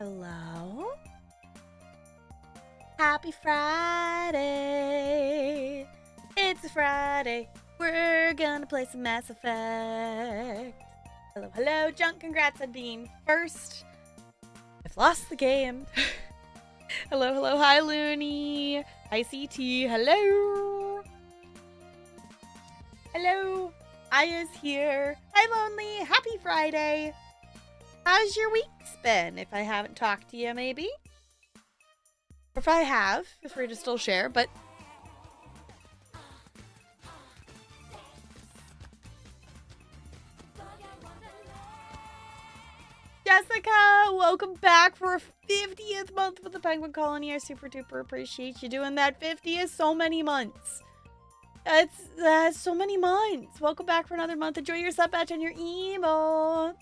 Hello? Happy Friday! It's a Friday. We're gonna play some Mass Effect. Hello, hello, Junk. Congrats on being first. I've lost the game. Hello, hello. Hi, Looney. Hi, CT. Hello. Hello. Aya's here. Hi, Lonely. Happy Friday. How's your week been? If I haven't talked to you, maybe? Or if I have, feel free to still share, but... Jessica, welcome back for a 50th month with the Penguin Colony. I super duper appreciate you doing that. 50 is so many months. That's so many months. Welcome back for another month. Enjoy your sub badge and your emotes.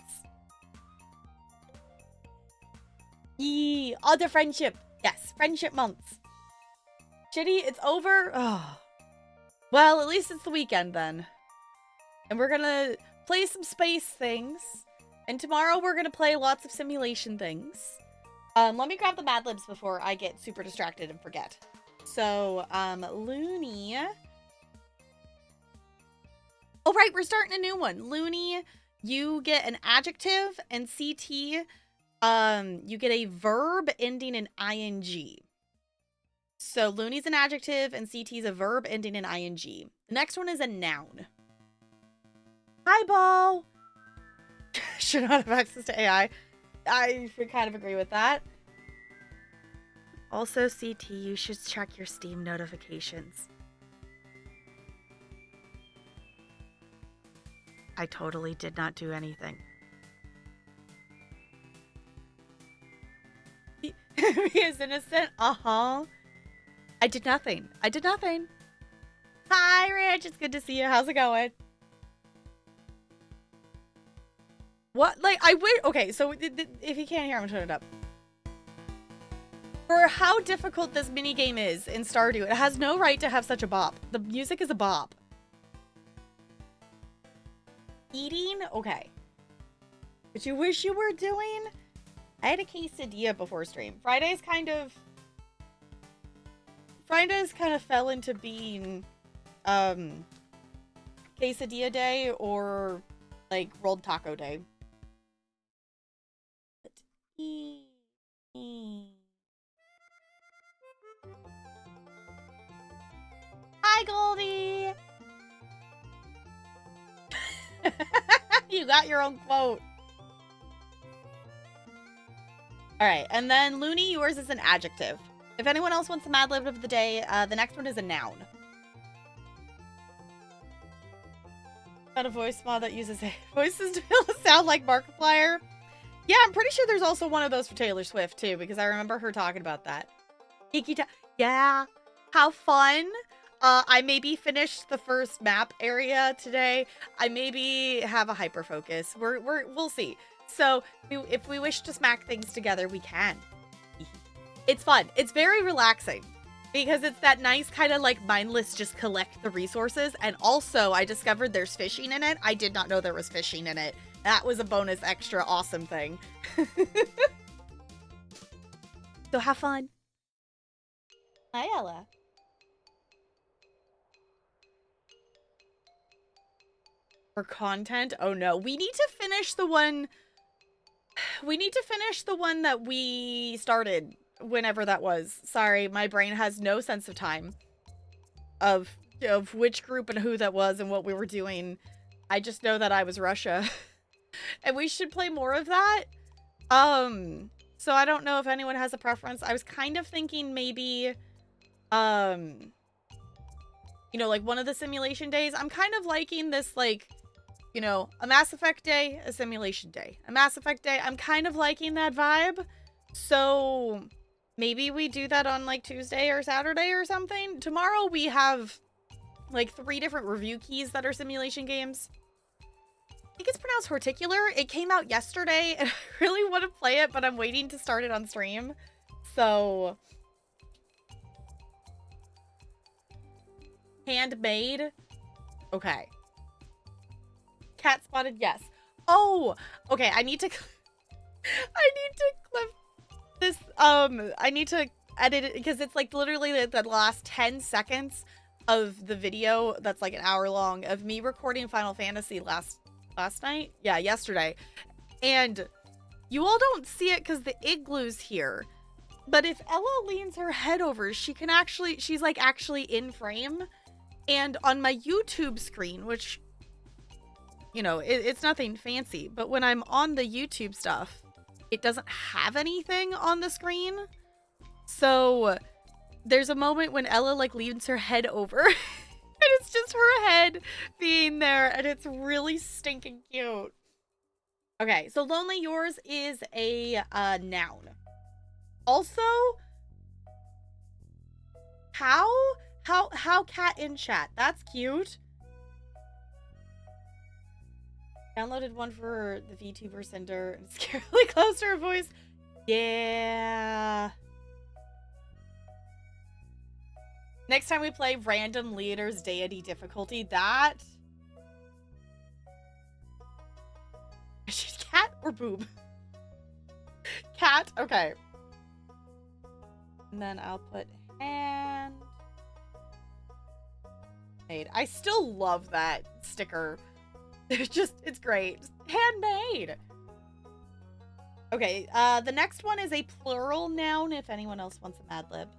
Yee, other friendship. Yes, friendship months. Shitty, it's over. Oh. Well, at least it's the weekend then. And we're gonna play some space things. And tomorrow we're gonna play lots of simulation things. Let me grab the Mad Libs before I get super distracted and forget. So, Looney. Oh, right, we're starting a new one. Looney, you get an adjective, and CT, you get a verb ending in ing. So Looney's an adjective and CT's a verb ending in ing. The next one is a noun. Hi, Ball. Should not have access to AI. I kind of agree with that. Also, CT, you should check your Steam notifications. I totally did not do anything. He is innocent? Uh-huh. I did nothing. I did nothing. Hi, Rich. It's good to see you. How's it going? What? Like, I would... Okay, so if you can't hear, I'm gonna turn it up. For how difficult this minigame is in Stardew, it has no right to have such a bop. The music is a bop. Eating? Okay. But you wish you were doing? I had a quesadilla before stream. Fridays kind of fell into being quesadilla day or like rolled taco day. Hi, Goldie. You got your own quote. All right, and then Looney, yours is an adjective. If anyone else wants a Mad Lib of the day, the next one is a noun. Got a voice mod that uses voices to be able to sound like Markiplier. Yeah, I'm pretty sure there's also one of those for Taylor Swift too, because I remember her talking about that. Yeah, how fun. I maybe finished the first map area today. I maybe have a hyper focus. We'll see. So if we wish to smack things together, we can. It's fun. It's very relaxing because it's that nice kind of like mindless just collect the resources. And also I discovered there's fishing in it. I did not know there was fishing in it. That was a bonus extra awesome thing. So have fun. Hi, Ella. For content? Oh no. We need to finish the one that we started whenever that was. Sorry, my brain has no sense of time of which group and who that was and what we were doing. I just know that I was Russia. And we should play more of that. So I don't know if anyone has a preference. I was kind of thinking maybe you know, like one of the simulation days. I'm kind of liking this, like, you know, a Mass Effect day, a simulation day. A Mass Effect day. I'm kind of liking that vibe. So maybe we do that on like Tuesday or Saturday or something. Tomorrow we have like 3 different review keys that are simulation games. I think it's pronounced Horticular. It came out yesterday and I really want to play it, but I'm waiting to start it on stream. So handmade. Okay. Cat spotted, yes. Oh, okay. I need to clip this. I need to edit it because it's like literally the last 10 seconds of the video that's like an hour long of me recording Final Fantasy last night. Yeah, yesterday. And you all don't see it because the igloo's here. But if Ella leans her head over, she's like actually in frame. And on my YouTube screen, which, you know, it's nothing fancy, but when I'm on the YouTube stuff, it doesn't have anything on the screen. So there's a moment when Ella like leans her head over and it's just her head being there and it's really stinking cute. Okay, so Lonely Yours is a noun. Also, how cat in chat? That's cute. Downloaded one for the VTuber Cinder and scarily close to her voice. Yeah. Next time we play random leaders deity difficulty, that. She's cat or boob? Cat? Okay. And then I'll put hand. I still love that sticker. It's great. Handmade. Okay, the next one is a plural noun if anyone else wants a Mad Lib.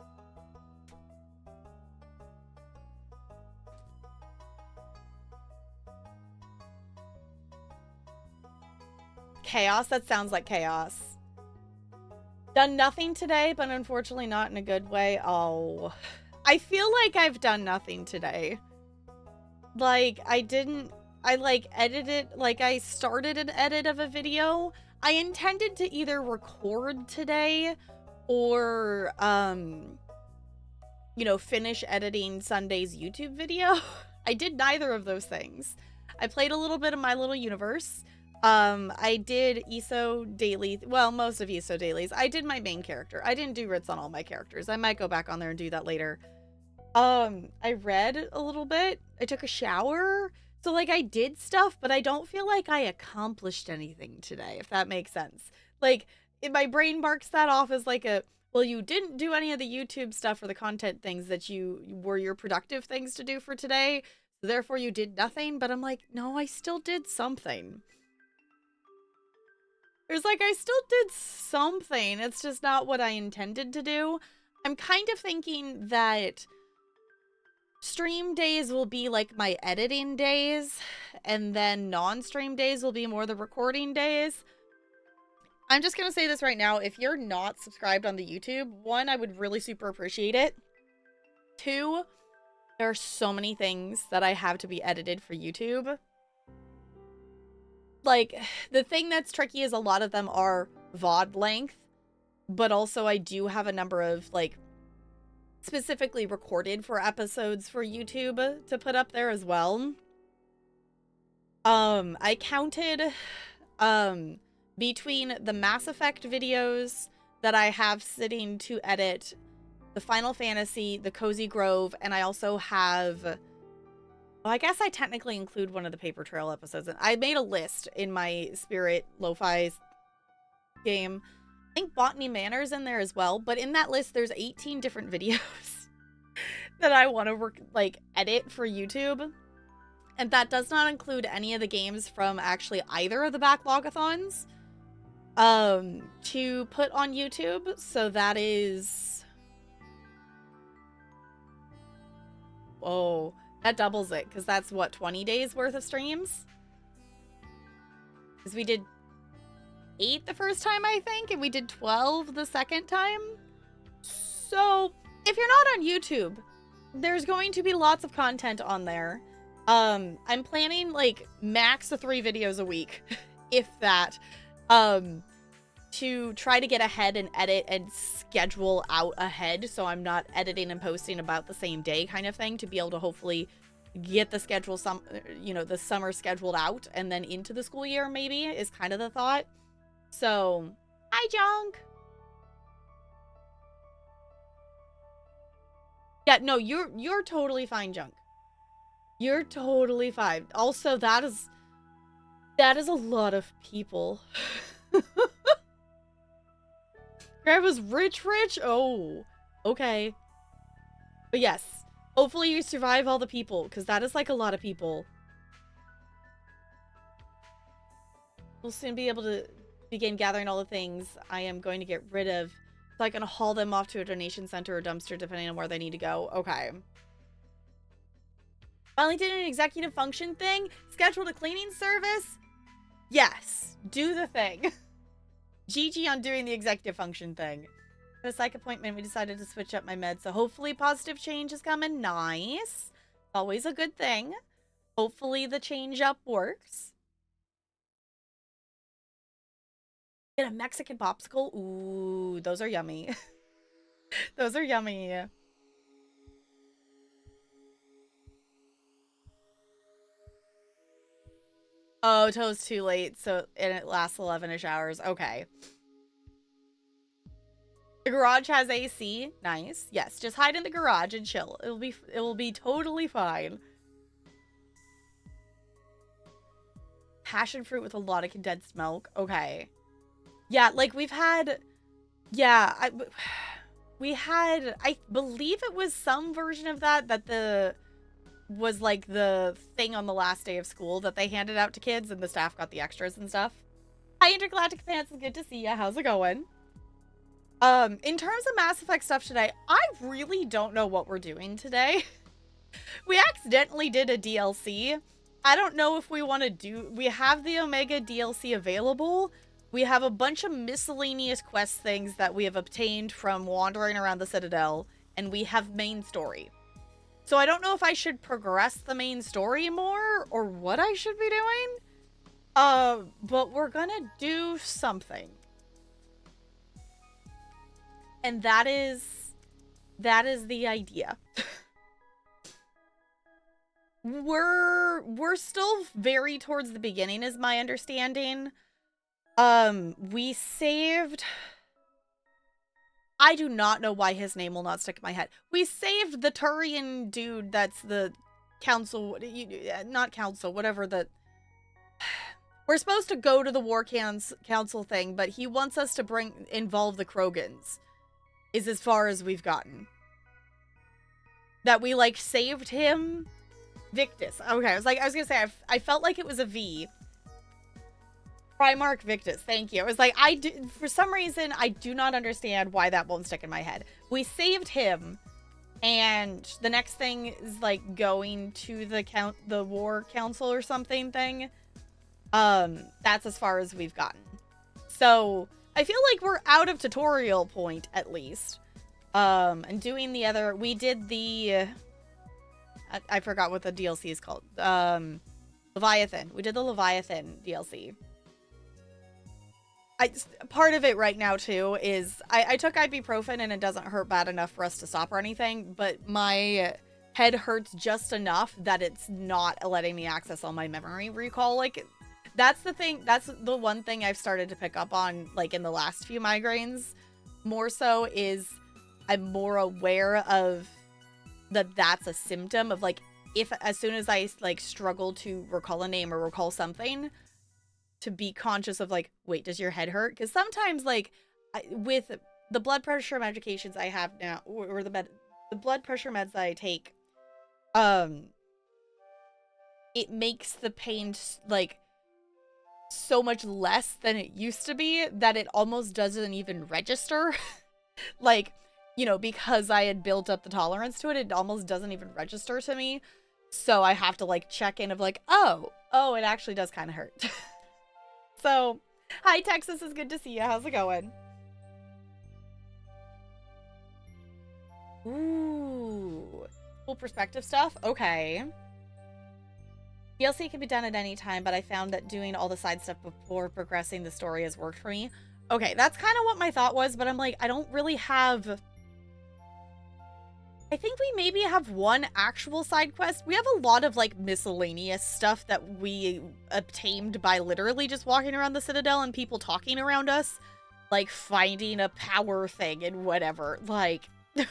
Chaos? That sounds like chaos. Done nothing today, but unfortunately not in a good way. Oh, I feel like I've done nothing today. Like, I edited, like, I started an edit of a video. I intended to either record today or, you know, finish editing Sunday's YouTube video. I did neither of those things. I played a little bit of My Little Universe. I did ESO daily. Well, most of ESO dailies. I did my main character. I didn't do writs on all my characters. I might go back on there and do that later. I read a little bit. I took a shower. So, like, I did stuff, but I don't feel like I accomplished anything today, if that makes sense. Like, my brain marks that off as like a, well, you didn't do any of the YouTube stuff or the content things that were your productive things to do for today. So therefore, you did nothing. But I'm like, no, I still did something. There's like, I still did something. It's just not what I intended to do. I'm kind of thinking that stream days will be like my editing days, and then non-stream days will be more the recording days. I'm just gonna say this right now. If you're not subscribed on the YouTube, 1, I would really super appreciate it. 2, there are so many things that I have to be edited for YouTube. Like, the thing that's tricky is a lot of them are VOD length, but also I do have a number of, like, specifically recorded for episodes for YouTube to put up there as well. I counted between the Mass Effect videos that I have sitting to edit, the Final Fantasy, the Cozy Grove, and I also have, well, I guess I technically include one of the Paper Trail episodes. I made a list in my Spirit Lo-Fi game. I think Botany Manor's in there as well, but in that list there's 18 different videos that I want to edit for YouTube. And that does not include any of the games from actually either of the Backlog-a-thons to put on YouTube. So that is, oh, that doubles it, because that's what, 20 days worth of streams? Because we did 8 the first time, I think, and we did 12 the second time. So if you're not on YouTube, there's going to be lots of content on there. I'm planning like max of 3 videos a week, if that, to try to get ahead and edit and schedule out ahead, so I'm not editing and posting about the same day kind of thing, to be able to hopefully get the schedule, the summer scheduled out and then into the school year, maybe, is kind of the thought. So, hi, Junk. Yeah, no, you're totally fine, Junk. You're totally fine. Also, that is a lot of people. Grandma's rich? Oh, okay. But yes, hopefully you survive all the people, because that is like a lot of people. We'll soon be able to begin gathering all the things I am going to get rid of, so I can haul them off to a donation center or dumpster, depending on where they need to go. Okay. Finally did an executive function thing? Scheduled a cleaning service? Yes. Do the thing. GG on doing the executive function thing. For a psych appointment, we decided to switch up my meds, so hopefully positive change is coming. Nice. Always a good thing. Hopefully the change up works. Get a Mexican popsicle? Ooh, those are yummy. Those are yummy. Oh, Toe's too late, and it lasts 11-ish hours. Okay. The garage has AC. Nice. Yes, just hide in the garage and chill. It will be totally fine. Passion fruit with a lot of condensed milk. Okay. Yeah, like we've had, yeah, I believe it was some version of that was like the thing on the last day of school that they handed out to kids, and the staff got the extras and stuff. Hi, Intergalactic Pants, it's good to see ya. How's it going? In terms of Mass Effect stuff today, I really don't know what we're doing today. We accidentally did a DLC. I don't know if we want to do, we have the Omega DLC available. We have a bunch of miscellaneous quest things that we have obtained from wandering around the Citadel, and we have main story. So I don't know if I should progress the main story more, or what I should be doing. But we're gonna do something. And that is the idea. We're still very towards the beginning, is my understanding. We saved, I do not know why his name will not stick in my head. We saved the Turian dude that's the council, not council, whatever the... We're supposed to go to the War Council thing, but he wants us to involve the Krogans, is as far as we've gotten. That we, like, saved him? Victus. Okay, I was gonna say, I felt like it was a V. Primarch Victus, thank you. It was like, for some reason, I do not understand why that won't stick in my head. We saved him, and the next thing is, like, going to the War Council or something thing. That's as far as we've gotten. So, I feel like we're out of tutorial point, at least. And doing the other, we did the, I forgot what the DLC is called. Leviathan. We did the Leviathan DLC. Part of it right now too is I took ibuprofen and it doesn't hurt bad enough for us to stop or anything, but my head hurts just enough that it's not letting me access all my memory recall. Like, that's the thing. That's the one thing I've started to pick up on, like, in the last few migraines. More so is I'm more aware of that's a symptom of, like, if as soon as I, like, struggle to recall a name or recall something, to be conscious of, like, wait, does your head hurt? Because sometimes, like, with the blood pressure medications I have now, or the blood pressure meds that I take, it makes the pain, like, so much less than it used to be that it almost doesn't even register. Like, you know, because I had built up the tolerance to it, it almost doesn't even register to me. So I have to, like, check in of, like, oh, it actually does kind of hurt. So, hi, Texas. Is good to see you. How's it going? Ooh. Full perspective stuff? Okay. DLC can be done at any time, but I found that doing all the side stuff before progressing the story has worked for me. Okay, that's kind of what my thought was, but I'm like, I don't really have... I think we maybe have one actual side quest. We have a lot of, like, miscellaneous stuff that we obtained by literally just walking around the Citadel and people talking around us. Like, finding a power thing and whatever. Like, I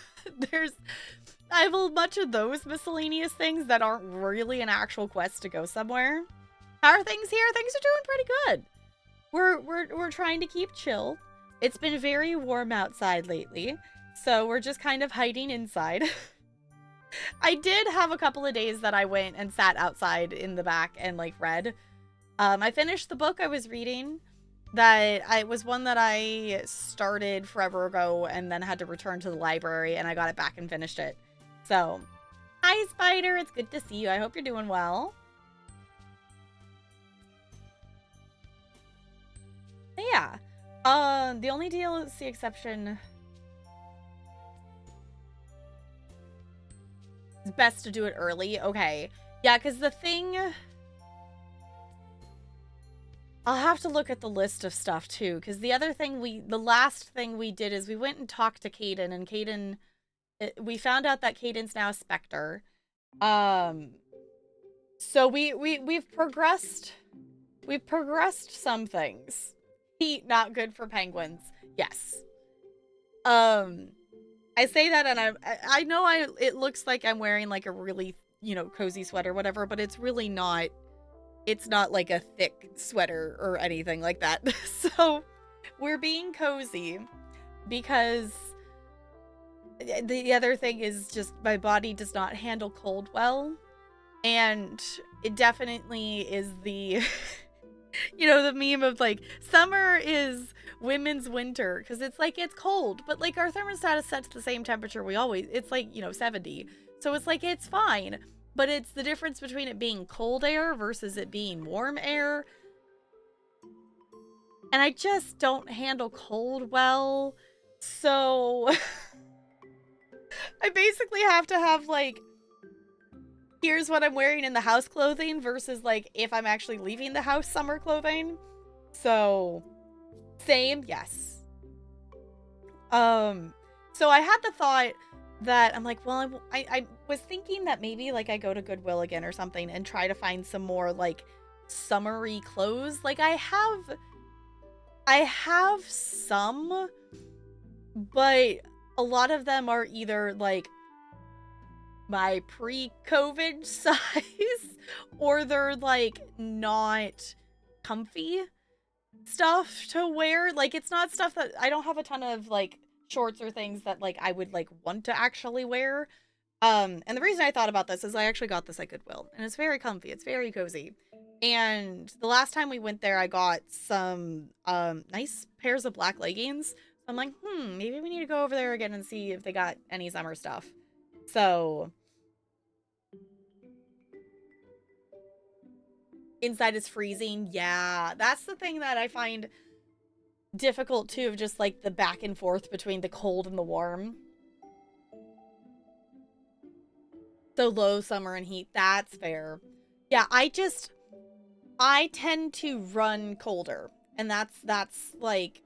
have a bunch of those miscellaneous things that aren't really an actual quest to go somewhere. How are things here? Things are doing pretty good. We're trying to keep chill. It's been very warm outside lately, so we're just kind of hiding inside. I did have a couple of days that I went and sat outside in the back and, like, read. I finished the book I was reading. It was one that I started forever ago and then had to return to the library, and I got it back and finished it. So, hi, Spider. It's good to see you. I hope you're doing well. But yeah. The only DLC exception... It's best to do it early. Okay. Yeah, because the thing... I'll have to look at the list of stuff, too, because the last thing we did is we went and talked to Caden, and Caden... We found out that Caden's now a Spectre. So we've progressed some things. Heat, not good for penguins. Yes. I say that and I know it looks like I'm wearing, like, a really, you know, cozy sweater, whatever, but it's really not. It's not like a thick sweater or anything like that. So we're being cozy because the other thing is just my body does not handle cold well. And it definitely is the, you know, the meme of, like, summer is women's winter. Because it's like, it's cold. But, like, our thermostat is set to the same temperature it's like, you know, 70. So it's like, it's fine. But it's the difference between it being cold air versus it being warm air. And I just don't handle cold well. So I basically have to have, like, here's what I'm wearing in the house clothing versus, like, if I'm actually leaving the house summer clothing. So, same, yes. So I had the thought that I'm like, well, I was thinking that maybe, like, I go to Goodwill again or something and try to find some more, like, summery clothes. Like, I have some, but a lot of them are either, like, my pre-COVID size, or they're, like, not comfy stuff to wear. Like, it's not stuff that I don't have a ton of, like, shorts or things that, like, I would, like, want to actually wear. And the reason I thought about this is I actually got this at Goodwill, and it's very comfy. It's very cozy. And the last time we went there, I got some nice pairs of black leggings. I'm like, maybe we need to go over there again and see if they got any summer stuff. So inside is freezing. Yeah, that's the thing that I find difficult too, of just, like, the back and forth between the cold and the warm. So low summer and heat, that's fair. Yeah, I tend to run colder. And that's like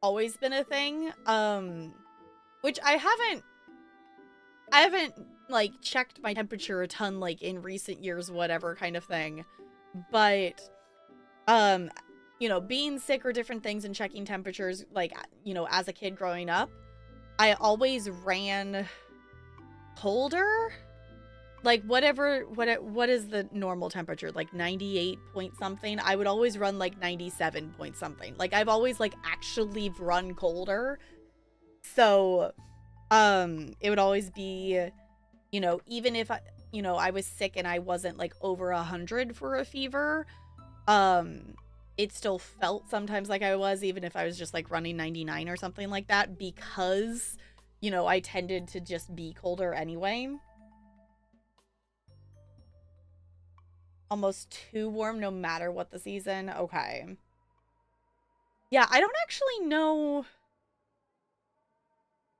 always been a thing. Which I haven't like checked my temperature a ton like in recent years, whatever kind of thing. But you know, being sick or different things and checking temperatures, like, you know, as a kid growing up, I always ran colder. Like, what is the normal temperature? Like 98 point something? I would always run like 97 point something. Like, I've always like actually run colder. So, it would always be, you know, even if I was sick and I wasn't like over 100 for a fever, it still felt sometimes like I was, even if I was just like running 99 or something like that, because, you know, I tended to just be colder anyway. Almost too warm no matter what the season. Okay. Yeah, I don't actually know.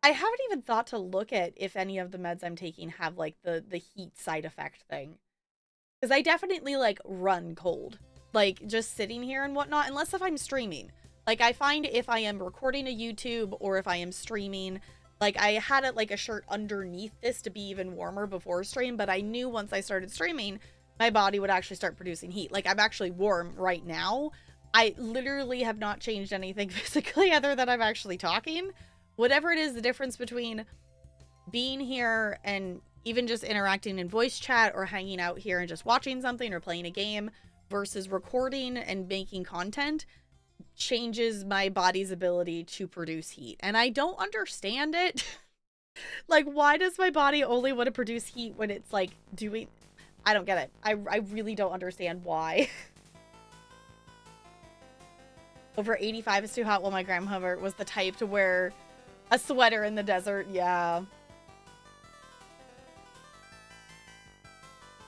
I haven't even thought to look at if any of the meds I'm taking have like the heat side effect thing. Because I definitely like run cold. Like just sitting here and whatnot, unless if I'm streaming. Like I find if I am recording a YouTube or if I am streaming, like I had it like a shirt underneath this to be even warmer before stream, but I knew once I started streaming, my body would actually start producing heat. Like I'm actually warm right now. I literally have not changed anything physically other than I'm actually talking. Whatever it is, the difference between being here and even just interacting in voice chat or hanging out here and just watching something or playing a game versus recording and making content changes my body's ability to produce heat. And I don't understand it. Like, why does my body only want to produce heat when it's like doing... I don't get it. I really don't understand why. Over 85 is too hot. Well, my grandmother was the type to wear a sweater in the desert. Yeah.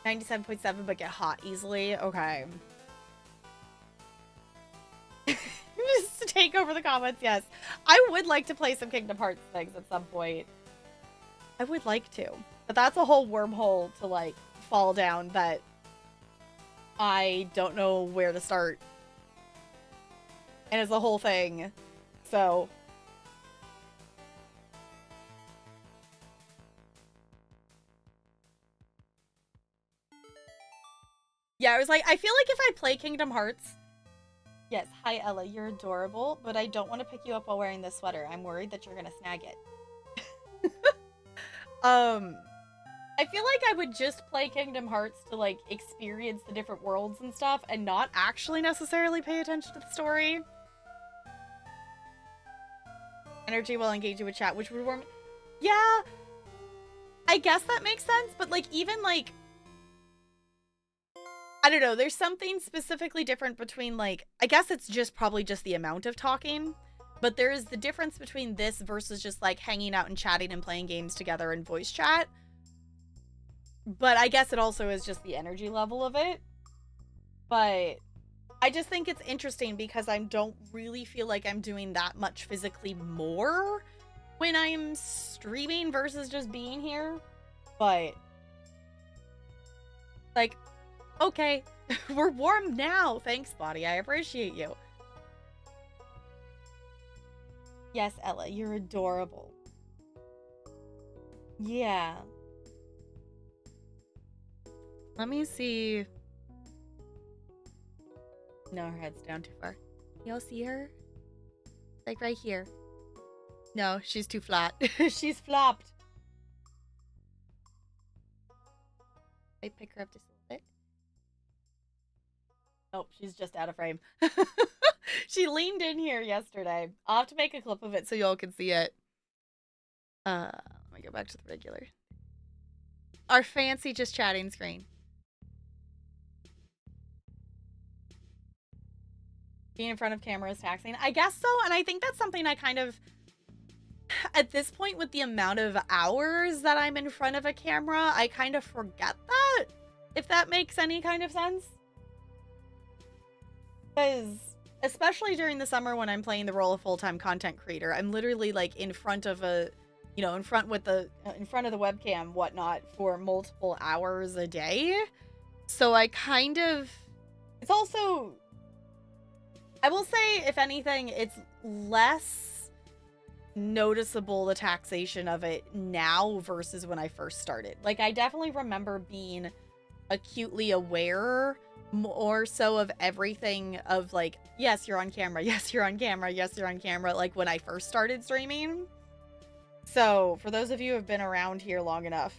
97.7, but get hot easily. Okay. Just to take over the comments, yes. I would like to play some Kingdom Hearts things at some point. I would like to. But that's a whole wormhole to, like, fall down that I don't know where to start. And it's a whole thing. So... yeah, I was like, I feel like if I play Kingdom Hearts... Yes, hi Ella, you're adorable, but I don't want to pick you up while wearing this sweater. I'm worried that you're gonna snag it. I feel like I would just play Kingdom Hearts to, like, experience the different worlds and stuff and not actually necessarily pay attention to the story. Energy while engaging with chat, which would warm... yeah, I guess that makes sense, but, like, even, like... I don't know, there's something specifically different between, like, I guess it's just probably just the amount of talking, but there is the difference between this versus just, like, hanging out and chatting and playing games together in voice chat. But I guess it also is just the energy level of it. But I just think it's interesting because I don't really feel like I'm doing that much physically more when I'm streaming versus just being here. But, like... okay, we're warm now. Thanks, body. I appreciate you. Yes, Ella, you're adorable. Yeah. Let me see. No, her head's down too far. Y'all see her? Like right here. No, she's too flat. She's flopped. I pick her up just a little bit. Nope, she's just out of frame. She leaned in here yesterday. I'll have to make a clip of it so y'all can see it. Let me go back to the regular. Our fancy just chatting screen. Being in front of camera is taxing. I guess so, and I think that's something I kind of... at this point, with the amount of hours that I'm in front of a camera, I kind of forget that, if that makes any kind of sense. Because, especially during the summer when I'm playing the role of full-time content creator, I'm literally, like, in front of a, you know, in front of the webcam, whatnot, for multiple hours a day. So I kind of... it's also... I will say, if anything, it's less noticeable, the taxation of it now versus when I first started. Like, I definitely remember being acutely aware more so of everything of like, yes, you're on camera, yes, you're on camera, yes, you're on camera, like when I first started streaming. So for those of you who have been around here long enough,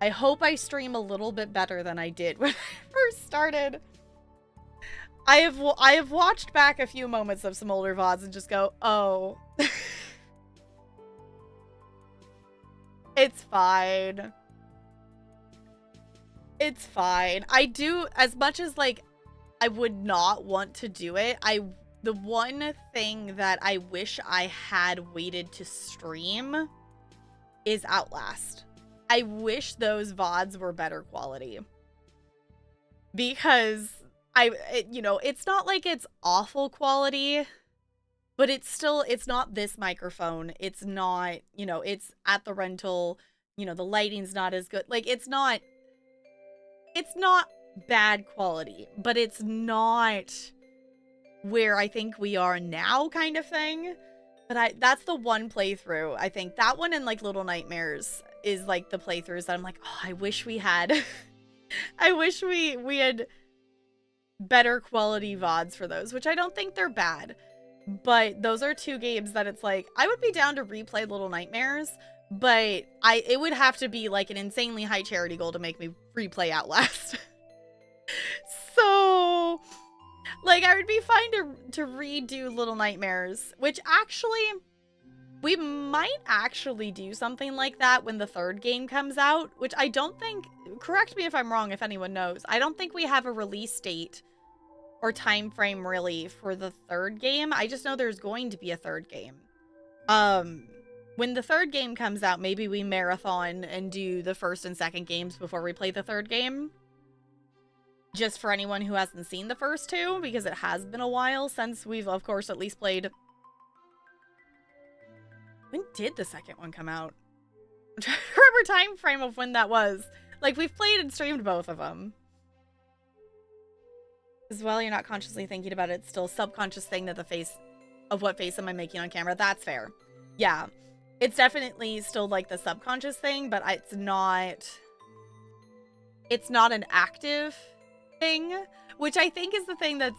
I hope I stream a little bit better than I did when I first started. I have watched back a few moments of some older VODs and just go, oh. It's fine. It's fine. I do, as much as like I would not want to do it, the one thing that I wish I had waited to stream is Outlast. I wish those VODs were better quality. Because you know, it's not like it's awful quality, but it's not this microphone. It's not, you know, it's at the rental, you know, the lighting's not as good. Like, it's not bad quality, but it's not where I think we are now kind of thing. But that's the one playthrough. I think that one and like Little Nightmares is like the playthroughs that I'm like, oh, I wish we had I wish we had better quality VODs for those, which I don't think they're bad. But those are two games that it's like, I would be down to replay Little Nightmares, but it would have to be like an insanely high charity goal to make me replay Outlast. So, like, I would be fine to redo Little Nightmares, which actually, we might actually do something like that when the third game comes out, which I don't think, correct me if I'm wrong if anyone knows, I don't think we have a release date or time frame really for the third game. I just know there's going to be a third game. When the third game comes out, maybe we marathon and do the first and second games before we play the third game. Just for anyone who hasn't seen the first two, because it has been a while since we've, of course, at least played. When did the second one come out? I'm trying to remember time frame of when that was. Like, we've played and streamed both of them. As well, you're not consciously thinking about it. It's still a subconscious thing that what face am I making on camera? That's fair. Yeah. It's definitely still like the subconscious thing, but it's not an active thing, which I think is the thing that's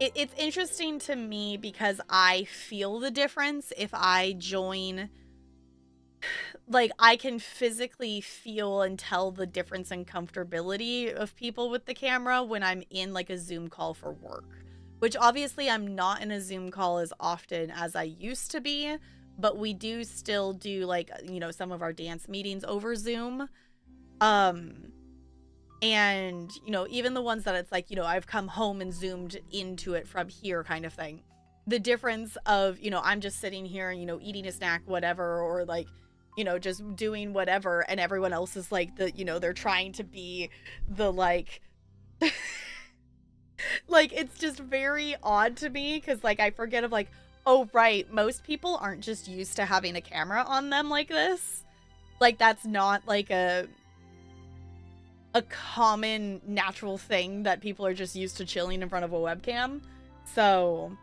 it's interesting to me because I feel the difference if I join. Like, I can physically feel and tell the difference in comfortability of people with the camera when I'm in, like, a Zoom call for work. Which, obviously, I'm not in a Zoom call as often as I used to be, but we do still do, like, you know, some of our dance meetings over Zoom. And, you know, even the ones that it's like, you know, I've come home and Zoomed into it from here kind of thing. The difference of, you know, I'm just sitting here and, you know, eating a snack, whatever, or, like, you know, just doing whatever, and everyone else is like you know, they're trying to be the like like, it's just very odd to me because, like, I forget of like, oh right, most people aren't just used to having a camera on them like this. Like, that's not like a common natural thing that people are just used to chilling in front of a webcam. So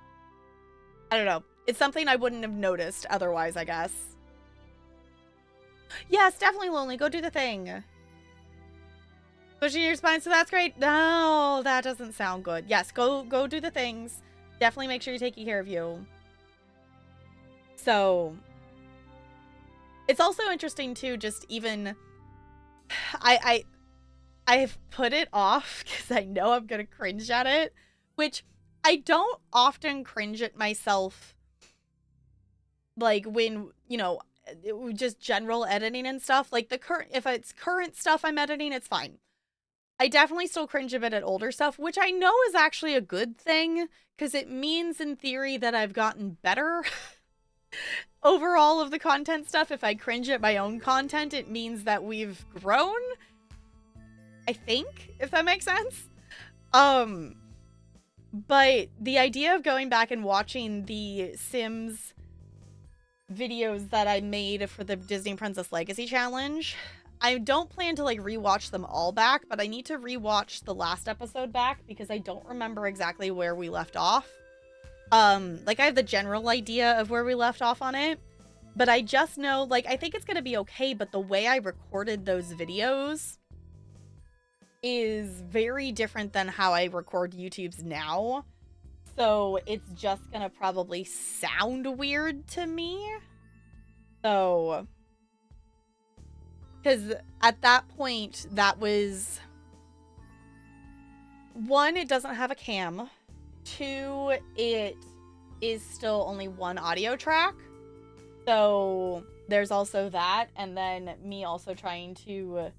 I don't know, it's something I wouldn't have noticed otherwise, I guess. Yes, definitely lonely. Go do the thing. Pushing your spine, so that's great. No, that doesn't sound good. Yes, go do the things. Definitely make sure you're taking care of you. So, it's also interesting too, just even, I've put it off because I know I'm gonna cringe at it, which I don't often cringe at myself, like when, you know, just general editing and stuff. Like if it's current stuff I'm editing, it's fine. I definitely still cringe a bit at older stuff, which I know is actually a good thing because it means in theory that I've gotten better over all of the content stuff. If I cringe at my own content, it means that we've grown, I think, if that makes sense. But the idea of going back and watching the Sims videos that I made for the Disney Princess Legacy Challenge, I don't plan to like rewatch them all back, but I need to rewatch the last episode back because I don't remember exactly where we left off. Like I have the general idea of where we left off on it, but I just know, like, I think it's gonna be okay, but the way I recorded those videos is very different than how I record YouTube's now. So it's just gonna probably sound weird to me. So, because at that point, that was... 1, it doesn't have a cam. 2, it is still only one audio track. So there's also that. And then me also trying to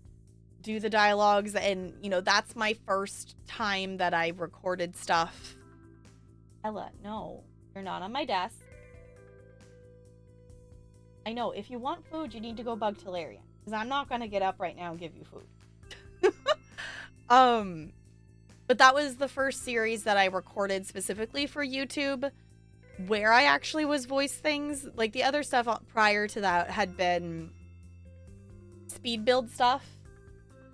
do the dialogues. And, you know, that's my first time that I recorded stuff. Ella, no, you're not on my desk. I know, if you want food, you need to go bug Talarian. Because I'm not going to get up right now and give you food. But that was the first series that I recorded specifically for YouTube where I actually was voice things. Like the other stuff prior to that had been speed build stuff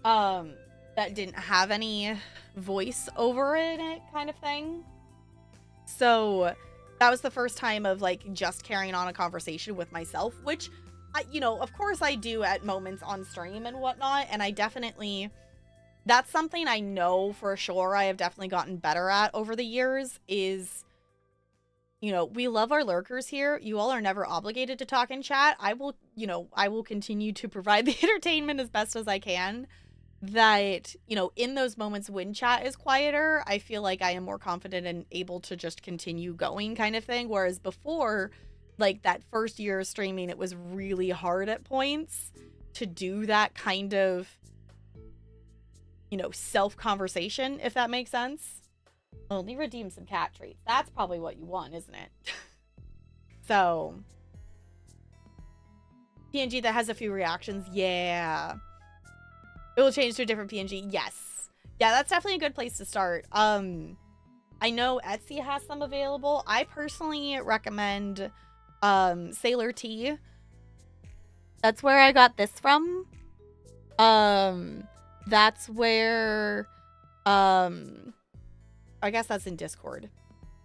that didn't have any voice over in it kind of thing. So that was the first time of like just carrying on a conversation with myself, which you know, of course I do at moments on stream and whatnot. And I definitely, that's something I know for sure I have definitely gotten better at over the years is, you know, we love our lurkers here. You all are never obligated to talk in chat. I will, you know, I will continue to provide the entertainment as best as I can. That, you know, in those moments when chat is quieter, I feel like I am more confident and able to just continue going kind of thing. Whereas before, like that first year of streaming, it was really hard at points to do that kind of, you know, self-conversation, if that makes sense. Only redeem some cat treats. That's probably what you want, isn't it? So, PNG that has a few reactions. Yeah. It will change to a different PNG. Yes. Yeah, that's definitely a good place to start. I know Etsy has some available. I personally recommend Sailor T. That's where I got this from. That's where I guess that's in Discord.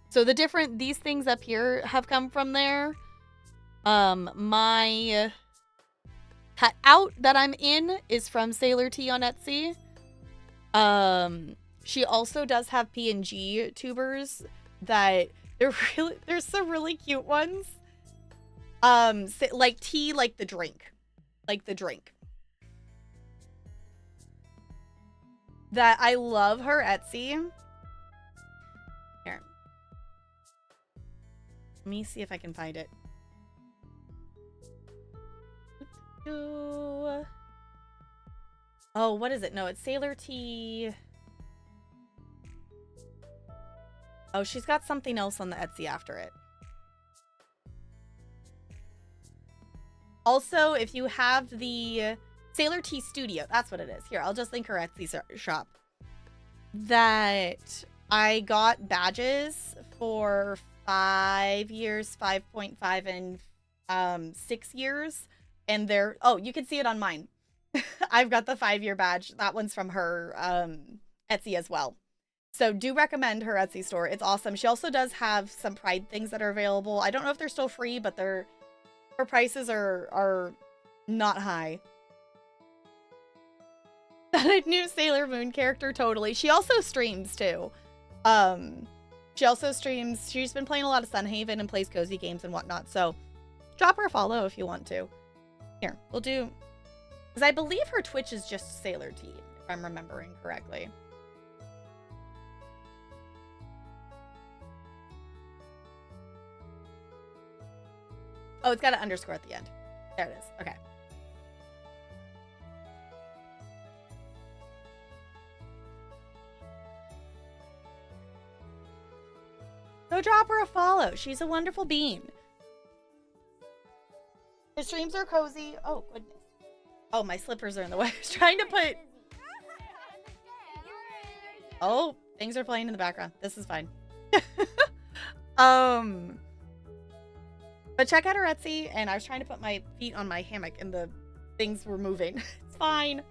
So these things up here have come from there. My cutout that I'm in is from Sailor T on Etsy. She also does have PNG tubers that there's some really cute ones. Like tea, like the drink. That I love her Etsy. Here. Let me see if I can find it. Oh, what is it? No, it's Sailor T. Oh, she's got something else on the Etsy after it. Also, if you have the Sailor T Studio, that's what it is. Here, I'll just link her Etsy shop. That I got badges for 5 years, 5.5, and 6 years. And they're, oh, you can see it on mine. I've got the 5-year badge. That one's from her Etsy as well. So do recommend her Etsy store. It's awesome. She also does have some Pride things that are available. I don't know if they're still free, but her prices are not high. That new Sailor Moon character, totally. She also streams too. She also streams. She's been playing a lot of Sunhaven and plays cozy games and whatnot. So drop her a follow if you want to. Here, we'll do, because I believe her Twitch is just Sailor T, if I'm remembering correctly. Oh, it's got an underscore at the end. There it is. Okay. Go drop her a follow. She's a wonderful bean. The streams are cozy. Oh, goodness. Oh, my slippers are in the way. I was trying to put... Oh, things are playing in the background. This is fine. But check out her Etsy, and I was trying to put my feet on my hammock, and the things were moving. It's fine.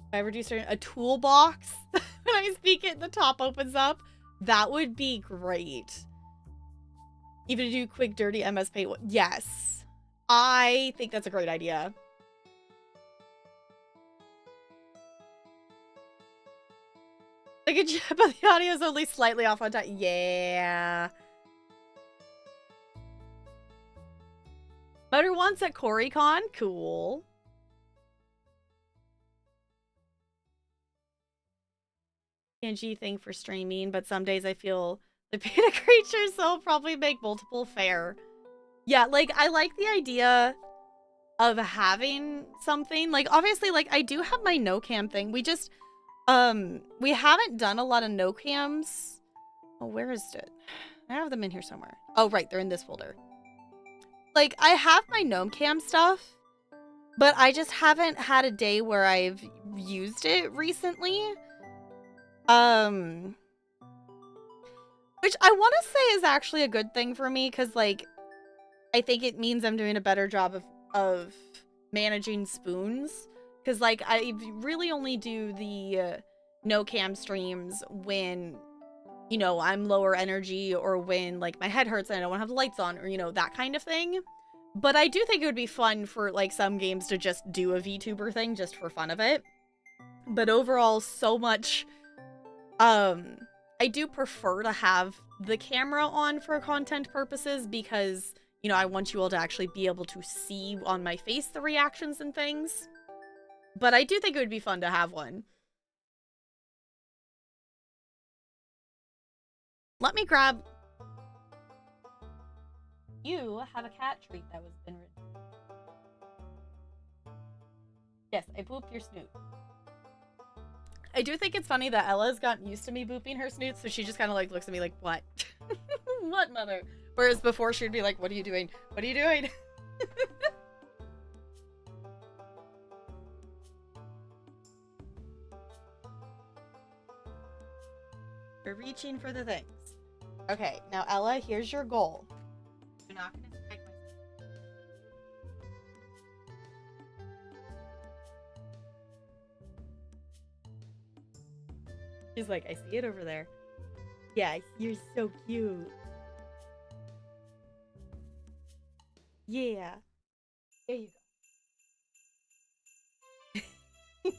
If I reduce a toolbox when I speak it, the top opens up. That would be great. Even to do quick, dirty MSP. Yes. I think that's a great idea. Like a chip, but the audio is only slightly off on time. Yeah. Motor once at CoreyCon. Cool. PNG thing for streaming, but some days I feel the beta creature, so I'll probably make multiple fair. Yeah, like, I like the idea of having something. Like, obviously, like, I do have my no-cam thing. We just, we haven't done a lot of no-cams. Oh, where is it? I have them in here somewhere. Oh, right, they're in this folder. Like, I have my no-cam stuff, but I just haven't had a day where I've used it recently. Which I want to say is actually a good thing for me, because, like, I think it means I'm doing a better job of managing spoons. Because, like, I really only do the no-cam streams when, you know, I'm lower energy, or when, like, my head hurts and I don't want to have the lights on, or, you know, that kind of thing. But I do think it would be fun for, like, some games to just do a VTuber thing just for fun of it. But overall, so much... I do prefer to have the camera on for content purposes because, you know, I want you all to actually be able to see on my face the reactions and things. But I do think it would be fun to have one. Let me grab... You have a cat treat that was been written. Yes, I booped your snoot. I do think it's funny that Ella's gotten used to me booping her snoot, so she just kind of like looks at me like, what? What, mother? Whereas before she'd be like, what are you doing? What are you doing? We're reaching for the things. Okay, now Ella, here's your goal. You're not gonna strike my... She's like, I see it over there. Yeah, you're so cute. Yeah. There you go.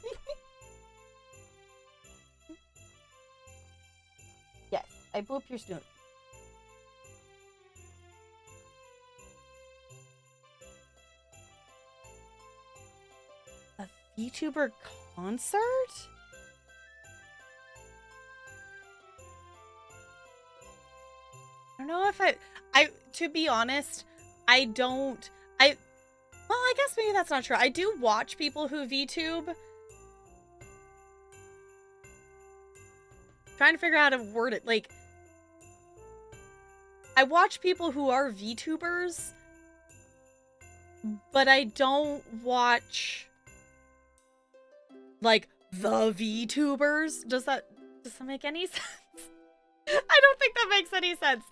Yes, I boop your snoot. A VTuber concert? I don't know if to be honest, well, I guess maybe that's not true. I do watch people who VTube. Trying to figure out how to word it. Like, I watch people who are VTubers, but I don't watch, like, the VTubers. Does that make any sense? I don't think that makes any sense.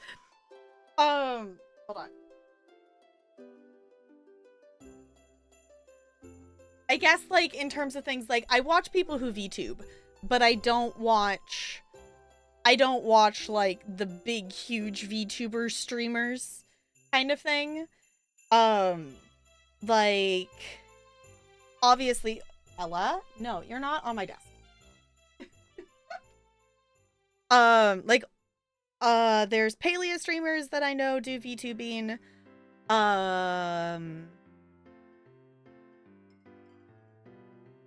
Hold on. I guess, like, in terms of things, like, I watch people who VTube, but I don't watch, like, the big, huge VTuber streamers kind of thing. Like, obviously, Ella? No, you're not on my desk. Like, there's paleo streamers that I know do VTubing.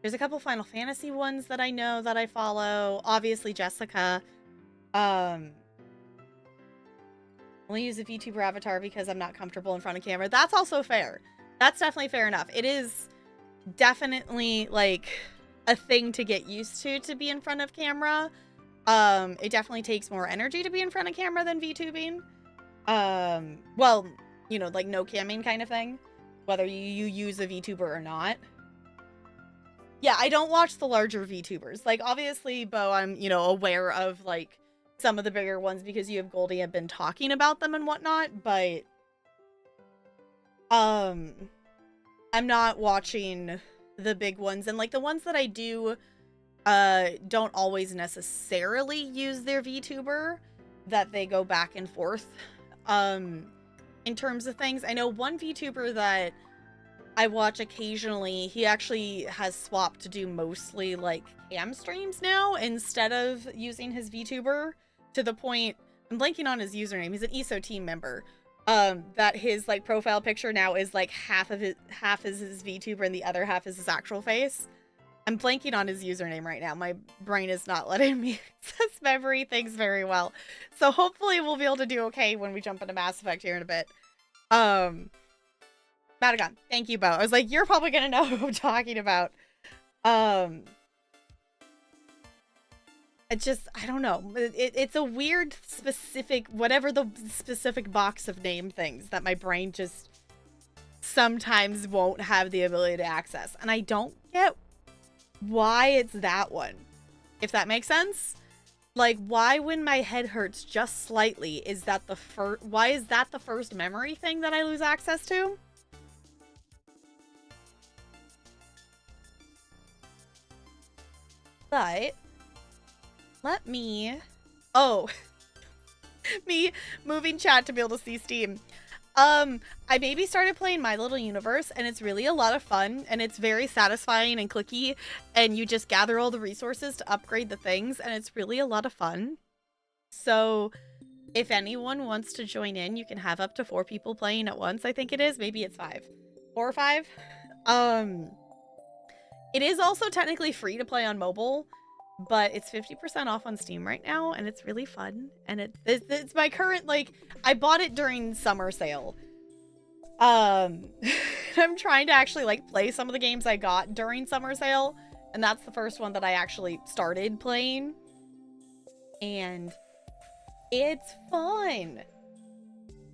There's a couple Final Fantasy ones that I know that I follow. Obviously, Jessica. Only use a VTuber avatar because I'm not comfortable in front of camera. That's also fair. That's definitely fair enough. It is definitely, like, a thing to get used to be in front of camera. It definitely takes more energy to be in front of camera than VTubing. Well, you know, like no camming kind of thing. Whether you use a VTuber or not. Yeah, I don't watch the larger VTubers. Like, obviously, Bo, I'm, you know, aware of, like, some of the bigger ones because you have Goldie have been talking about them and whatnot, but, I'm not watching the big ones, and like the ones that I do don't always necessarily use their VTuber, that they go back and forth in terms of things. I know one VTuber that I watch occasionally, he actually has swapped to do mostly like cam streams now instead of using his VTuber, to the point, I'm blanking on his username, he's an ESO team member, that his like profile picture now is like half is his VTuber and the other half is his actual face. I'm blanking on his username right now. My brain is not letting me access memory things very well. So hopefully we'll be able to do okay when we jump into Mass Effect here in a bit. Madagon, thank you, Bo. I was like, you're probably gonna know who I'm talking about. It just, I don't know. It's a weird specific, whatever the specific box of name things that my brain just sometimes won't have the ability to access. And I don't get why it's that one, if that makes sense. Like, why when my head hurts just slightly, is that the first, why is that the first memory thing that I lose access to? But let me, oh, me moving chat to be able to see Steam. I maybe started playing My Little Universe, and it's really a lot of fun, and it's very satisfying and clicky, and you just gather all the resources to upgrade the things, and it's really a lot of fun. So if anyone wants to join in, you can have up to 4 people playing at once, I think it is. Maybe it's 5. 4 or 5. It is also technically free to play on mobile, but it's 50% off on Steam right now, and it's really fun. And it's my current, like, I bought it during summer sale. I'm trying to actually, like, play some of the games I got during summer sale, and that's the first one that I actually started playing. And it's fun.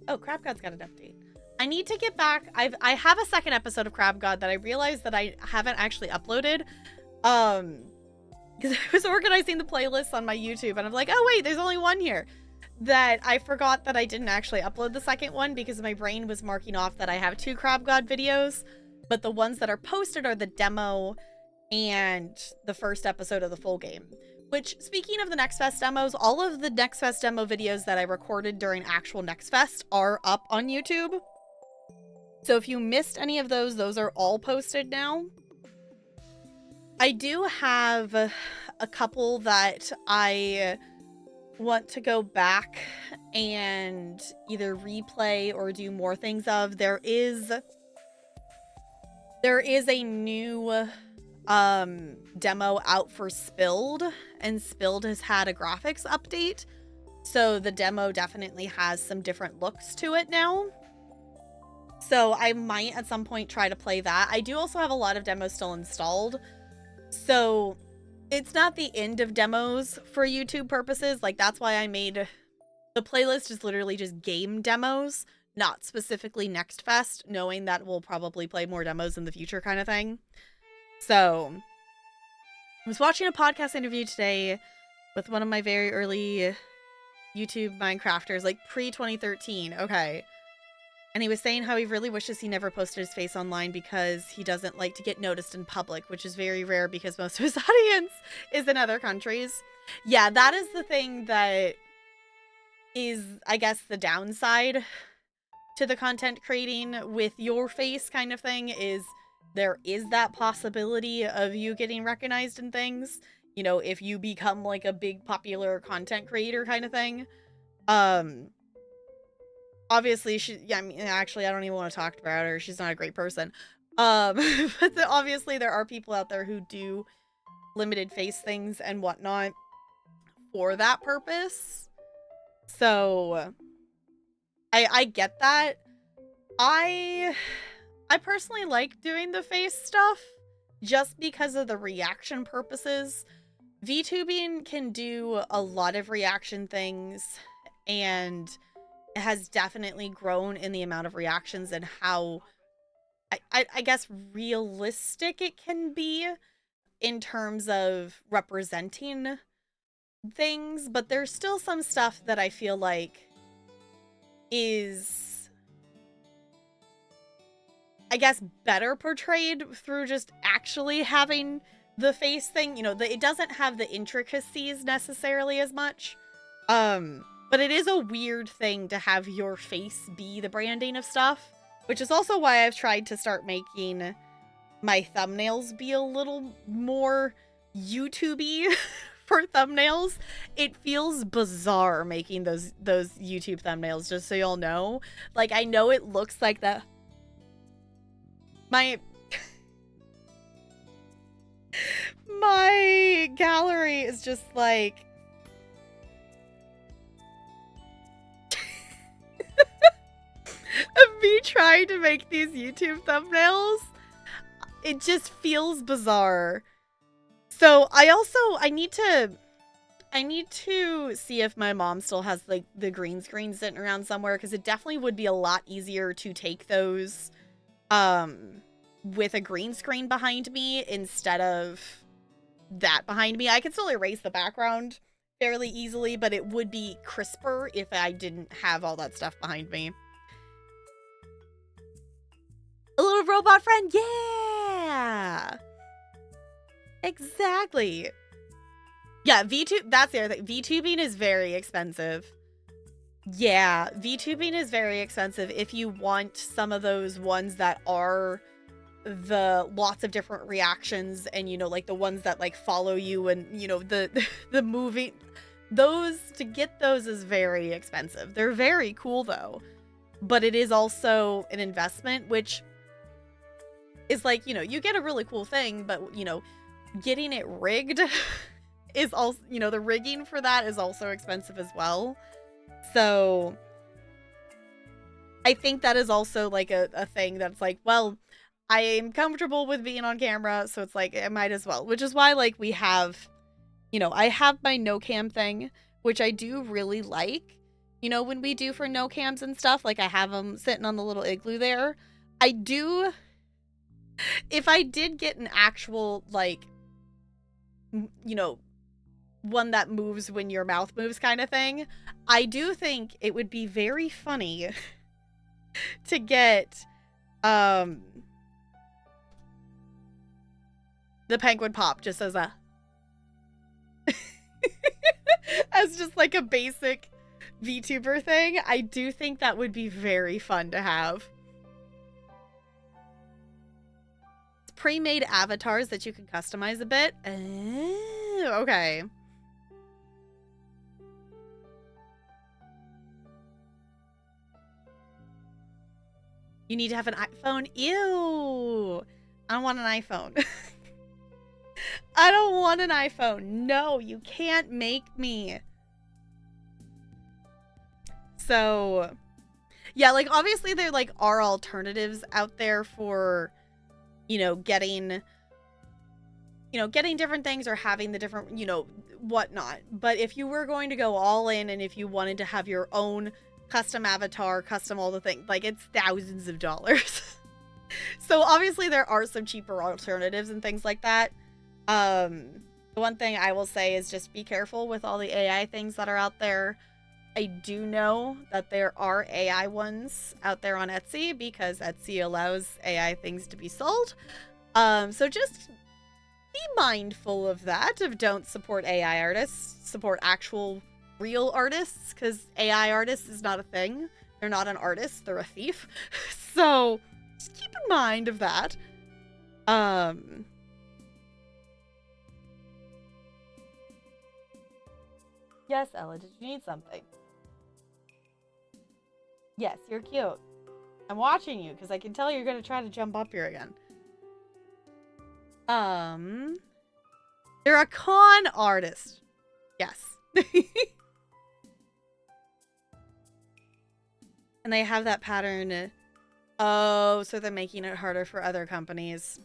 Oh, Crab God's got an update. I need to get back. I have a second episode of Crab God that I realized that I haven't actually uploaded. Because I was organizing the playlists on my YouTube, and I'm like, oh wait, there's only one here. That I forgot that I didn't actually upload the second one because my brain was marking off that I have 2 Crab God videos, but the ones that are posted are the demo and the first episode of the full game. Which, speaking of the Next Fest demos, all of the Next Fest demo videos that I recorded during actual Next Fest are up on YouTube. So if you missed any of those are all posted now. I do have a couple that I want to go back and either replay or do more things of. There is a new demo out for Spilled, and Spilled has had a graphics update. So the demo definitely has some different looks to it now. So I might at some point try to play that. I do also have a lot of demos still installed. So it's not the end of demos for YouTube purposes. Like, that's why I made the playlist is literally just game demos, not specifically Next Fest, knowing that we'll probably play more demos in the future kind of thing. So I was watching a podcast interview today with one of my very early YouTube Minecrafters, like pre-2013. Okay. And he was saying how he really wishes he never posted his face online because he doesn't like to get noticed in public, which is very rare because most of his audience is in other countries. Yeah, that is the thing that is, I guess, the downside to the content creating with your face kind of thing, is there is that possibility of you getting recognized in things. You know, if you become like a big popular content creator kind of thing. Obviously, I mean, actually, I don't even want to talk about her. She's not a great person. But obviously, there are people out there who do limited face things and whatnot for that purpose. So, I get that. I personally like doing the face stuff just because of the reaction purposes. VTubing can do a lot of reaction things, and has definitely grown in the amount of reactions and how, I guess, realistic it can be in terms of representing things. But there's still some stuff that I feel like is, I guess, better portrayed through just actually having the face thing. You know, it doesn't have the intricacies necessarily as much. But it is a weird thing to have your face be the branding of stuff, which is also why I've tried to start making my thumbnails be a little more YouTube-y for thumbnails. It feels bizarre making those YouTube thumbnails, just so y'all know. Like, I know it looks like the... My gallery is just like... of me trying to make these YouTube thumbnails. It just feels bizarre. So I need to see if my mom still has like the green screen sitting around somewhere, because it definitely would be a lot easier to take those with a green screen behind me instead of that behind me. I can still erase the background fairly easily, but it would be crisper if I didn't have all that stuff behind me. A little robot friend, yeah! Exactly. Yeah, VTube, that's the other thing. VTubing is very expensive. Yeah, VTubing is very expensive if you want some of those ones that are the lots of different reactions and, you know, like the ones that like follow you and, you know, the movie. Those, to get those is very expensive. They're very cool though, but it is also an investment, which is like, you know, you get a really cool thing, but, you know, getting it rigged is also, you know, the rigging for that is also expensive as well. So I think that is also like a thing that's like, well, I am comfortable with being on camera, so it's like I might as well, which is why like we have, you know, I have my no cam thing, which I do really like. You know, when we do for no cams and stuff, like I have them sitting on the little igloo there. I do, if I did get an actual, like, you know, one that moves when your mouth moves kind of thing, I do think it would be very funny to get the penguin pop just as a as just like a basic VTuber thing. I do think that would be very fun to have. Pre-made avatars that you can customize a bit. Oh, okay. You need to have an iPhone. Ew. I don't want an iPhone. I don't want an iPhone. No, you can't make me. So, yeah, like obviously there like are alternatives out there for, you know, getting different things or having the different, you know, whatnot. But if you were going to go all in and if you wanted to have your own custom avatar, custom all the things, like it's thousands of dollars. So obviously there are some cheaper alternatives and things like that. The one thing I will say is just be careful with all the AI things that are out there. I do know that there are AI ones out there on Etsy because Etsy allows AI things to be sold. So just be mindful of that. Don't support AI artists, support actual real artists, because AI artists is not a thing. They're not an artist, they're a thief. So just keep in mind of that. Yes, Ella, did you need something? Yes, you're cute. I'm watching you because I can tell you're going to try to jump up here again. They're a con artist. Yes. And they have that pattern. Oh, so they're making it harder for other companies.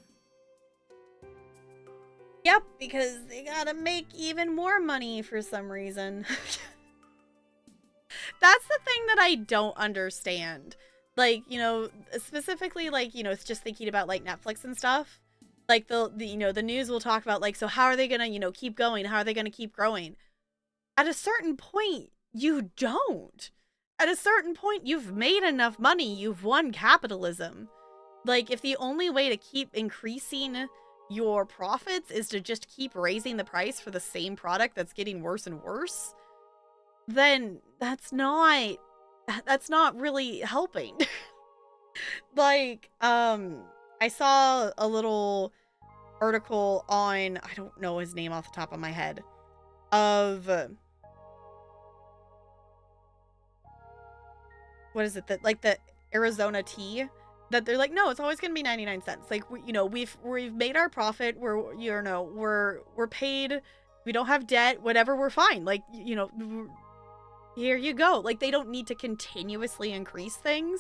Yep, because they gotta make even more money for some reason. That's the thing that I don't understand. Like, you know, specifically, like, you know, it's just thinking about, like, Netflix and stuff. Like, the you know, the news will talk about, like, so how are they gonna, you know, keep going? How are they gonna keep growing? At a certain point, you don't. At a certain point, you've made enough money. You've won capitalism. Like, if the only way to keep increasing your profits is to just keep raising the price for the same product that's getting worse and worse, then that's not really helping. Like, I saw a little article on, I don't know his name off the top of my head, of what is it, that like the Arizona tea, that they're like, no, it's always gonna be 99 cents. Like, we've made our profit. We're paid. We don't have debt. Whatever, we're fine. Like, here you go. Like, they don't need to continuously increase things.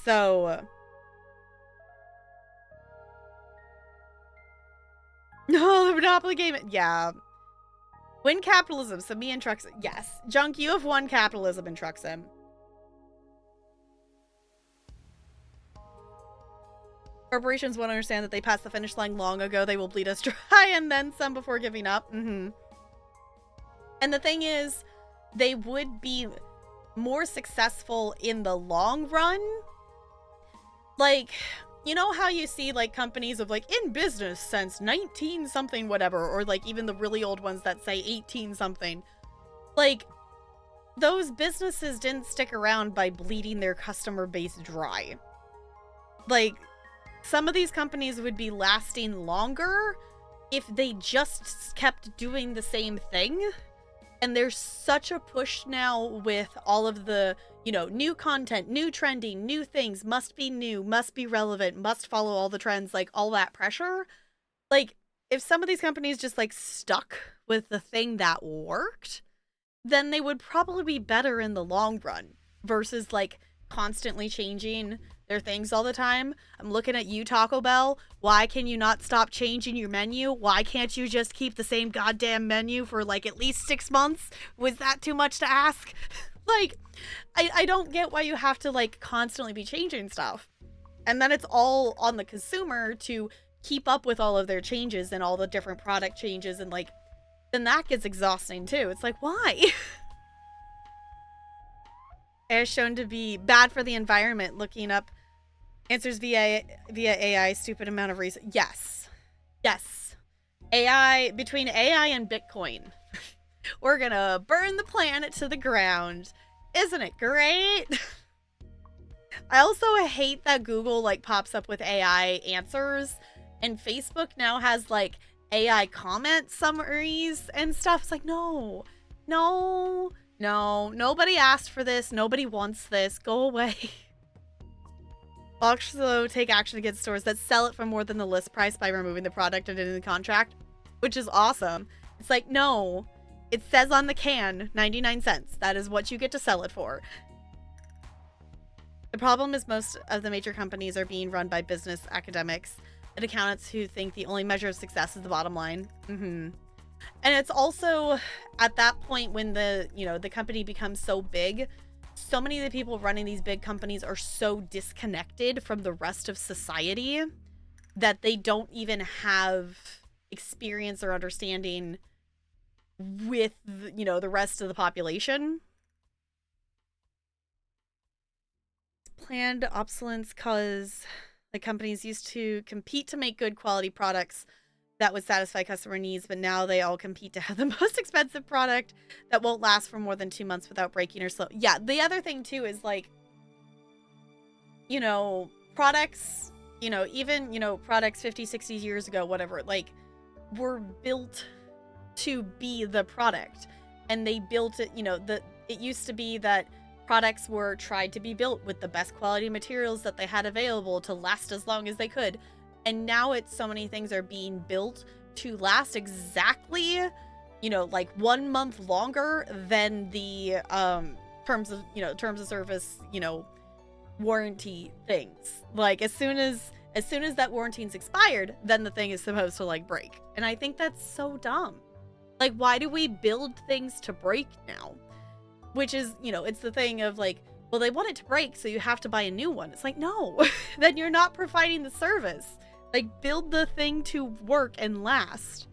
So, no, the Monopoly game. Yeah. Win capitalism. So me and Truck Sim. Yes. Junk, you have won capitalism in Truck Sim. Corporations won't understand that they passed the finish line long ago. They will bleed us dry and then some before giving up. And the thing is, they would be more successful in the long run. Like, you know how you see, like, companies of, like, in business since 19 something whatever, or, like, even the really old ones that say 18 something. Like, those businesses didn't stick around by bleeding their customer base dry. Like, some of these companies would be lasting longer if they just kept doing the same thing. And there's such a push now with all of the, new content, new trending, new things, must be new, must be relevant, must follow all the trends, like all that pressure. Like, if some of these companies just like stuck with the thing that worked, then they would probably be better in the long run versus like constantly changing their things all the time. I'm looking at you, Taco Bell. Why can you not stop changing your menu? Why can't you just keep the same goddamn menu for like at least 6 months? Was that too much to ask? Like, I don't get why you have to like constantly be changing stuff. And then it's all on the consumer to keep up with all of their changes and all the different product changes, and like, then that gets exhausting too. It's like, why? It is shown to be bad for the environment. Looking up answers via AI, stupid amount of reason. Yes. AI, between AI and Bitcoin, we're gonna burn the planet to the ground. Isn't it great? I also hate that Google like pops up with AI answers, and Facebook now has like AI comment summaries and stuff. It's like, no, nobody asked for this. Nobody wants this. Go away. Also, take action against stores that sell it for more than the list price by removing the product and in the contract, which is awesome. It's like, no, it says on the can 99 cents. That is what you get to sell it for. The problem is most of the major companies are being run by business academics and accountants who think the only measure of success is the bottom line. And it's also at that point when the company becomes so big, so many of the people running these big companies are so disconnected from the rest of society that they don't even have experience or understanding with, the rest of the population. Planned obsolescence because the companies used to compete to make good quality products that would satisfy customer needs, but now they all compete to have the most expensive product that won't last for more than 2 months without breaking or slow. Yeah, the other thing too is like, products, even, products 50, 60 years ago, whatever, like, were built to be the product. And they built it, it used to be that products were tried to be built with the best quality materials that they had available to last as long as they could. And now it's so many things are being built to last exactly, like 1 month longer than the terms of service, warranty things. Like as soon as that warranty's expired, then the thing is supposed to like break. And I think that's so dumb. Like, why do we build things to break now? Which is, it's the thing of like, well, they want it to break, so you have to buy a new one. It's like, no, then you're not providing the service. Like, build the thing to work and last.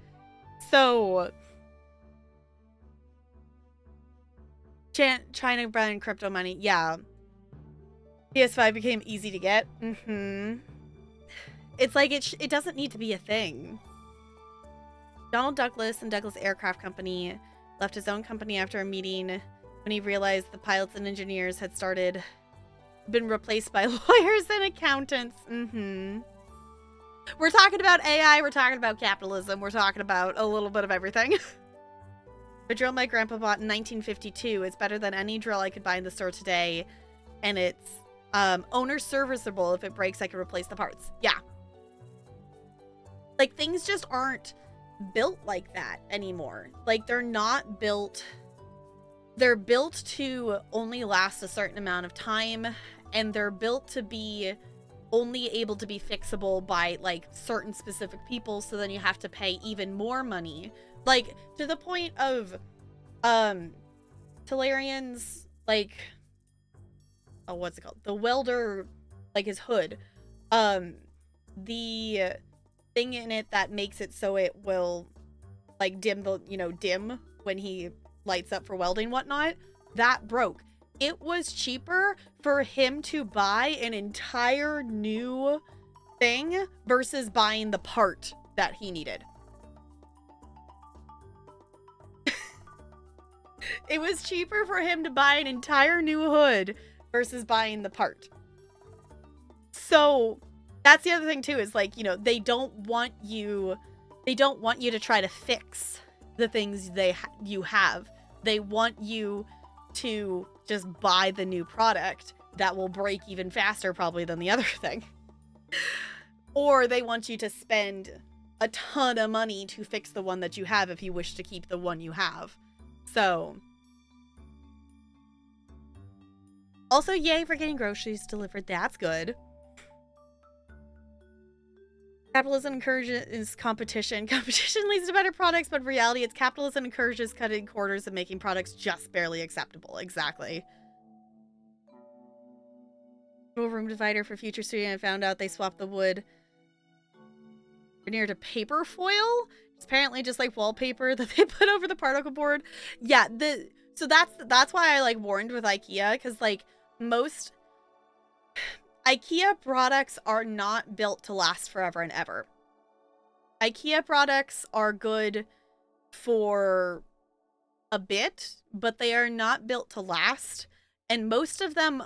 So, China brand crypto money, yeah. PS5 became easy to get. It's like it doesn't need to be a thing. Donald Douglas and Douglas Aircraft Company left his own company after a meeting when he realized the pilots and engineers had been replaced by lawyers and accountants. We're talking about AI, we're talking about capitalism, we're talking about a little bit of everything. The drill my grandpa bought in 1952 is better than any drill I could buy in the store today, and it's owner serviceable. If it breaks, I can replace the parts. Yeah. Like, things just aren't built like that anymore. Like, they're not built. They're built to only last a certain amount of time, and they're built to be only able to be fixable by, like, certain specific people, so then you have to pay even more money. Like, to the point of, Talarian's, like, oh, what's it called? The welder, like, his hood. The thing in it that makes it so it will, like, dim when he lights up for welding and whatnot, that broke. It was cheaper for him to buy an entire new thing versus buying the part that he needed. It was cheaper for him to buy an entire new hood versus buying the part. So that's the other thing too, is like, they don't want you to try to fix the things you have. They want you to just buy the new product that will break even faster probably than the other thing. Or they want you to spend a ton of money to fix the one that you have if you wish to keep the one you have. So, also, yay for getting groceries delivered. That's good. Capitalism encourages competition. Competition leads to better products, but in reality, it's capitalism encourages cutting corners and making products just barely acceptable. Exactly. Room divider for future studio, and found out they swapped the wood veneer to paper foil. It's apparently just like wallpaper that they put over the particle board. Yeah, so that's why I like warned with IKEA, because like most IKEA products are not built to last forever and ever. IKEA products are good for a bit, but they are not built to last. And most of them,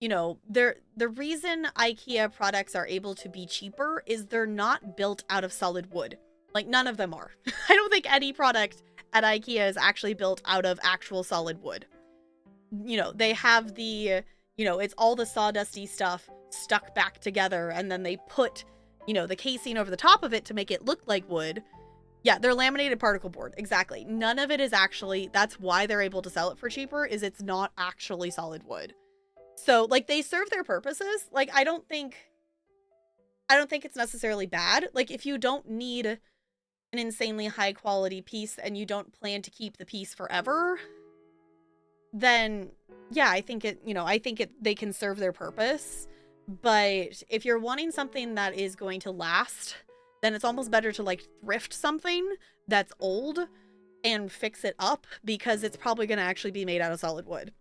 the reason IKEA products are able to be cheaper is they're not built out of solid wood. Like, none of them are. I don't think any product at IKEA is actually built out of actual solid wood. They have the, it's all the sawdusty stuff stuck back together, and then they put, the casing over the top of it to make it look like wood. Yeah, they're laminated particle board. Exactly. None of it is actually, that's why they're able to sell it for cheaper, is it's not actually solid wood. So, like, they serve their purposes. Like, I don't think it's necessarily bad. Like, if you don't need an insanely high quality piece and you don't plan to keep the piece forever, then yeah, I think they can serve their purpose. But if you're wanting something that is going to last, then it's almost better to like thrift something that's old and fix it up, because it's probably going to actually be made out of solid wood.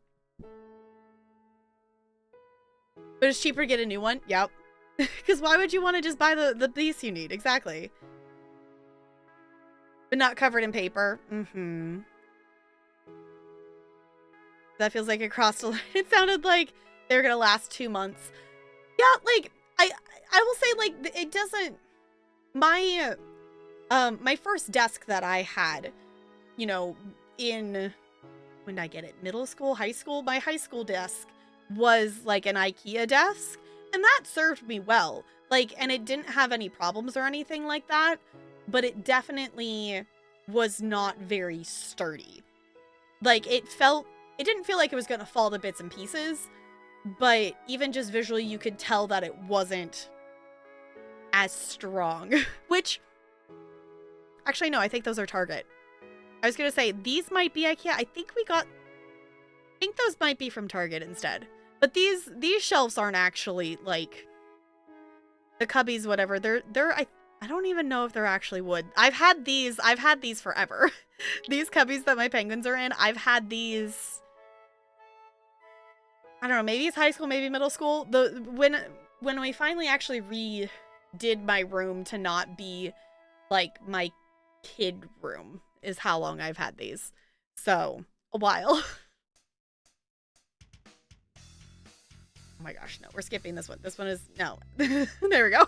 But it's cheaper to get a new one. Yep. Because why would you want to just buy the piece you need? Exactly. But not covered in paper. That feels like it crossed a line. It sounded like they were going to last 2 months. Yeah, like, I will say, like, it doesn't... My first desk that I had, in... When did I get it? Middle school? High school? My high school desk was, like, an IKEA desk. And that served me well. Like, and it didn't have any problems or anything like that. But it definitely was not very sturdy. Like, it didn't feel like it was going to fall to bits and pieces. But even just visually, you could tell that it wasn't as strong. Which, actually, no, I think those are Target. I was going to say, these might be IKEA. I think those might be from Target instead. But these shelves aren't actually, like, the cubbies, whatever. I don't even know if they're actually wood. I've had these forever. These cubbies that my penguins are in, I've had these I don't know, maybe it's high school, maybe middle school. When we finally actually redid my room to not be like my kid room is how long I've had these. So, a while. Oh my gosh, no, we're skipping this one. This one is, no. There we go.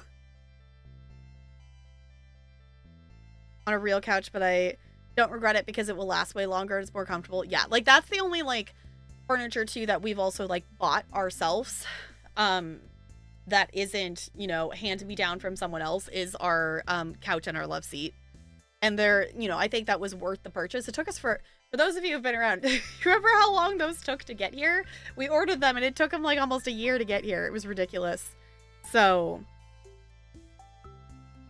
On a real couch, but I don't regret it because it will last way longer. It's more comfortable. Yeah, like that's the only like furniture too that we've also like bought ourselves. That isn't, you know, hand me down from someone else is our couch and our love seat. And they're, you know, I think that was worth the purchase. It took us for those of you who've been around, remember how long those took to get here? We ordered them and it took them like almost a year to get here. It was ridiculous. So,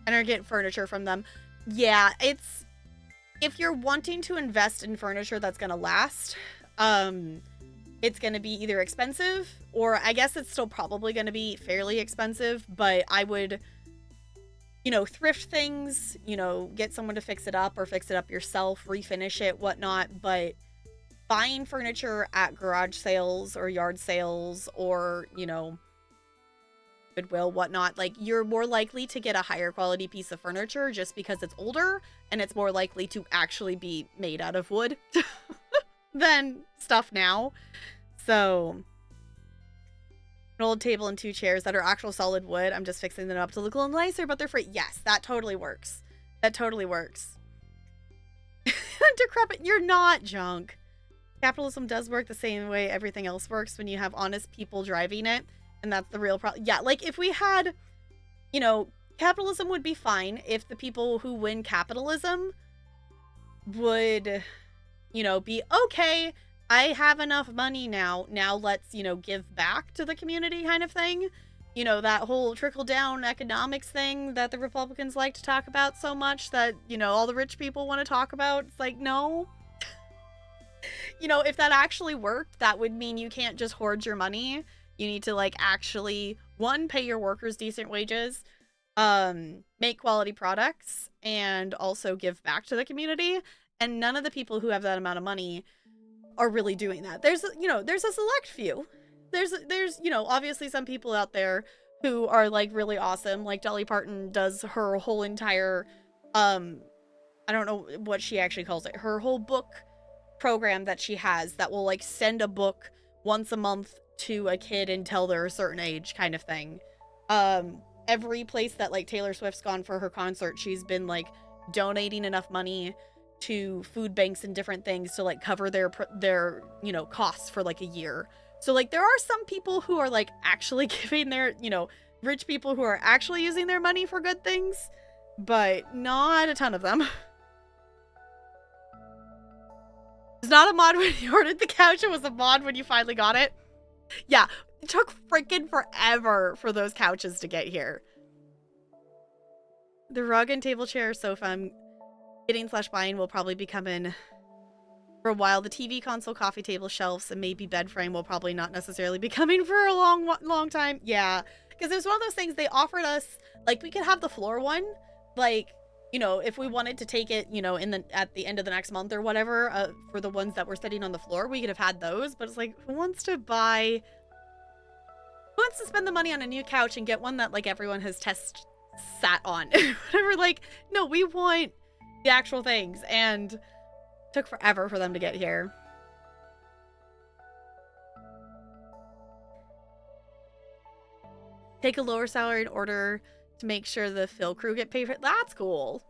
and I get furniture from them. Yeah, it's, if you're wanting to invest in furniture that's going to last, it's going to be either expensive or I guess it's still probably going to be fairly expensive, but I would, you know, thrift things, you know, get someone to fix it up or fix it up yourself, refinish it, whatnot. But buying furniture at garage sales or yard sales or, you know, Goodwill, whatnot, like you're more likely to get a higher quality piece of furniture just because it's older and it's more likely to actually be made out of wood than stuff now. So an old table and 2 chairs that are actual solid wood. I'm just fixing them up to look a little nicer, but they're free. Yes, that totally works. That totally works. Decrepit, you're not junk. Capitalism does work the same way everything else works when you have honest people driving it. And that's the real problem. Yeah, like if we had, you know, capitalism would be fine if the people who win capitalism would, you know, be okay. I have enough money now. Now let's, you know, give back to the community kind of thing. You know, that whole trickle down economics thing that the Republicans like to talk about so much that, you know, all the rich people want to talk about. It's like, no. You know, if that actually worked, that would mean you can't just hoard your money. You need to like actually, one, pay your workers decent wages, make quality products, and also give back to the community. And none of the people who have that amount of money are really doing that. There's, you know, there's a select few. There's, you know, obviously some people out there who are like really awesome. Like Dolly Parton does her whole entire, I don't know what she actually calls it. Her whole book program that she has that will like send a book once a month to a kid until they're a certain age kind of thing. Every place that like Taylor Swift's gone for her concert, she's been like donating enough money to food banks and different things to like cover their, you know, costs for like a year. So like there are some people who are like actually giving their, you know, rich people who are actually using their money for good things, but not a ton of them. It's not a mod when you ordered the couch, it was a mod when you finally got it. Yeah, it took freaking forever for those couches to get here. The rug and table chair sofa I'm getting / buying will probably be coming for a while. The TV console, coffee table, shelves, and maybe bed frame will probably not necessarily be coming for a long time. Yeah, because it was one of those things they offered us, like we could have the floor one, like, you know, if we wanted to take it, you know, at the end of the next month or whatever, for the ones that were sitting on the floor, we could have had those. But it's like, who wants to spend the money on a new couch and get one that like everyone has sat on? Whatever. Like, no, we want the actual things, and it took forever for them to get here. Take a lower salary in order to make sure the fill crew get paid for it. That's cool.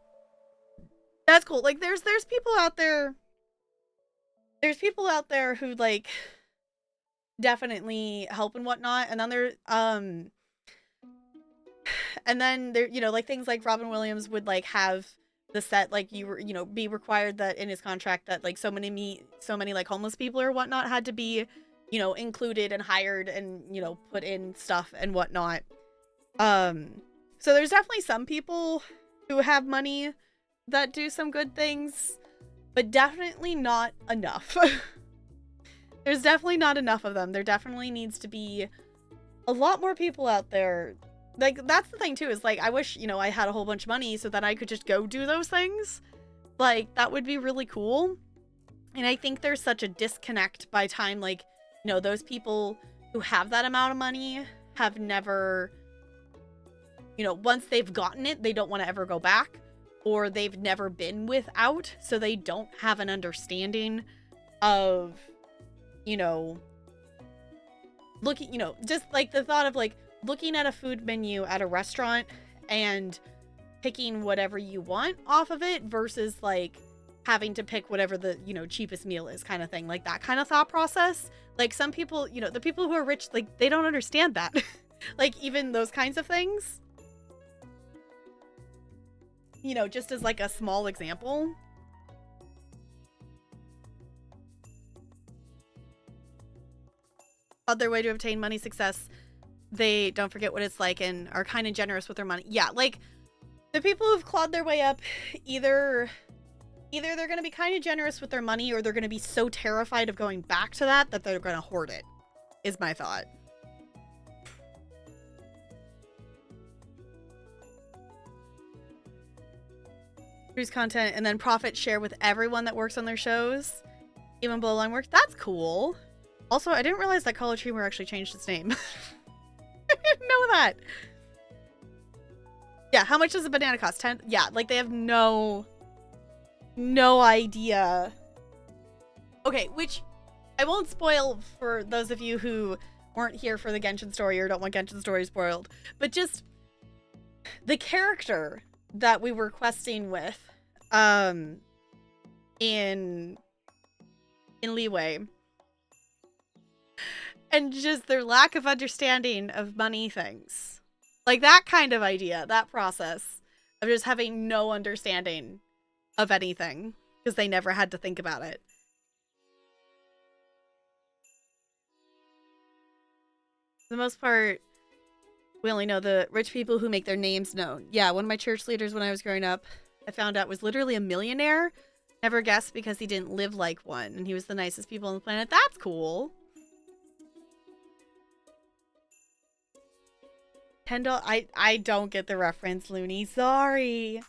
That's cool. Like there's people out there. There's people out there who like definitely help and whatnot. And then there, you know, like things like Robin Williams would like have the set, like you were, you know, be required that in his contract that like so many like homeless people or whatnot had to be, you know, included and hired and, you know, put in stuff and whatnot. So there's definitely some people who have money that do some good things, but definitely not enough. There's definitely not enough of them. There definitely needs to be a lot more people out there. Like, that's the thing too, is like, I wish, you know, I had a whole bunch of money so that I could just go do those things. Like, that would be really cool. And I think there's such a disconnect by time, like, you know, those people who have that amount of money have never, you know, once they've gotten it, they don't want to ever go back, or they've never been without, so they don't have an understanding of, you know, looking, you know, just like the thought of like looking at a food menu at a restaurant and picking whatever you want off of it versus like having to pick whatever the, you know, cheapest meal is, kind of thing. Like that kind of thought process. Like some people, you know, the people who are rich, like they don't understand that. Like even those kinds of things. You know, just as like a small example. Other way to obtain money success, they don't forget what it's like and are kind and generous with their money. Yeah, like the people who've clawed their way up, either they're going to be kind and generous with their money, or they're going to be so terrified of going back to that they're going to hoard it, is my thought. Produce content and then profit share with everyone that works on their shows, even below line work. That's cool. Also, I didn't realize that College Humor actually changed its name. I didn't know that. Yeah, how much does a banana cost? 10? Yeah, like they have no idea. Okay, which I won't spoil for those of you who weren't here for the Genshin story or don't want Genshin story spoiled, but just the character that we were questing with in Liyue, and just their lack of understanding of money things. Like that kind of idea, that process of just having no understanding of anything because they never had to think about it. For the most part, we only know the rich people who make their names known. Yeah, one of my church leaders when I was growing up, I found out was literally a millionaire. Never guessed because he didn't live like one, and he was the nicest people on the planet. That's cool. $10. I don't get the reference, Looney. Sorry.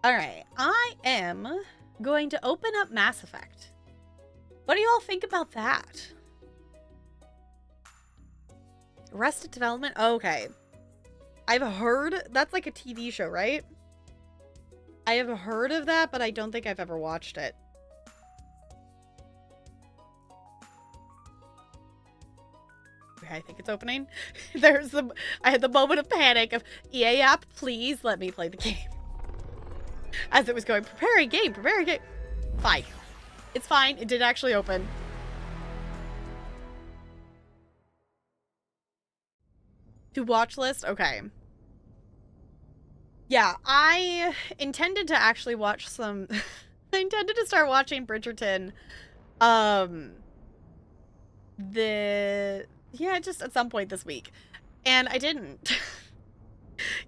Alright, I am going to open up Mass Effect. What do you all think about that? Arrested Development? Okay. I've heard... That's like a TV show, right? I have heard of that, but I don't think I've ever watched it. Okay, I think it's opening. I had the moment of panic of, EA app, please let me play the game. As it was going, preparing game. Fine. It's fine. It did actually open. To watch list? Okay. Yeah, I intended to actually watch some... I intended to start watching Bridgerton. Yeah, just at some point this week. And I didn't.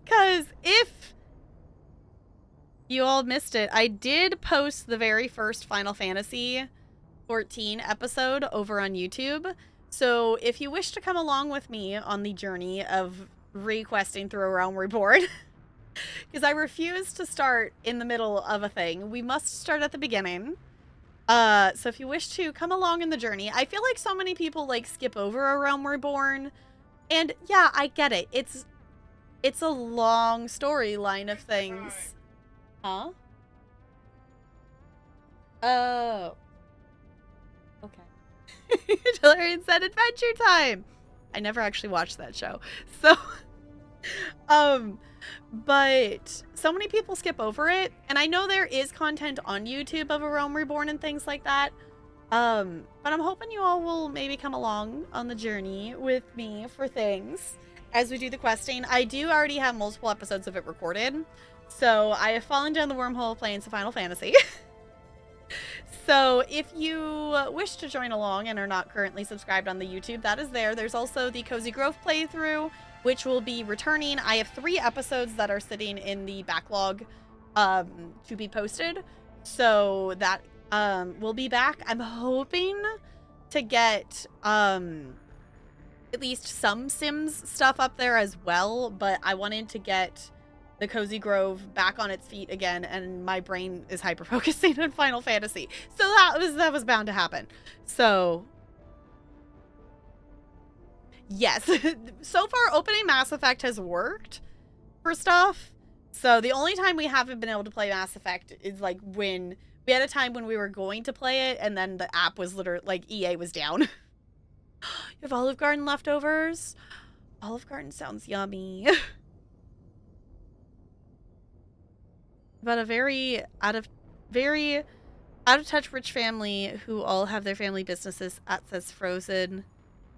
Because if you all missed it, I did post the very first Final Fantasy 14 episode over on YouTube. So if you wish to come along with me on the journey of requesting through A Realm Reborn, because I refuse to start in the middle of a thing, we must start at the beginning. So if you wish to come along in the journey, I feel like so many people like skip over A Realm Reborn, and yeah, I get it. It's a long storyline of things. Huh? Oh. Okay. Tellarian said Adventure Time. I never actually watched that show. So, but so many people skip over it, and I know there is content on YouTube of A Realm Reborn and things like that. But I'm hoping you all will maybe come along on the journey with me for things as we do the questing. I do already have multiple episodes of it recorded, so I have fallen down the wormhole playing some Final Fantasy. So if you wish to join along and are not currently subscribed on the YouTube, that is there. There's also the Cozy Grove playthrough, which will be returning. I have 3 episodes that are sitting in the backlog to be posted. So that will be back. I'm hoping to get at least some Sims stuff up there as well, but I wanted to get the Cozy Grove back on its feet again, and my brain is hyper focusing on Final Fantasy. So that was bound to happen. So yes, so far opening Mass Effect has worked for stuff. So the only time we haven't been able to play Mass Effect is like when we had a time when we were going to play it, and then the app was literally like EA was down. You have Olive Garden leftovers. Olive Garden sounds yummy. About a very out of touch rich family who all have their family businesses at says Frozen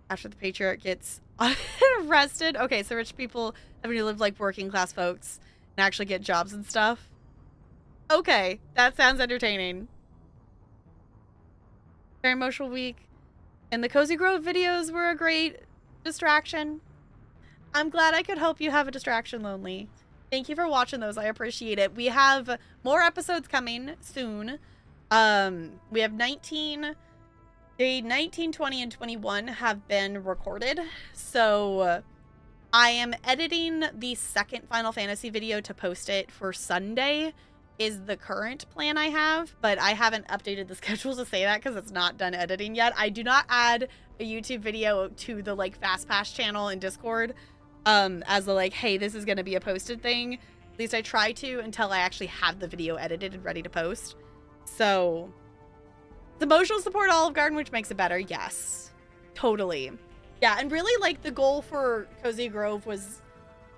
after the patriarch gets arrested. Okay, so rich people having to live like working class folks and actually get jobs and stuff. Okay, that sounds entertaining. Very emotional week. And the Cozy Grove videos were a great distraction. I'm glad I could help you have a distraction, Lonely. Thank you for watching those. I appreciate it. We have more episodes coming soon. We have 19, 20, and 21 have been recorded. So I am editing the second Final Fantasy video to post it for Sunday is the current plan I have, but I haven't updated the schedule to say that because it's not done editing yet. I do not add a YouTube video to the like FastPass channel in Discord as the like, hey, this is going to be a posted thing. At least I try to until I actually have the video edited and ready to post. So the emotional support Olive Garden, which makes it better. Yes, totally. Yeah, and really like the goal for Cozy Grove was,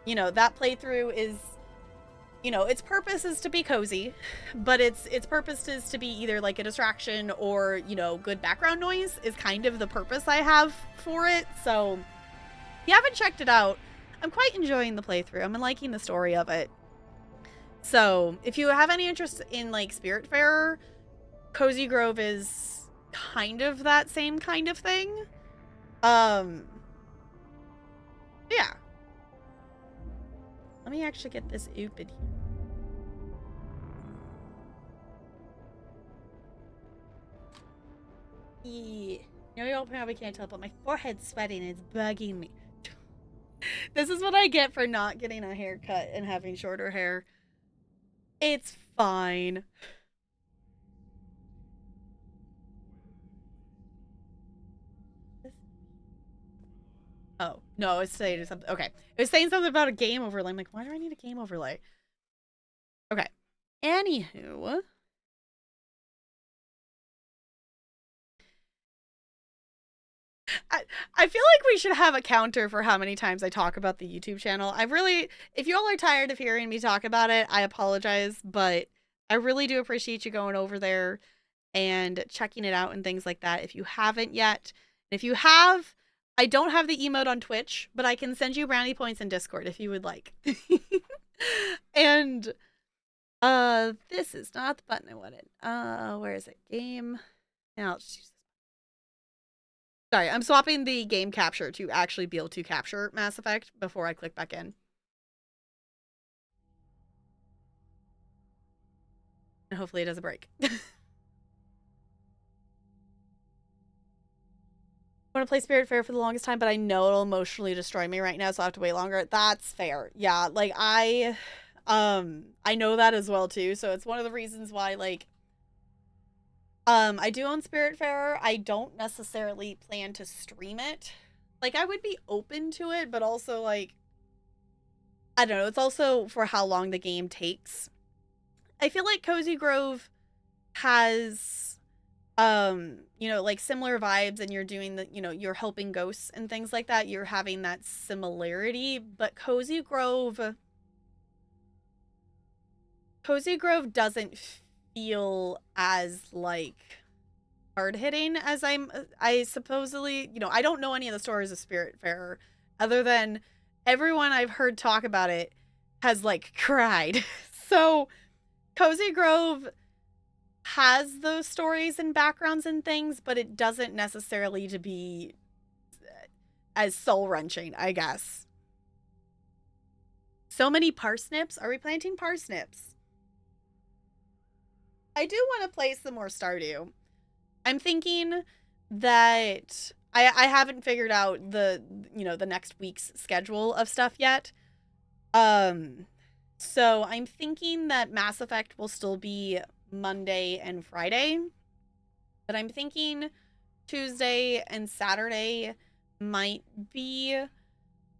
you know, that playthrough is, you know, its purpose is to be cozy, but its purpose is to be either like a distraction or, you know, good background noise is kind of the purpose I have for it. So if you haven't checked it out, I'm quite enjoying the playthrough. I'm liking the story of it. So if you have any interest in like Spiritfarer, Cozy Grove is kind of that same kind of thing. Yeah. Let me actually get this open here. Yeah. You know, you all probably can't tell, but my forehead's sweating and it's bugging me. This is what I get for not getting a haircut and having shorter hair. It's fine. Oh, no, it's saying something. Okay. It was saying something about a game overlay. I'm like, why do I need a game overlay? Okay. Anywho. I feel like we should have a counter for how many times I talk about the YouTube channel. I really, if you all are tired of hearing me talk about it, I apologize, but I really do appreciate you going over there and checking it out and things like that. If you haven't yet, if you have, I don't have the emote on Twitch, but I can send you brownie points in Discord if you would like. And this is not the button I wanted. Where is it? Game. Now let's use. Sorry, I'm swapping the game capture to actually be able to capture Mass Effect before I click back in. And hopefully it doesn't break. I want to play Spiritfarer for the longest time, but I know it'll emotionally destroy me right now, so I have to wait longer. That's fair. Yeah, like I know that as well too, so it's one of the reasons why like I do own Spiritfarer. I don't necessarily plan to stream it. Like I would be open to it, but also like I don't know, it's also for how long the game takes. I feel like Cozy Grove has you know, like similar vibes, and you're doing the, you know, you're helping ghosts and things like that. You're having that similarity, but Cozy Grove doesn't feel as like hard hitting as I supposedly, you know, I don't know any of the stories of Spiritfarer other than everyone I've heard talk about it has like cried. So Cozy Grove has those stories and backgrounds and things, but it doesn't necessarily to be as soul-wrenching, I guess. So many parsnips. Are we planting parsnips? I do want to play some more Stardew. I'm thinking that I haven't figured out the, you know, the next week's schedule of stuff yet. So I'm thinking that Mass Effect will still be Monday and Friday, but I'm thinking Tuesday and Saturday might be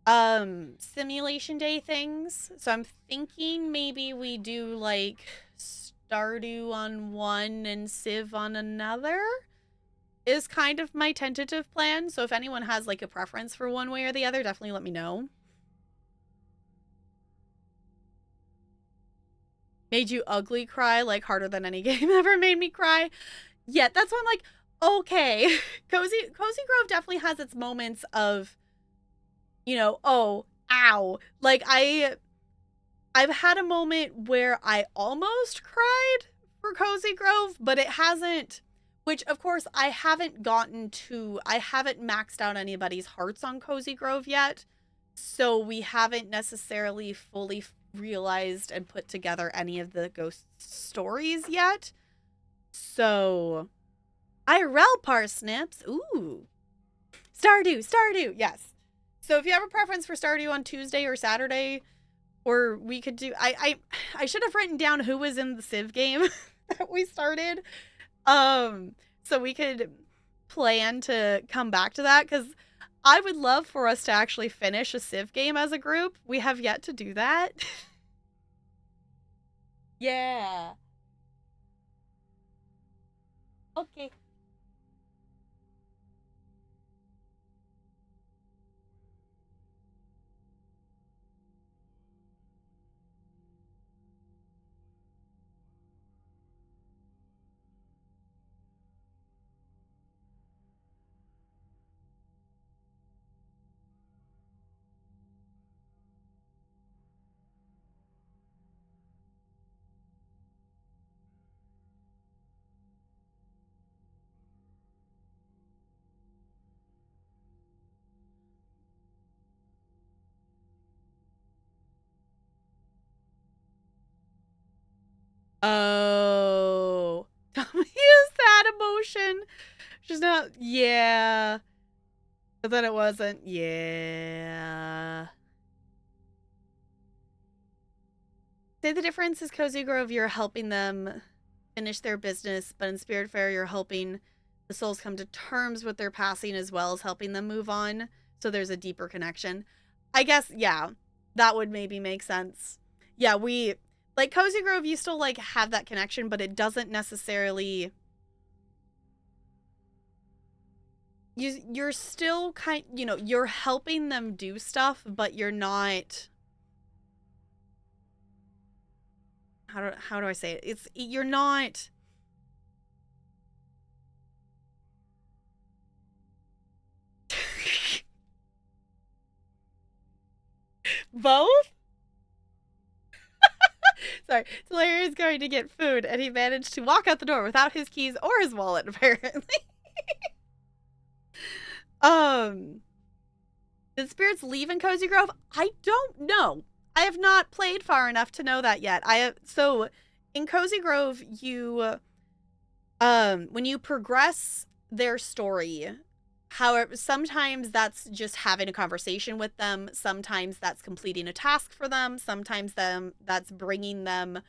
simulation day things. So I'm thinking maybe we do like Stardew on one and Civ on another is kind of my tentative plan. So if anyone has like a preference for one way or the other, definitely let me know. Made you ugly cry like harder than any game ever made me cry. Yeah, that's why I'm like, okay. Cozy Grove definitely has its moments of, oh, ow. Like I've had a moment where I almost cried for Cozy Grove, but it hasn't, which of course I haven't maxed out anybody's hearts on Cozy Grove yet. So we haven't necessarily fully realized and put together any of the ghost stories yet. So IRL parsnips. Ooh. Stardew. Yes. So if you have a preference for Stardew on Tuesday or Saturday, or we could do I should have written down who was in the Civ game that we started. So we could plan to come back to that, because I would love for us to actually finish a Civ game as a group. We have yet to do that. Yeah. Okay. Oh. Don't use that emotion. She's not. Yeah. But then it wasn't. Yeah. Say the difference is Cozy Grove, you're helping them finish their business, but in Spiritfarer, you're helping the souls come to terms with their passing as well as helping them move on. So there's a deeper connection. I guess, yeah, that would maybe make sense. Yeah, we like Cozy Grove, you still like have that connection, but it doesn't necessarily. You're still you're helping them do stuff, but you're not. How do I say it? You're not. Both? Sorry. So Larry is going to get food, and he managed to walk out the door without his keys or his wallet, apparently. um, did spirits leave in Cozy Grove? I don't know. I have not played far enough to know that yet. So in Cozy Grove, when you progress their story, however, sometimes that's just having a conversation with them. Sometimes that's completing a task for them. Sometimes that's bringing them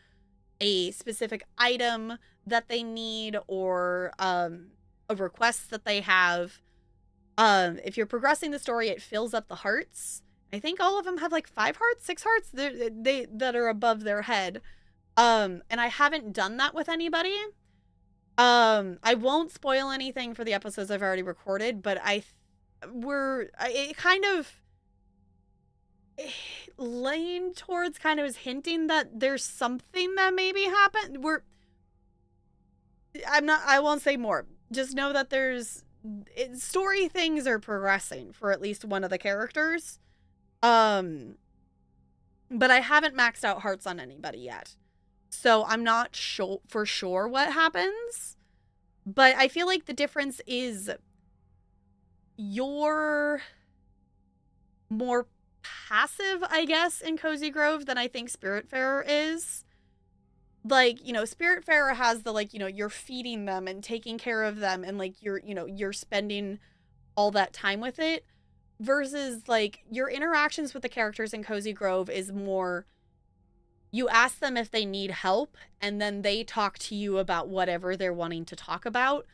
a specific item that they need, or a request that they have. If you're progressing the story, it fills up the hearts. I think all of them have like 5 hearts, 6 hearts that are above their head. And I haven't done that with anybody. I won't spoil anything for the episodes I've already recorded, but it kind of lean towards kind of is hinting that there's something that maybe happened. I won't say more. Just know that story things are progressing for at least one of the characters. But I haven't maxed out hearts on anybody yet. So I'm not for sure what happens. But I feel like the difference is you're more passive, I guess, in Cozy Grove than I think Spiritfarer is. Like, Spiritfarer has the, like, you're feeding them and taking care of them, and like you're spending all that time with it, versus like your interactions with the characters in Cozy Grove is more you ask them if they need help, and then they talk to you about whatever they're wanting to talk about,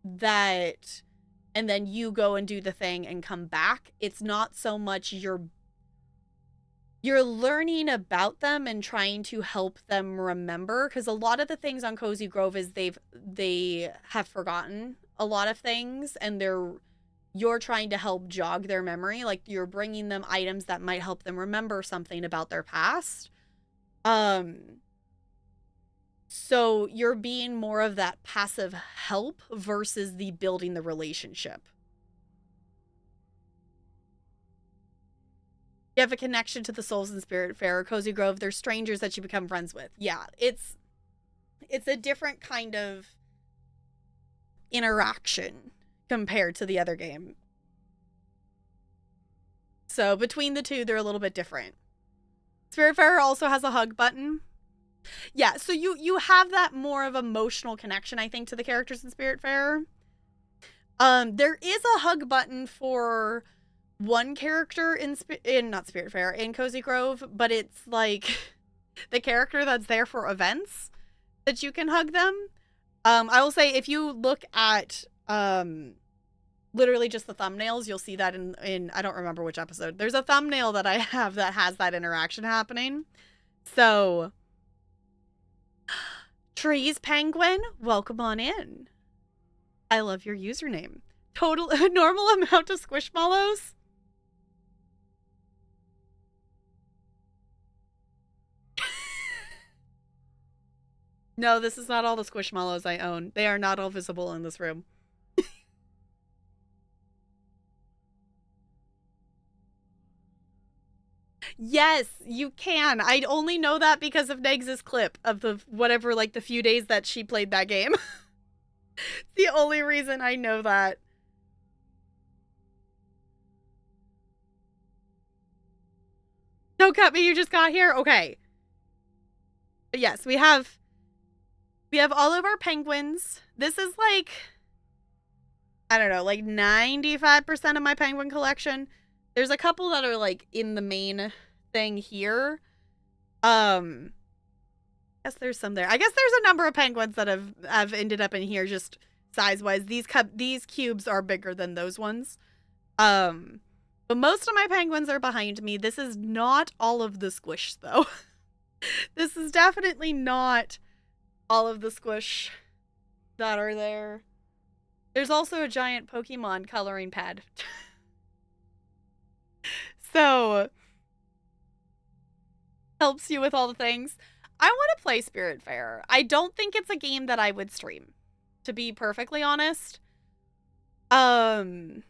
that, and then you go and do the thing and come back. It's not so much you're learning about them and trying to help them remember, because a lot of the things on Cozy Grove is they have forgotten a lot of things, and you're trying to help jog their memory. Like, you're bringing them items that might help them remember something about their past. So you're being more of that passive help versus the building the relationship. You have a connection to the souls in Spiritfarer, Cozy Grove. They're strangers that you become friends with. Yeah, it's a different kind of interaction compared to the other game. So between the two, they're a little bit different. Spiritfarer also has a hug button. Yeah, so you have that more of emotional connection, I think, to the characters in Spiritfarer. There is a hug button for one character in not Spiritfarer, in Cozy Grove, but it's like the character that's there for events that you can hug them. I will say, if you look at literally just the thumbnails, you'll see that in I don't remember which episode. There's a thumbnail that I have that has that interaction happening. So, Trees Penguin, welcome on in. I love your username. Total normal amount of Squishmallows. No, this is not all the Squishmallows I own. They are not all visible in this room. Yes, you can. I only know that because of Negs' clip of the whatever, like, the few days that she played that game. The only reason I know that. Don't cut me, you just got here? Okay. But yes, we have all of our penguins. This is like, I don't know, like 95% of my penguin collection. There's a couple that are like in the main thing here. I guess there's some there. I guess there's a number of penguins that have ended up in here just size-wise. These cubes are bigger than those ones. But most of my penguins are behind me. This is not all of the squish, though. This is definitely not all of the squish that are there. There's also a giant Pokemon coloring pad. So, helps you with all the things. I want to play Spiritfarer. I don't think it's a game that I would stream, to be perfectly honest. I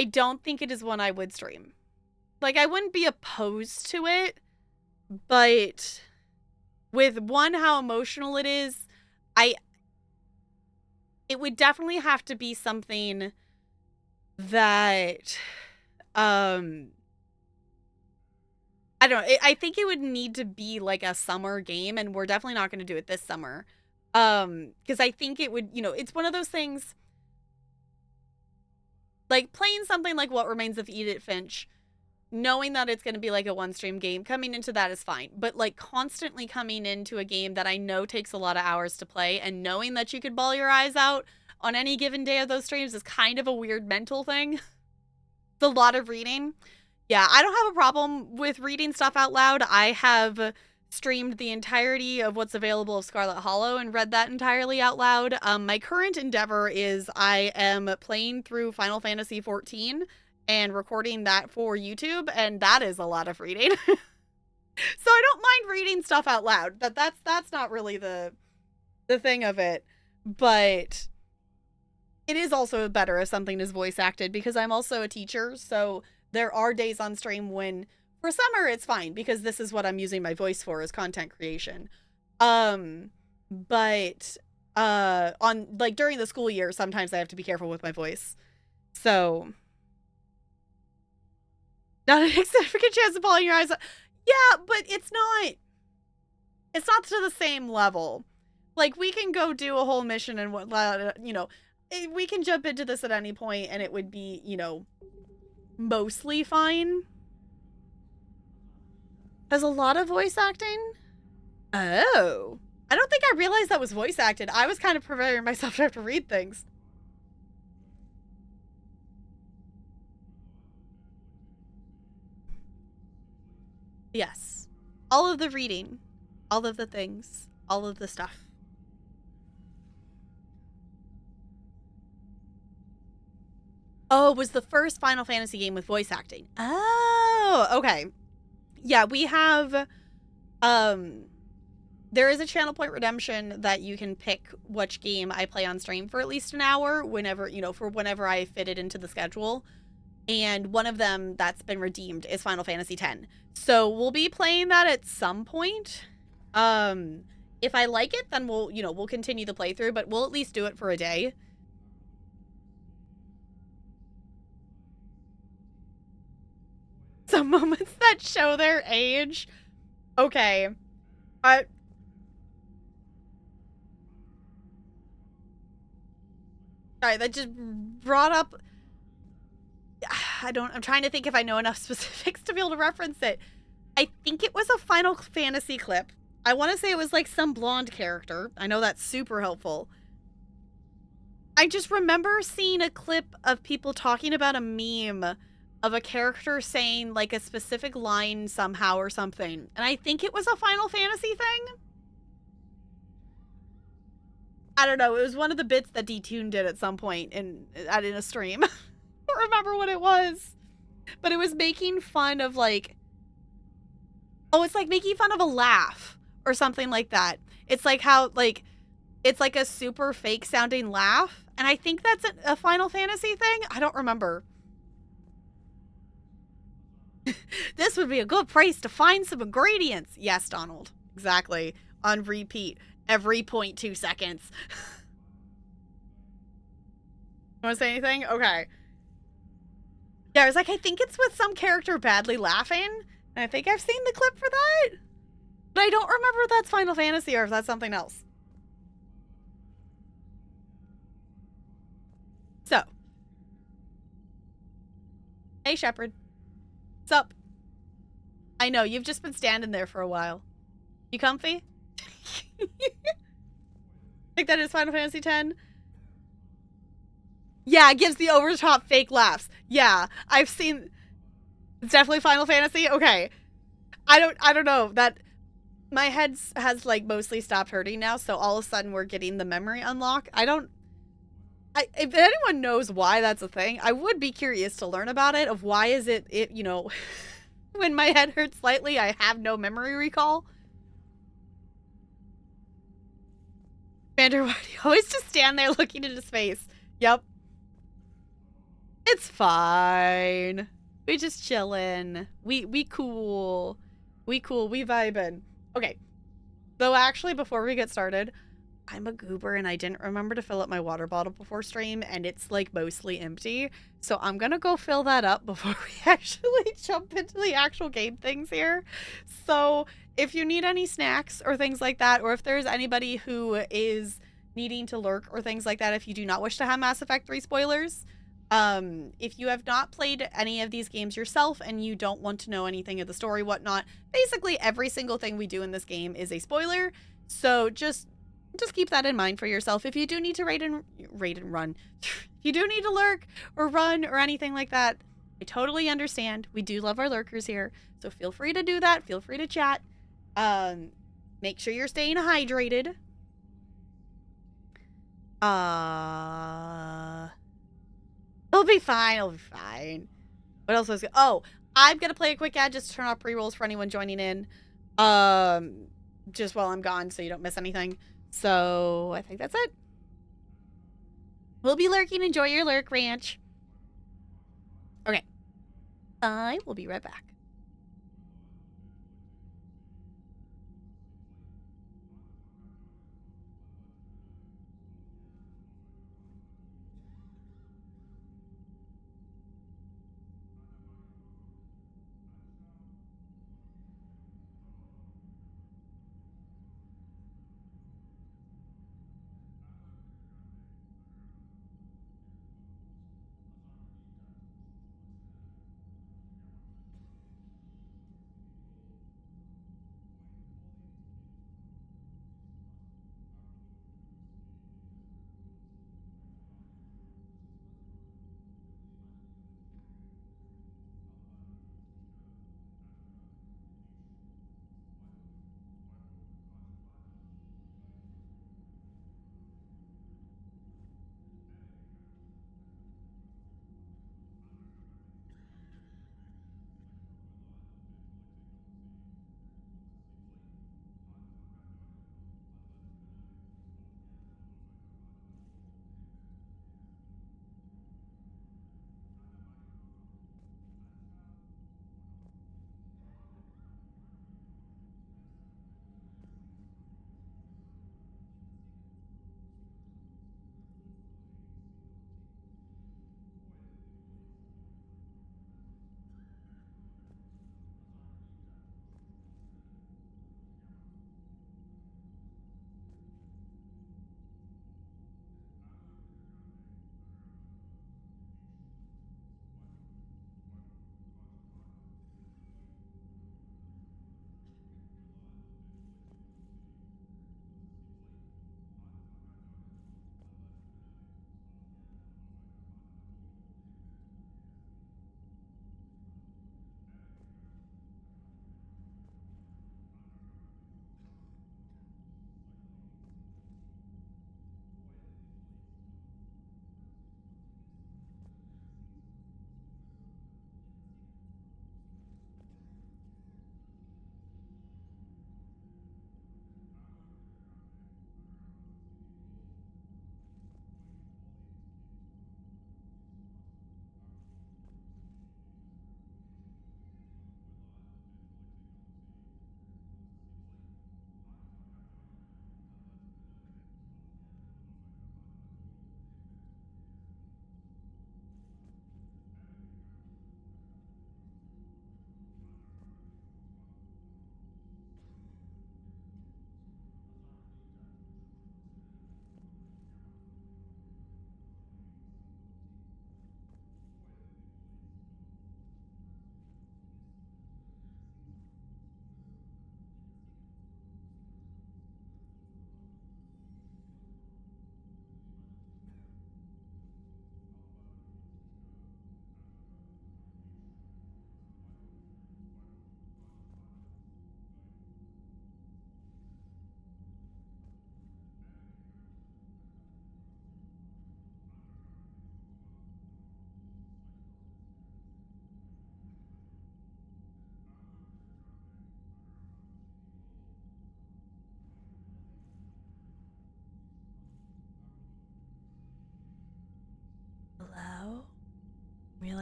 don't think it is one I would stream. Like, I wouldn't be opposed to it, but with one, how emotional it is, it would definitely have to be something that, I don't know. I think it would need to be like a summer game, and we're definitely not going to do it this summer. Because I think it would, it's one of those things, like playing something like What Remains of Edith Finch, knowing that it's going to be like a one-stream game, coming into that is fine. But like constantly coming into a game that I know takes a lot of hours to play, and knowing that you could bawl your eyes out on any given day of those streams is kind of a weird mental thing. It's a lot of reading. Yeah, I don't have a problem with reading stuff out loud. I have streamed the entirety of what's available of Scarlet Hollow and read that entirely out loud. My current endeavor is I am playing through Final Fantasy XIV and recording that for YouTube, and that is a lot of reading. So I don't mind reading stuff out loud. That's not really the thing of it, but it is also better if something is voice acted, because I'm also a teacher, so there are days on stream when, for summer, it's fine, because this is what I'm using my voice for, is content creation. But on, like, during the school year, sometimes I have to be careful with my voice. So, not a significant chance of pulling your eyes out. Yeah, but it's not to the same level. Like, we can go do a whole mission and whatnot, we can jump into this at any point and it would be, mostly fine. Has a lot of voice acting? Oh. I don't think I realized that was voice acted. I was kind of preparing myself to have to read things. Yes. All of the reading. All of the things. All of the stuff. Oh, it was the first Final Fantasy game with voice acting. Oh, okay. Yeah, we have there is a channel point redemption that you can pick which game I play on stream for at least an hour whenever, for whenever I fit it into the schedule. And one of them that's been redeemed is Final Fantasy X. So we'll be playing that at some point. If I like it, then we'll continue the playthrough, but we'll at least do it for a day. Some moments that show their age. Okay. Sorry, that just brought up. I'm trying to think if I know enough specifics to be able to reference it. I think it was a Final Fantasy clip. I want to say it was like some blonde character. I know that's super helpful. I just remember seeing a clip of people talking about a meme of a character saying like a specific line somehow or something. And I think it was a Final Fantasy thing. I don't know. It was one of the bits that Detune did at some point in a stream. I don't remember what it was. But it was making fun of like, oh, it's like making fun of a laugh or something like that. It's like how like it's like a super fake sounding laugh. And I think that's a Final Fantasy thing. I don't remember. This would be a good place to find some ingredients. Yes, Donald. Exactly. On repeat every 0.2 seconds. You want to say anything? Okay. Yeah, I was like, I think it's with some character badly laughing. And I think I've seen the clip for that. But I don't remember if that's Final Fantasy or if that's something else. So. Hey, Shepard. What's up? I know, you've just been standing there for a while. You comfy? Think that is Final Fantasy X? Yeah, it gives the over-the-top fake laughs. Yeah, I've seen... It's definitely Final Fantasy? Okay. I don't know. That... My head has, like, mostly stopped hurting now, so all of a sudden we're getting the memory unlock. If anyone knows why that's a thing, I would be curious to learn about it, of why is it, when my head hurts slightly, I have no memory recall. Vander, why do you always just stand there looking into space? Yep. It's fine. We just chillin'. We cool. We cool. We vibin'. Okay. Though actually, before we get started, I'm a goober and I didn't remember to fill up my water bottle before stream, and it's like mostly empty. So I'm gonna go fill that up before we actually jump into the actual game things here. So if you need any snacks or things like that, or if there's anybody who is needing to lurk or things like that, if you do not wish to have Mass Effect 3 spoilers, if you have not played any of these games yourself and you don't want to know anything of the story, whatnot, basically every single thing we do in this game is a spoiler. So just keep that in mind for yourself. If you do need to raid and run, if you do need to lurk or run or anything like that, I totally understand. We do love our lurkers here, so feel free to do that. Feel free to chat. Make sure you're staying hydrated. It'll be fine. It'll be fine. What else was good? Oh, I'm gonna play a quick ad just to turn off pre-rolls for anyone joining in. Just while I'm gone, so you don't miss anything. So I think that's it. We'll be lurking. Enjoy your lurk, Ranch. Okay. I will be right back.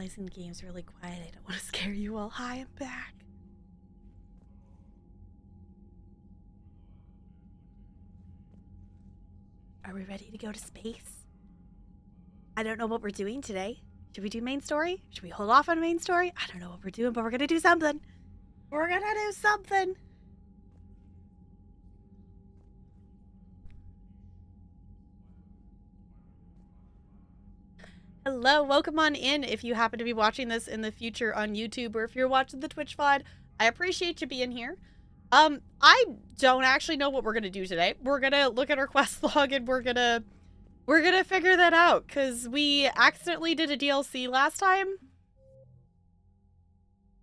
noise in the game's really quiet. I don't want to scare you all. Hi, I'm back. Are we ready to go to space? I don't know what we're doing today. Should we do main story? Should we hold off on main story? I don't know what we're doing, but we're gonna do something. We're gonna do something. Hello, welcome on in if you happen to be watching this in the future on YouTube, or if you're watching the Twitch VOD. I appreciate you being here. I don't actually know what we're gonna do today. We're gonna look at our quest log and we're gonna figure that out, because we accidentally did a DLC last time.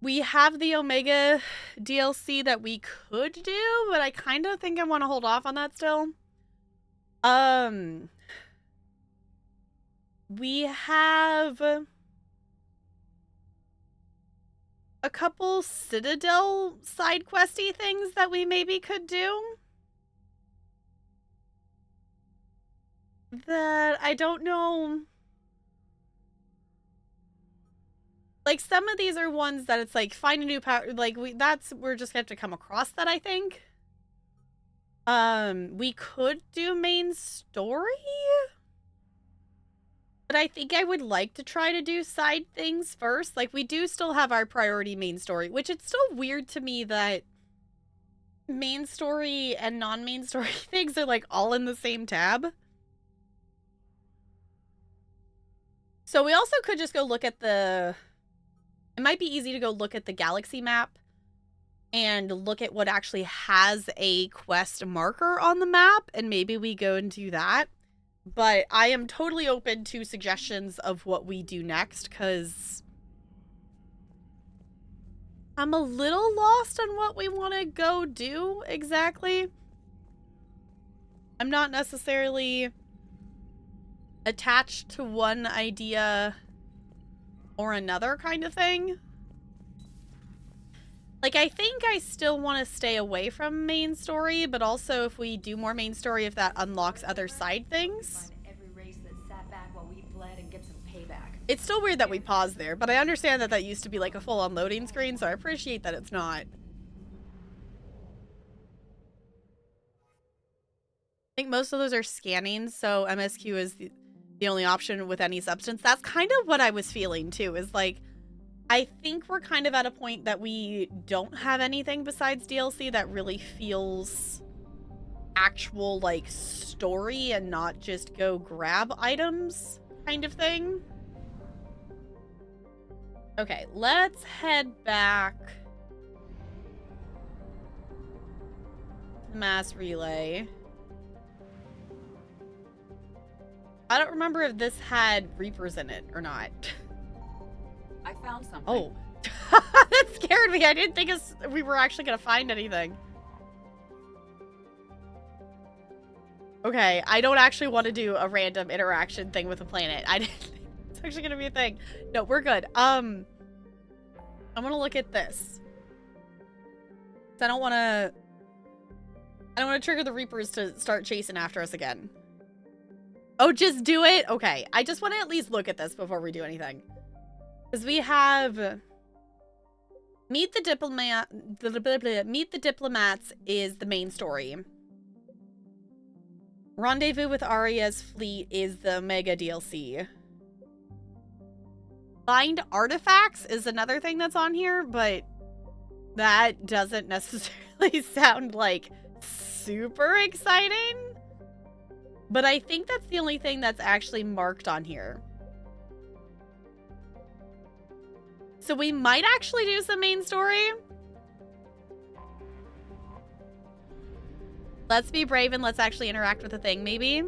We have the Omega DLC that we could do, but I kind of think I want to hold off on that still. We have a couple Citadel side questy things that we maybe could do. That I don't know. Like, some of these are ones that it's like, find a new power. Like, we're just gonna have to come across that, I think. We could do main story. But I think I would like to try to do side things first. Like, we do still have our priority main story, which it's still weird to me that main story and non-main story things are, like, all in the same tab. So we also could just go look at the... It might be easy to go look at the galaxy map and look at what actually has a quest marker on the map, and maybe we go and do that. But I am totally open to suggestions of what we do next, because I'm a little lost on what we want to go do exactly. I'm not necessarily attached to one idea or another kind of thing. Like, I think I still want to stay away from main story, but also if we do more main story, if that unlocks other side things. It's still weird that we paused there, but I understand that that used to be like a full-on loading screen, so I appreciate that it's not. I think most of those are scanning, so MSQ is the only option with any substance. That's kind of what I was feeling too, is like, I think we're kind of at a point that we don't have anything besides DLC that really feels actual, like, story and not just go grab items kind of thing. Okay, let's head back. Mass relay. I don't remember if this had Reapers in it or not. I found something. Oh. That scared me. I didn't think we were actually going to find anything. Okay, I don't actually want to do a random interaction thing with a planet. I didn't think it's actually going to be a thing. No, we're good. I'm going to look at this. I don't want to trigger the Reapers to start chasing after us again. Oh, just do it? Okay, I just want to at least look at this before we do anything. Because we have Meet the Diplomats is the main story. Rendezvous with Aria's fleet is the Omega DLC. Find artifacts is another thing that's on here, but that doesn't necessarily sound like super exciting. But I think that's the only thing that's actually marked on here. So we might actually do some main story. Let's be brave and let's actually interact with the thing, maybe.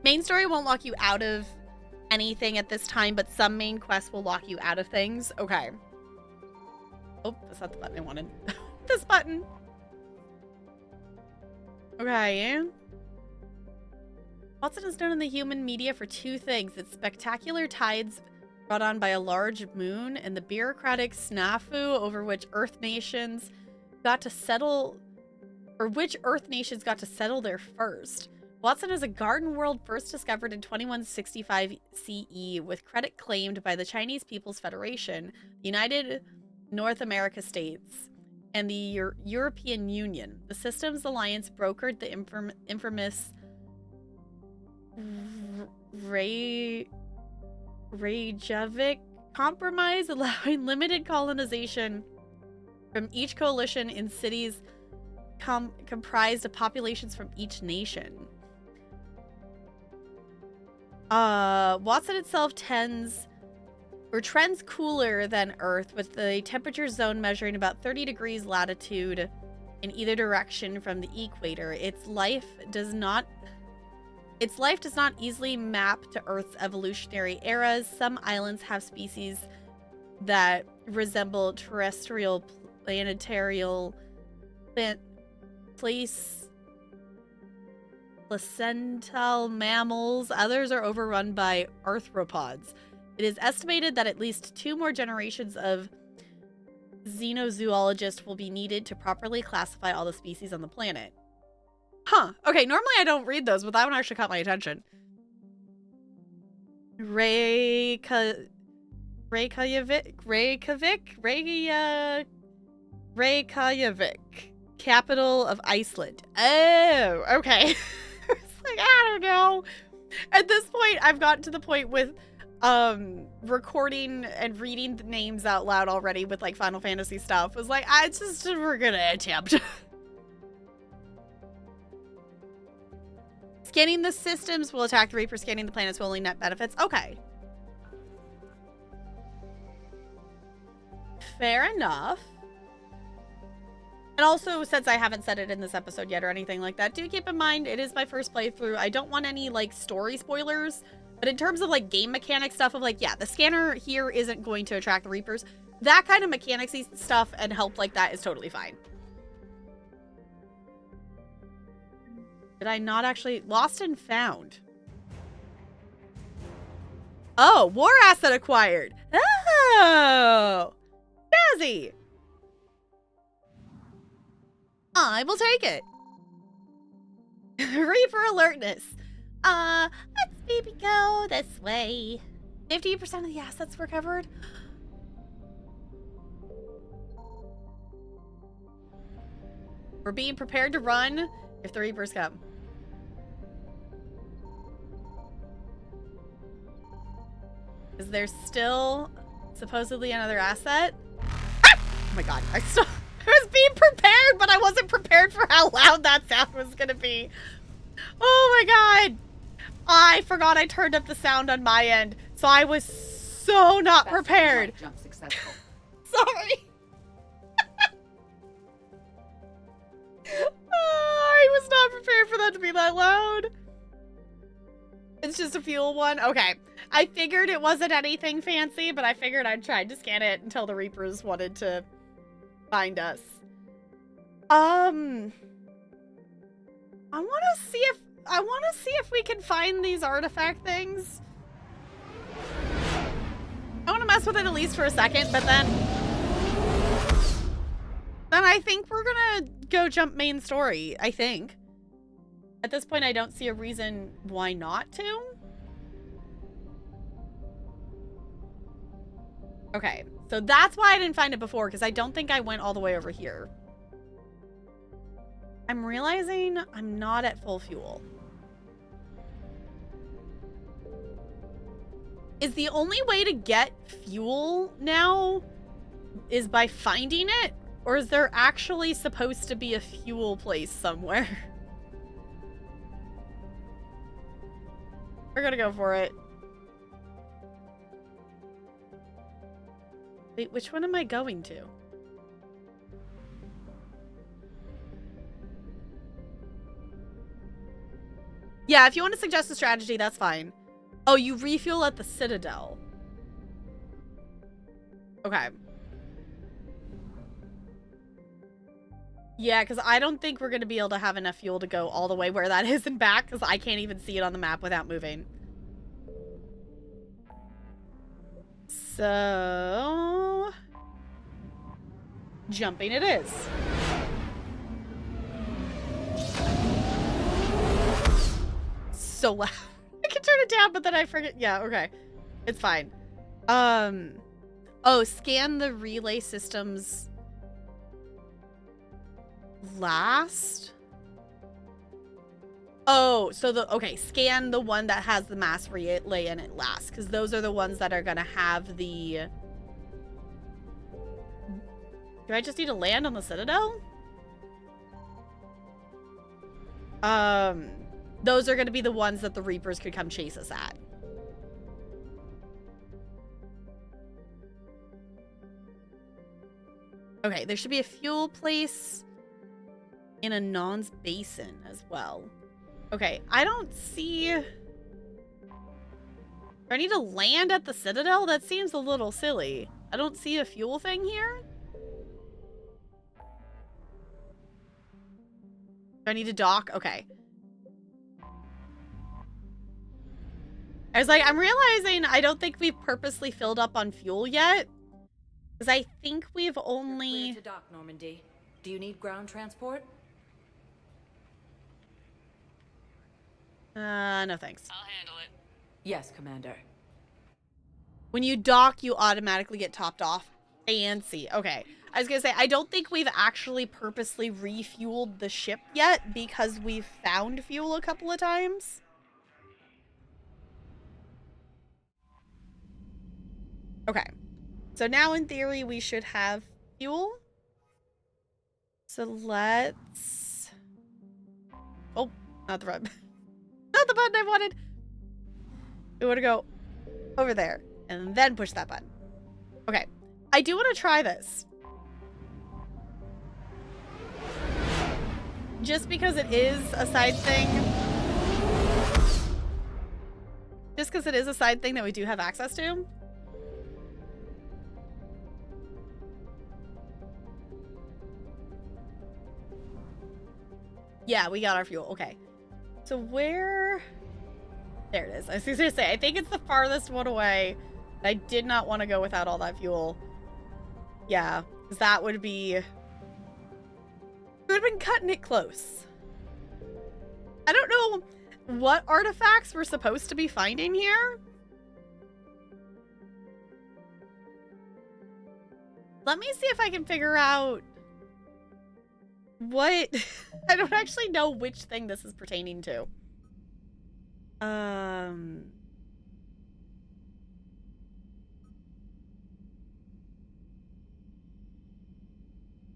Main story won't lock you out of anything at this time, but some main quests will lock you out of things. Okay. Oh, that's not the button I wanted. This button. Okay. Watson is known in the human media for two things. Its spectacular tides brought on by a large moon, and the bureaucratic snafu over which Earth nations got to settle, or which Earth nations got to settle there first. Watson is a garden world first discovered in 2165 CE with credit claimed by the Chinese People's Federation, the United North America States, and the European Union. The Systems Alliance brokered the infamous Reykjavik Compromise, allowing limited colonization from each coalition in cities comprised of populations from each nation. Watson itself trends cooler than Earth, with the temperature zone measuring about 30 degrees latitude in either direction from the equator. Its life does not easily map to Earth's evolutionary eras. Some islands have species that resemble terrestrial placental mammals. Others are overrun by arthropods. It is estimated that at least 2 more generations of xenozoologists will be needed to properly classify all the species on the planet. Huh. Okay, normally I don't read those, but that one actually caught my attention. Reykjavik, capital of Iceland. Oh, okay. It's like, I don't know. At this point, I've gotten to the point with recording and reading the names out loud already with like Final Fantasy stuff. It was like, we're gonna attempt. Scanning the systems will attack the Reaper. Scanning the planets will only net benefits. Okay. Fair enough. And also, since I haven't said it in this episode yet or anything like that, do keep in mind, it is my first playthrough. I don't want any, like, story spoilers. But in terms of, like, game mechanic stuff of, like, yeah, the scanner here isn't going to attract the Reapers. That kind of mechanics-y stuff and help like that is totally fine. Did I not actually... Lost and found. Oh, war asset acquired. Oh! Jazzy! I will take it. Reaper alertness. Let's maybe go this way. 50% of the assets recovered. We're being prepared to run if the Reapers come. Is there still supposedly another asset? Ah! Oh my god, I was being prepared, but I wasn't prepared for how loud that sound was gonna be. Oh my god. I forgot I turned up the sound on my end, so I was so not prepared. Jump successful. Sorry. I was not prepared for that to be that loud. It's just a fuel one. Okay. I figured it wasn't anything fancy, but I figured I'd try to scan it until the Reapers wanted to find us. I want to see if we can find these artifact things. I want to mess with it at least for a second, but then I think we're gonna go jump main story, I think. At this point, I don't see a reason why not to. Okay, so that's why I didn't find it before, because I don't think I went all the way over here. I'm realizing I'm not at full fuel. Is the only way to get fuel now is by finding it? Or is there actually supposed to be a fuel place somewhere? We're gonna go for it. Wait, which one am I going to? Yeah, if you want to suggest a strategy, that's fine. Oh, you refuel at the Citadel. Okay. Yeah, because I don't think we're going to be able to have enough fuel to go all the way where that is and back, because I can't even see it on the map without moving. So... jumping it is. so loud. I can turn it down, but then I forget. Yeah, okay. It's fine. Oh, scan the relay systems last? Oh, so okay, scan the one that has the mass relay in it last, because those are the ones that are gonna have the... Do I just need to land on the Citadel? Those are gonna be the ones that the Reapers could come chase us at. Okay, there should be a fuel place in Anon's Basin as well. Okay, I don't see... Do I need to land at the Citadel? That seems a little silly. I don't see a fuel thing here. Do I need to dock? Okay. I was like, I'm realizing I don't think we've purposely filled up on fuel yet. Because I think we've only... You're clear to dock, Normandy. Do you need ground transport? No thanks. I'll handle it. Yes, Commander. When you dock, you automatically get topped off. Fancy. Okay. I was gonna say, I don't think we've actually purposely refueled the ship yet because we've found fuel a couple of times. Okay. So now in theory, we should have fuel. So let's... Oh, not the button. Not the button I wanted. We want to go over there and then push that button. Okay. I do want to try this. Just because it is a side thing. Just because it is a side thing that we do have access to. Yeah, we got our fuel. Okay. So where... There it is. I was going to say, I think it's the farthest one away. I did not want to go without all that fuel. Yeah, because that would be... It would have been cutting it close. I don't know what artifacts we're supposed to be finding here. Let me see if I can figure out what... I don't actually know which thing this is pertaining to.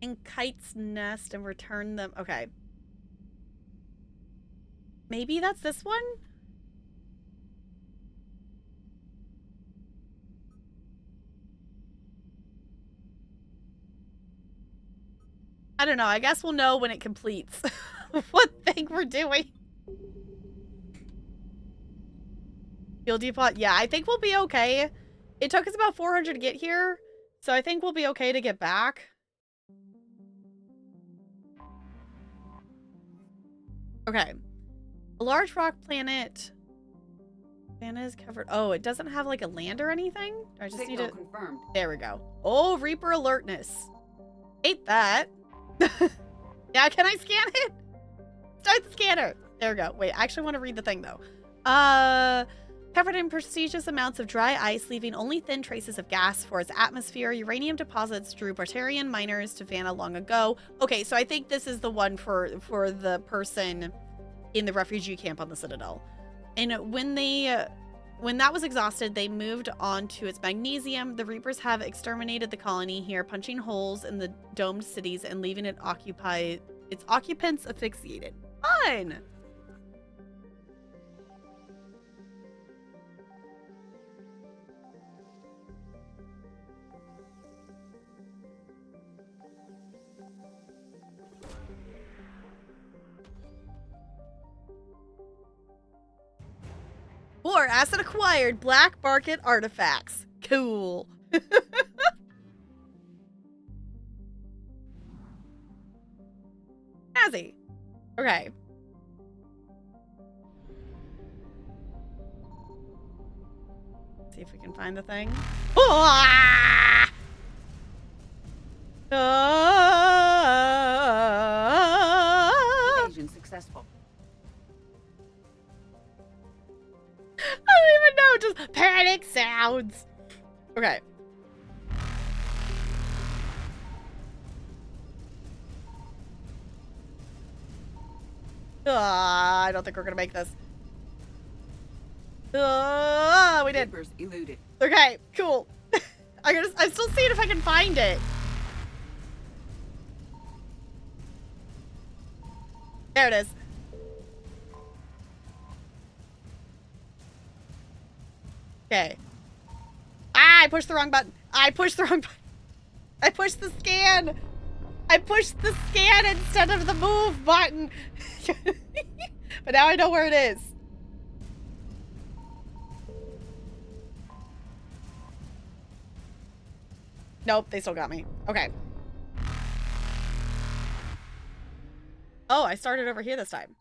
In Kite's nest and return them. Okay. Maybe that's this one? I don't know. I guess we'll know when it completes what thing we're doing. Fuel depot. Yeah, I think we'll be okay. It took us about 400 to get here, so I think we'll be okay to get back. Okay. A large rock planet. Planet is covered. Oh, it doesn't have like a land or anything? I just need to... confirmed. There we go. Oh, Reaper alertness. Hate that. Yeah, can I scan it? Start the scanner. There we go. Wait, I actually want to read the thing though. Covered in prestigious amounts of dry ice, leaving only thin traces of gas for its atmosphere, uranium deposits drew Bartarian miners to Vanna long ago. Okay, so I think this is the one for the person in the refugee camp on the Citadel. And when that was exhausted, they moved on to its magnesium. The Reapers have exterminated the colony here, punching holes in the domed cities and leaving its occupants asphyxiated. Fun! Or asset acquired, black market artifacts. Cool. Snazzy. Okay. See if we can find the thing. Ah! Evasion successful. loads. Okay. I don't think we're gonna make this. We did. Reapers eluded. Okay, cool. I'm still seeing if I can find it. There it is. Okay. Ah, I pushed the wrong button. I pushed the wrong button. I pushed the scan. I pushed the scan instead of the move button. But now I know where it is. Nope, they still got me. Okay. Oh, I started over here this time.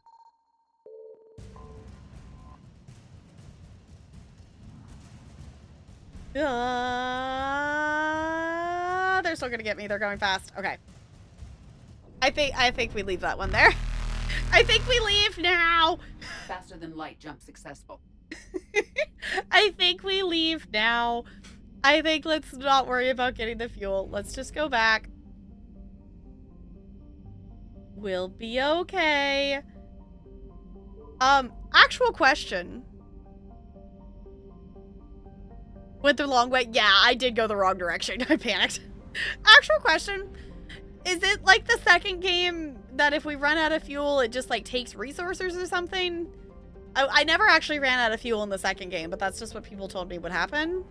They're still gonna get me. They're going fast. Okay. I think we leave that one there. I think we leave now. Faster than light jump successful. I think we leave now. I think let's not worry about getting the fuel. Let's just go back. We'll be okay. Actual question. Went the long way? Yeah, I did go the wrong direction. I panicked. Actual question. Is it like the second game that if we run out of fuel, it just like takes resources or something? I never actually ran out of fuel in the second game, but that's just what people told me would happen.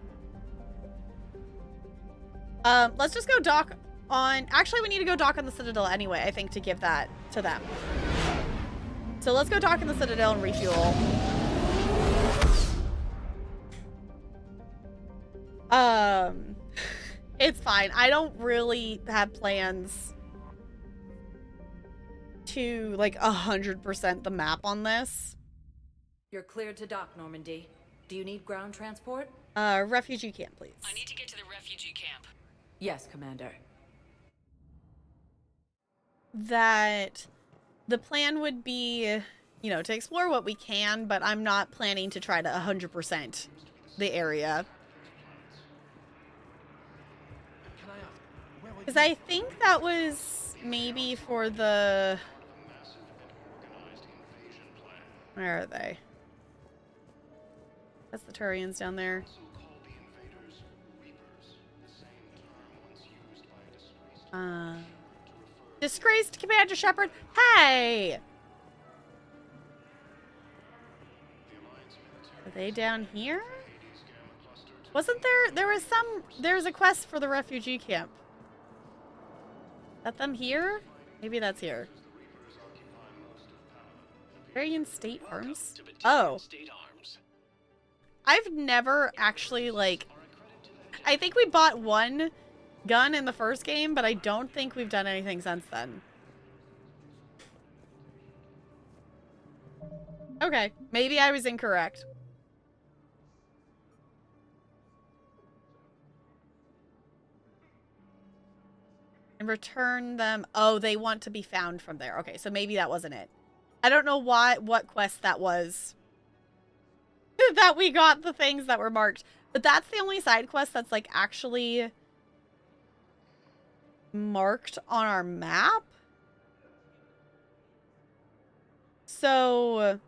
Let's just go dock on... Actually, we need to go dock on the Citadel anyway, I think, to give that to them. So let's go dock in the Citadel and refuel. It's fine. I don't really have plans to, like, 100% the map on this. You're cleared to dock, Normandy. Do you need ground transport? Refugee camp, please. I need to get to the refugee camp. Yes, Commander. That the plan would be, you know, to explore what we can, but I'm not planning to try to 100% the area. Because I think that was maybe for the... Where are they? That's the Turians down there. Disgraced Commander Shepard. Hey! Are they down here? Wasn't there there's a quest for the refugee camp. Is that them here? Maybe that's here. Turian State Arms? Oh. I've never actually, like... I think we bought one gun in the first game, but I don't think we've done anything since then. Okay. Maybe I was incorrect. And return them. Oh, they want to be found from there. Okay, so maybe that wasn't it. I don't know what quest that was. That we got the things that were marked. But that's the only side quest that's like actually marked on our map. So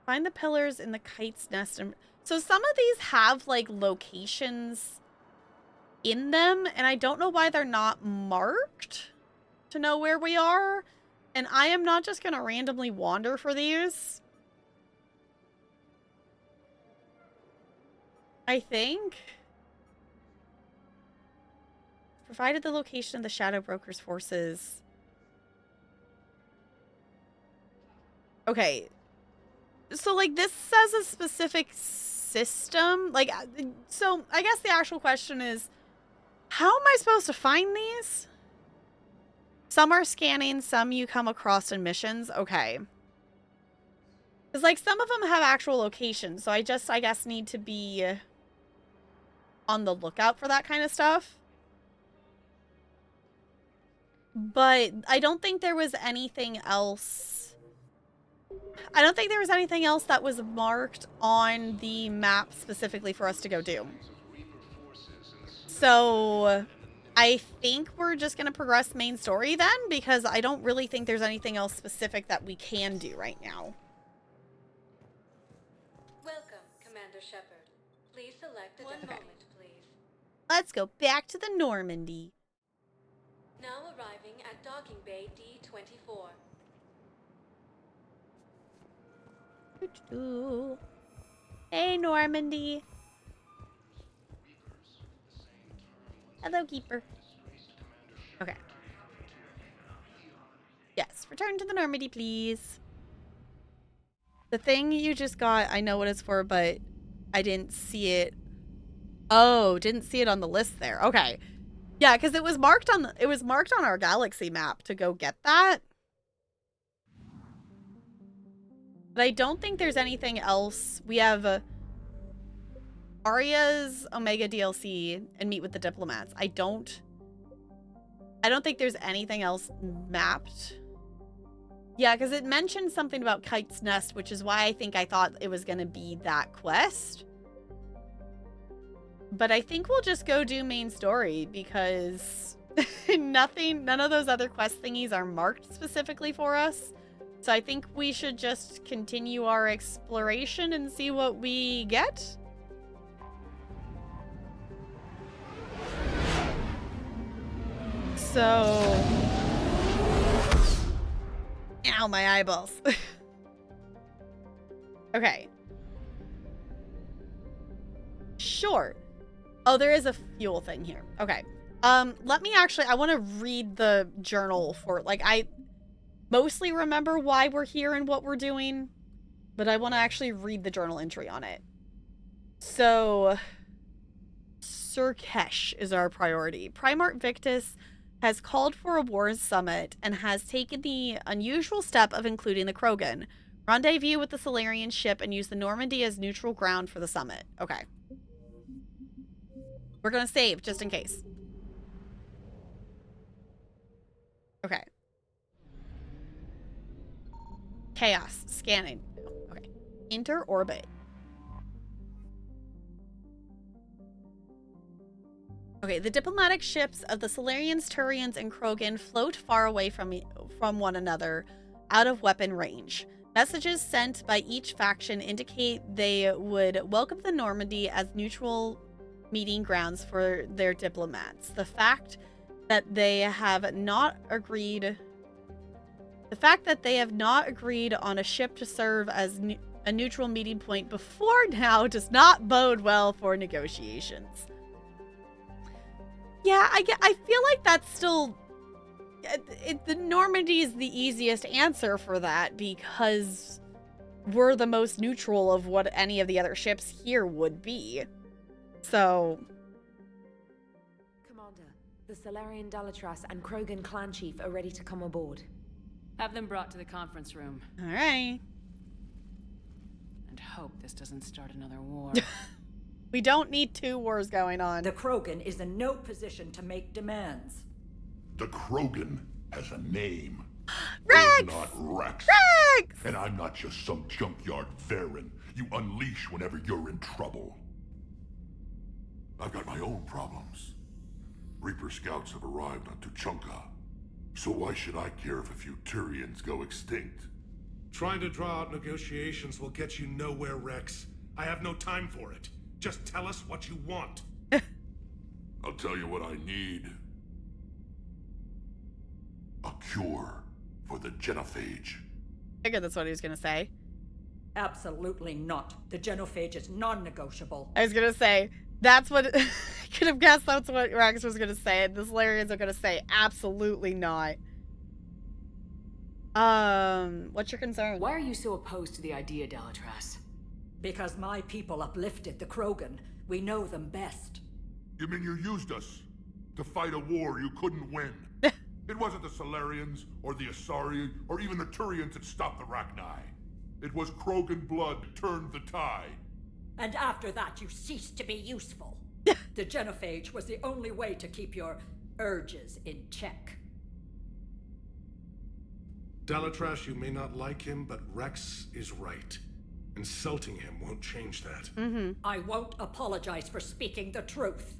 find the pillars in the kite's nest. And so some of these have like locations in them, and I don't know why they're not marked to know where we are. And I am not just going to randomly wander for these. I think. Provided the location of the Shadow Broker's forces. Okay. So, like, this says a specific system. Like, so I guess the actual question is, how am I supposed to find these? Some are scanning, some you come across in missions. Okay. Because, like, some of them have actual locations, so I guess, need to be on the lookout for that kind of stuff. But I don't think there was anything else. I don't think there was anything else that was marked on the map specifically for us to go do. So I think we're just going to progress main story then, because I don't really think there's anything else specific that we can do right now. Welcome, Commander Shepard. Please select a moment, please. Let's go back to the Normandy. Now arriving at Docking Bay D-24. Doo-doo-doo. Hey, Normandy. Hello, Keeper. Okay. Yes, return to the Normandy, please. The thing you just got, I know what it's for, but I didn't see it. Oh, didn't see it on the list there. Okay. Yeah, because it was marked on our galaxy map to go get that. But I don't think there's anything else. We have Arya's Omega DLC and Meet with the Diplomats. I don't think there's anything else mapped. Yeah, because it mentioned something about Kite's Nest, which is why I thought it was going to be that quest. But I think we'll just go do main story because none of those other quest thingies are marked specifically for us. So I think we should just continue our exploration and see what we get. So, ow, my eyeballs. Okay. Sure. Oh, there is a fuel thing here. Okay. Let me actually, I want to read the journal for, like, I mostly remember why we're here and what we're doing, but I want to actually read the journal entry on it. So, Surkesh is our priority. Primarch Victus has called for a wars summit and has taken the unusual step of including the Krogan. Rendezvous with the Solarian ship and use the Normandy as neutral ground for the summit. Okay. We're going to save just in case. Okay. Chaos. Scanning. Okay. Enter orbit. Okay, the diplomatic ships of the Solarians, Turians, and Krogan float far away from one another, out of weapon range. Messages sent by each faction indicate they would welcome the Normandy as neutral meeting grounds for their diplomats. The fact that they have not agreed on a ship to serve as a neutral meeting point before now does not bode well for negotiations. Yeah, I feel like that's still... the Normandy is the easiest answer for that because we're the most neutral of what any of the other ships here would be. So... Commander, the Salarian Dalatras and Krogan clan chief are ready to come aboard. Have them brought to the conference room. All right. And hope this doesn't start another war. We don't need two wars going on. The Krogan is in no position to make demands. The Krogan has a name. Rex! You're not Rex. Rex! And I'm not just some junkyard Varen you unleash whenever you're in trouble. I've got my own problems. Reaper scouts have arrived on Tuchanka. So why should I care if a few Turians go extinct? Trying to draw out negotiations will get you nowhere, Rex. I have no time for it. Just tell us what you want. I'll tell you what I need. A cure for the genophage. I figured that's what he was going to say. Absolutely not. The genophage is non-negotiable. I was going to say, that's what... I could have guessed that's what Rex was going to say. The Solarians are going to say, absolutely not. What's your concern? Why are you so opposed to the idea, Dalatras? Because my people uplifted the Krogan. We know them best. You mean you used us to fight a war you couldn't win? It wasn't the Solarians, or the Asari, or even the Turians that stopped the Rachni. It was Krogan blood that turned the tide. And after that, you ceased to be useful. The genophage was the only way to keep your urges in check. Dalatras, you may not like him, but Rex is right. Insulting him won't change that. I won't apologize for speaking the truth.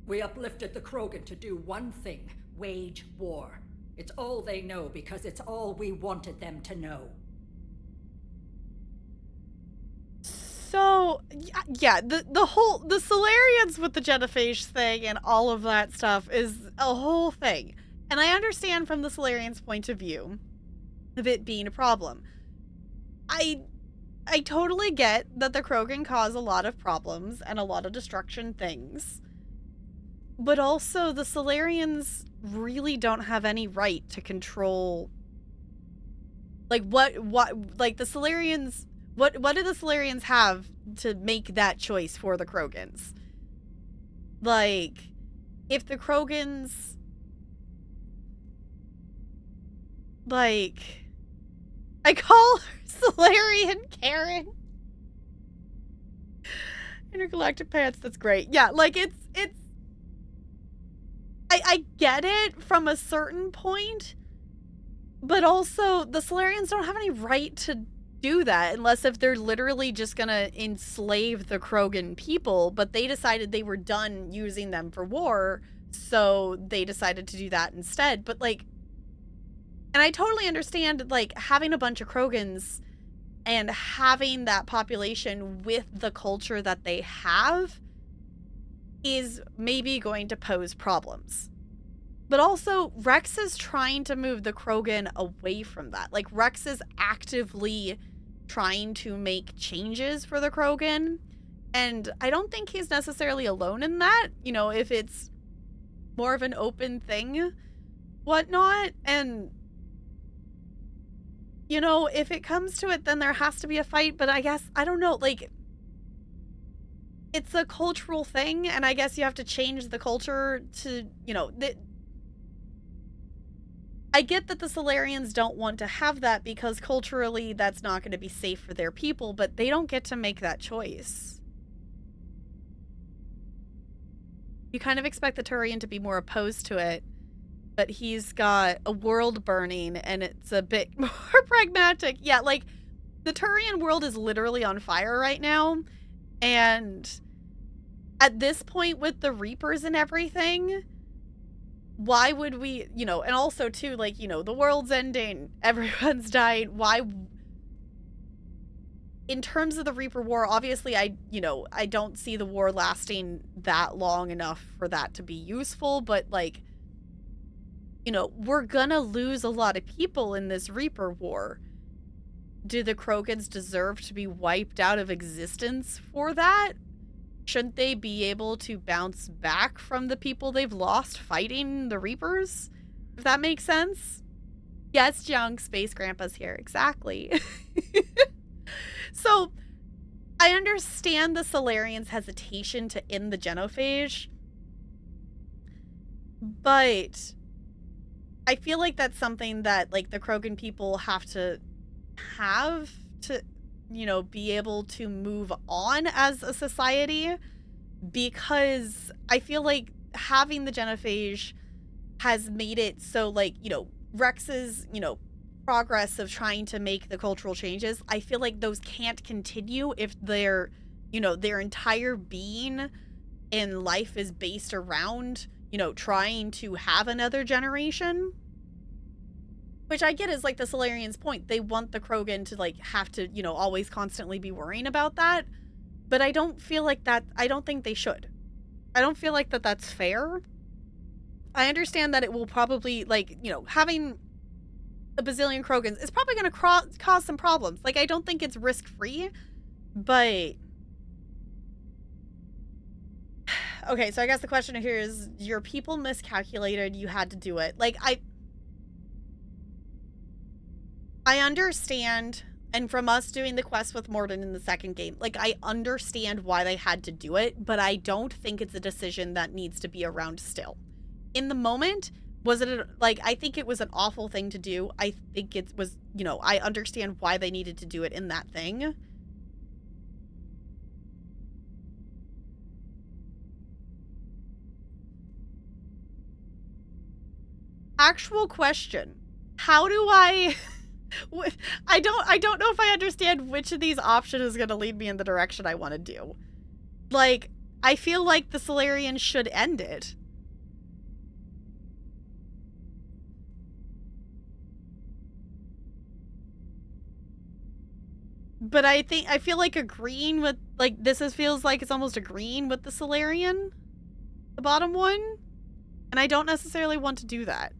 We uplifted the Krogan to do one thing: wage war. It's all they know because it's all we wanted them to know. So, yeah, the Salarians with the Genophage thing and all of that stuff is a whole thing. And I understand from the Salarians' point of view of it being a problem. I totally get that the Krogan cause a lot of problems and a lot of destruction things. But also, the Salarians really don't have any right to control... Like, what the Salarians... What do the Salarians have to make that choice for the Krogans? Like, if the Krogans... Like... I call her Salarian Karen. Intergalactic Pants, that's great. Yeah, like, it's... I get it from a certain point, but also, the Salarians don't have any right to do that unless if they're literally just gonna enslave the Krogan people, but they decided they were done using them for war, so they decided to do that instead. But like, and I totally understand, like, having a bunch of Krogans and having that population with the culture that they have is maybe going to pose problems. But also, Rex is trying to move the Krogan away from that. Like, Rex is actively trying to make changes for the Krogan, and I don't think he's necessarily alone in that, you know, if it's more of an open thing, whatnot, and, you know, if it comes to it, then there has to be a fight, but I guess, I don't know, like, it's a cultural thing, and I guess you have to change the culture to, you know, I get that the Salarians don't want to have that because culturally that's not going to be safe for their people, but they don't get to make that choice. You kind of expect the Turian to be more opposed to it, but he's got a world burning and it's a bit more pragmatic. Yeah, like, the Turian world is literally on fire right now, and at this point with the Reapers and everything, why would we, you know, and also too, like, you know, the world's ending, everyone's dying, why, in terms of the Reaper War, obviously I don't see the war lasting that long enough for that to be useful, but like, you know, we're gonna lose a lot of people in this Reaper War. Do the Krogans deserve to be wiped out of existence for that? Shouldn't they be able to bounce back from the people they've lost fighting the Reapers? If that makes sense? Yes, Junk, Space Grandpa's here. Exactly. So, I understand the Salarians' hesitation to end the Genophage, but I feel like that's something that, like, the Krogan people have to, you know, be able to move on as a society, because I feel like having the Genophage has made it so, like, you know, Rex's, you know, progress of trying to make the cultural changes, I feel like those can't continue if their, you know, their entire being in life is based around, you know, trying to have another generation. Which I get is, like, the Salarians' point. They want the Krogan to, like, have to, you know, always constantly be worrying about that. But I don't feel like that, I don't think they should. I don't feel like that's fair. I understand that it will probably, like, you know, having a bazillion Krogans is probably going to cause some problems. Like, I don't think it's risk-free, but... Okay, so I guess the question here is, your people miscalculated, you had to do it. Like, I understand, and from us doing the quest with Mordin in the second game, like, I understand why they had to do it, but I don't think it's a decision that needs to be around still. In the moment, was it, like, I think it was an awful thing to do. I think it was, you know, I understand why they needed to do it in that thing. Actual question. How do I... I don't know if I understand which of these options is going to lead me in the direction I want to do. Like, I feel like the Solarians should end it. But I feel like agreeing with, like, feels like it's almost agreeing with the Solarian, the bottom one, and I don't necessarily want to do that.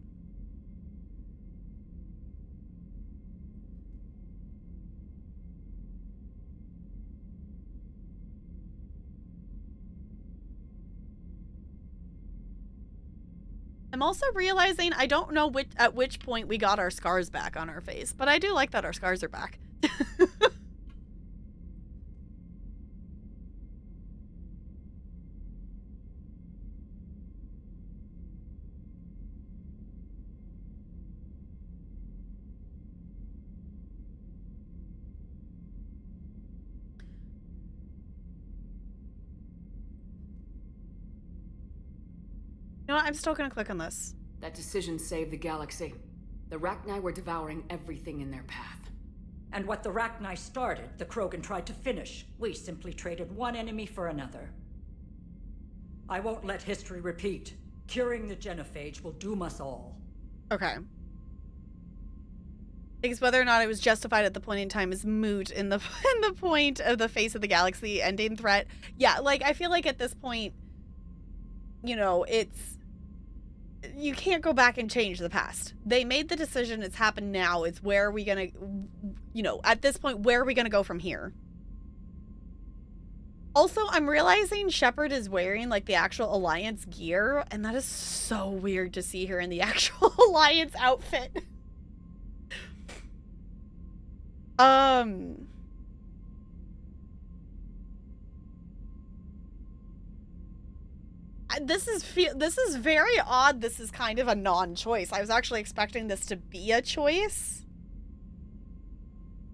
I'm also realizing I don't know at which point we got our scars back on our face, but I do like that our scars are back. You know what? I'm still gonna click on this. That decision saved the galaxy. The Rachni were devouring everything in their path. And what the Rachni started, the Krogan tried to finish. We simply traded one enemy for another. I won't let history repeat. Curing the genophage will doom us all. Okay. Because whether or not it was justified at the point in time is moot in the point of the face of the galaxy ending threat. Yeah, like, I feel like at this point, you know, you can't go back and change the past. They made the decision, it's happened now, it's where are we gonna, you know, at this point, where are we gonna go from here? Also, I'm realizing Shepard is wearing, like, the actual Alliance gear, and that is so weird to see her in the actual Alliance outfit. This is very odd. This is kind of a non-choice. I was actually expecting this to be a choice.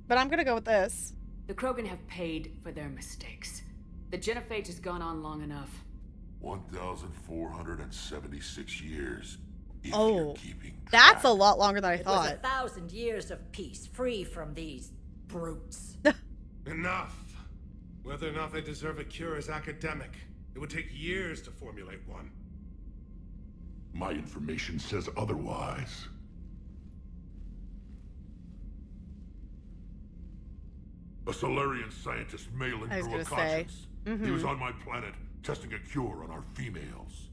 But I'm gonna go with this. The Krogan have paid for their mistakes. The genophage has gone on long enough. 1,476 years. If Oh, you're keeping that's track. a lot longer than I It was thought. 1,000 years of peace, free from these brutes. Enough. Whether or not they deserve a cure is academic. It would take years to formulate one. My information says otherwise. A Solarian scientist mailing I was through a gonna say. conscience. He was on my planet, testing a cure on our females.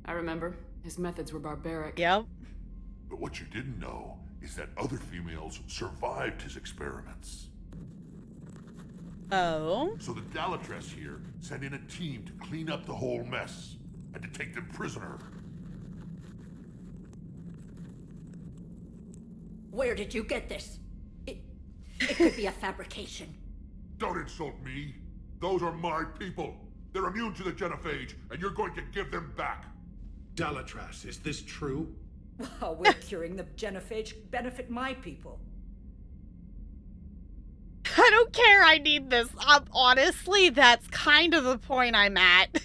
I remember. His methods were barbaric. Yep. But what you didn't know is that other females survived his experiments. Oh. So the Dalatress here sent in a team to clean up the whole mess and to take them prisoner. Where did you get this? It could be a fabrication. Don't insult me. Those are my people. They're immune to the genophage, and you're going to give them back. Dalatrass, is this true? Well, will curing the genophage benefit my people? I don't care. I need this. Honestly, that's kind of the point I'm at.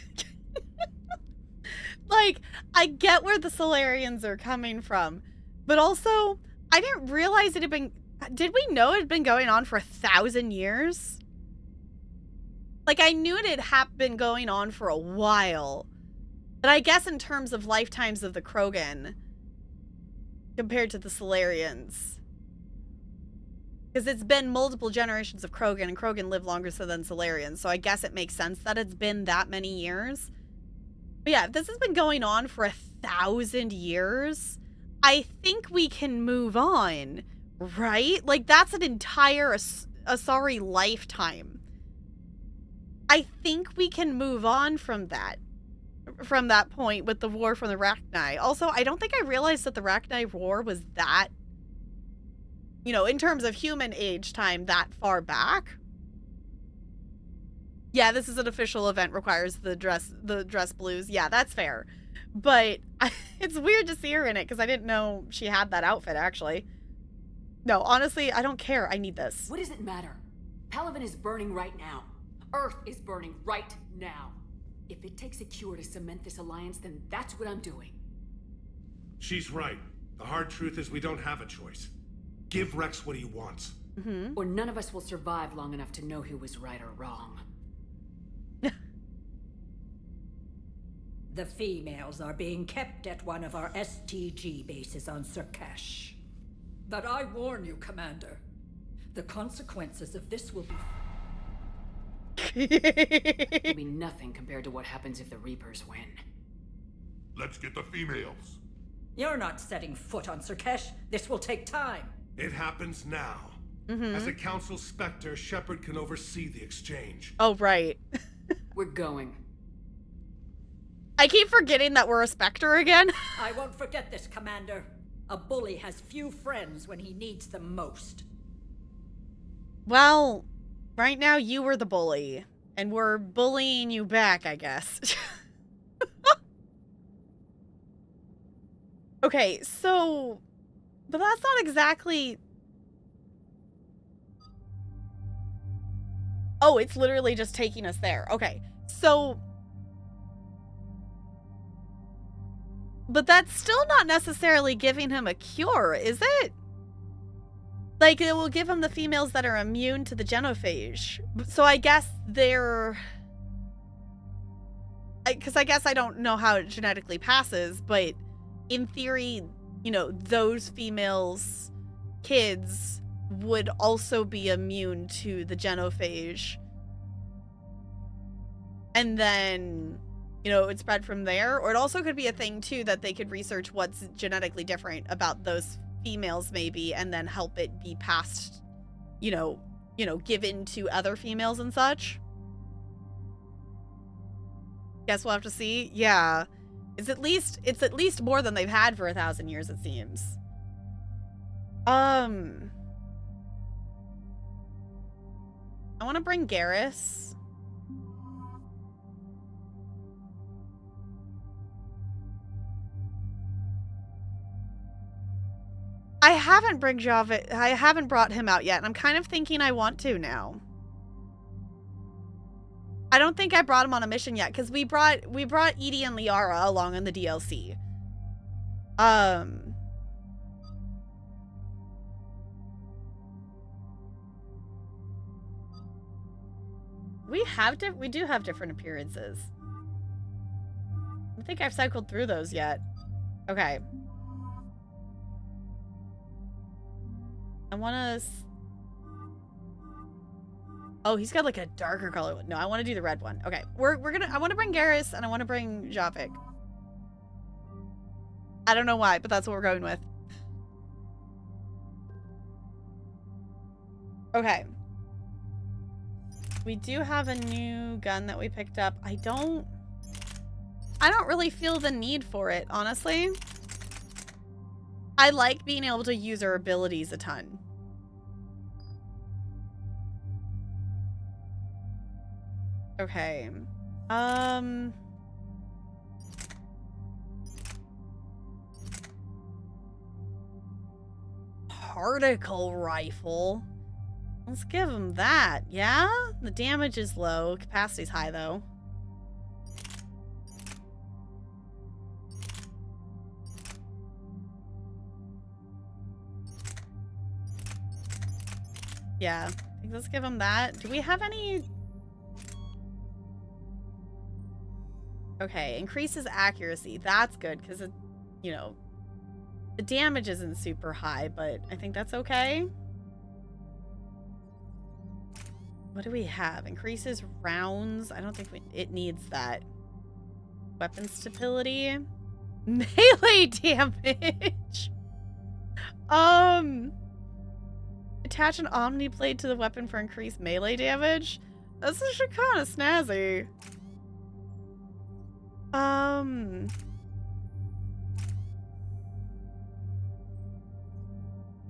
Like, I get where the Solarians are coming from, but also, I didn't realize it had been... Did we know it had been going on for 1,000 years? Like, I knew it had been going on for a while, but I guess in terms of lifetimes of the Krogan, compared to the Solarians... Because it's been multiple generations of Krogan, and Krogan live longer than Solarians, so I guess it makes sense that it's been that many years. But yeah, if this has been going on for 1,000 years, I think we can move on, right? Like, that's an entire Asari lifetime. I think we can move on from that point with the war from the Rachni. Also, I don't think I realized that the Rachni war was that, you know, in terms of human age time, that far back. Yeah, this is an official event, requires the dress blues. Yeah, that's fair. But it's weird to see her in it because I didn't know she had that outfit, actually. No, honestly, I don't care. I need this. What does it matter? Palaven is burning right now. Earth is burning right now. If it takes a cure to cement this alliance, then that's what I'm doing. She's right. The hard truth is we don't have a choice. Give Rex what he wants. Or none of us will survive long enough to know who was right or wrong. The females are being kept at one of our STG bases on Surkesh. But I warn you, Commander, the consequences of this will It'll be nothing compared to what happens if the Reapers win. Let's get the females. You're not setting foot on Surkesh. This will take time. It happens now. As a Council Spectre, Shepard can oversee the exchange. Oh, right. We're going. I keep forgetting that we're a Spectre again. I won't forget this, Commander. A bully has few friends when he needs them most. Well, right now you were the bully, and we're bullying you back, I guess. Okay, so... But that's not exactly... Oh, it's literally just taking us there. Okay, so... But that's still not necessarily giving him a cure, is it? Like, it will give him the females that are immune to the genophage. So I guess they're... Because I guess I don't know how it genetically passes, but in theory, you know, those females' kids would also be immune to the genophage. And then, you know, it would spread from there. Or it also could be a thing, too, that they could research what's genetically different about those females, maybe, and then help it be passed, you know, given to other females and such. Guess we'll have to see. Yeah. It's at least more than they've had for 1,000 years, it seems. I want to bring Garrus. I haven't brought him out yet, and I'm kind of thinking I want to now. I don't think I brought him on a mission yet, because we brought Edie and Liara along in the DLC. We do have different appearances. I don't think I've cycled through those yet. Okay. I want to... Oh, he's got like a darker color one. No, I want to do the red one. Okay, I want to bring Garrus and I want to bring Javik. I don't know why, but that's what we're going with. Okay. We do have a new gun that we picked up. I don't really feel the need for it, honestly. I like being able to use our abilities a ton. Okay. Particle rifle. Let's give him that, yeah? The damage is low. Capacity's high, though. Yeah. I think let's give him that. Do we have any... Okay, increases accuracy. That's good, because, you know, the damage isn't super high, but I think that's okay. What do we have? Increases rounds. I don't think it needs that. Weapon stability. Melee damage. Attach an Omni Blade to the weapon for increased melee damage. That's actually kind of snazzy.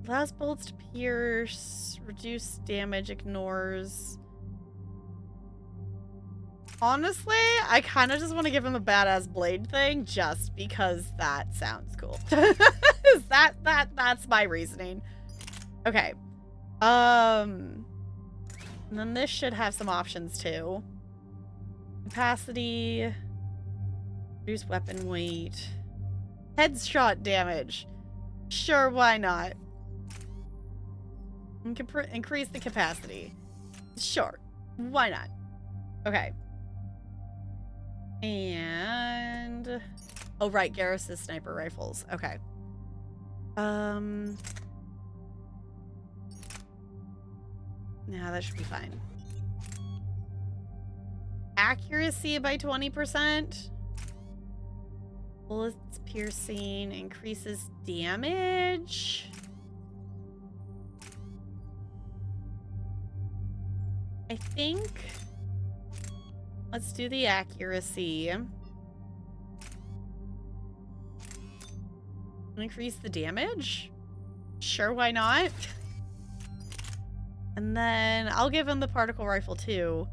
Allows bolts to pierce, reduce damage, ignores. Honestly, I kind of just want to give him a badass blade thing just because that sounds cool. That's my reasoning. Okay. And then this should have some options too. Capacity. Reduce weapon weight. Headshot damage. Sure, why not? Increase the capacity. Sure, why not? Okay. And oh right, Garrus's sniper rifles. Okay. Yeah, that should be fine. Accuracy by 20%. Bullets piercing increases damage. I think let's do the accuracy. Increase the damage? Sure, why not? And then I'll give him the particle rifle too.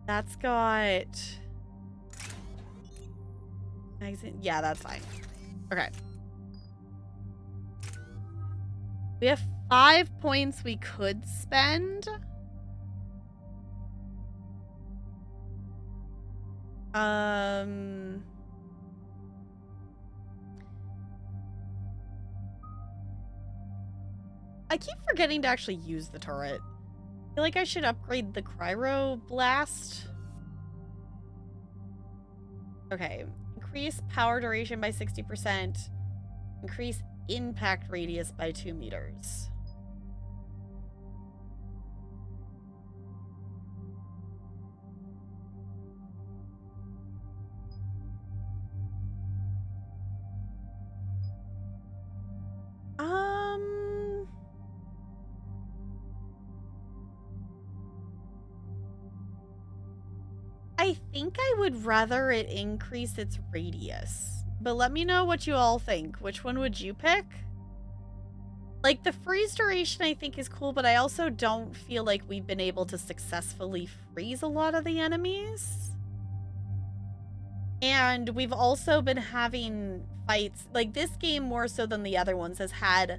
That's got magazine. Yeah, that's fine. Okay. We have 5 points we could spend. I keep forgetting to actually use the turret. I feel like I should upgrade the Cryo Blast. Okay. Increase power duration by 60%. Increase impact radius by 2 meters. I think I would rather it increase its radius. But let me know what you all think. Which one would you pick? Like, the freeze duration I think is cool, but I also don't feel like we've been able to successfully freeze a lot of the enemies. And we've also been having fights. Like, this game, more so than the other ones, has had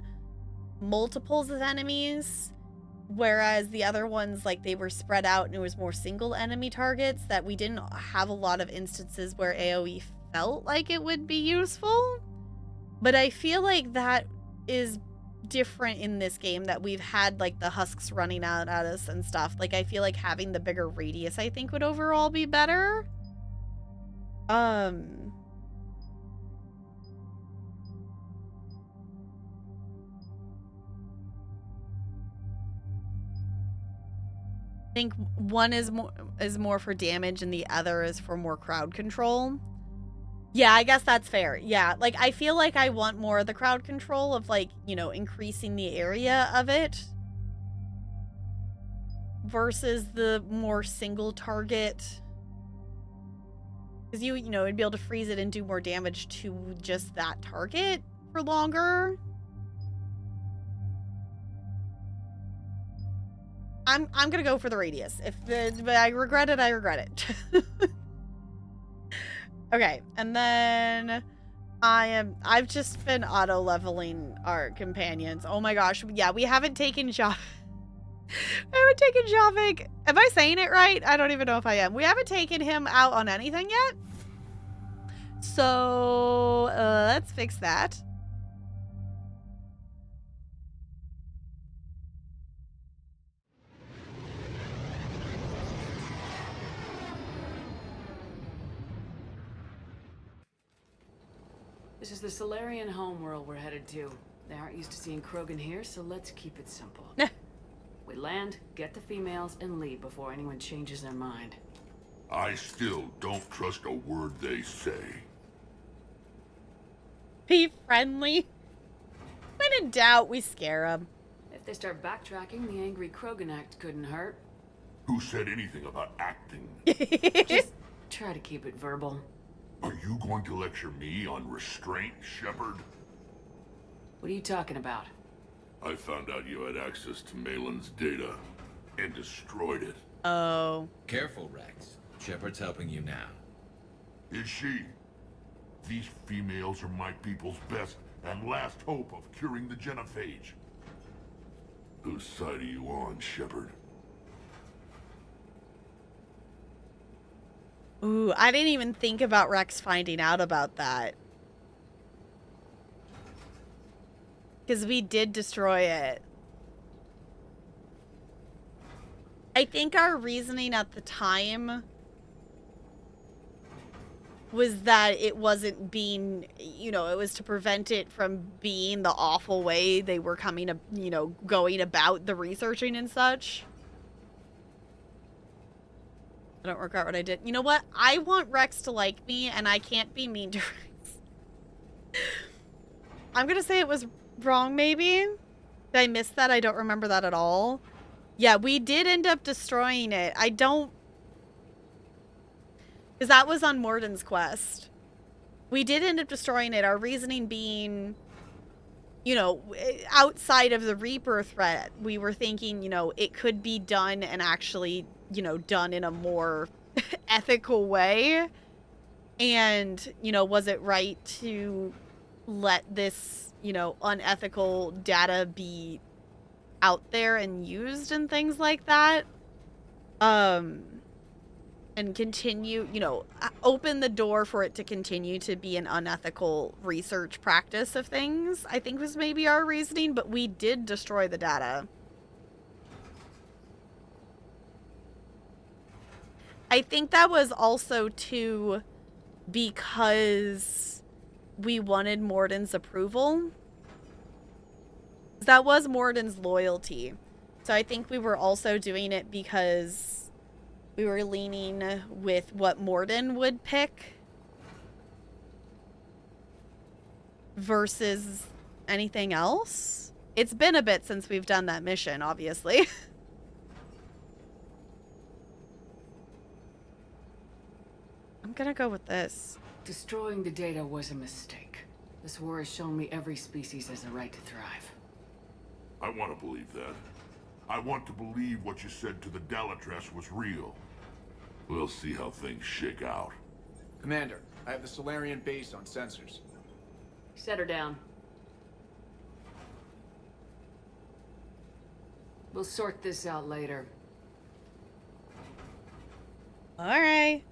multiples of enemies. Whereas the other ones, like, they were spread out and it was more single enemy targets, that we didn't have a lot of instances where AoE felt like it would be useful. But I feel like that is different in this game, that we've had, like, the husks running out at us and stuff. Like, I feel like having the bigger radius, I think, would overall be better. I think one is more for damage and the other is for more crowd control. Yeah, I guess that's fair. Yeah, like, I feel like I want more of the crowd control of, like, you know, increasing the area of it versus the more single target. Because you know, it'd be able to freeze it and do more damage to just that target for longer. I'm gonna go for the radius. But I regret it, I regret it. Okay, and then I've just been auto leveling our companions. Oh my gosh, yeah, we haven't taken Javik. Am I saying it right? I don't even know if I am. We haven't taken him out on anything yet. So let's fix that. This is the Solarian homeworld we're headed to. They aren't used to seeing Krogan here, so let's keep it simple. We land, get the females, and leave before anyone changes their mind. I still don't trust a word they say. Be friendly. When in doubt, we scare them. If they start backtracking, the angry Krogan act couldn't hurt. Who said anything about acting? Just try to keep it verbal. Are you going to lecture me on restraint, Shepard? What are you talking about? I found out you had access to Malin's data and destroyed it. Oh. Careful, Rex. Shepard's helping you now. Is she? These females are my people's best and last hope of curing the genophage. Whose side are you on, Shepard? Ooh, I didn't even think about Rex finding out about that. Because we did destroy it. I think our reasoning at the time was that it wasn't being, you know, it was to prevent it from being the awful way they were coming to, you know, going about the researching and such. I don't regret what I did. You know what? I want Rex to like me, and I can't be mean to Rex. I'm gonna say it was wrong, maybe. Did I miss that? I don't remember that at all. Yeah, we did end up destroying it. I don't... Because that was on Morden's quest. We did end up destroying it. Our reasoning being, you know, outside of the Reaper threat, we were thinking, you know, it could be done and actually, you know, done in a more ethical way. And, you know, was it right to let this, you know, unethical data be out there and used and things like that? And continue, you know, open the door for it to continue to be an unethical research practice of things, I think was maybe our reasoning, but we did destroy the data. I think that was also too because we wanted Morden's approval. That was Morden's loyalty. So I think we were also doing it because we were leaning with what Morden would pick versus anything else. It's been a bit since we've done that mission, obviously. I'm gonna go with this. Destroying the data was a mistake. This war has shown me every species has a right to thrive. I want to believe that. I want to believe what you said to the Dalatrass was real. We'll see how things shake out. Commander, I have the Solarian base on sensors. Set her down. We'll sort this out later. All right.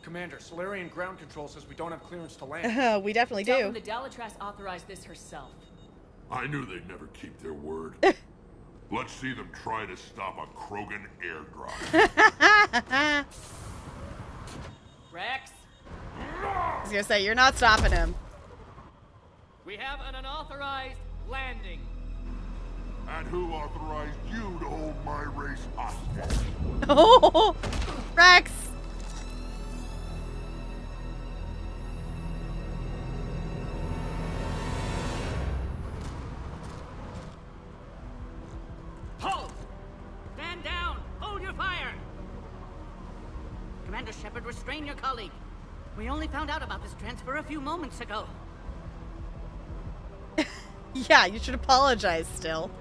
Commander, Solarian ground control says we don't have clearance to land. We definitely Tell do. them the Dalatrass authorized this herself. I knew they'd never keep their word. Let's see them try to stop a Krogan airdrop. Rex, I was gonna say, you're not stopping him. we have an unauthorized landing. And who authorized you to hold my race hostage? Oh, Rex! Hold! Stand down! Hold your fire! Commander Shepard, restrain your colleague. We only found out about this transfer a few moments ago. Yeah, you should apologize still.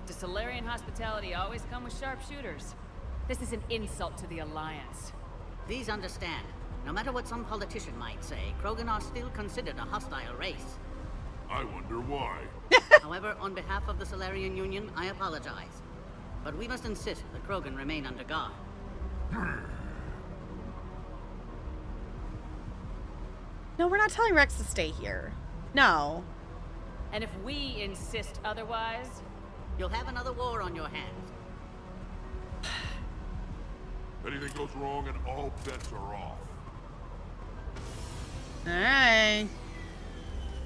Does Solarian hospitality always come with sharpshooters? This is an insult to the Alliance. Please understand, no matter what some politician might say, Krogan are still considered a hostile race. I wonder why. However, on behalf of the Solarian Union, I apologize. But we must insist the Krogan remain under guard. No, we're not telling Rex to stay here. No. And if we insist otherwise, you'll have another war on your hands. Anything goes wrong and all bets are off. Alright.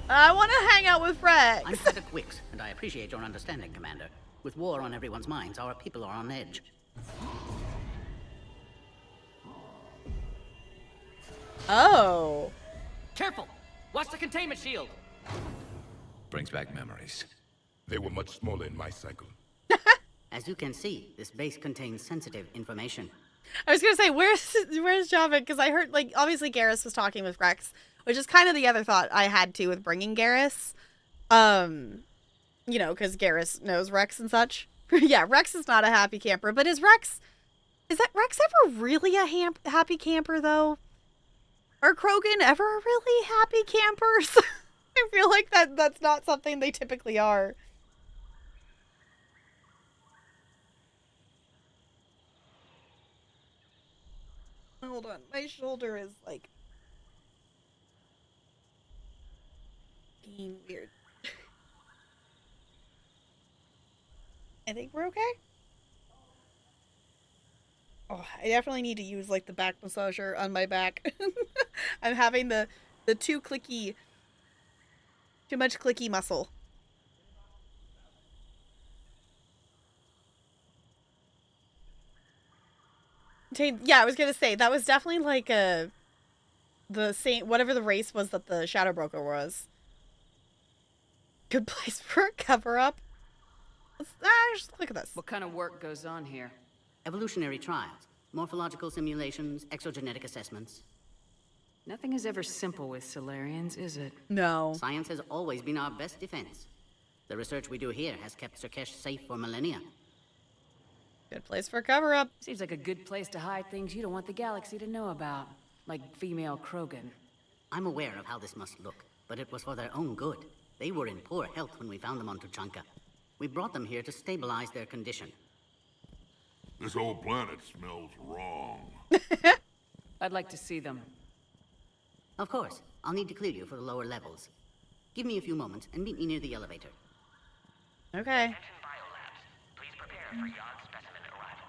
I want to hang out with Rex. I'm Frederick Wicks, and I appreciate your understanding, Commander. With war on everyone's minds, our people are on edge. Oh. Careful! Watch the containment shield! Brings back memories. They were much smaller in my cycle. As you can see, this base contains sensitive information. I was gonna say, where's Java? Because I heard, like, obviously Garrus was talking with Rex, which is kind of the other thought I had too with bringing Garrus. You know, because Garrus knows Rex and such. Yeah, Rex is not a happy camper, but is Rex ever really a happy camper though? Are Krogan ever really happy campers? I feel like that's not something they typically are. Hold on, my shoulder is like... being weird. I think we're okay. Oh, I definitely need to use like the back massager on my back. I'm having the too much clicky muscle. Yeah, I was gonna say that was definitely like the same whatever the race was that the Shadow Broker was. Good place for a cover-up. Just look at this. What kind of work goes on here? Evolutionary trials, morphological simulations, exogenetic assessments. Nothing is ever simple with Solarians, is it? No. Science has always been our best defense. The research we do here has kept Surkesh safe for millennia. Good place for a cover-up. Seems like a good place to hide things you don't want the galaxy to know about. Like female Krogan. I'm aware of how this must look, but it was for their own good. They were in poor health when we found them on Tuchanka. We brought them here to stabilize their condition. This whole planet smells wrong. I'd like to see them. Of course. I'll need to clear you for the lower levels. Give me a few moments and meet me near the elevator. Okay. Please prepare for Yod specimen arrival.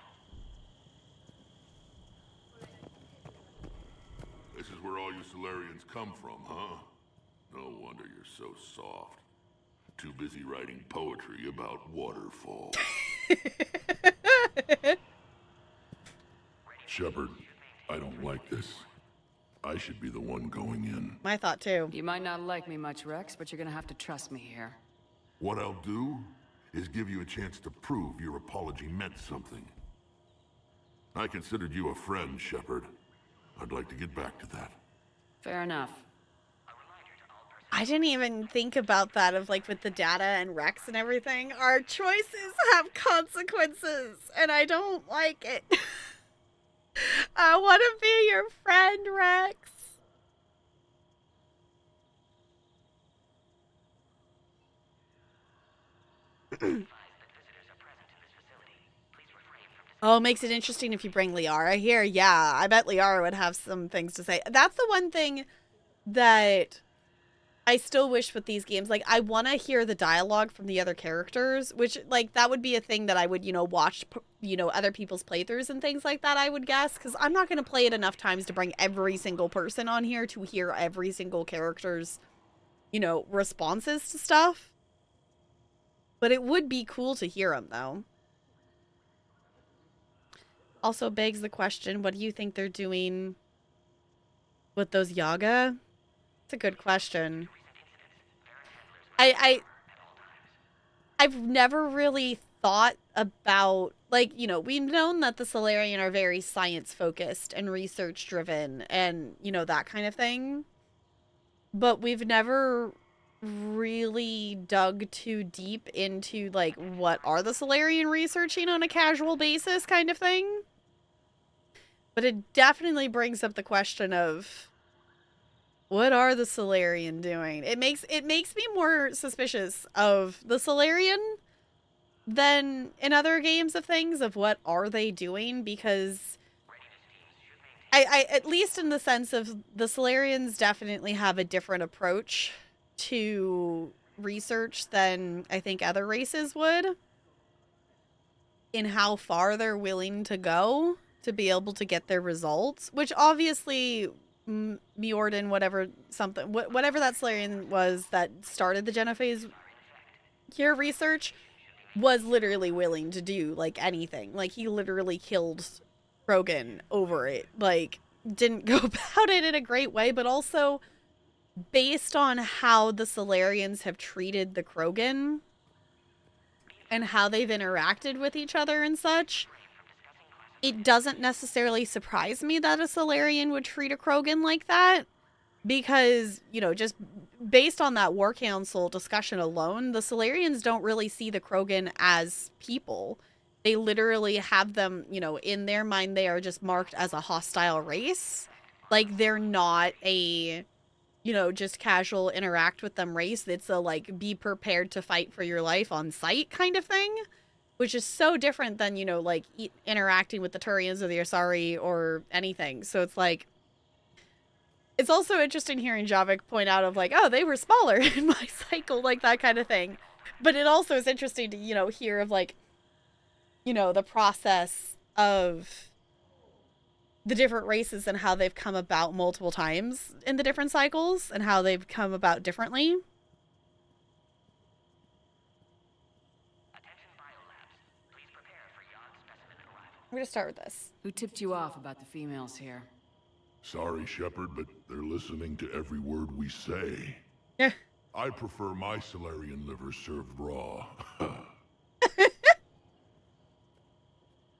This is where all you Solarians come from, huh? No wonder you're so soft. Too busy writing poetry about waterfall. Shepard, I don't like this. I should be the one going in. My thought too. You might not like me much, Rex, but you're gonna have to trust me here. What I'll do is give you a chance to prove your apology meant something. I considered you a friend, Shepard. I'd like to get back to that. Fair enough. I didn't even think about that of like with the data and Rex and everything. Our choices have consequences and I don't like it. I want to be your friend, Rex. Oh, makes it interesting if you bring Liara here. Yeah, I bet Liara would have some things to say. That's the one thing that I still wish with these games. Like, I want to hear the dialogue from the other characters, which, like, that would be a thing that I would, watch, other people's playthroughs and things like that, I would guess. Because I'm not going to play it enough times to bring every single person on here to hear every single character's, responses to stuff. But it would be cool to hear them, though. Also begs the question, what do you think they're doing with those Yaga? It's a good question. I've never really thought about, like, we've known that the Solarian are very science-focused and research-driven and, that kind of thing. But we've never really dug too deep into, like, what are the Solarian researching on a casual basis kind of thing. But it definitely brings up the question of, what are the Solarian doing? It makes me more suspicious of the Solarian than in other games of things of what are they doing, because I at least in the sense of the Solarians definitely have a different approach to research than I think other races would in how far they're willing to go to be able to get their results, which obviously Mjordan, whatever that Solarian was that started the Genophage here research, was literally willing to do, like, anything. Like, he literally killed Krogan over it. Like, didn't go about it in a great way, but also based on how the Solarians have treated the Krogan and how they've interacted with each other and such, it doesn't necessarily surprise me that a Solarian would treat a Krogan like that, because, just based on that War Council discussion alone, the Solarians don't really see the Krogan as people. They literally have them, in their mind, they are just marked as a hostile race. Like, they're not a, just casual interact with them race. It's a, like, be prepared to fight for your life on sight kind of thing. Which is so different than, like, interacting with the Turians or the Asari or anything. So it's like, It's also interesting hearing Javik point out of like, oh, they were smaller in my cycle, like that kind of thing. But it also is interesting to, hear of like, the process of the different races and how they've come about multiple times in the different cycles and how they've come about differently. We're gonna start with this. Who tipped you off about the females here? Sorry, Shepard, but they're listening to every word we say. Yeah. I prefer my Salarian liver served raw.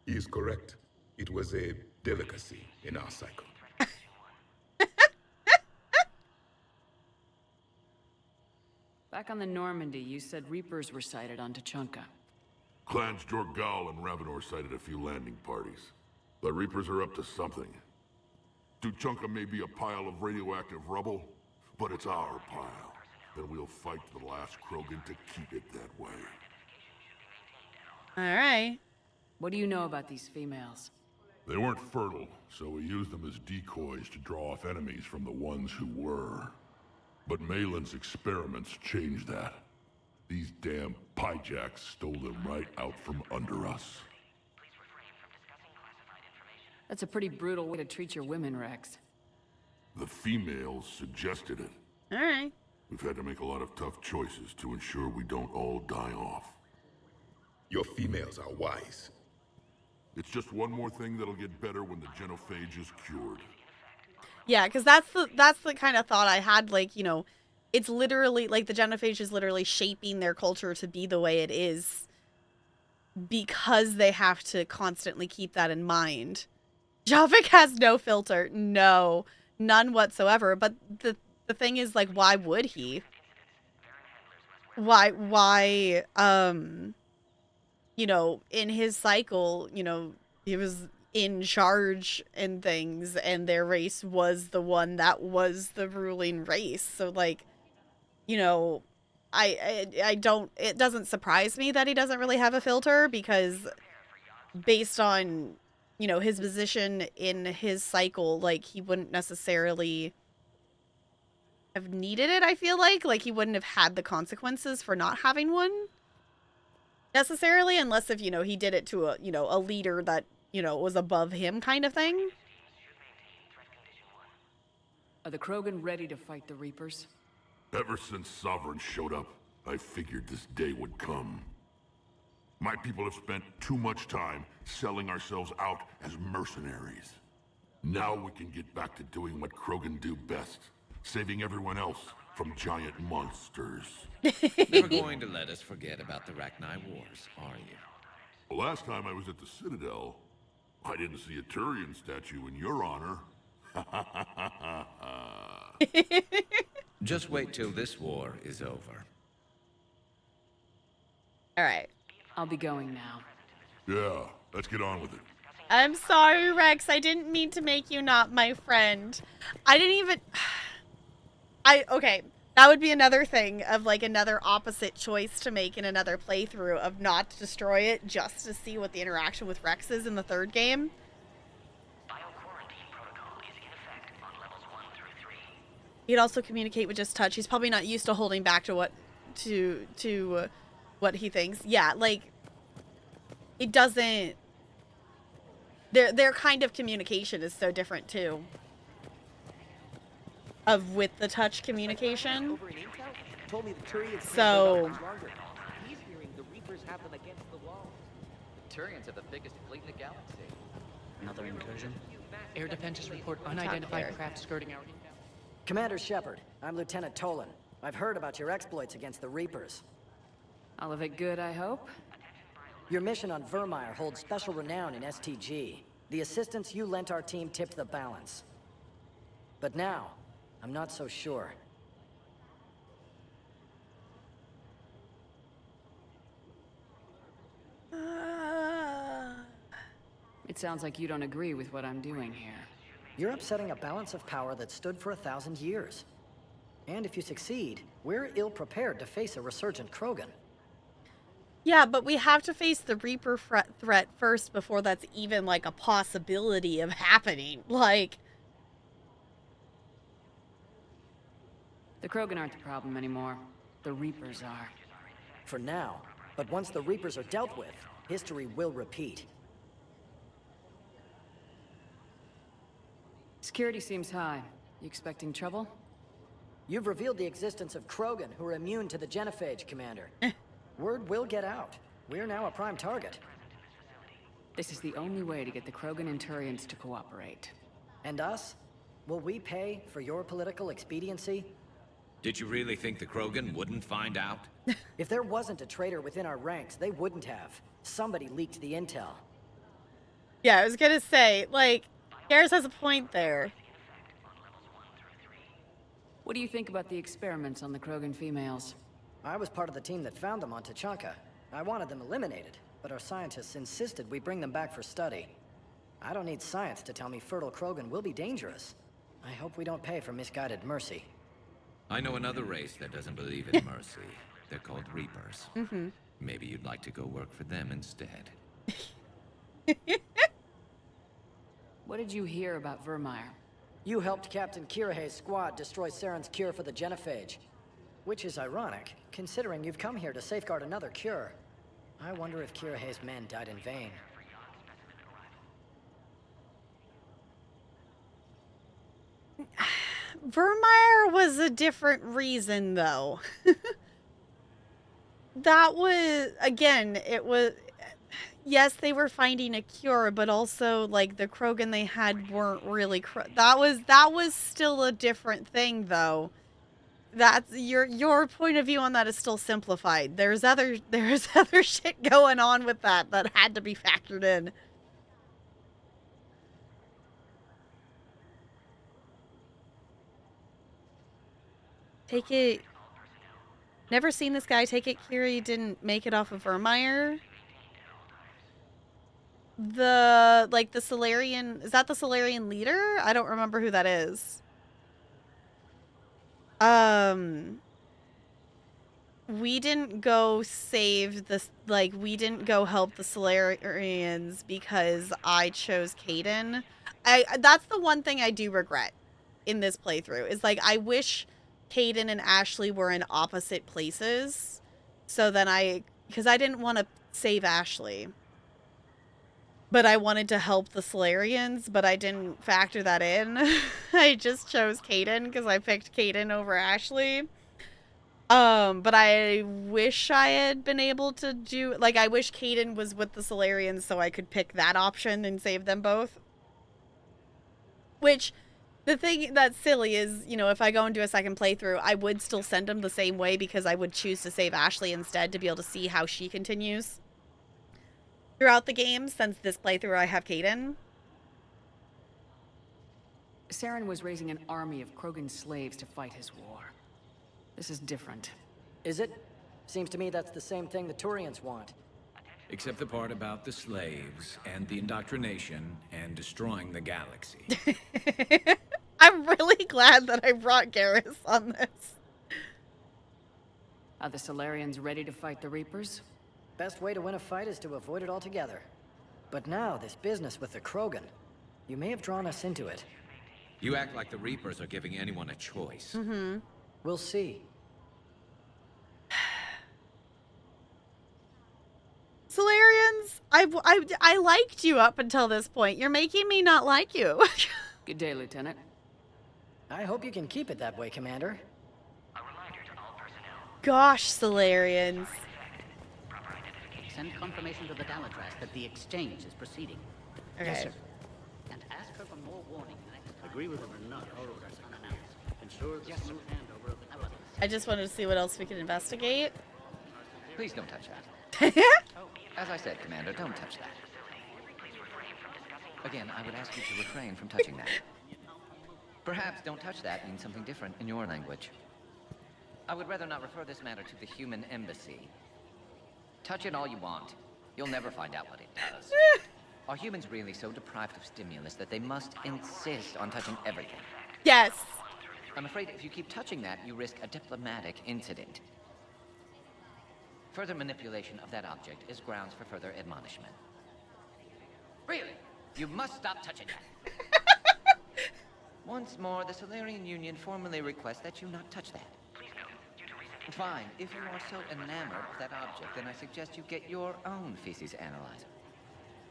He is correct. It was a delicacy in our cycle. Back on the Normandy, you said Reapers were sighted on Tuchanka. Clans Jorgal and Ravenor sighted a few landing parties. The Reapers are up to something. Tuchanka may be a pile of radioactive rubble, but it's our pile. And we'll fight to the last Krogan to keep it that way. Alright. What do you know about these females? They weren't fertile, so we used them as decoys to draw off enemies from the ones who were. But Malin's experiments changed that. These damn Pyjaks stole them right out from under us. That's a pretty brutal way to treat your women, Rex. The females suggested it. Alright. We've had to make a lot of tough choices to ensure we don't all die off. Your females are wise. It's just one more thing that'll get better when the genophage is cured. Yeah, because that's the kind of thought I had, like, it's literally, like, the genophage is literally shaping their culture to be the way it is because they have to constantly keep that in mind. Javik has no filter. No. None whatsoever. But the thing is, like, why would he? Why, in his cycle, he was in charge and things, and their race was the one that was the ruling race. So, like, I don't, it doesn't surprise me that he doesn't really have a filter, because based on, his position in his cycle, like, he wouldn't necessarily have needed it, I feel like he wouldn't have had the consequences for not having one necessarily, unless if, he did it to a leader that, was above him kind of thing. Are the Krogan ready to fight the Reapers? Ever since Sovereign showed up, I figured this day would come. My people have spent too much time selling ourselves out as mercenaries. Now we can get back to doing what Krogan do best, saving everyone else from giant monsters. Never going to let us forget about the Rachni Wars, are you? The last time I was at the Citadel, I didn't see a Turian statue in your honor. Just wait till this war is over. All right. I'll be going now. Yeah, let's get on with it. I'm sorry, Rex. I didn't mean to make you not my friend. I didn't even... Okay. That would be another thing of, like, another opposite choice to make in another playthrough of not to destroy it just to see what the interaction with Rex is in the third game. Bioquarantine protocol is in effect on levels 1 through 3. He'd also communicate with just touch. He's probably not used to holding back to what what he thinks. Yeah, like, it doesn't... Their kind of communication is so different, too. Of with the touch communication. So... He's hearing the Reapers have them against the wall. The Turians have the biggest fleet in the galaxy. Another incursion? Air defenses report unidentified craft skirting our... Commander Shepard, I'm Lieutenant Tolan. I've heard about your exploits against the Reapers. All of it good, I hope? Your mission on Vermeer holds special renown in STG. The assistance you lent our team tipped the balance. But now, I'm not so sure. It sounds like you don't agree with what I'm doing here. You're upsetting a balance of power that stood for 1,000 years. And if you succeed, we're ill-prepared to face a resurgent Krogan. Yeah, but we have to face the Reaper threat first before that's even, like, a possibility of happening. Like... The Krogan aren't the problem anymore. The Reapers are. For now. But once the Reapers are dealt with, history will repeat. Security seems high. You expecting trouble? You've revealed the existence of Krogan who are immune to the genophage, Commander. Word will get out. We're now a prime target. This is the only way to get the Krogan and Turians to cooperate. And us? Will we pay for your political expediency? Did you really think the Krogan wouldn't find out? If there wasn't a traitor within our ranks, they wouldn't have. Somebody leaked the intel. Yeah, I was gonna say, like, Garrus has a point there. What do you think about the experiments on the Krogan females? I was part of the team that found them on Tuchanka. I wanted them eliminated, but our scientists insisted we bring them back for study. I don't need science to tell me fertile Krogan will be dangerous. I hope we don't pay for misguided mercy. I know another race that doesn't believe in mercy. They're called Reapers. Mm-hmm. Maybe you'd like to go work for them instead. What did you hear about Vermeer? You helped Captain Kirihei's squad destroy Saren's cure for the genophage. Which is ironic, considering you've come here to safeguard another cure. I wonder if Kirihei's men died in vain. Vermeer was a different reason, though. That was, again, it was... Yes, they were finding a cure, but also, like, the Krogan they had weren't really... That was still a different thing, though. That's... Your point of view on that is still simplified. There's other shit going on with that had to be factored in. Take it... Never seen this guy. Take it Kiri didn't make it off of Vermeer. The Salarian... Is that the Salarian leader? I don't remember who that is. We didn't go save this... Like, we didn't go help the Salarians because I chose Kaidan. That's the one thing I do regret in this playthrough. Is, like, I wish Kaidan and Ashley were in opposite places. So then because I didn't want to save Ashley. But I wanted to help the Salarians, but I didn't factor that in. I just chose Kaidan because I picked Kaidan over Ashley. But I wish I had been able to do... Like, I wish Kaidan was with the Salarians so I could pick that option and save them both. Which... The thing that's silly is, you know, if I go and do a second playthrough, I would still send them the same way because I would choose to save Ashley instead to be able to see how she continues throughout the game, since this playthrough I have Kaidan. Saren was raising an army of Krogan slaves to fight his war. This is different. Is it? Seems to me that's the same thing the Turians want. Except the part about the slaves and the indoctrination and destroying the galaxy. I'm really glad that I brought Garrus on this. Are the Salarians ready to fight the Reapers? Best way to win a fight is to avoid it altogether. But now, this business with the Krogan, you may have drawn us into it. You act like the Reapers are giving anyone a choice. Mm-hmm. We'll see. Salarians, I liked you up until this point. You're making me not like you. Good day, Lieutenant. I hope you can keep it that way, Commander. Gosh, Salarians. Send confirmation to the Dalatras that the exchange is proceeding. Okay. Yes, sir. And ask her for more warning. Agree with her or not, orders unannounced. Ensure the smooth handover of the evidence. I just wanted to see what else we could investigate. Please don't touch that. As I said, Commander, don't touch that. Again, I would ask you to refrain from touching that. Perhaps don't touch that means something different in your language. I would rather not refer this matter to the human embassy. Touch it all you want. You'll never find out what it does. Are humans really so deprived of stimulus that they must insist on touching everything? Yes. I'm afraid if you keep touching that, you risk a diplomatic incident. Further manipulation of that object is grounds for further admonishment. Really? You must stop touching that. Once more, the Solarian Union formally requests that you not touch that. Please note, due to recent... Fine. If you are so enamored of that object, then I suggest you get your own feces analyzer.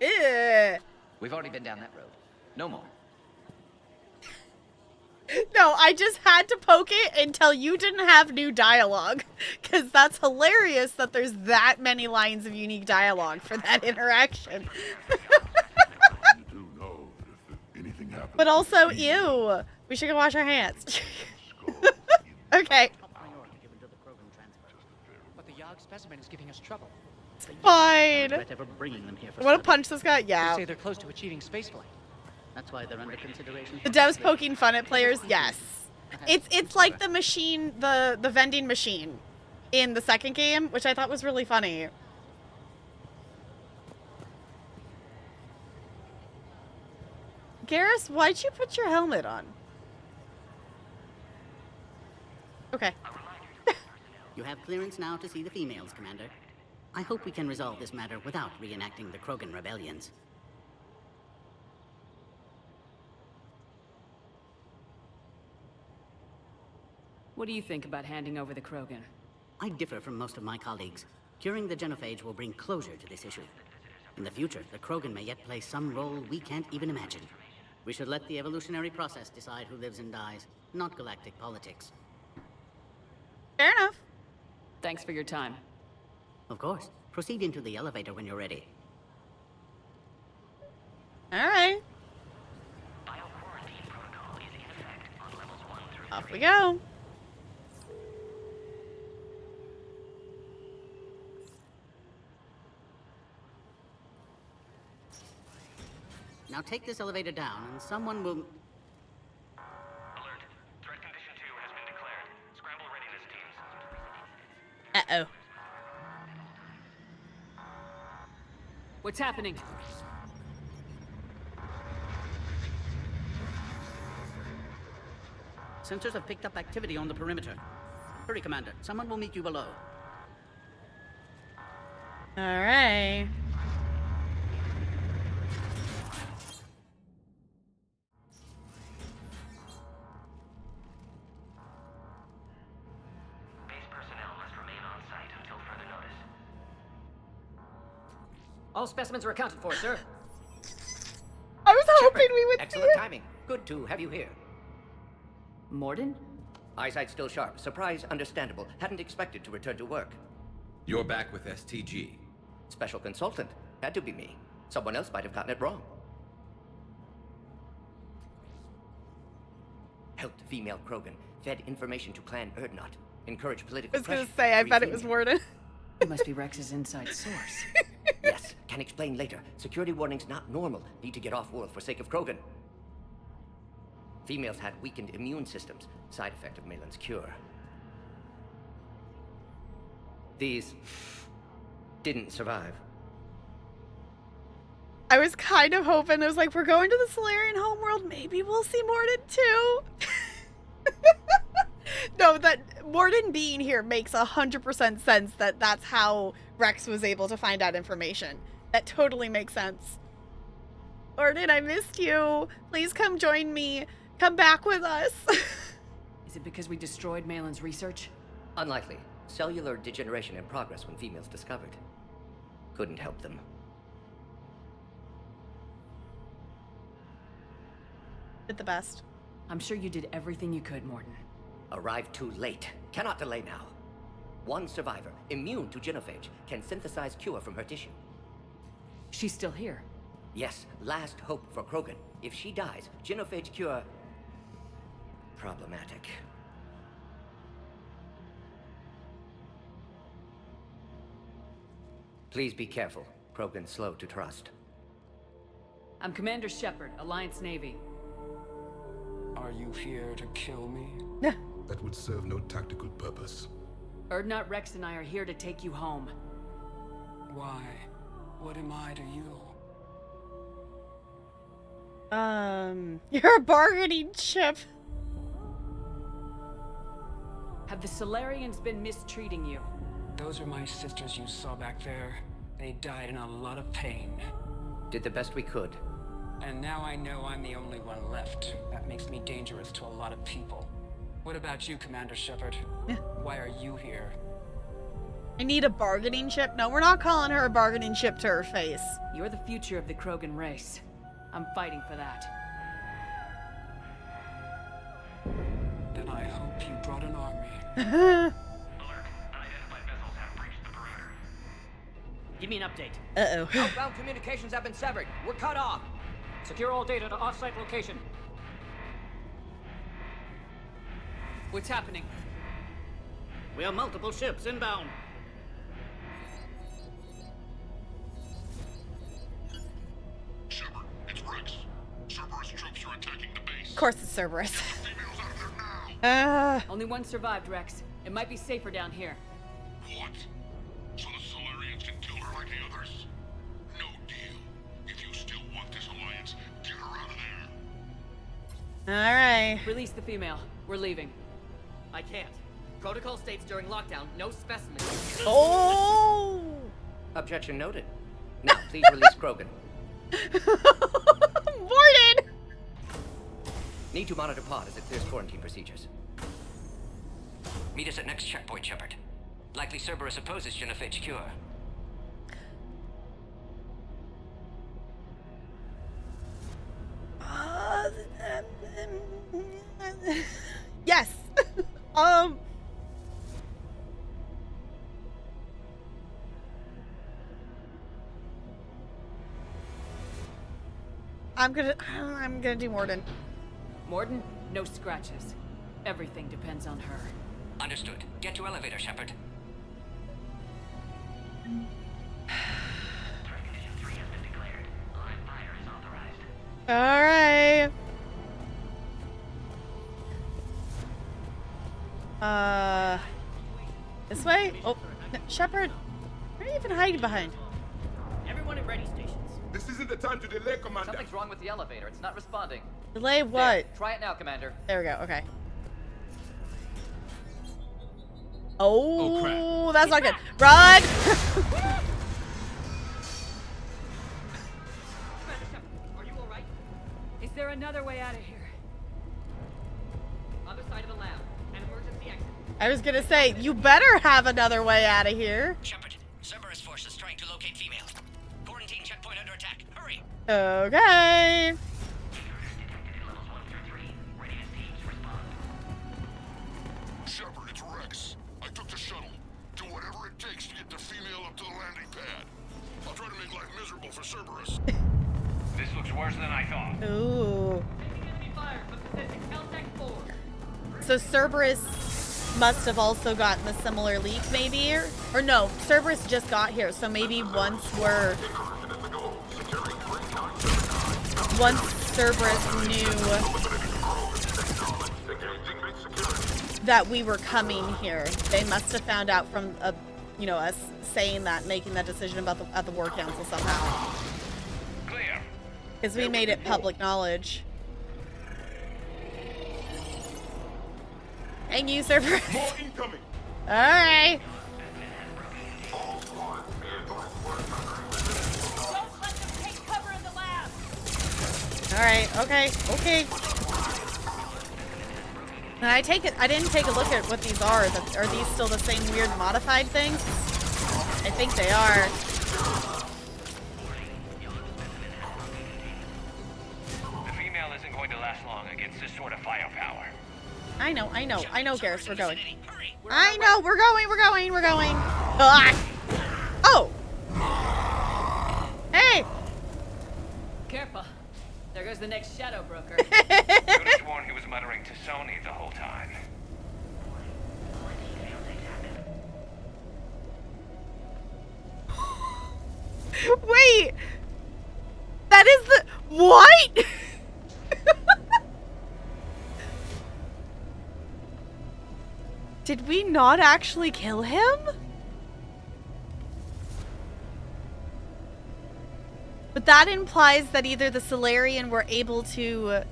Ew. We've already been down that road. No more. No, I just had to poke it until you didn't have new dialogue. Because that's hilarious that there's that many lines of unique dialogue for that interaction. You do know that if anything happens... But also, ew. We should go wash our hands. Okay. But the Yogg specimen is giving us trouble. Fine. Bringing them here for Want to punch this guy? Yeah. They say they're close to achieving spaceflight. That's why they're under consideration. The devs poking fun at players? Yes. It's like the machine, the vending machine in the second game, which I thought was really funny. Garrus, why'd you put your helmet on? Okay. You have clearance now to see the females, Commander. I hope we can resolve this matter without reenacting the Krogan rebellions. What do you think about handing over the Krogan? I differ from most of my colleagues. Curing the genophage will bring closure to this issue. In the future, the Krogan may yet play some role we can't even imagine. We should let the evolutionary process decide who lives and dies, not galactic politics. Fair enough. Thanks for your time. Of course. Proceed into the elevator when you're ready. All right. Bioquarantine protocol is in effect on levels 1 through 3. Off we go. Now take this elevator down and someone will... Alert. Threat condition 2 has been declared. Scramble readiness teams. Uh-oh. What's happening? Sensors have picked up activity on the perimeter. Hurry, Commander. Someone will meet you below. All right. Base personnel must remain on site until further notice. All specimens are accounted for, sir. I was hoping we would Excellent see it. timing. Good to have you here. Morden? Eyesight still sharp. Surprise understandable. Hadn't expected to return to work. You're back with STG. Special consultant. Had to be me. Someone else might have gotten it wrong. Helped female Krogan. Fed information to Clan Erdnot. Encouraged political I was going pressure. to say, I Free bet it was female. Warden. It must be Rex's inside source. Yes, can explain later. Security warnings not normal. Need to get off-world for sake of Krogan. Females had weakened immune systems. Side effect of Malin's cure. These didn't survive. I was kind of hoping, I was like, we're going to the Solarian homeworld. Maybe we'll see Morden too. No, that Morden being here makes 100% sense that that's how Rex was able to find out information. That totally makes sense. Morden, I missed you. Please come join me. Come back with us. Is it because we destroyed Malin's research? Unlikely. Cellular degeneration in progress when females discovered. Couldn't help them. Did the best. I'm sure you did everything you could, Morden. Arrived too late. Cannot delay now. One survivor, immune to genophage, can synthesize cure from her tissue. She's still here. Yes, last hope for Krogan. If she dies, genophage cure... problematic. Please be careful. Krogan slow to trust. I'm Commander Shepard, Alliance Navy. Are you here to kill me? That would serve no tactical purpose. Erdnot, Rex, and I are here to take you home. Why? What am I to you? You're a bargaining chip. Have the Solarians been mistreating you? Those are my sisters you saw back there. They died in a lot of pain. Did the best we could. And now I know I'm the only one left. That makes me dangerous to a lot of people. What about you, Commander Shepard? Why are you here? I need a bargaining chip. No, we're not calling her a bargaining chip to her face. You're the future of the Krogan race. I'm fighting for that. Then I hope you brought an army. Give me an update. Uh-oh. Outbound communications have been severed. We're cut off. Secure all data to off-site location. What's happening? We have multiple ships inbound. Shepard, it's Rex. Cerberus troops are attacking the base. Of course it's Cerberus. Only one survived, Rex. It might be safer down here. What? So the Solarians can kill her like the others? No deal. If you still want this alliance, get her out of there. Alright. Release the female. We're leaving. I can't. Protocol states during lockdown, no specimens. Oh! Objection noted. Now, please release Krogan. Morden! Need to monitor pod as it clears quarantine procedures. Meet us at next checkpoint, Shepard. Likely Cerberus opposes genophage cure. Yes. I'm gonna do Morden. Morden, no scratches. Everything depends on her. Understood. Get to elevator, Shepard. Alright. This way? Oh, Shepard. What are you even hiding behind? Everyone at ready stations. This isn't the time to delay, Commander. Something's wrong with the elevator. It's not responding. Delay what? There, try it now, Commander. There we go. Okay. Oh, that's not good. Run! Are you all right? Is there another way out of here? Other side of the lab. An emergency exit. I was gonna say, you better have another way out of here. Shepard, Cerberus forces trying to locate female. Quarantine checkpoint under attack. Hurry! Okay. Shepard, it's Rex. I took the shuttle. Do whatever it takes to get the female up to the landing pad. I'll try to make life miserable for Cerberus. This looks worse than I thought. Ooh. So Cerberus must have also gotten a similar leak, maybe? Or no, Cerberus just got here, so maybe once Cerberus knew that we were coming here, they must have found out from us saying that, making that decision about at the War Council somehow. Clear. Because we made it public knowledge. Thank you, Cerberus. More incoming. Alright. Don't let them take cover in the lab. Alright, okay. And I didn't take a look at what these are. Are these still the same weird modified things? I think they are. The female isn't going to last long against this sort of firepower. I know, Garrus, we're going. I know, we're going. Ah! Oh! Hey! Careful. There goes the next shadow broker. Could have sworn he was muttering to Sony the whole time. Wait! That is the... What?! Did we not actually kill him? But that implies that either the Solarian were able to...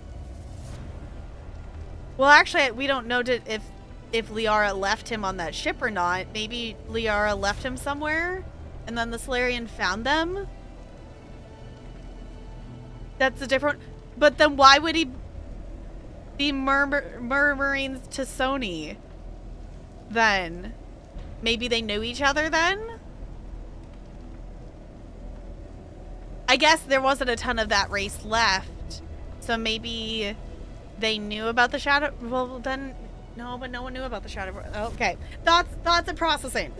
Well, actually, we don't know if Liara left him on that ship or not. Maybe Liara left him somewhere, and then the Solarian found them? That's a different... But then why would he be murmuring to Sony then? Maybe they knew each other then? I guess there wasn't a ton of that race left. So maybe they knew about the Shadow... Well, then... No, but no one knew about the Shadow... Okay. Thoughts and processing.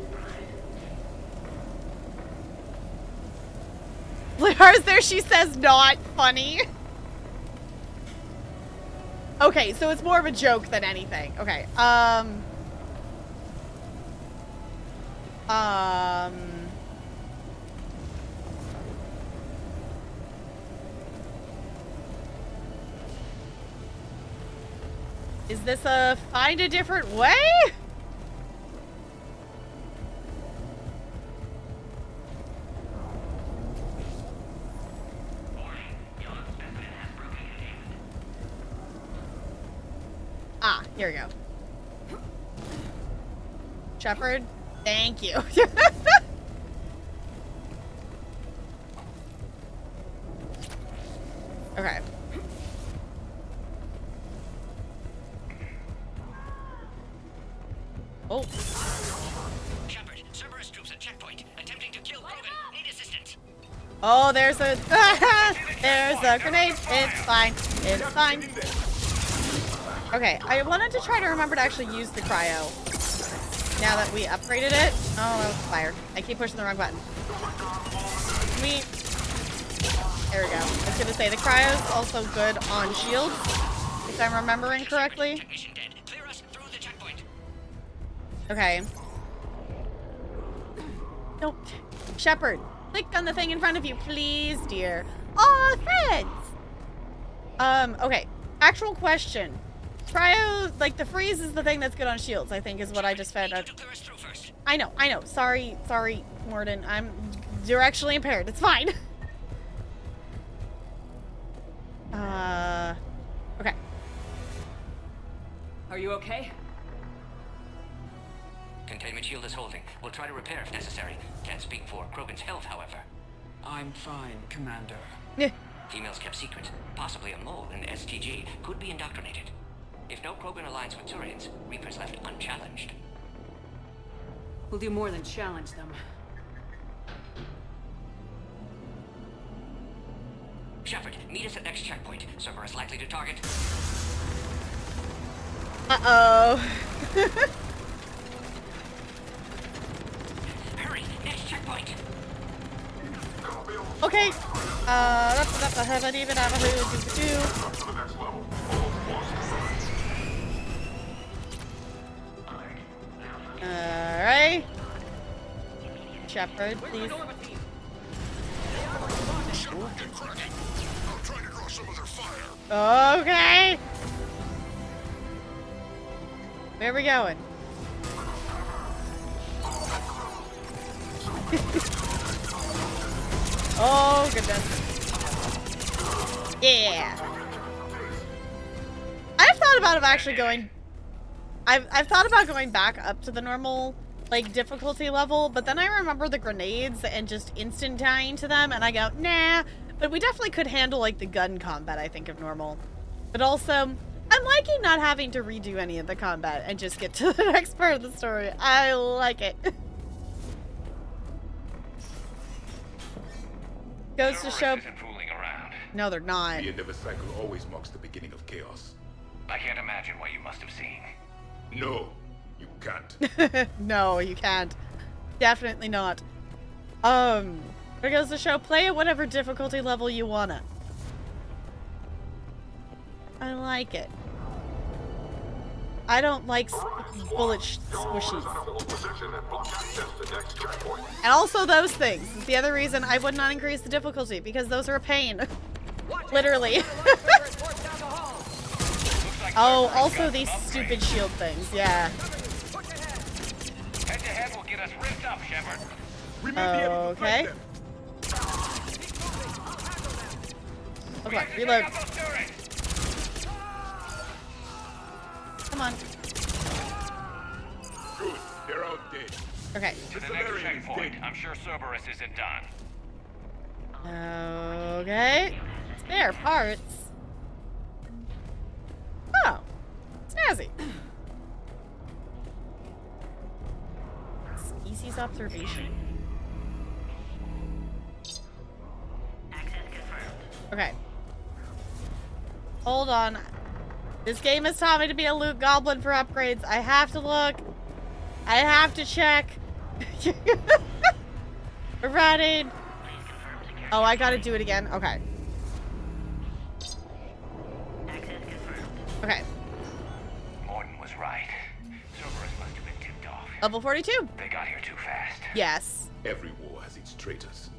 Lara's there, she says not funny. Okay, so it's more of a joke than anything. Okay, is this a find a different way? Ah, here we go. Shepard, thank you. Okay. Oh. Shepard, Cerberus troops at checkpoint, attempting to kill Krogan. Need assistance. Oh, there's a there's a grenade. It's fine. It's fine. Okay, I wanted to try to remember to actually use the cryo. Now that we upgraded it. Oh, that was fire. I keep pushing the wrong button. There we go. I was gonna say the cryo is also good on shields, if I'm remembering correctly. Okay. Don't. Shepard, click on the thing in front of you, please, dear. Aw, friends! Okay. Actual question. Cryo, like, the freeze is the thing that's good on shields, I think, is what I just found out. I know. Sorry, Morden. I'm directionally impaired. It's fine. Okay. Are you okay? Containment shield is holding. We'll try to repair if necessary. Can't speak for Krogan's health, however. I'm fine, Commander. Females kept secret. Possibly a mole in STG. Could be indoctrinated. If no Krogan aligns with Turians, Reapers left unchallenged. We'll do more than challenge them. Shepard, meet us at next checkpoint. Cerberus likely to target. Uh-oh. Hurry, next checkpoint. Okay. Alright. Shepard, please. Okay. Where are we going? Oh, goodness. Yeah. I've thought about actually going... I've thought about going back up to the normal, like, difficulty level, but then I remember the grenades and just instant dying to them, and I go, nah. But we definitely could handle, like, the gun combat, I think, of normal. But also, I'm liking not having to redo any of the combat and just get to the next part of the story. I like it. Goes to show... Isn't fooling around. No, they're not. The end of a cycle always marks the beginning of chaos. I can't imagine what you must have seen. No, you can't. No, you can't. Definitely not. It goes to show, play at whatever difficulty level you wanna. I like it. I don't like bullet squishies. And also those things. It's the other reason I would not increase the difficulty, because those are a pain. Literally. Oh, also these stupid shield things, yeah. Head to head will get us ripped up, Shepard. Okay. Okay, reload. Come on. Good, they're all dead. Okay. To the next checkpoint. I'm sure Cerberus isn't done. Okay. It's Spare parts? Oh. Snazzy. Species observation. Okay. Hold on. This game has taught me to be a loot goblin for upgrades. I have to look. I have to check. We're running. Oh, I gotta do it again. Okay. Okay. Morton was right. Cerberus must have been tipped off. Level 42. They got here too fast. Yes. Every war has its traitors.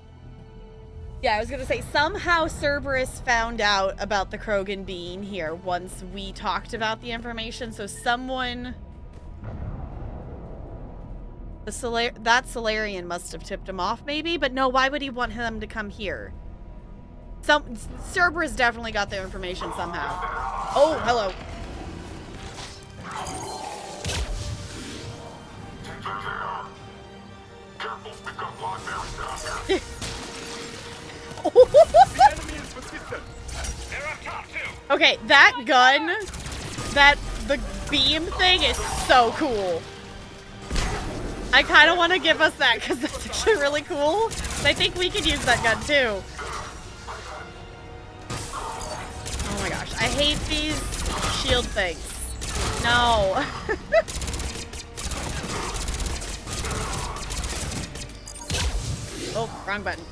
Yeah, I was gonna say, somehow Cerberus found out about the Krogan being here once we talked about the information, so someone... that Solarian must have tipped him off, maybe? But no, why would he want him to come here? Cerberus definitely got the information somehow. Oh, hello. Okay, that gun, the beam thing is so cool. I kind of want to give us that because that's actually really cool. I think we could use that gun too. Oh my gosh, I hate these shield things. No. Oh, wrong button.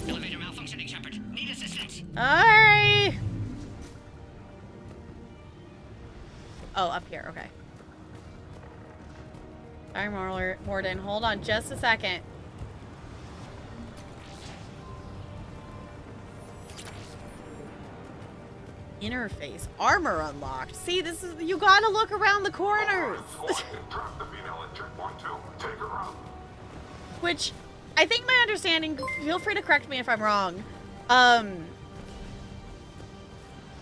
Elevator malfunctioning, Shepard. Need assistance. Alright. Oh, up here, okay. Sorry, Morden. Hold on just a second. Interface. Armor unlocked. See, this is... You gotta look around the corners. Which, I think my understanding... Feel free to correct me if I'm wrong.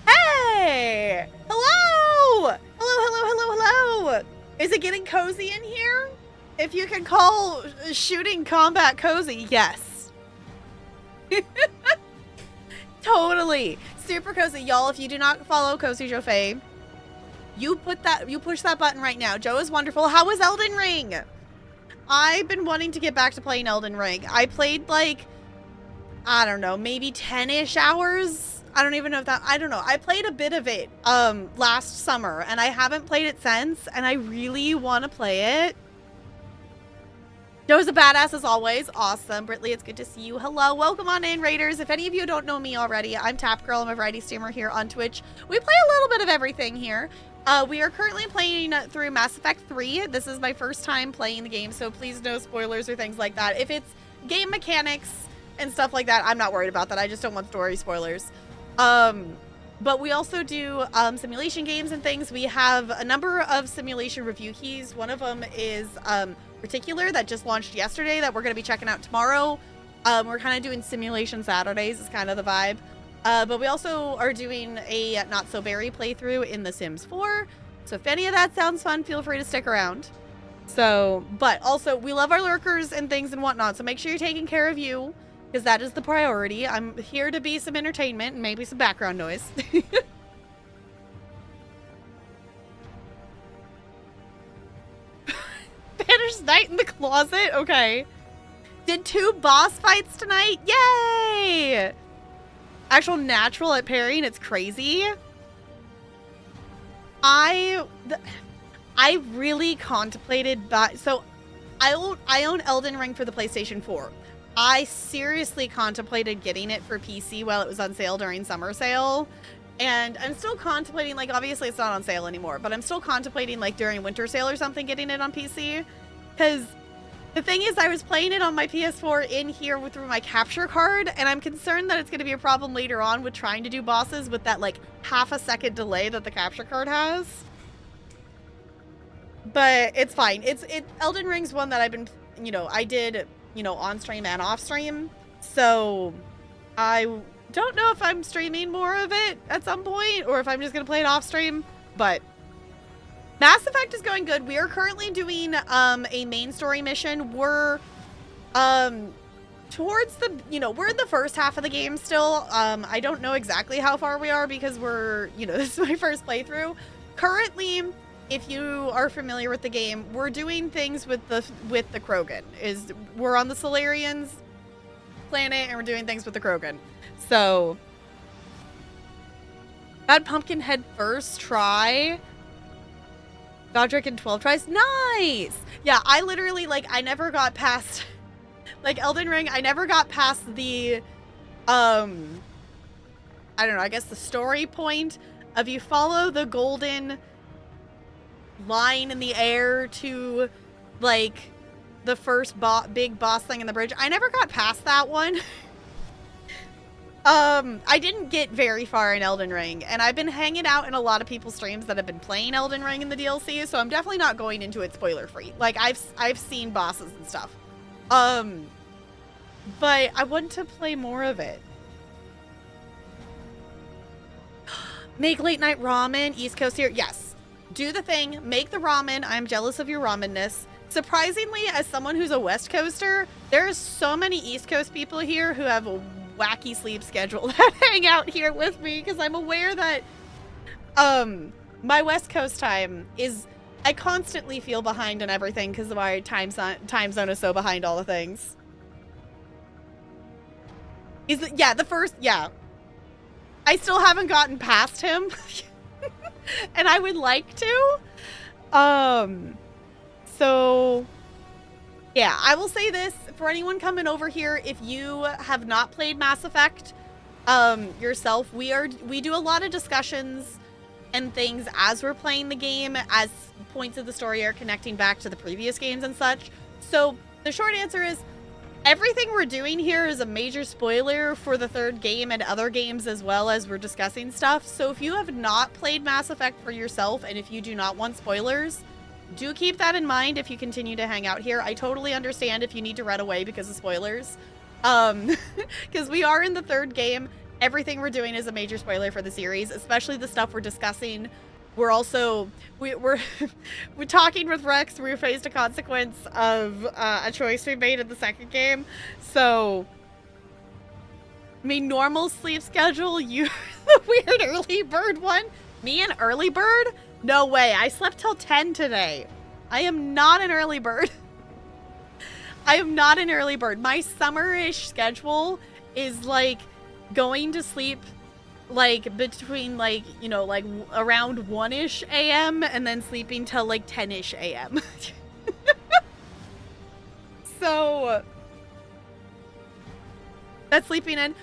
Hey! Hello! Hello! Is it getting cozy in here? If you can call shooting combat cozy, yes. Totally. Super cozy. Y'all, if you do not follow Cozy Joe Faye, you push that button right now. Joe is wonderful. How was Elden Ring? I've been wanting to get back to playing Elden Ring. I played like, I don't know, maybe 10-ish hours. I don't even know if that, I don't know. I played a bit of it last summer and I haven't played it since and I really want to play it. Joe's a badass as always. Awesome. Britley, it's good to see you. Hello. Welcome on in, Raiders. If any of you don't know me already, I'm Tap Girl. I'm a variety streamer here on Twitch. We play a little bit of everything here. We are currently playing through Mass Effect 3. This is my first time playing the game, so please no spoilers or things like that. If it's game mechanics and stuff like that, I'm not worried about that. I just don't want story spoilers. But we also do simulation games and things. We have a number of simulation review keys. One of them is Particular that just launched yesterday that we're going to be checking out tomorrow. We're kind of doing simulation Saturdays is kind of the vibe. But we also are doing a Not So Berry playthrough in The Sims 4. So if any of that sounds fun, feel free to stick around. So, but also we love our lurkers and things and whatnot. So make sure you're taking care of you because that is the priority. I'm here to be some entertainment and maybe some background noise. Banished Night in the Closet? Okay. Did 2 boss fights tonight? Yay! Actual natural at parrying. It's crazy. I really contemplated so I own Elden Ring for the PlayStation 4. I seriously contemplated getting it for PC while it was on sale during summer sale. And I'm still contemplating, like, obviously it's not on sale anymore, but I'm still contemplating, like, during winter sale or something, getting it on PC. Because the thing is, I was playing it on my PS4 in here through my capture card, and I'm concerned that it's going to be a problem later on with trying to do bosses with that, like, half-a-second delay that the capture card has. But it's fine. Elden Ring's one that I've been, I did, on stream and off stream. So I don't know if I'm streaming more of it at some point or if I'm just going to play it off stream, but Mass Effect is going good. We are currently doing a main story mission. We're towards the, we're in the first half of the game still. I don't know exactly how far we are because we're, this is my first playthrough. Currently, if you are familiar with the game, we're doing things with the Krogan. We're on the Solarians planet and we're doing things with the Krogan. So, Bad Pumpkinhead first try. Godric in 12 tries. Nice! Yeah, I literally, I never got past, Elden Ring, I never got past the, I don't know, I guess the story point of you follow the golden line in the air to, the first big boss thing in the bridge. I never got past that one. I didn't get very far in Elden Ring, and I've been hanging out in a lot of people's streams that have been playing Elden Ring in the DLC, so I'm definitely not going into it spoiler-free. I've seen bosses and stuff. But I want to play more of it. Make late night ramen, East Coast here. Yes. Do the thing. Make the ramen. I'm jealous of your ramenness. Surprisingly, as someone who's a West Coaster, there's so many East Coast people here who have a wacky sleep schedule that hang out here with me because I'm aware that my West Coast time is, I constantly feel behind on everything because my time zone is so behind all the things. I still haven't gotten past him and I would like to. So yeah, I will say this for anyone coming over here, if you have not played Mass Effect yourself, we do a lot of discussions and things as we're playing the game, as points of the story are connecting back to the previous games and such. So the short answer is everything we're doing here is a major spoiler for the third game and other games as well as we're discussing stuff. So if you have not played Mass Effect for yourself and if you do not want spoilers, do keep that in mind if you continue to hang out here. I totally understand if you need to run away because of spoilers. Because we are in the third game. Everything we're doing is a major spoiler for the series, especially the stuff we're discussing. We're also, we're talking with Rex. We faced a consequence of a choice we made in the second game. So, I mean, normal sleep schedule, you, the weird early bird one. Me an early bird? No way. I slept till 10 today. I am not an early bird. I am not an early bird. My summer-ish schedule is going to sleep between around 1-ish a.m. and then sleeping till 10-ish a.m. So that's sleeping in.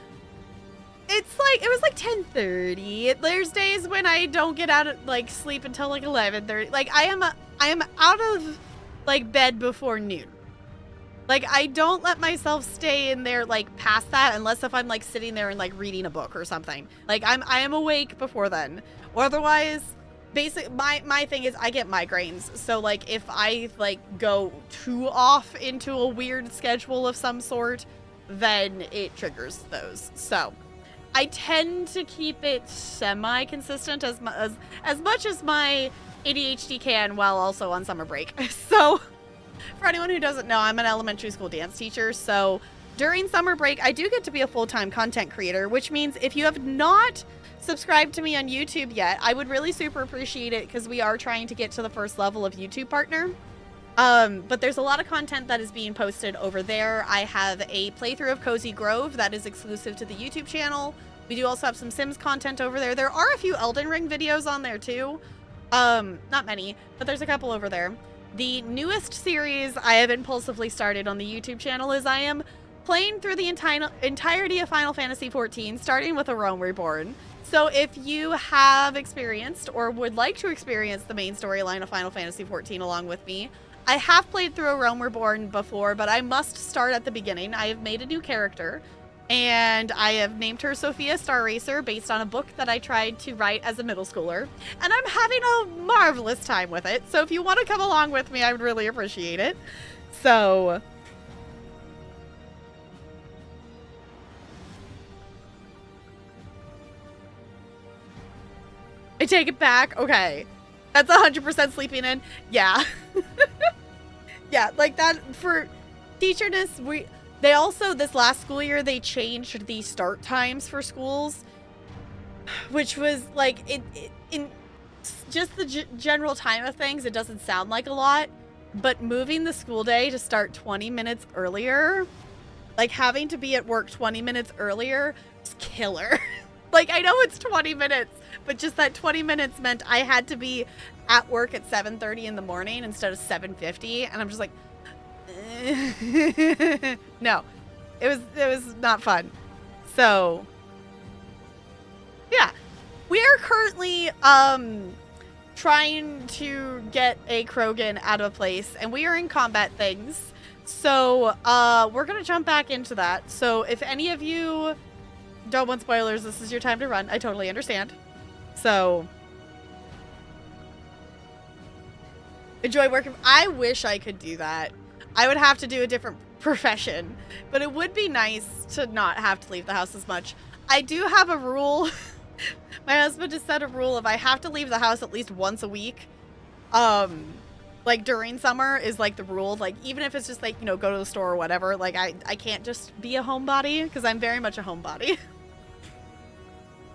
It's it was 10:30. There's days when I don't get out of sleep until 11:30. I am out of bed before noon. I don't let myself stay in there past that unless if I'm sitting there and reading a book or something. I am awake before then. Or otherwise, my thing is I get migraines. So if I go too off into a weird schedule of some sort, then it triggers those. So I tend to keep it semi-consistent as much as my ADHD can while also on summer break. So for anyone who doesn't know, I'm an elementary school dance teacher. So during summer break, I do get to be a full-time content creator, which means if you have not subscribed to me on YouTube yet, I would really super appreciate it because we are trying to get to the first level of YouTube partner. But there's a lot of content that is being posted over there. I have a playthrough of Cozy Grove that is exclusive to the YouTube channel. We do also have some Sims content over there. There are a few Elden Ring videos on there too. Not many, but there's a couple over there. The newest series I have impulsively started on the YouTube channel is I am playing through the entirety of Final Fantasy XIV, starting with A Realm Reborn. So if you have experienced or would like to experience the main storyline of Final Fantasy XIV along with me, I have played through A Realm Reborn before, but I must start at the beginning. I have made a new character, and I have named her Sophia Star Racer based on a book that I tried to write as a middle schooler, and I'm having a marvelous time with it. So if you want to come along with me, I would really appreciate it. So I take it back. Okay. That's 100% sleeping in. Yeah. Yeah, that for teacherness, They also, this last school year, they changed the start times for schools, which was like, in just the general time of things, it doesn't sound like a lot, but moving the school day to start 20 minutes earlier, like having to be at work 20 minutes earlier, is killer. Like, I know it's 20 minutes, but just that 20 minutes meant I had to be at work at 7:30 in the morning instead of 7:50, and I'm just like, no, it was not fun. So yeah, we are currently trying to get a Krogan out of a place, and we are in combat things, so we're gonna jump back into that. So if any of you don't want spoilers, this is your time to run. I totally understand. So enjoy working. I wish I could do that. I would have to do a different profession, but it would be nice to not have to leave the house as much. I do have a rule. My husband has set a rule of I have to leave the house at least once a week. Like during summer is like the rule. Like even if it's just like, you know, go to the store or whatever, like I can't just be a homebody because I'm very much a homebody.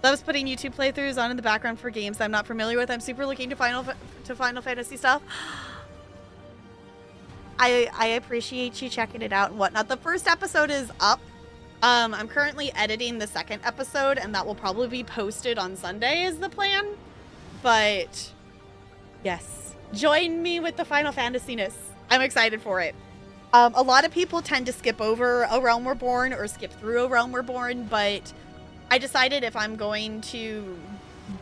Loves putting YouTube playthroughs on in the background for games I'm not familiar with. I'm super looking to Final Fantasy stuff. I appreciate you checking it out and whatnot. The first episode is up. I'm currently editing the second episode, and that will probably be posted on Sunday is the plan. But yes, join me with the Final Fantasy-ness. I'm excited for it. A lot of people tend to skip over A Realm Reborn or skip through A Realm Reborn, but I decided if I'm going to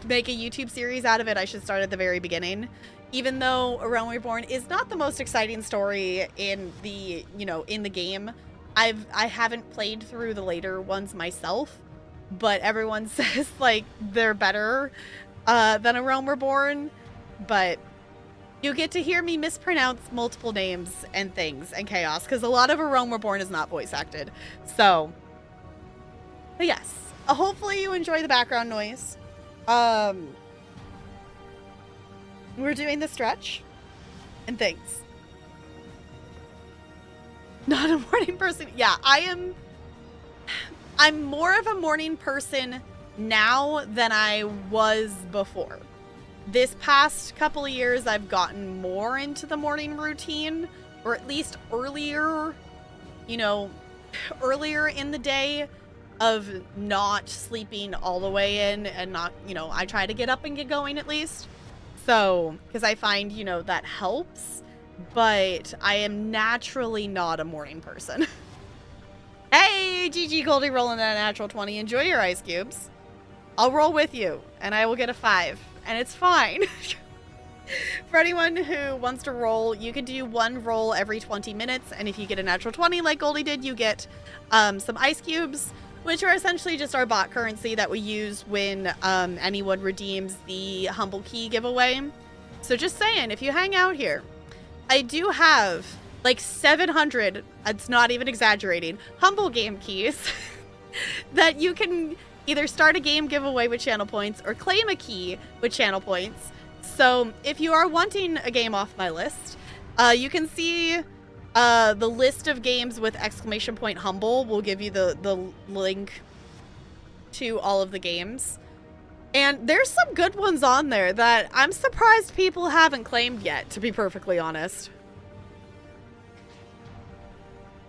make a YouTube series out of it, I should start at the very beginning. Even though A Realm Reborn is not the most exciting story in the, you know, in the game. I haven't played through the later ones myself, but everyone says like they're better than A Realm Reborn. But you get to hear me mispronounce multiple names and things and chaos because a lot of A Realm Reborn is not voice acted. So, but yes, hopefully you enjoy the background noise. We're doing the stretch and things. Not a morning person. Yeah, I'm more of a morning person now than I was before. This past couple of years, I've gotten more into the morning routine, or at least earlier, you know, earlier in the day of not sleeping all the way in and not, you know, I try to get up and get going at least. So, because I find, you know, that helps, but I am naturally not a morning person. Hey, GG Goldie rolling that natural 20. Enjoy your ice cubes. I'll roll with you, and I will get a 5, and it's fine. For anyone who wants to roll, you can do one roll every 20 minutes, and if you get a natural 20 like Goldie did, you get some ice cubes, which are essentially just our bot currency that we use when anyone redeems the Humble Key giveaway. So just saying, if you hang out here, I do have like 700, it's not even exaggerating, Humble Game keys that you can either start a game giveaway with channel points or claim a key with channel points. So if you are wanting a game off my list, you can see the list of games with exclamation point humble will give you the link to all of the games. And there's some good ones on there that I'm surprised people haven't claimed yet, to be perfectly honest.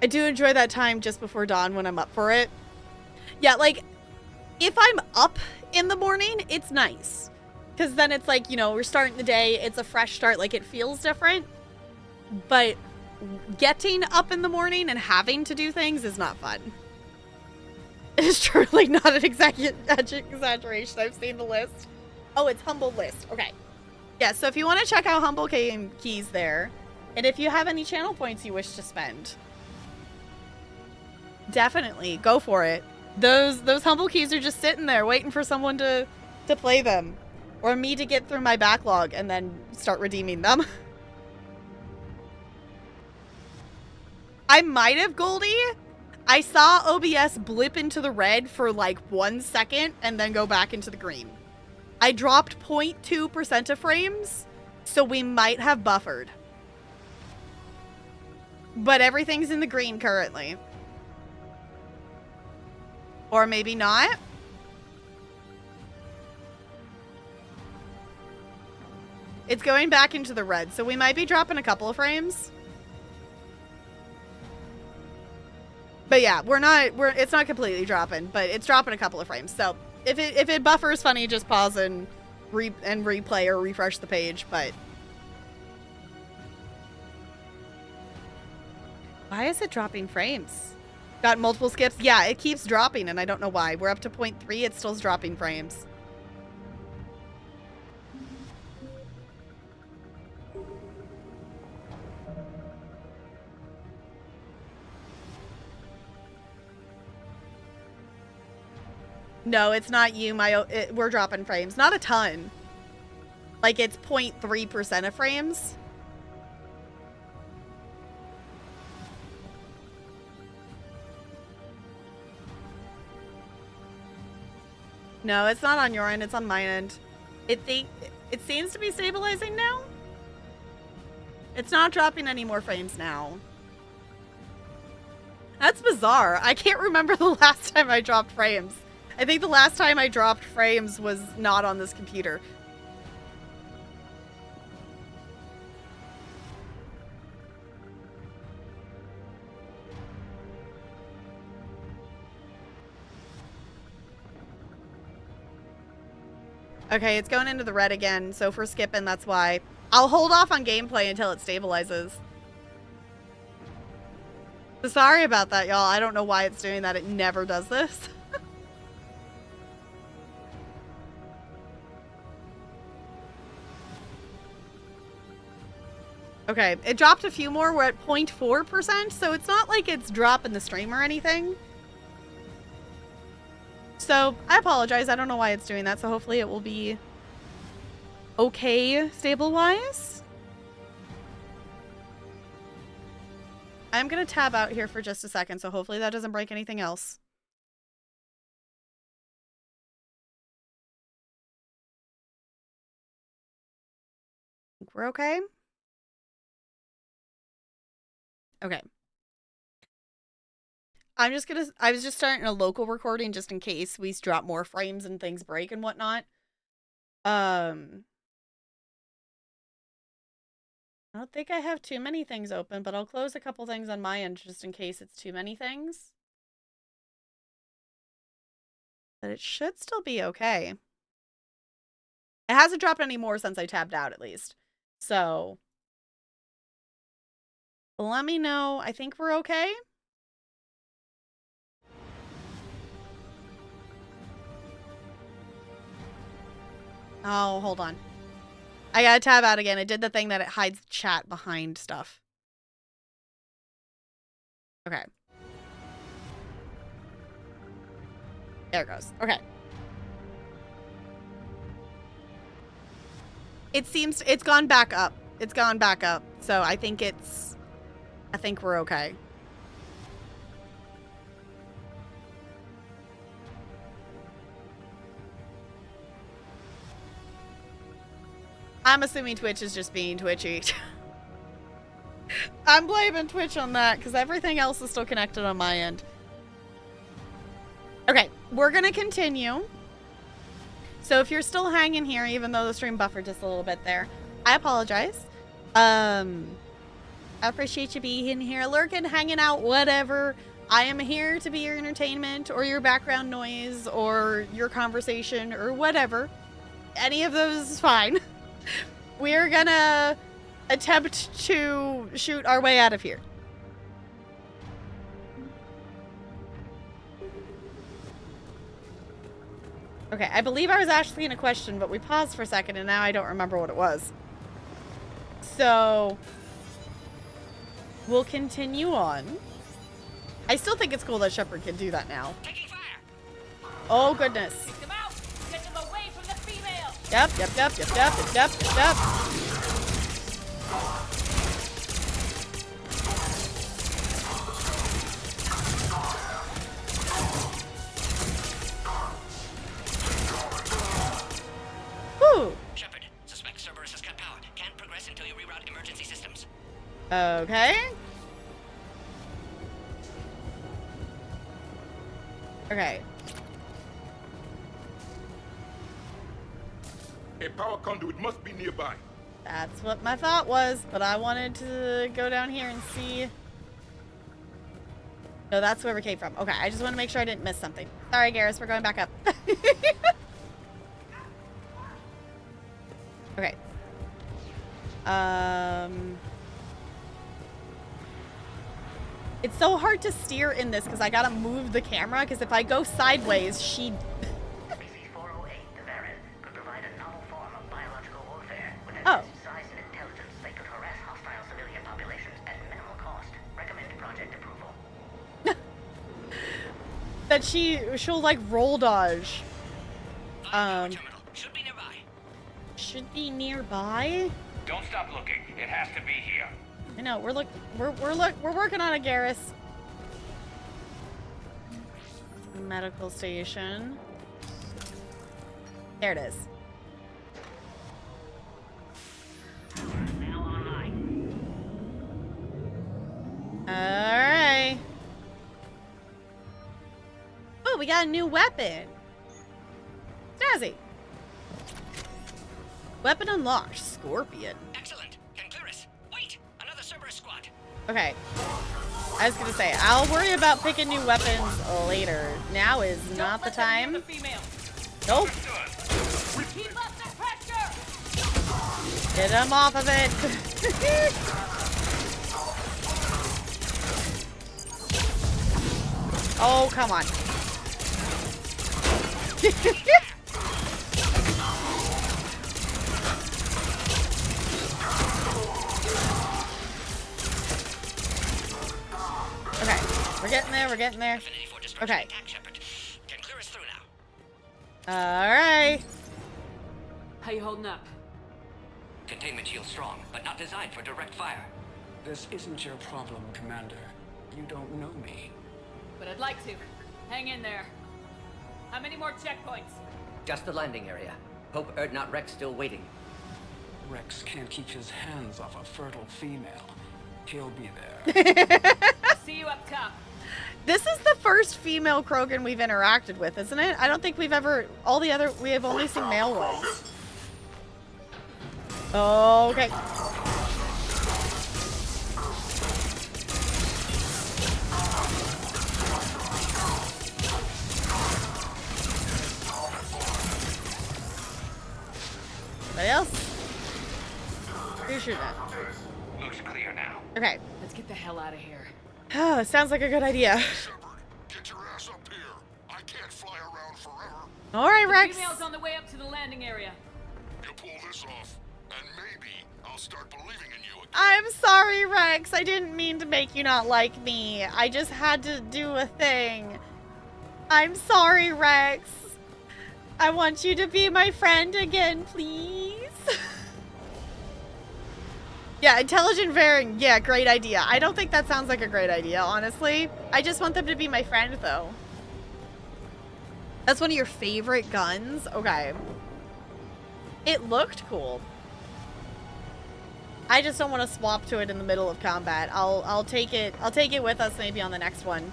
I do enjoy that time just before dawn when I'm up for it. Yeah, like, if I'm up in the morning, it's nice. Because then it's like, you know, we're starting the day, it's a fresh start, like it feels different. But getting up in the morning and having to do things is not fun. It is truly not an exaggeration. I've seen the list. Oh, it's Humble List. Okay. Yeah, so if you want to check out Humble Game Keys there, and if you have any channel points you wish to spend, definitely go for it. Those Humble Keys are just sitting there waiting for someone to play them. Or me to get through my backlog and then start redeeming them. I might have, Goldie. I saw OBS blip into the red for like 1 second and then go back into the green. I dropped 0.2% of frames, so we might have buffered. But everything's in the green currently. Or maybe not. It's going back into the red, so we might be dropping a couple of frames. But yeah, it's not completely dropping, but it's dropping a couple of frames. So if it buffers funny, just pause and replay or refresh the page, but why is it dropping frames? Got multiple skips? Yeah, it keeps dropping and I don't know why. We're up to 0.3, it still's dropping frames. No, it's not you. We're dropping frames. Not a ton. Like, it's 0.3% of frames. No, it's not on your end. It's on my end. It seems to be stabilizing now. It's not dropping any more frames now. That's bizarre. I can't remember the last time I dropped frames. I think the last time I dropped frames was not on this computer. Okay, it's going into the red again, so if we're skipping, that's why. I'll hold off on gameplay until it stabilizes. So sorry about that, y'all. I don't know why it's doing that. It never does this. Okay, it dropped a few more. We're at 0.4%, so it's not like it's dropping the stream or anything. So, I apologize. I don't know why it's doing that, so hopefully it will be okay stable-wise. I'm going to tab out here for just a second, so hopefully that doesn't break anything else. Think we're okay? Okay. I was just starting a local recording just in case we drop more frames and things break and whatnot. I don't think I have too many things open, but I'll close a couple things on my end just in case it's too many things. But it should still be okay. It hasn't dropped any more since I tabbed out, at least. So let me know. I think we're okay. Oh, hold on. I gotta tab out again. It did the thing that it hides chat behind stuff. Okay. There it goes. Okay. It seems it's gone back up. It's gone back up. So I think we're okay. I'm assuming Twitch is just being twitchy. I'm blaming Twitch on that because everything else is still connected on my end. Okay, we're going to continue. So if you're still hanging here, even though the stream buffered just a little bit there, I apologize. I appreciate you being here, lurking, hanging out, whatever. I am here to be your entertainment or your background noise or your conversation or whatever. Any of those is fine. We're gonna attempt to shoot our way out of here. Okay, I believe I was asking a question, but we paused for a second and now I don't remember what it was. So we'll continue on. I still think it's cool that Shepard can do that now. Oh goodness. Yep. Whew. Shepard, suspect Cerberus has cut power. Can't progress until you reroute emergency systems. Okay. Okay. A power conduit must be nearby. That's what my thought was, but I wanted to go down here and see. No, that's where we came from. Okay, I just want to make sure I didn't miss something. Sorry, Garrus, we're going back up. Okay. It's so hard to steer in this because I gotta move the camera, because if I go sideways, she... Oh. That she'll like roll dodge. Should be nearby. Don't stop looking. It has to be here. I know, we're working on it, Garrus. Medical station. There it is. Alright. Oh, we got a new weapon. Snazzy. Weapon unlocked. Scorpion. Excellent. Concurus. Wait, another Cerberus squad. Okay. I was gonna say, I'll worry about picking new weapons later. Now is not the time. Nope. Keep up the pressure. Get him off of it. Oh, come on. Okay, we're getting there, we're getting there. Okay. Alright. How you holding up? Containment shield strong, but not designed for direct fire. This isn't your problem, Commander. You don't know me. But I'd like to. Hang in there. How many more checkpoints? Just the landing area. Hope Erdnot Rex still waiting. Rex can't keep his hands off a fertile female. He'll be there. I'll see you up top. This is the first female Krogan we've interacted with, isn't it? I don't think we've ever... All the other... We have only seen male ones. Okay. Anybody else? Who's shooting at? Looks clear now. Okay. Let's get the hell out of here. Oh, sounds like a good idea. Get your ass up here. I can't fly around forever. All right, Rex. Female's on the way up to the landing area. You pull this off, and maybe I'll start believing in you again. I'm sorry, Rex. I didn't mean to make you not like me. I just had to do a thing. I'm sorry, Rex. I want you to be my friend again, please. Yeah, intelligent Varen. Yeah, great idea. I don't think that sounds like a great idea, honestly. I just want them to be my friend, though. That's one of your favorite guns? Okay. It looked cool. I just don't want to swap to it in the middle of combat. I'll take it with us maybe on the next one.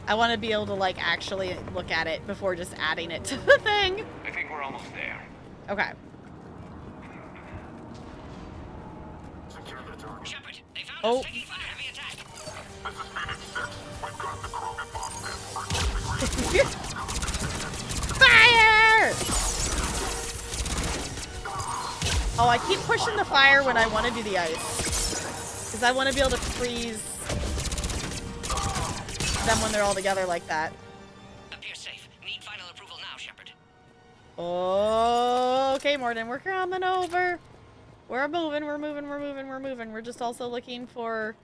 I want to be able to like actually look at it before just adding it to the thing. I think we're almost there. Okay. Shepard, they found Oh. us taking fire. Heavy attack. Fire! Oh, I keep pushing the fire when I want to do the ice. Because I want to be able to freeze them when they're all together like that. Appears safe. Need final approval now, Shepard. Okay, Mordin, we're coming over. We're moving, we're moving, we're moving, we're moving. We're just also looking for...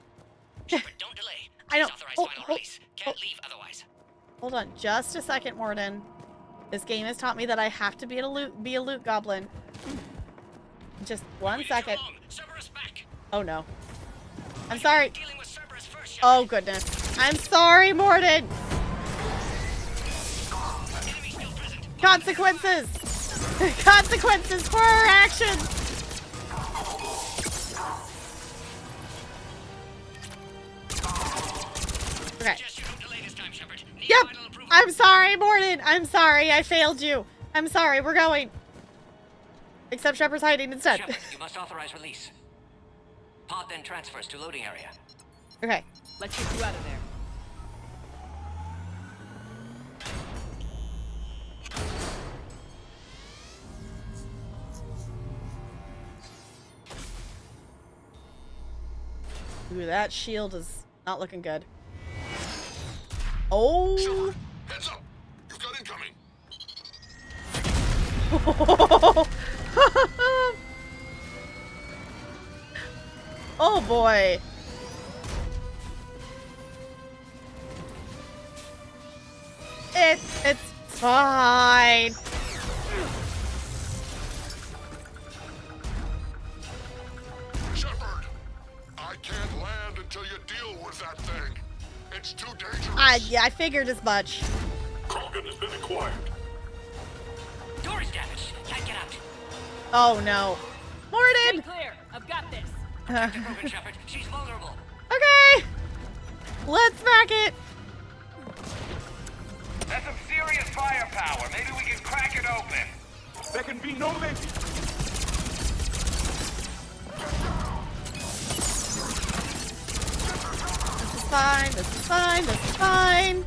Shepard, don't delay. I don't... Authorize final release. Can't leave otherwise. Hold on just a second, Mordin. This game has taught me that I have to be a loot goblin. Just one second. Oh no. I'm sorry. Oh goodness. I'm sorry, Mordin. Consequences. Consequences for our actions. Okay. Yep. I'm sorry, Mordin. I'm sorry. I failed you. I'm sorry. We're going. Except Shepard's hiding instead. Shepard, you must authorize release. Pod then transfers to loading area. Okay. Let's get you out of there. Ooh, that shield is not looking good. Oh! Shepard, heads up! You've got incoming! Oh boy! It's fine. Shepard, I can't land until you deal with that thing. It's too dangerous. Yeah, I figured as much. Krogan has been acquired. Door is damaged. Can't get out. Oh no. Mordin! Stay clear. I've got this. Protect the Krogan, Shepard. She's vulnerable. Okay! Let's smack it! That's some serious firepower. Maybe we can crack it open. There can be no maybe. This is fine, this is fine, this is fine.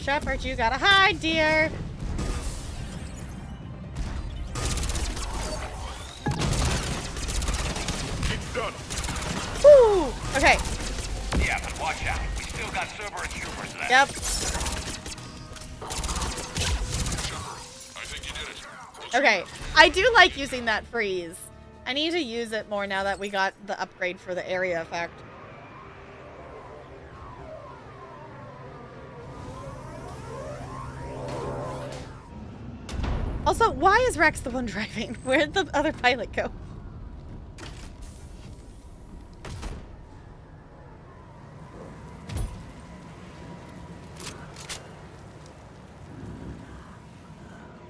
Shepard, you gotta hide, dear. It's done. Woo! Okay. Yeah, but watch out. We still got Cerberus troopers left. Yep. I think you did it. Okay. I do like using that freeze. I need to use it more now that we got the upgrade for the area effect. Also, why is Rex the one driving? Where'd the other pilot go?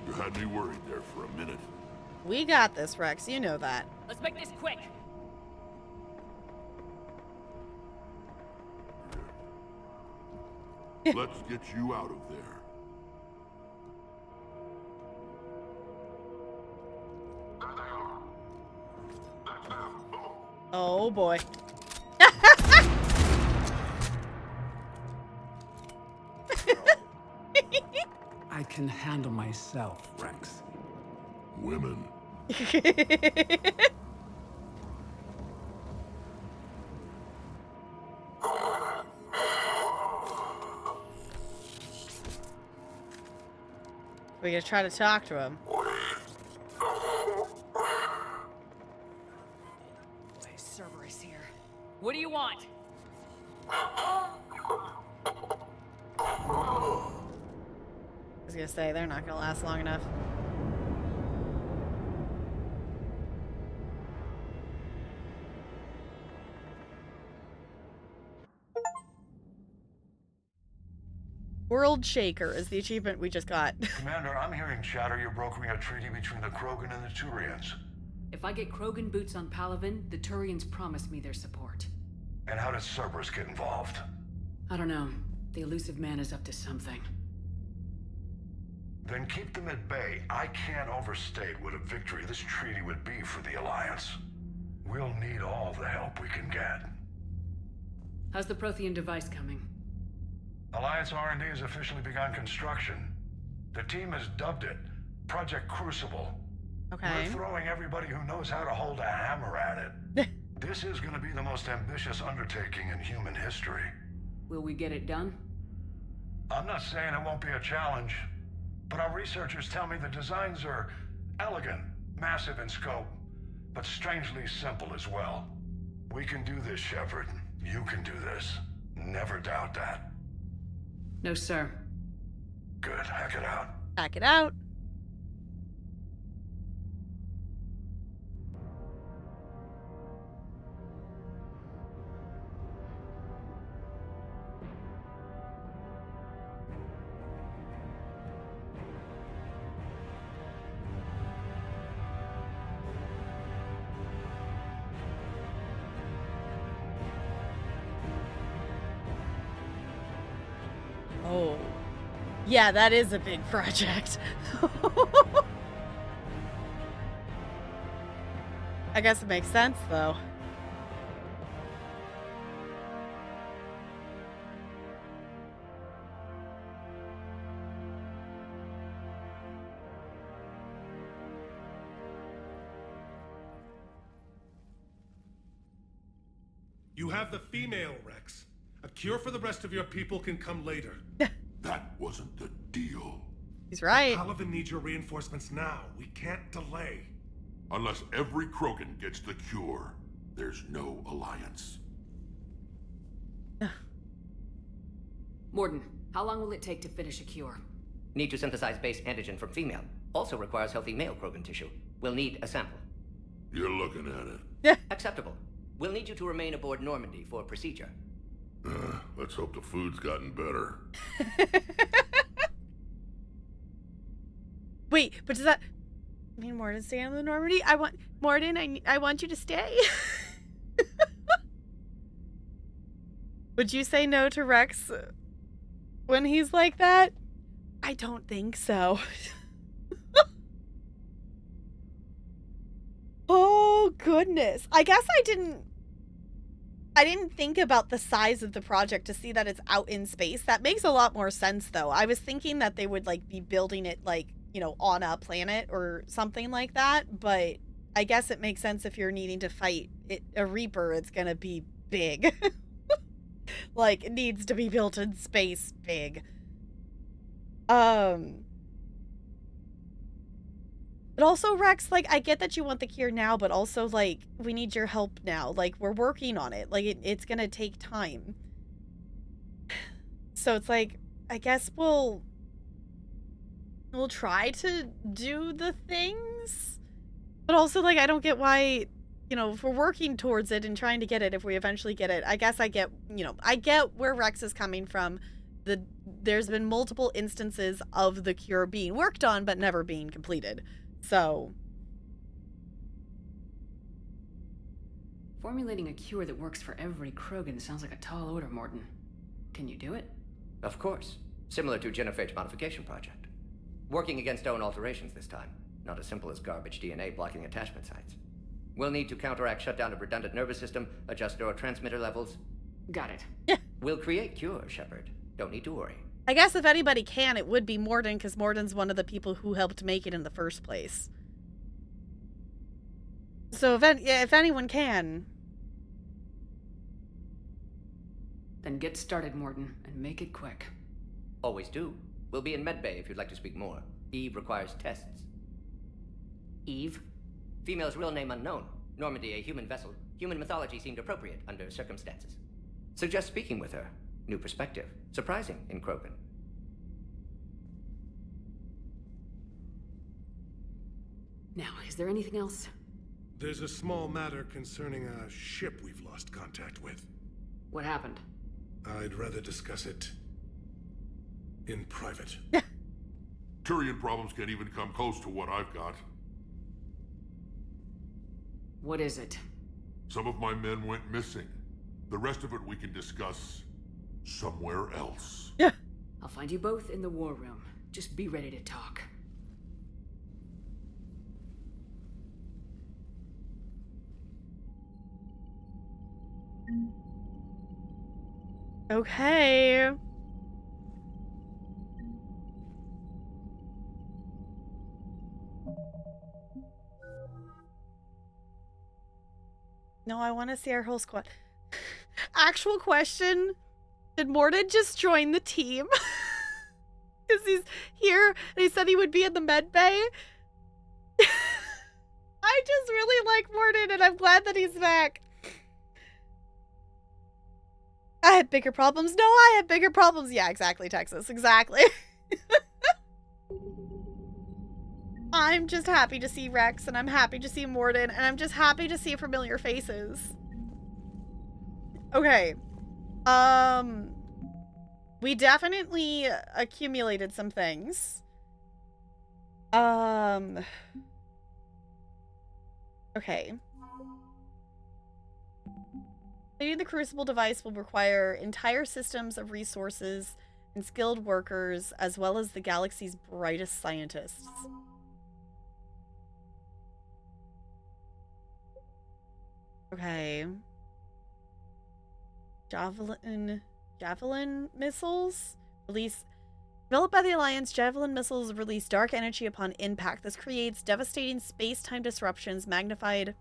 You had me worried there for a minute. We got this, Rex. You know that. Let's make this quick. Let's get you out of there. Oh boy. I can handle myself, Rex. Women. We're gonna try to talk to him. Cerberus here. What do you want? I was gonna say, they're not gonna last long enough. World Shaker is the achievement we just got. Commander, I'm hearing chatter you're brokering a treaty between the Krogan and the Turians. If I get Krogan boots on Palaven, the Turians promise me their support. And how does Cerberus get involved? I don't know. The elusive man is up to something. Then keep them at bay. I can't overstate what a victory this treaty would be for the Alliance. We'll need all the help we can get. How's the Prothean device coming? Alliance R&D has officially begun construction. The team has dubbed it Project Crucible. Okay. We're throwing everybody who knows how to hold a hammer at it. This is going to be the most ambitious undertaking in human history. Will we get it done? I'm not saying it won't be a challenge, but our researchers tell me the designs are elegant, massive in scope, but strangely simple as well. We can do this, Shepard. You can do this. Never doubt that. No, sir. Good. Hack it out. Hack it out. Oh. Yeah, that is a big project. I guess it makes sense, though. You have the female, Rex. A cure for the rest of your people can come later. That wasn't the deal. He's right. Palaven needs your reinforcements now. We can't delay. Unless every Krogan gets the cure, there's no alliance. Mordin, how long will it take to finish a cure? Need to synthesize base antigen from female. Also requires healthy male Krogan tissue. We'll need a sample. You're looking at it. Acceptable. We'll need you to remain aboard Normandy for procedure. Let's hope the food's gotten better. Wait, but does that mean Mordin stay on the Normandy? Mordin, I want you to stay. Would you say no to Rex when he's like that? I don't think so. Oh, goodness. I guess I didn't think about the size of the project to see that it's out in space. That makes a lot more sense, though. I was thinking that they would, like, be building it, like, you know, on a planet or something like that. But I guess it makes sense if you're needing to fight a Reaper, it's gonna be big. Like, it needs to be built in space big. But also, Rex, like, I get that you want the cure now, but also, like, we need your help now. Like, we're working on it. Like, it's gonna take time. So it's like, I guess we'll try to do the things. But also, like, I don't get why, you know, if we're working towards it and trying to get it, if we eventually get it, I guess I get, you know, I get where Rex is coming from. There's been multiple instances of the cure being worked on, but never being completed. So, formulating a cure that works for every Krogan sounds like a tall order, Mordin. Can you do it? Of course. Similar to Genophage modification project. Working against own alterations this time. Not as simple as garbage DNA blocking attachment sites. We'll need to counteract shutdown of redundant nervous system, adjust neurotransmitter levels. Got it. We'll create cure, Shepard. Don't need to worry. I guess if anybody can, it would be Mordin, because Mordin's one of the people who helped make it in the first place. So if anyone can. Then get started, Mordin, and make it quick. Always do. We'll be in medbay if you'd like to speak more. Eve requires tests. Eve? Female's real name unknown. Normandy, a human vessel. Human mythology seemed appropriate under circumstances. Suggest speaking with her. New perspective. Surprising in Krogan. Now, is there anything else? There's a small matter concerning a ship we've lost contact with. What happened? I'd rather discuss it in private. Turian problems can't even come close to what I've got. What is it? Some of my men went missing. The rest of it we can discuss somewhere else. I'll find you both in the war room. Just be ready to talk. Okay. No, I want to see our whole squad. Actual question. Did Mordin just join the team? Because he's here and he said he would be in the med bay. I just really like Mordin and I'm glad that he's back. I had bigger problems. No, I had bigger problems. Yeah, exactly, Texas. Exactly. I'm just happy to see Rex, and I'm happy to see Mordin, and I'm just happy to see familiar faces. Okay. We definitely accumulated some things. Okay. Completing the Crucible device will require entire systems of resources and skilled workers, as well as the galaxy's brightest scientists. Okay. Javelin missiles developed by the Alliance. Javelin missiles release dark energy upon impact. This creates devastating space-time disruptions, magnified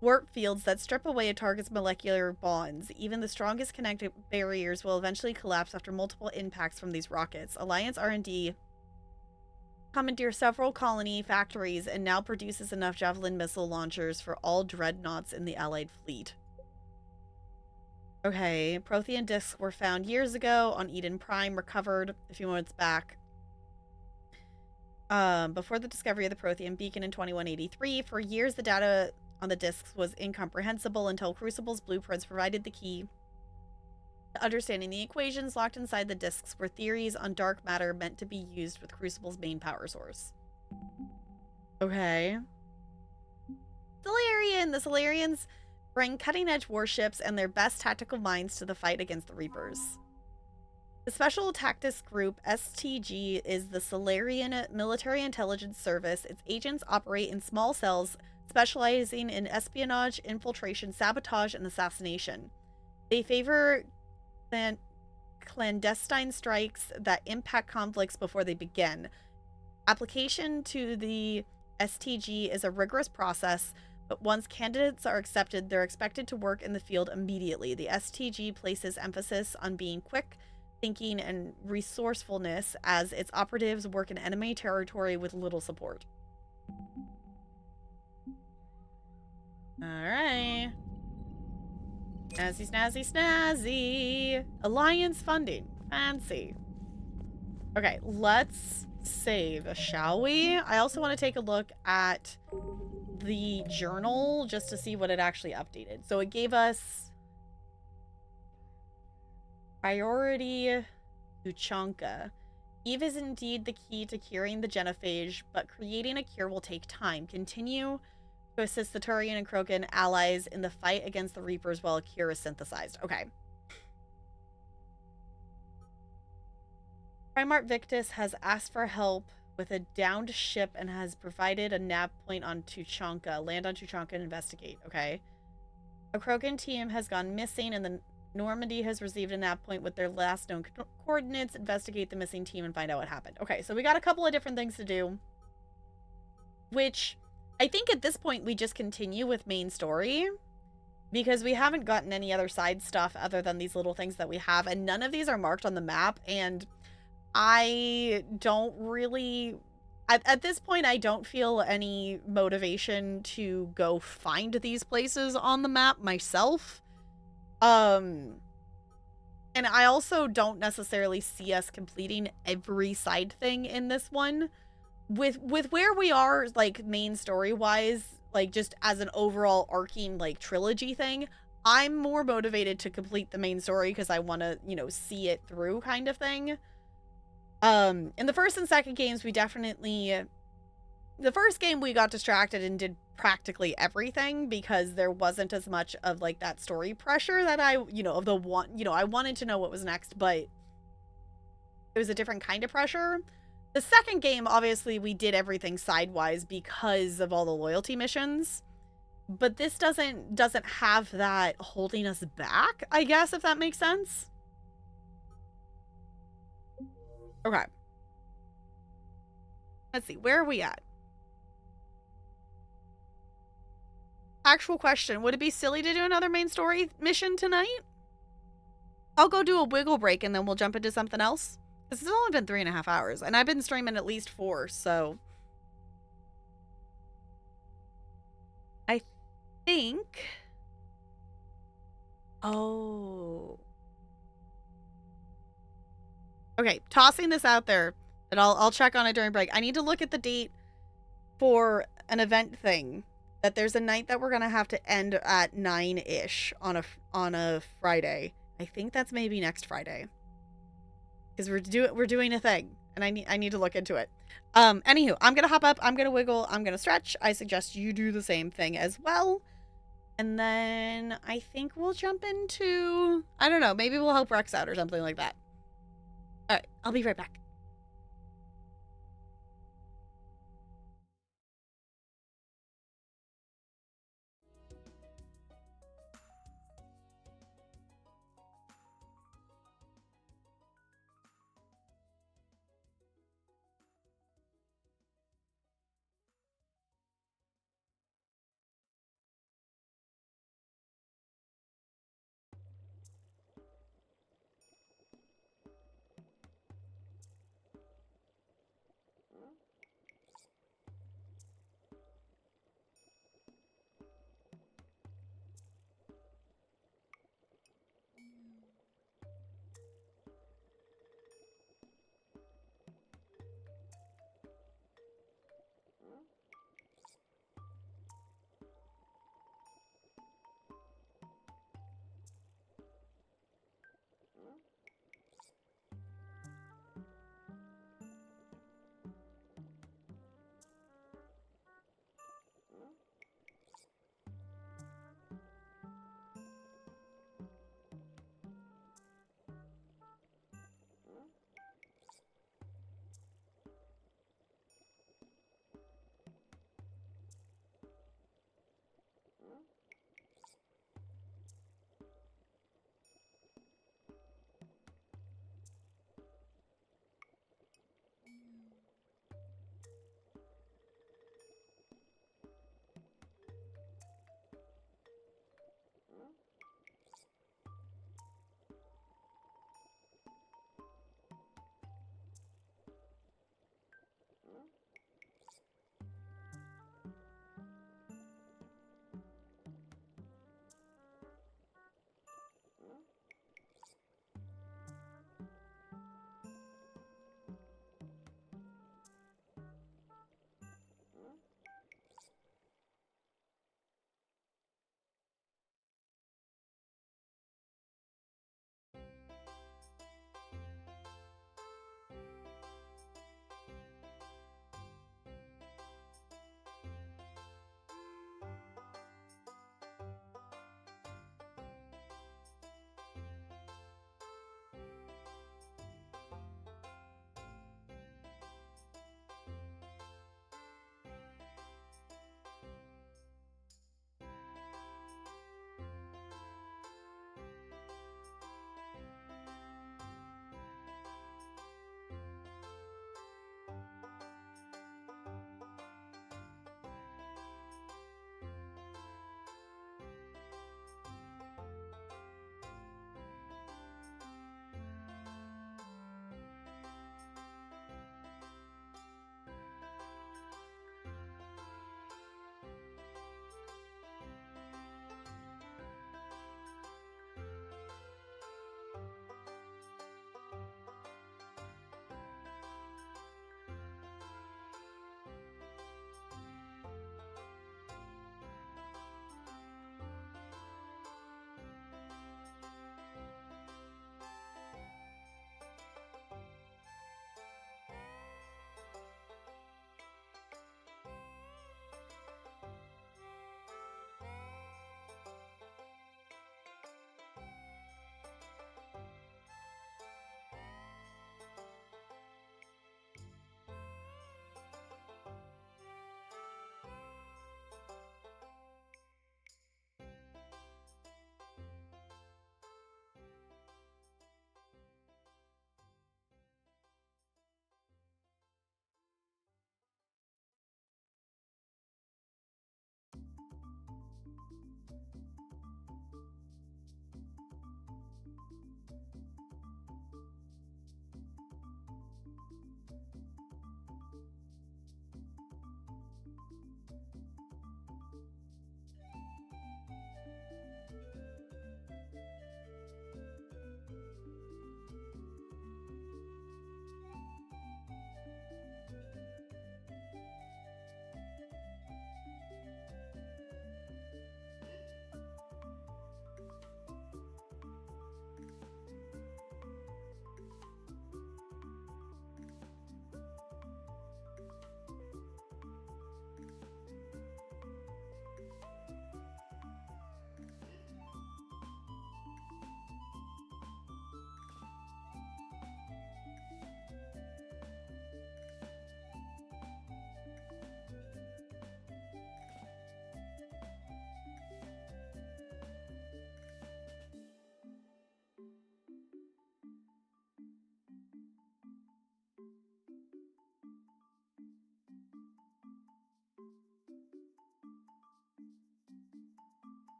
warp fields that strip away a target's molecular bonds. Even the strongest connective barriers will eventually collapse after multiple impacts from these rockets. Alliance R&D commandeers several colony factories and now produces enough Javelin missile launchers for all dreadnoughts in the Allied fleet. Okay, Prothean discs were found years ago on Eden Prime, recovered a few months back. Before the discovery of the Prothean beacon in 2183, for years the data on the discs was incomprehensible until Crucible's blueprints provided the key to understanding the equations locked inside the discs were theories on dark matter meant to be used with Crucible's main power source. Okay. Salarian! The Salarians bring cutting-edge warships and their best tactical minds to the fight against the Reapers. The Special Tactics Group, STG, is the Salarian Military Intelligence Service. Its agents operate in small cells, specializing in espionage, infiltration, sabotage, and assassination. They favor clandestine strikes that impact conflicts before they begin. Application to the STG is a rigorous process, but once candidates are accepted, they're expected to work in the field immediately. The STG places emphasis on being quick, thinking, and resourcefulness as its operatives work in enemy territory with little support. Alright. Snazzy, snazzy, snazzy. Alliance funding. Fancy. Okay, let's save, shall we? I also want to take a look at the journal just to see what it actually updated. So it gave us priority Tuchanka. Eve is indeed the key to curing the genophage, but creating a cure will take time. Continue to assist the Turian and Krogan allies in the fight against the Reapers while a cure is synthesized. Okay. Primarch Victus has asked for help with a downed ship and has provided a nav point on Tuchanka. Land on Tuchanka and investigate. Okay. A Krogan team has gone missing and the Normandy has received a nav point with their last known coordinates. Investigate the missing team and find out what happened. Okay, so we got a couple of different things to do, which I think at this point we just continue with main story because we haven't gotten any other side stuff other than these little things that we have, and none of these are marked on the map, and I don't really at this point I don't feel any motivation to go find these places on the map myself. And I also don't necessarily see us completing every side thing in this one. With where we are, like, main story-wise, like, just as an overall arcing, like, trilogy thing, I'm more motivated to complete the main story because I want to, you know, see it through kind of thing. In the first and second games, we definitely... The first game, we got distracted and did practically everything because there wasn't as much of, like, that story pressure that I, you know, of the one, you know, I wanted to know what was next, but it was a different kind of pressure. The second game, obviously, we did everything sidewise because of all the loyalty missions, but this doesn't have that holding us back, I guess, if that makes sense. Okay. Let's see, where are we at? Actual question, would it be silly to do another main story mission tonight? I'll go do a wiggle break and then we'll jump into something else. This has only been 3.5 hours and I've been streaming at least 4, so I think... Oh. Okay, tossing this out there that I'll check on it during break. I need to look at the date for an event thing. That there's a night that we're gonna have to end at 9-ish on a Friday. I think that's maybe next Friday, because we're doing a thing, and I need to look into it. Anywho, I'm gonna hop up. I'm gonna wiggle. I'm gonna stretch. I suggest you do the same thing as well, and then I think we'll jump into, I don't know, maybe we'll help Rex out or something like that. All right, I'll be right back.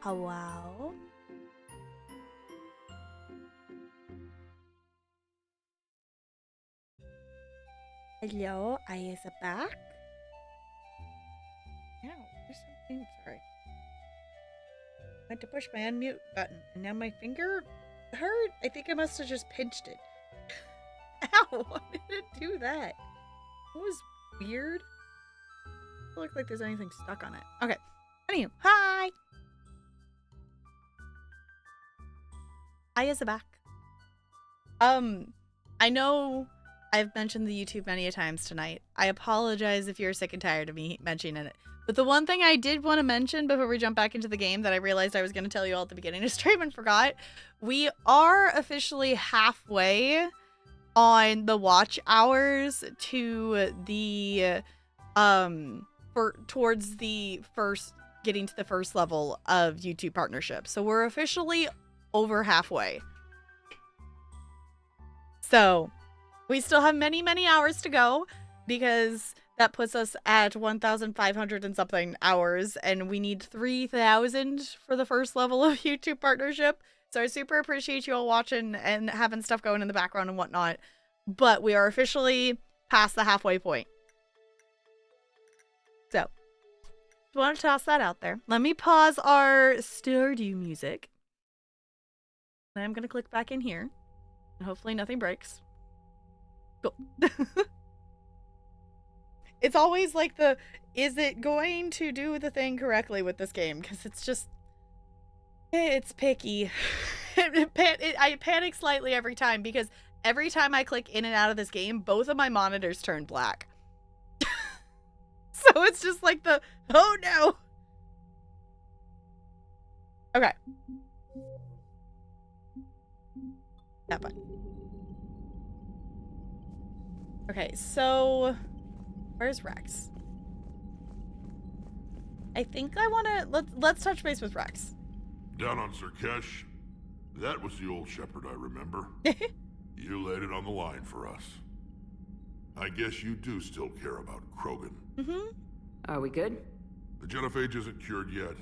Wow. Hello, I is back. Ow, there's something. Sorry. I had to push my unmute button, and now my finger hurt. I think I must have just pinched it. Ow! Why did it do that? That was weird. Doesn't look like there's anything stuck on it. Okay. Anywho, hi. Hi is back. I know I've mentioned the YouTube many a times tonight. I apologize if you're sick and tired of me mentioning it. But the one thing I did want to mention before we jump back into the game that I realized I was going to tell you all at the beginning of stream and forgot, we are officially halfway on the watch hours to the towards the first getting to the first level of YouTube partnership. So we're officially over halfway. So we still have many, many hours to go because that puts us at 1,500 and something hours, and we need 3,000 for the first level of YouTube partnership. So I super appreciate you all watching and having stuff going in the background and whatnot. But we are officially past the halfway point. So, just want to toss that out there. Let me pause our Stardew music. And I'm going to click back in here. And hopefully nothing breaks. Cool. It's always like is it going to do the thing correctly with this game? Because it's just, it's picky. I panic slightly every time because every time I click in and out of this game, both of my monitors turn black. So it's just like oh no. Okay. That button. Okay, so where's Rex? I think I want to let's touch base with Rex. Down on Surkesh, that was the old shepherd I remember. You laid it on the line for us. I guess you do still care about Krogan. Mm-hmm. Are we good? The genophage isn't cured yet,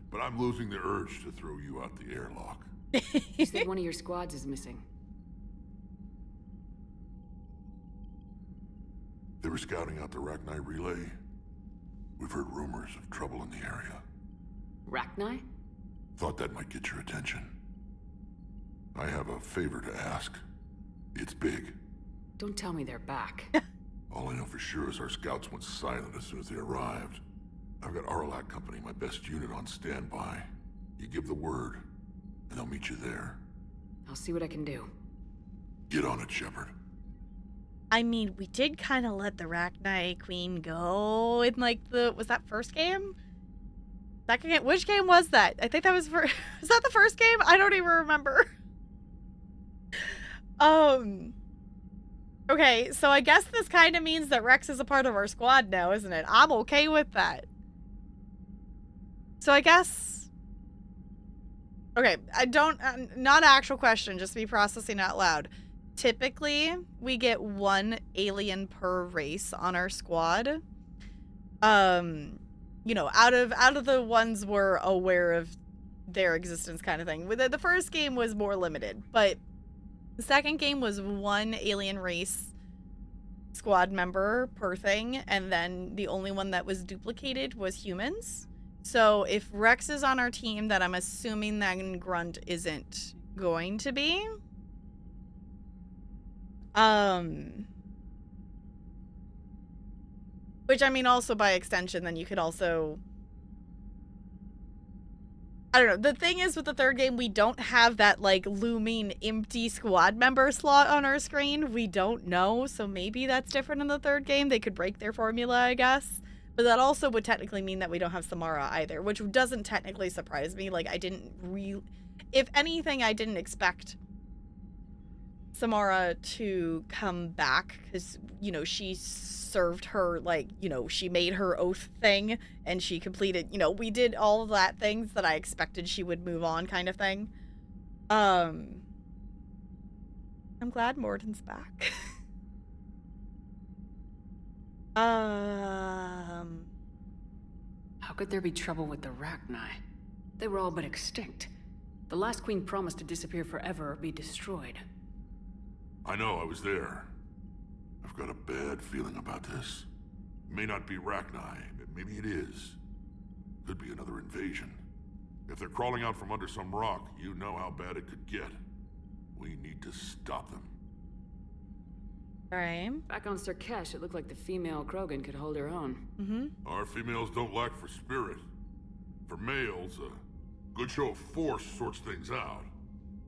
but I'm losing the urge to throw you out the airlock. You said one of your squads is missing. They were scouting out the Rachni relay. We've heard rumors of trouble in the area. Rachni? Thought that might get your attention. I have a favor to ask. It's big. Don't tell me they're back. All I know for sure is our scouts went silent as soon as they arrived. I've got Arlac Company, my best unit, on standby. You give the word, and I'll meet you there. I'll see what I can do. Get on it, Shepard. I mean, we did kind of let the Rachni Queen go in, like, was that first game? Second game? Which game was that? I think that was was that the first game? I don't even remember. Okay, so I guess this kind of means that Rex is a part of our squad now, isn't it? I'm okay with that. So I guess... Okay, not an actual question, just me processing out loud. Typically, we get one alien per race on our squad. You know, out of the ones we're aware of their existence kind of thing. The first game was more limited, but the second game was one alien race squad member per thing, and then the only one that was duplicated was humans. So if Rex is on our team, that I'm assuming that Grunt isn't going to be. Which, I mean, also by extension, then you could also... I don't know. The thing is, with the third game, we don't have that, like, looming empty squad member slot on our screen. We don't know, so maybe that's different in the third game. They could break their formula, I guess. But that also would technically mean that we don't have Samara either, which doesn't technically surprise me. Like, I didn't if anything, I didn't expect Samara to come back because, you know, she served her, like, you know, she made her oath thing and she completed, you know, we did all of that things that I expected she would move on kind of thing. I'm glad Morden's back. How could there be trouble with the Rachni? They were all but extinct. The last queen promised to disappear forever or be destroyed. I know, I was there. I've got a bad feeling about this. It may not be Rachni, maybe it is. Could be another invasion. If they're crawling out from under some rock, you know how bad it could get. We need to stop them. Alright. Back on Surkesh, it looked like the female Krogan could hold her own. Our females don't lack for spirit. For males, a good show of force sorts things out.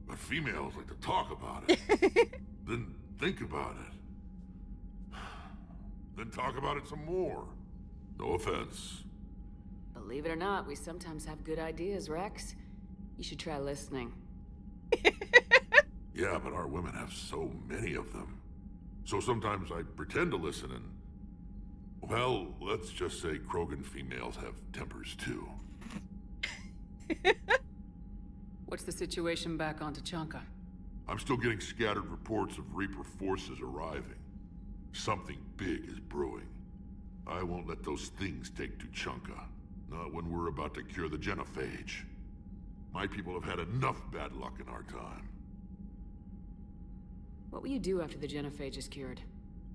But females like to talk about it. Then think about it. Then talk about it some more. No offense. Believe it or not, we sometimes have good ideas, Rex. You should try listening. Yeah, but our women have so many of them. So sometimes I pretend to listen and... Well, let's just say Krogan females have tempers too. What's the situation back on Tuchanka? I'm still getting scattered reports of Reaper forces arriving. Something big is brewing. I won't let those things take Tuchanka. Not when we're about to cure the genophage. My people have had enough bad luck in our time. What will you do after the genophage is cured?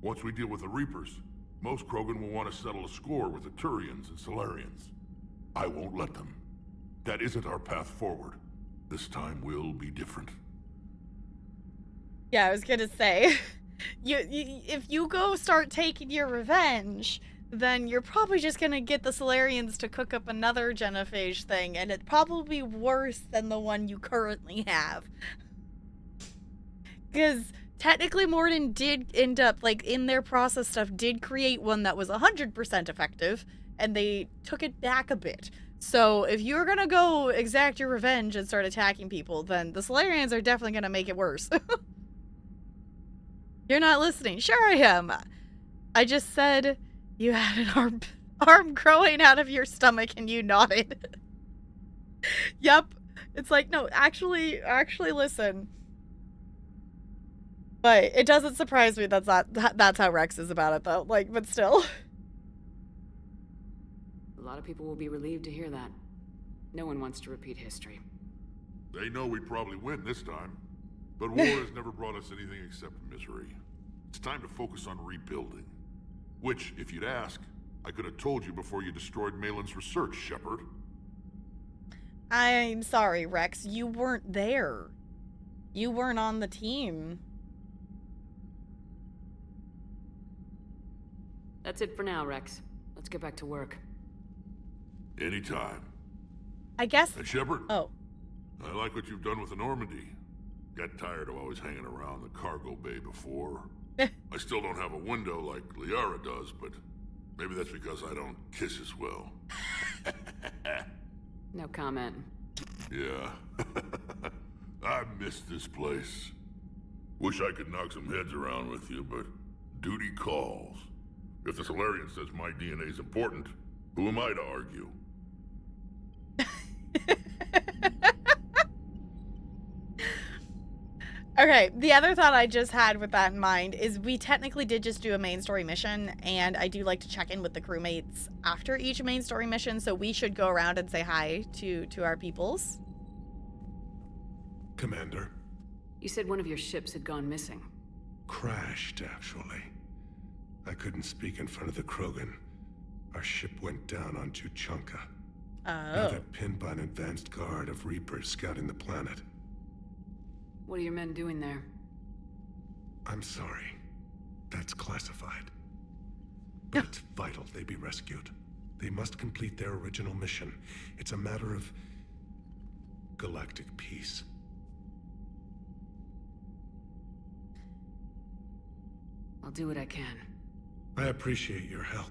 Once we deal with the Reapers, most Krogan will want to settle a score with the Turians and Solarians. I won't let them. That isn't our path forward. This time will be different. Yeah, I was gonna say, if you go start taking your revenge, then you're probably just gonna get the Solarians to cook up another genophage thing, and it'd probably be worse than the one you currently have. Because technically Mordin did end up, like, in their process stuff, did create one that was 100% effective, and they took it back a bit. So if you're gonna go exact your revenge and start attacking people, then the Solarians are definitely gonna make it worse. You're not listening. Sure I am. I just said you had an arm growing out of your stomach and you nodded. Yep. It's like, no, actually listen. But it doesn't surprise me that's how Rex is about it though. Like, but still. A lot of people will be relieved to hear that. No one wants to repeat history. They know we probably win this time. But war has never brought us anything except misery. It's time to focus on rebuilding. Which, if you'd ask, I could have told you before you destroyed Malin's research, Shepard. I'm sorry, Rex. You weren't there. You weren't on the team. That's it for now, Rex. Let's get back to work. Anytime. I guess... And Shepard? Oh. I like what you've done with the Normandy. Got tired of always hanging around the cargo bay before. I still don't have a window like Liara does, but maybe that's because I don't kiss as well. No comment. Yeah. I miss this place. Wish I could knock some heads around with you, but duty calls. If the Solarian says my DNA is important, who am I to argue? Okay, the other thought I just had with that in mind is we technically did just do a main story mission, and I do like to check in with the crewmates after each main story mission, so we should go around and say hi to our peoples. Commander. You said one of your ships had gone missing. Crashed, actually. I couldn't speak in front of the Krogan. Our ship went down on Tuchanka. Now they're pinned by an advanced guard of Reapers scouting the planet. What are your men doing there? I'm sorry. That's classified. But it's vital they be rescued. They must complete their original mission. It's a matter of galactic peace. I'll do what I can. I appreciate your help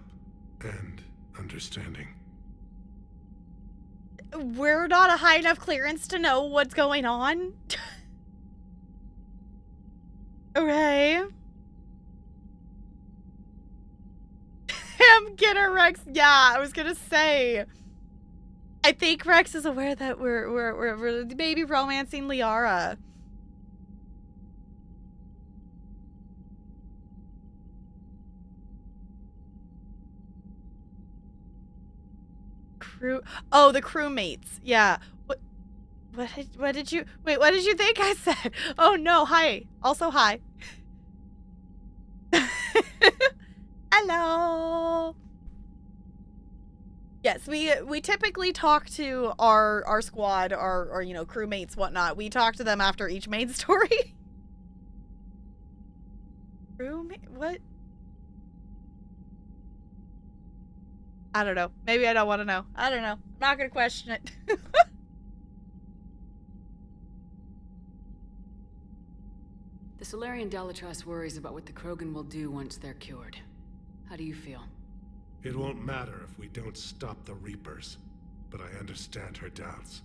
and understanding. We're not a high enough clearance to know what's going on. Okay. Get her, Rex. Yeah, I was gonna say. I think Rex is aware that we're maybe romancing Liara. Oh, the crewmates. Yeah. What did you think I said? Oh no, hi. Also hi. Hello. Yes, we typically talk to our squad, our you know, crewmates, whatnot. We talk to them after each main story. Crewmate? What? I don't know. Maybe I don't want to know. I don't know. I'm not gonna question it. The Solarian Dalatrass worries about what the Krogan will do once they're cured. How do you feel? It won't matter if we don't stop the Reapers, but I understand her doubts.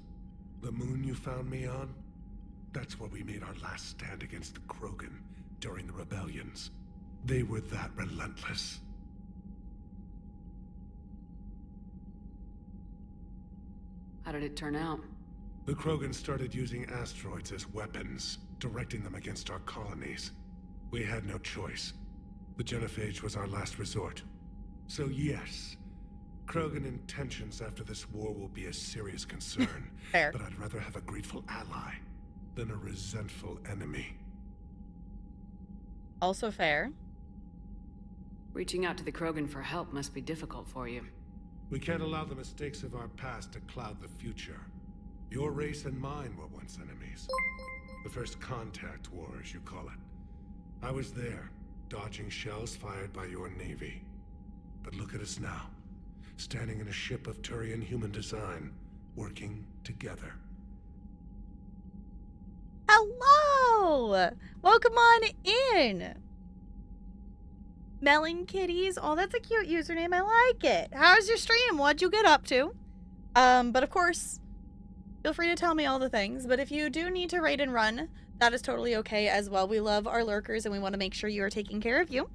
The moon you found me on? That's where we made our last stand against the Krogan during the rebellions. They were that relentless. How did it turn out? The Krogan started using asteroids as weapons, directing them against our colonies. We had no choice. The Genophage was our last resort. So yes, Krogan intentions after this war will be a serious concern. Fair. But I'd rather have a grateful ally than a resentful enemy. Also fair. Reaching out to the Krogan for help must be difficult for you. We can't allow the mistakes of our past to cloud the future. Your race and mine were once enemies. The first contact war, as you call it. I was there, dodging shells fired by your navy. But look at us now, standing in a ship of Turian human design, working together. Hello! Welcome on in! Melon Kitties. Oh, that's a cute username. I like it. How's your stream? What'd you get up to? But of course, feel free to tell me all the things. But if you do need to raid and run, that is totally okay as well. We love our lurkers and we want to make sure you are taking care of you.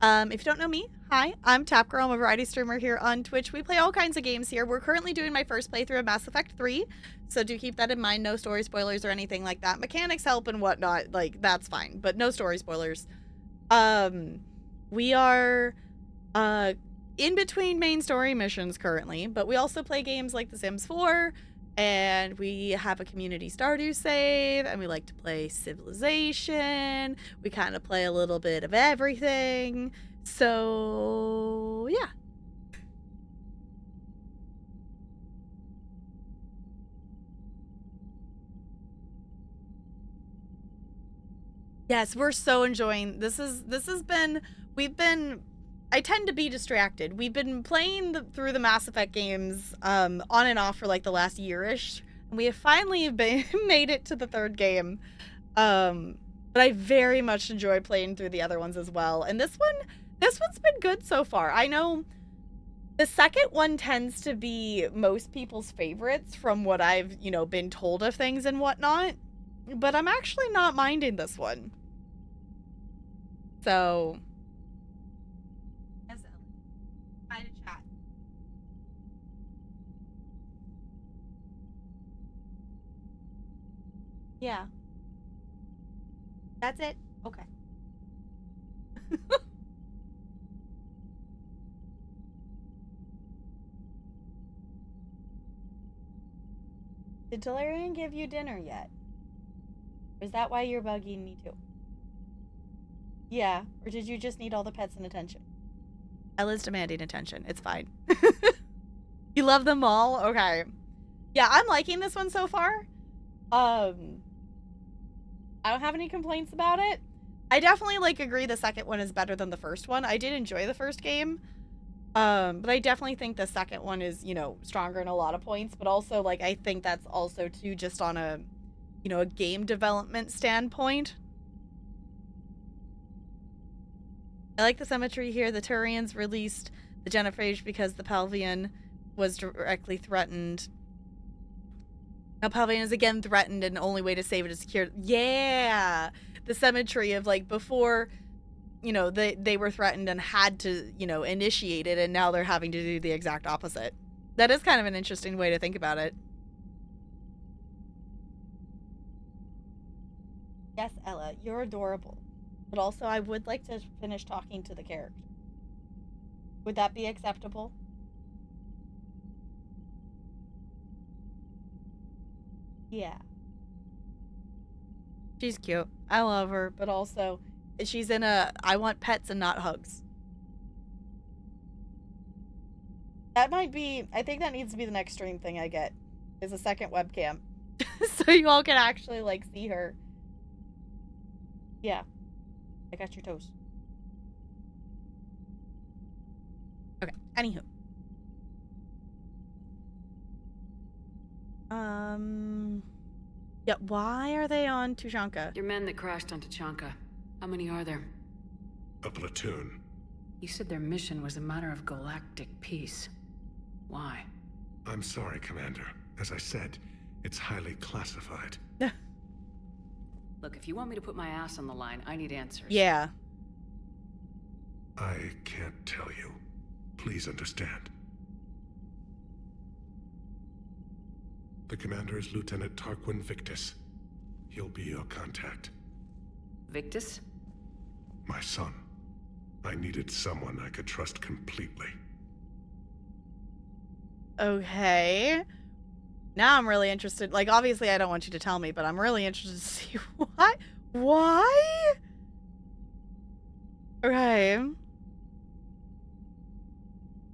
If you don't know me, hi, I'm Tapgirl. I'm a variety streamer here on Twitch. We play all kinds of games here. We're currently doing my first playthrough of Mass Effect 3, so do keep that in mind. No story spoilers or anything like that. Mechanics help and whatnot, like, that's fine, but no story spoilers. We are in between main story missions currently, but we also play games like The Sims 4, and we have a community Stardew save, and we like to play Civilization. We kind of play a little bit of everything. So, yeah. Yes, we're so enjoying this. I tend to be distracted. We've been playing through the Mass Effect games on and off for like the last year-ish. And we have finally made it to the third game. But I very much enjoy playing through the other ones as well. And this one's been good so far. I know the second one tends to be most people's favorites from what I've, been told of things and whatnot. But I'm actually not minding this one. So... Yeah. That's it? Okay. Did Tolarian give you dinner yet? Or is that why you're bugging me too? Yeah. Or did you just need all the pets and attention? Ella's demanding attention. It's fine. You love them all? Okay. Yeah, I'm liking this one so far. I don't have any complaints about it. I definitely agree the second one is better than the first one. I did enjoy the first game. But I definitely think the second one is, stronger in a lot of points, but also I think that's also too just on a, a game development standpoint. I like the symmetry here. The Turians released the Genophage because the Palvian was directly threatened. Now Palvian is again threatened, and the only way to save it is secure. Yeah! The symmetry of, before, they were threatened and had to, initiate it, and now they're having to do the exact opposite. That is kind of an interesting way to think about it. Yes, Ella, you're adorable. But also, I would like to finish talking to the character. Would that be acceptable? Yeah. She's cute. I love her, but also she's in a I want pets and not hugs. That might be, I think that needs to be the next stream thing I get, is a second webcam. So you all can actually, like, see her. Yeah. I got your toes. Okay, anywho. Yeah, why are they on Tuchanka? Your men that crashed on Tuchanka. How many are there? A platoon. You said their mission was a matter of galactic peace. Why? I'm sorry, Commander. As I said, it's highly classified. Look, if you want me to put my ass on the line, I need answers. Yeah. I can't tell you. Please understand. The commander is Lieutenant Tarquin Victus. He'll be your contact. Victus? My son. I needed someone I could trust completely. Okay. Now I'm really interested. Like, obviously I don't want you to tell me, but I'm really interested to see what? Why? Okay.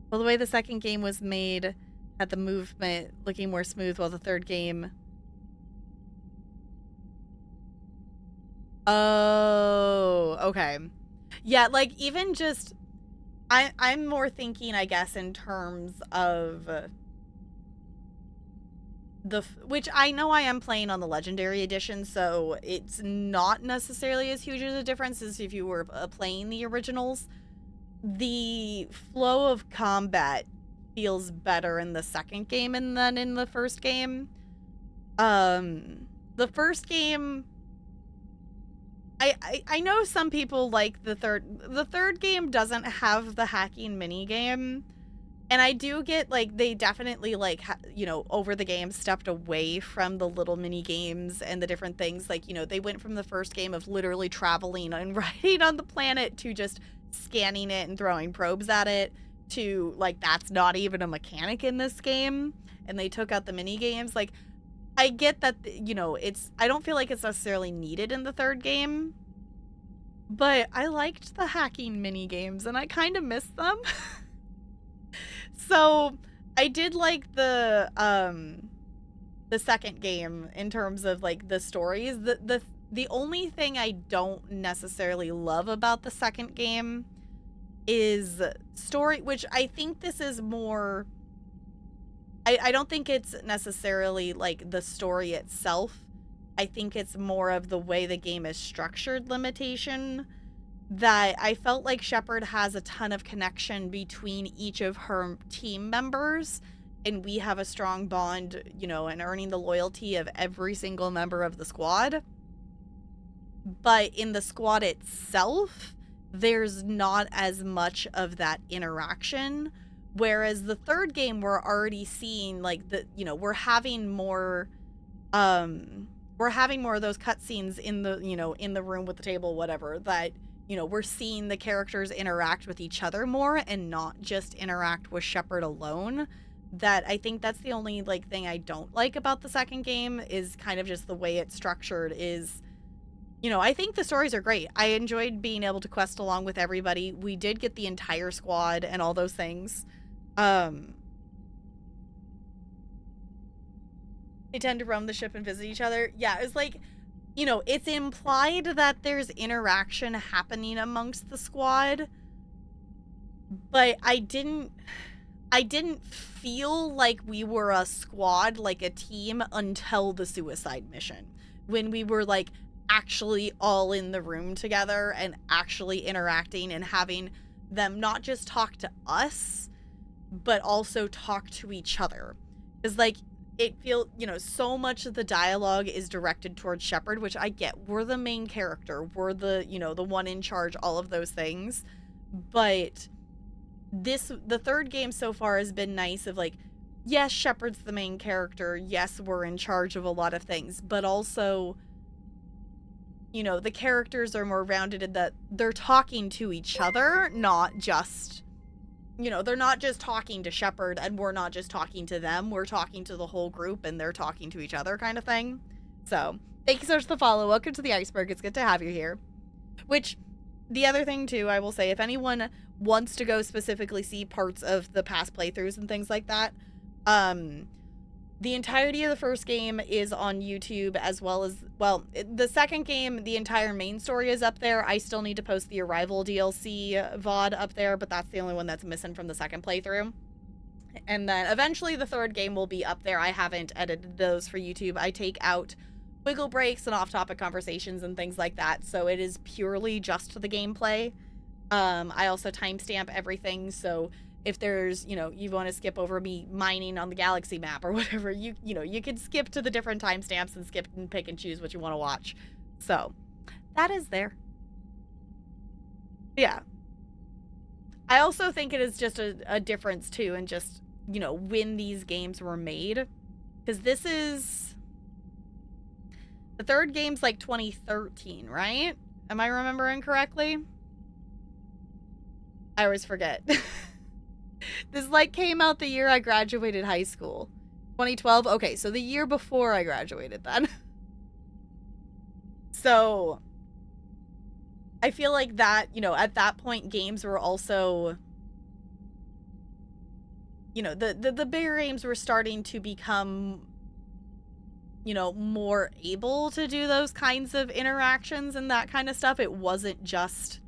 Well, the way the second game was made had the movement looking more smooth, while the third game... Oh, okay. Yeah, like, even just... I'm more thinking, I guess, in terms of... which I know I am playing on the Legendary Edition, so it's not necessarily as huge as a difference as if you were playing the originals. The flow of combat feels better in the second game than in the first game. The first game... I know some people like the third game doesn't have the hacking minigame. And I do get, like, they definitely, like, you know, over the game stepped away from the little mini games and the different things. Like, you know, they went from the first game of literally traveling and riding on the planet to just scanning it and throwing probes at it to, like, that's not even a mechanic in this game. And they took out the mini games. Like, I get that, you know, I don't feel like it's necessarily needed in the third game. But I liked the hacking mini games and I kind of miss them. So I did like the second game in terms of, like, the stories. The only thing I don't necessarily love about the second game is story, which I think this is more... I don't think it's necessarily, like, the story itself. I think it's more of the way the game is structured limitation. That I felt like Shepard has a ton of connection between each of her team members, and we have a strong bond, you know, and earning the loyalty of every single member of the squad. But in the squad itself, there's not as much of that interaction. Whereas the third game, we're already seeing, like, we're having more of those cutscenes in the, you know, in the room with the table, whatever, that, you know, we're seeing the characters interact with each other more and not just interact with Shepard alone. That I think that's the only, like, thing I don't like about the second game is kind of just the way it's structured is, you know, I think the stories are great. I enjoyed being able to quest along with everybody. We did get the entire squad and all those things. They tend to roam the ship and visit each other. Yeah, it's like, you know, it's implied that there's interaction happening amongst the squad, but I didn't feel like we were a squad, like a team, until the suicide mission, when we were, like, actually all in the room together and actually interacting and having them not just talk to us, but also talk to each other. Because, like, it feels, you know, so much of the dialogue is directed towards Shepard, which I get. We're the main character. We're the, you know, the one in charge, all of those things. But the third game so far has been nice of, like, yes, Shepard's the main character. Yes, we're in charge of a lot of things. But also, you know, the characters are more rounded in that they're talking to each other, not just you know, they're not just talking to Shepard and we're not just talking to them. We're talking to the whole group and they're talking to each other kind of thing. So, thank you so much for the follow. Welcome to the Iceberg. It's good to have you here. Which, the other thing too, I will say, if anyone wants to go specifically see parts of the past playthroughs and things like that, the entirety of the first game is on YouTube, as well as, well, the second game, the entire main story is up there. I still need to post the Arrival DLC VOD up there, but that's the only one that's missing from the second playthrough. And then eventually the third game will be up there. I haven't edited those for YouTube. I take out wiggle breaks and off-topic conversations and things like that, so it is purely just the gameplay. I also timestamp everything, so if there's, you know, you want to skip over me mining on the galaxy map or whatever, you know, you can skip to the different timestamps and skip and pick and choose what you want to watch. So, that is there. Yeah. I also think it is just a difference, too, in just, you know, when these games were made. Because this is... The third game's like 2013, right? Am I remembering correctly? I always forget. This, like, came out the year I graduated high school. 2012? Okay, so the year before I graduated then. So, I feel like that, you know, at that point, games were also... You know, the bigger games were starting to become, you know, more able to do those kinds of interactions and that kind of stuff. It wasn't just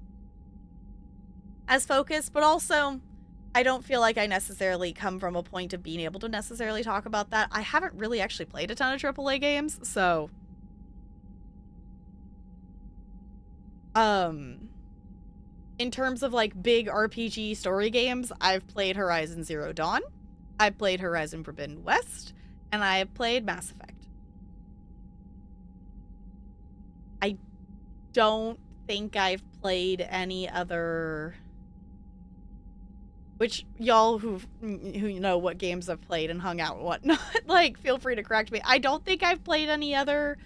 as focused, but also... I don't feel like I necessarily come from a point of being able to necessarily talk about that. I haven't really actually played a ton of AAA games, so... In terms of, like, big RPG story games, I've played Horizon Zero Dawn, I've played Horizon Forbidden West, and I have played Mass Effect. I don't think I've played any other... Which, y'all who know what games I've played and hung out and whatnot, like, feel free to correct me. I don't think I've played any other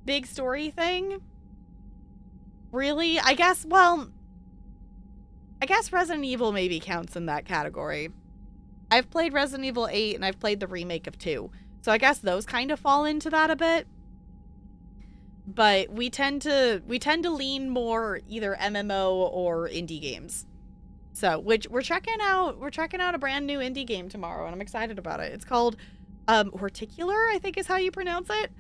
big story thing. Really? I guess Resident Evil maybe counts in that category. I've played Resident Evil 8 and I've played the remake of 2. So I guess those kind of fall into that a bit. But we tend to lean more either MMO or indie games. So, which we're checking out a brand new indie game tomorrow, and I'm excited about it. It's called Horticular, I think is how you pronounce it.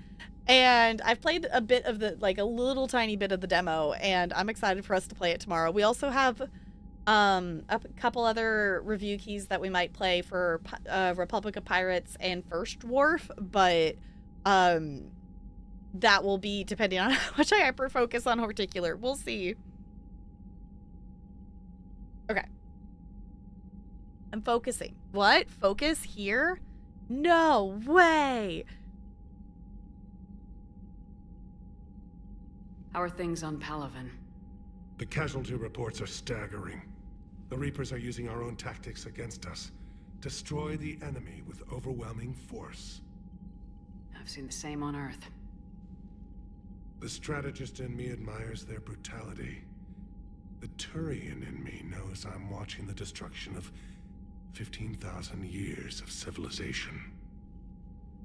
And I've played a bit of the, like, a little tiny bit of the demo, and I'm excited for us to play it tomorrow. We also have a couple other review keys that we might play for Republic of Pirates and First Dwarf, but that will be depending on how much I hyper focus on Horticular. We'll see. Okay. I'm focusing. What? Focus here? No way! How are things on Palaven? The casualty reports are staggering. The Reapers are using our own tactics against us. Destroy the enemy with overwhelming force. I've seen the same on Earth. The strategist in me admires their brutality. The Turian in me knows I'm watching the destruction of 15,000 years of civilization.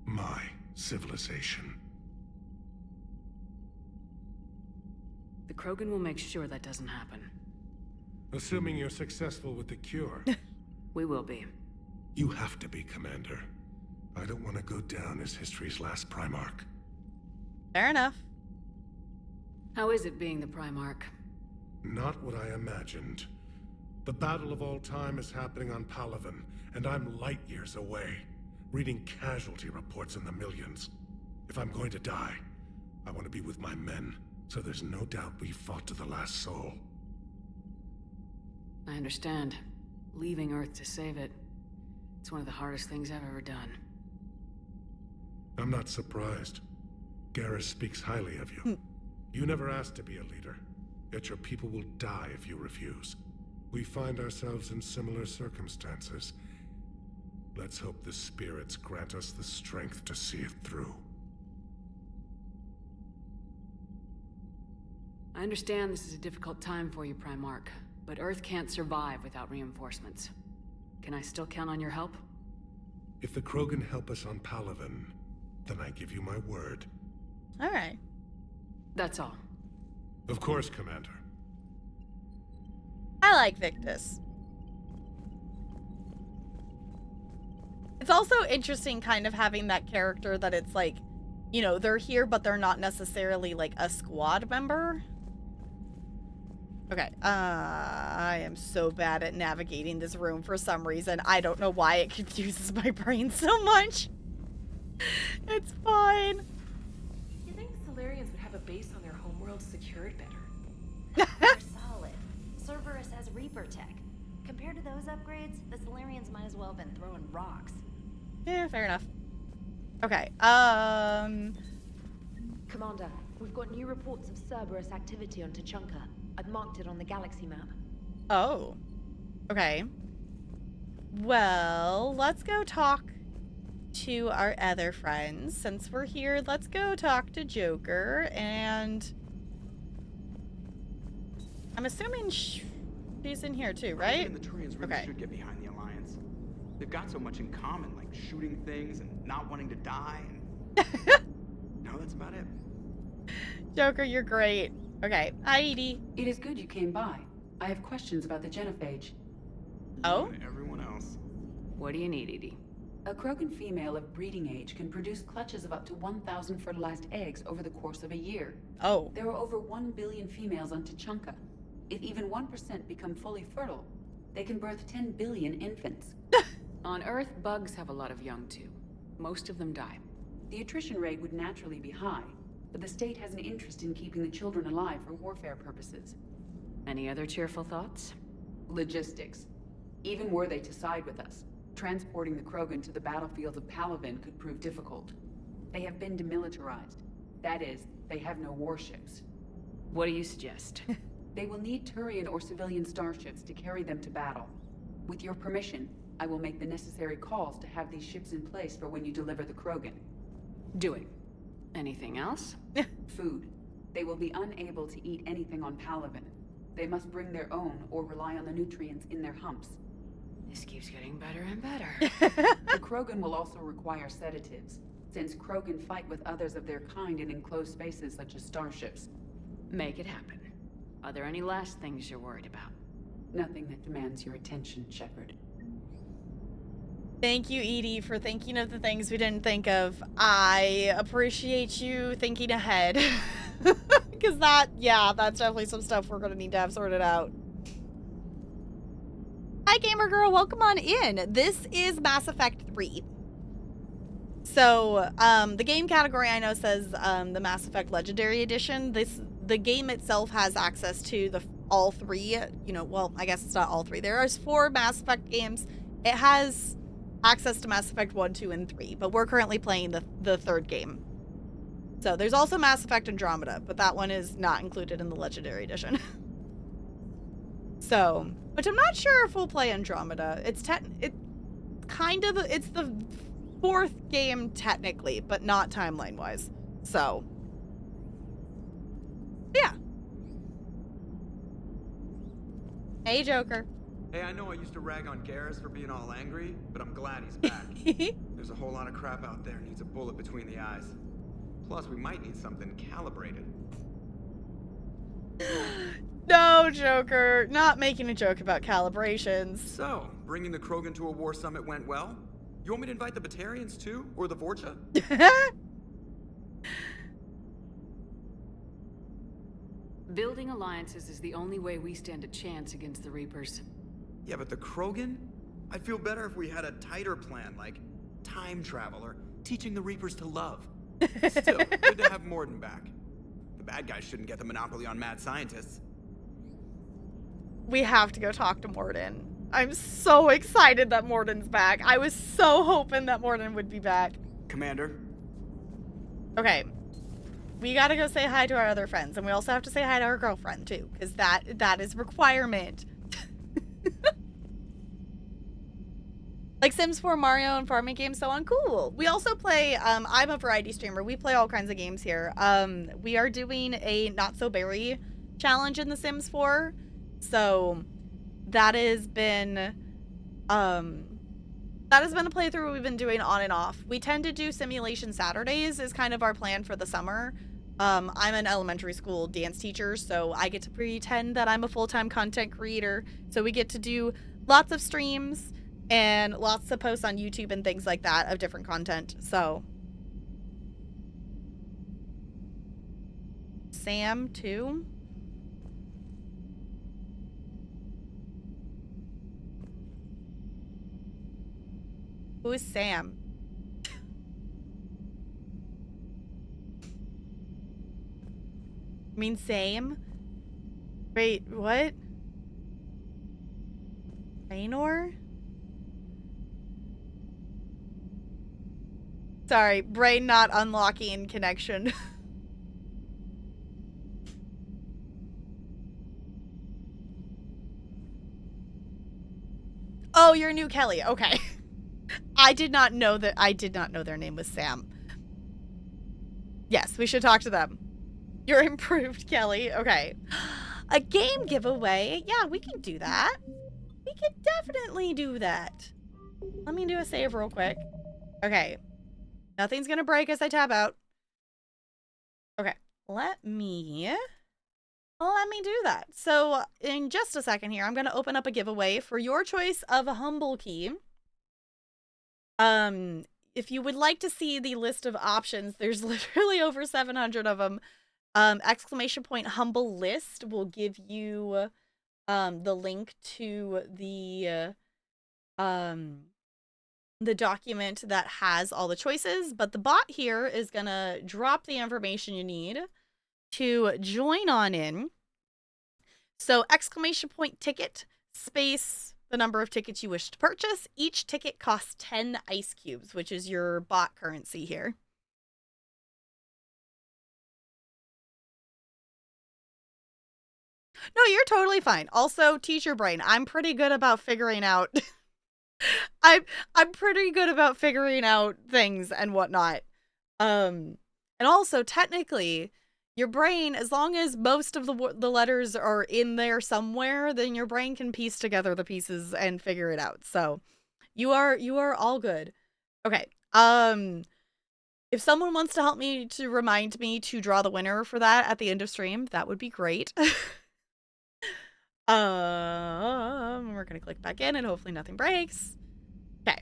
My civilization. The Krogan will make sure that doesn't happen. Assuming you're successful with the cure. We will be. You have to be, Commander. I don't want to go down as history's last Primarch. Fair enough. How is it being the Primarch? Not what I imagined. The battle of all time is happening on Palaven, and I'm light years away, reading casualty reports in the millions. If I'm going to die, I want to be with my men, so there's no doubt we fought to the last soul. I understand. Leaving Earth to save it. It's one of the hardest things I've ever done. I'm not surprised. Garrus speaks highly of you. You never asked to be a leader. Yet your people will die if you refuse. We find ourselves in similar circumstances. Let's hope the spirits grant us the strength to see it through. I understand this is a difficult time for you, Primarch, but Earth can't survive without reinforcements. Can I still count on your help? If the Krogan help us on Palaven, then I give you my word. All right. That's all. Of course, Commander. I like Victus. It's also interesting kind of having that character that it's like, you know, they're here, but they're not necessarily like a squad member. Okay, I am so bad at navigating this room for some reason. I don't know why it confuses my brain so much. It's fine. You think Salarians would have a base on their homeworld secured better? They're solid. Cerberus has Reaper tech. Compared to those upgrades, the Salarians might as well have been throwing rocks. Yeah, fair enough. Okay, Commander, we've got new reports of Cerberus activity on Tuchanka. I've marked it on the galaxy map. Oh. Okay. Well, let's go talk to our other friends. Since we're here, let's go talk to Joker, and I'm assuming she's in here too, right? And the Turians really should get behind the Alliance. They've got so much in common, like shooting things and not wanting to die. And... no, that's about it. Joker, you're great. Okay, hi Edie. It is good you came by. I have questions about the genophage. Oh? And everyone else. What do you need, Edie? A Krogan female of breeding age can produce clutches of up to 1,000 fertilized eggs over the course of a year. Oh. There are over 1 billion females on Tuchanka. If even 1% become fully fertile, they can birth 10 billion infants. On Earth, bugs have a lot of young too. Most of them die. The attrition rate would naturally be high, but the state has an interest in keeping the children alive for warfare purposes. Any other cheerful thoughts? Logistics. Even were they to side with us, transporting the Krogan to the battlefields of Palaven could prove difficult. They have been demilitarized. That is, they have no warships. What do you suggest? They will need Turian or civilian starships to carry them to battle. With your permission, I will make the necessary calls to have these ships in place for when you deliver the Krogan. Do it. Anything else? Food. They will be unable to eat anything on Palaven. They must bring their own or rely on the nutrients in their humps. This keeps getting better and better. The Krogan will also require sedatives, since Krogan fight with others of their kind in enclosed spaces such as starships. Make it happen. Are there any last things you're worried about? Nothing that demands your attention, Shepard. Thank you, Edie, for thinking of the things we didn't think of. I appreciate you thinking ahead. Because that's definitely some stuff we're going to need to have sorted out. Hi, Gamer Girl. Welcome on in. This is Mass Effect 3. So, the game category I know says the Mass Effect Legendary Edition. The game itself has access to all three. You know, well, I guess it's not all three. There are 4 Mass Effect games. It has access to Mass Effect 1, 2, and 3, but we're currently playing the third game. So there's also Mass Effect Andromeda, but that one is not included in the Legendary Edition. So, which I'm not sure if we'll play Andromeda. It's the 4th game technically, but not timeline-wise. So, yeah. Hey, Joker. Hey, I know I used to rag on Garrus for being all angry, but I'm glad he's back. There's a whole lot of crap out there needs a bullet between the eyes. Plus, we might need something calibrated. No, Joker. Not making a joke about calibrations. So, bringing the Krogan to a war summit went well? You want me to invite the Batarians too? Or the Vorcha? Building alliances is the only way we stand a chance against the Reapers. Yeah, but the Krogan? I'd feel better if we had a tighter plan, like time travel or teaching the Reapers to love. Still, good to have Mordin back. The bad guys shouldn't get the monopoly on mad scientists. We have to go talk to Mordin. I'm so excited that Mordin's back. I was so hoping that Mordin would be back. Commander. Okay. We gotta go say hi to our other friends, and we also have to say hi to our girlfriend, too, because that is a requirement. Like Sims 4, Mario, and farming games, so on. Cool. We also play, I'm a variety streamer. We play all kinds of games here. We are doing a Not So Berry challenge in The Sims 4. So that has been That has been a playthrough we've been doing on and off. We tend to do simulation Saturdays is kind of our plan for the summer. I'm an elementary school dance teacher, so I get to pretend that I'm a full-time content creator. So we get to do lots of streams and lots of posts on YouTube and things like that of different content. So Sam too. Who is Sam? I mean, same? Wait, what? Raynor? Sorry, brain not unlocking connection. Oh, you're new Kelly. Okay. I did not know their name was Sam. Yes, we should talk to them. You're improved, Kelly. Okay. A game giveaway. Yeah, we can do that. We can definitely do that. Let me do a save real quick. Okay. Nothing's gonna break as I tab out. Okay. Let me do that. So in just a second here, I'm gonna open up a giveaway for your choice of a Humble Key. If you would like to see the list of options, there's literally over 700 of them. Exclamation point Humble List will give you the link to the document that has all the choices, but the bot here is gonna drop the information you need to join on in. So exclamation point ticket space the number of tickets you wish to purchase. Each ticket costs 10 ice cubes, which is your bot currency here. No, you're totally fine. Also, teacher brain, I'm pretty good about figuring out I'm pretty good about figuring out things and whatnot. And also technically your brain, as long as most of the letters are in there somewhere, then your brain can piece together the pieces and figure it out. So you are all good. Okay. If someone wants to help me to remind me to draw the winner for that at the end of stream, that would be great. We're gonna click back in and hopefully nothing breaks. Okay.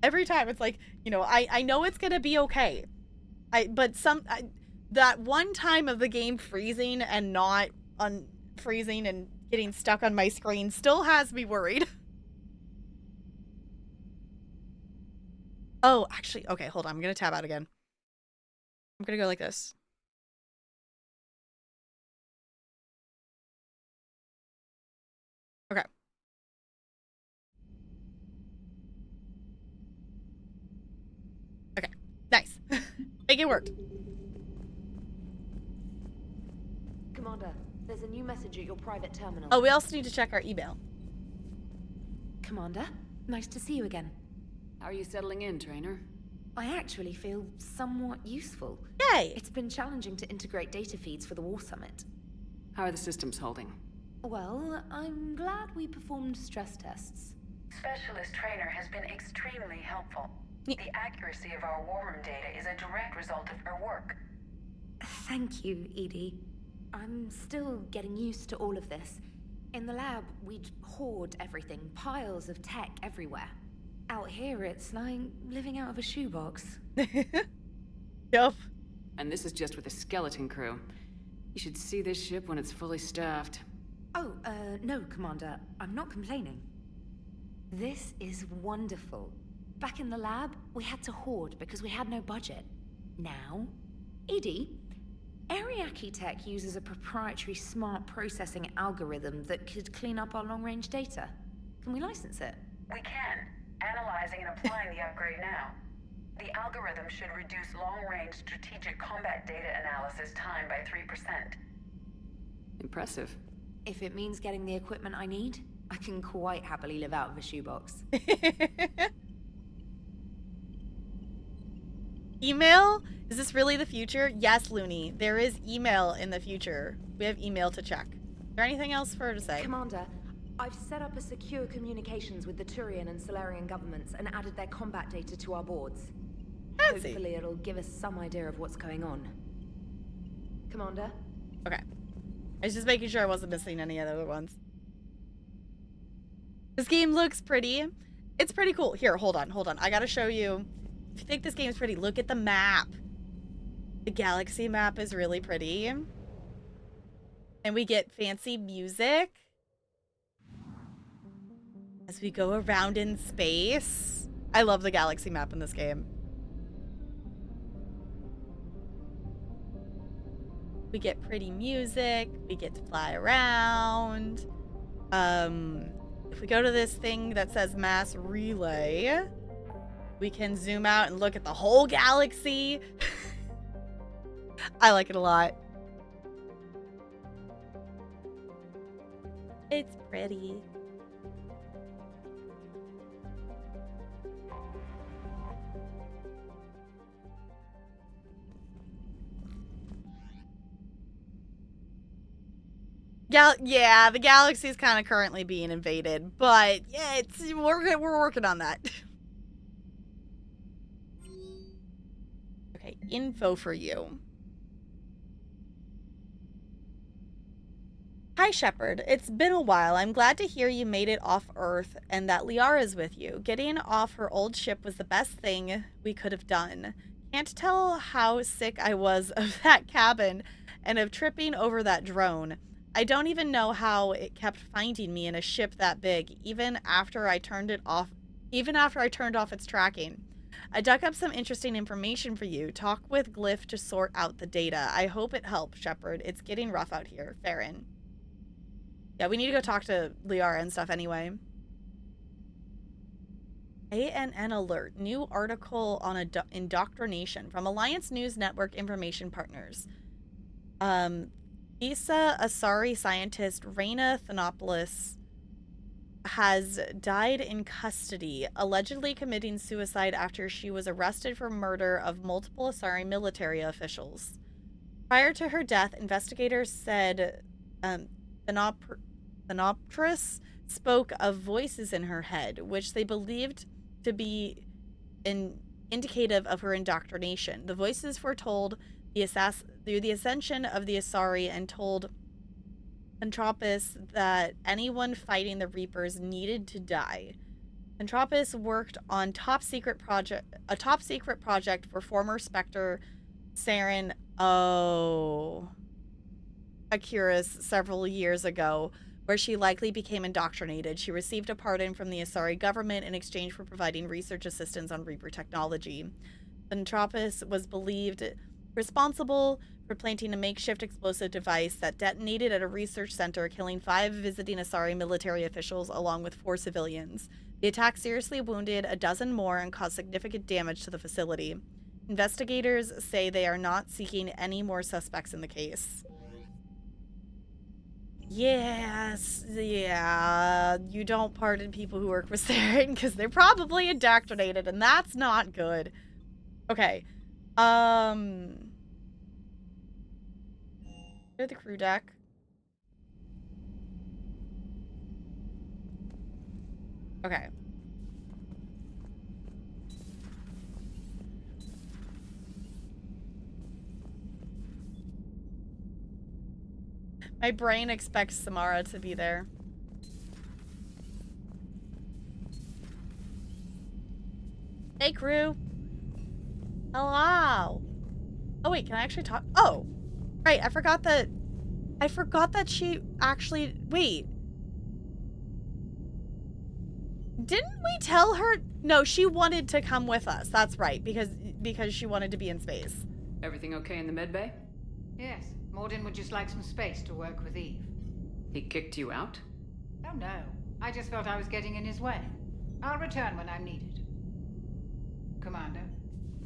Every time it's like, you know, I know it's gonna be okay. That one time of the game freezing and not unfreezing and getting stuck on my screen still has me worried. Oh, actually, okay, hold on. I'm gonna tab out again. I'm gonna go like this. Okay. Okay, nice. Make it work. Commander, there's a new message at your private terminal. Oh, we also need to check our email. Commander, nice to see you again. How are you settling in, Trainer? I actually feel somewhat useful. Yay! It's been challenging to integrate data feeds for the War Summit. How are the systems holding? Well, I'm glad we performed stress tests. Specialist Trainer has been extremely helpful. The accuracy of our war room data is a direct result of her work. Thank you, Edie. I'm still getting used to all of this. In the lab, we'd hoard everything, piles of tech everywhere. Out here, it's like living out of a shoebox. Yup. And this is just with a skeleton crew. You should see this ship when it's fully staffed. Oh, no, Commander. I'm not complaining. This is wonderful. Back in the lab, we had to hoard because we had no budget. Now, Edie, Ariake Tech uses a proprietary smart processing algorithm that could clean up our long-range data. Can we license it? We can. Analyzing and applying the upgrade now. The algorithm should reduce long-range strategic combat data analysis time by 3%. Impressive. If it means getting the equipment I need, I can quite happily live out of a shoebox. Email? Is this really the future? Yes, Looney. There is email in the future. We have email to check. Is there anything else for her to say? Commander, I've set up a secure communications with the Turian and Solarian governments and added their combat data to our boards. Fancy. Hopefully it'll give us some idea of what's going on. Commander? Okay. I was just making sure I wasn't missing any other ones. This game looks pretty. It's pretty cool. Here, hold on. I gotta show you. If you think this game's pretty, look at the map. The galaxy map is really pretty. And we get fancy music as we go around in space. I love the galaxy map in this game. We get pretty music. We get to fly around. If we go to this thing that says mass relay, we can zoom out and look at the whole galaxy. I like it a lot. It's pretty. Yeah, the galaxy is kind of currently being invaded, but yeah, we're working on that. Okay, info for you. Hi, Shepard. It's been a while. I'm glad to hear you made it off Earth and that Liara's with you. Getting off her old ship was the best thing we could have done. Can't tell how sick I was of that cabin and of tripping over that drone. I don't even know how it kept finding me in a ship that big, even after I turned off its tracking. I dug up some interesting information for you. Talk with Glyph to sort out the data. I hope it helps, Shepard. It's getting rough out here. Farron. Yeah, we need to go talk to Liara and stuff anyway. ANN alert. New article on indoctrination from Alliance News Network Information Partners. Issa Asari scientist Reyna Thanopoulos has died in custody, allegedly committing suicide after she was arrested for murder of multiple Asari military officials. Prior to her death, investigators said Thanopoulos spoke of voices in her head, which they believed to be indicative of her indoctrination. The voices foretold the ascension of the Asari and told Entropis that anyone fighting the Reapers needed to die. Entropis worked on a top secret project for former Spectre Saren Akuris several years ago, where she likely became indoctrinated. She received a pardon from the Asari government in exchange for providing research assistance on Reaper technology. Entropis was believed responsible for planting a makeshift explosive device that detonated at a research center, killing 5 visiting Asari military officials along with 4 civilians. The attack seriously wounded a dozen more and caused significant damage to the facility. Investigators say they are not seeking any more suspects in the case. Yes, yeah, you don't pardon people who work with Saren because they're probably indoctrinated, and that's not good. Okay. Go to the crew deck. Okay. My brain expects Samara to be there. Hey, crew. Hello. Oh, wait, can I actually talk? Oh, right. I forgot that she actually, wait. Didn't we tell her? No, she wanted to come with us. That's right, because she wanted to be in space. Everything okay in the medbay? Yes. Morden would just like some space to work with Eve. He kicked you out? Oh no. I just felt I was getting in his way. I'll return when I'm needed. Commander.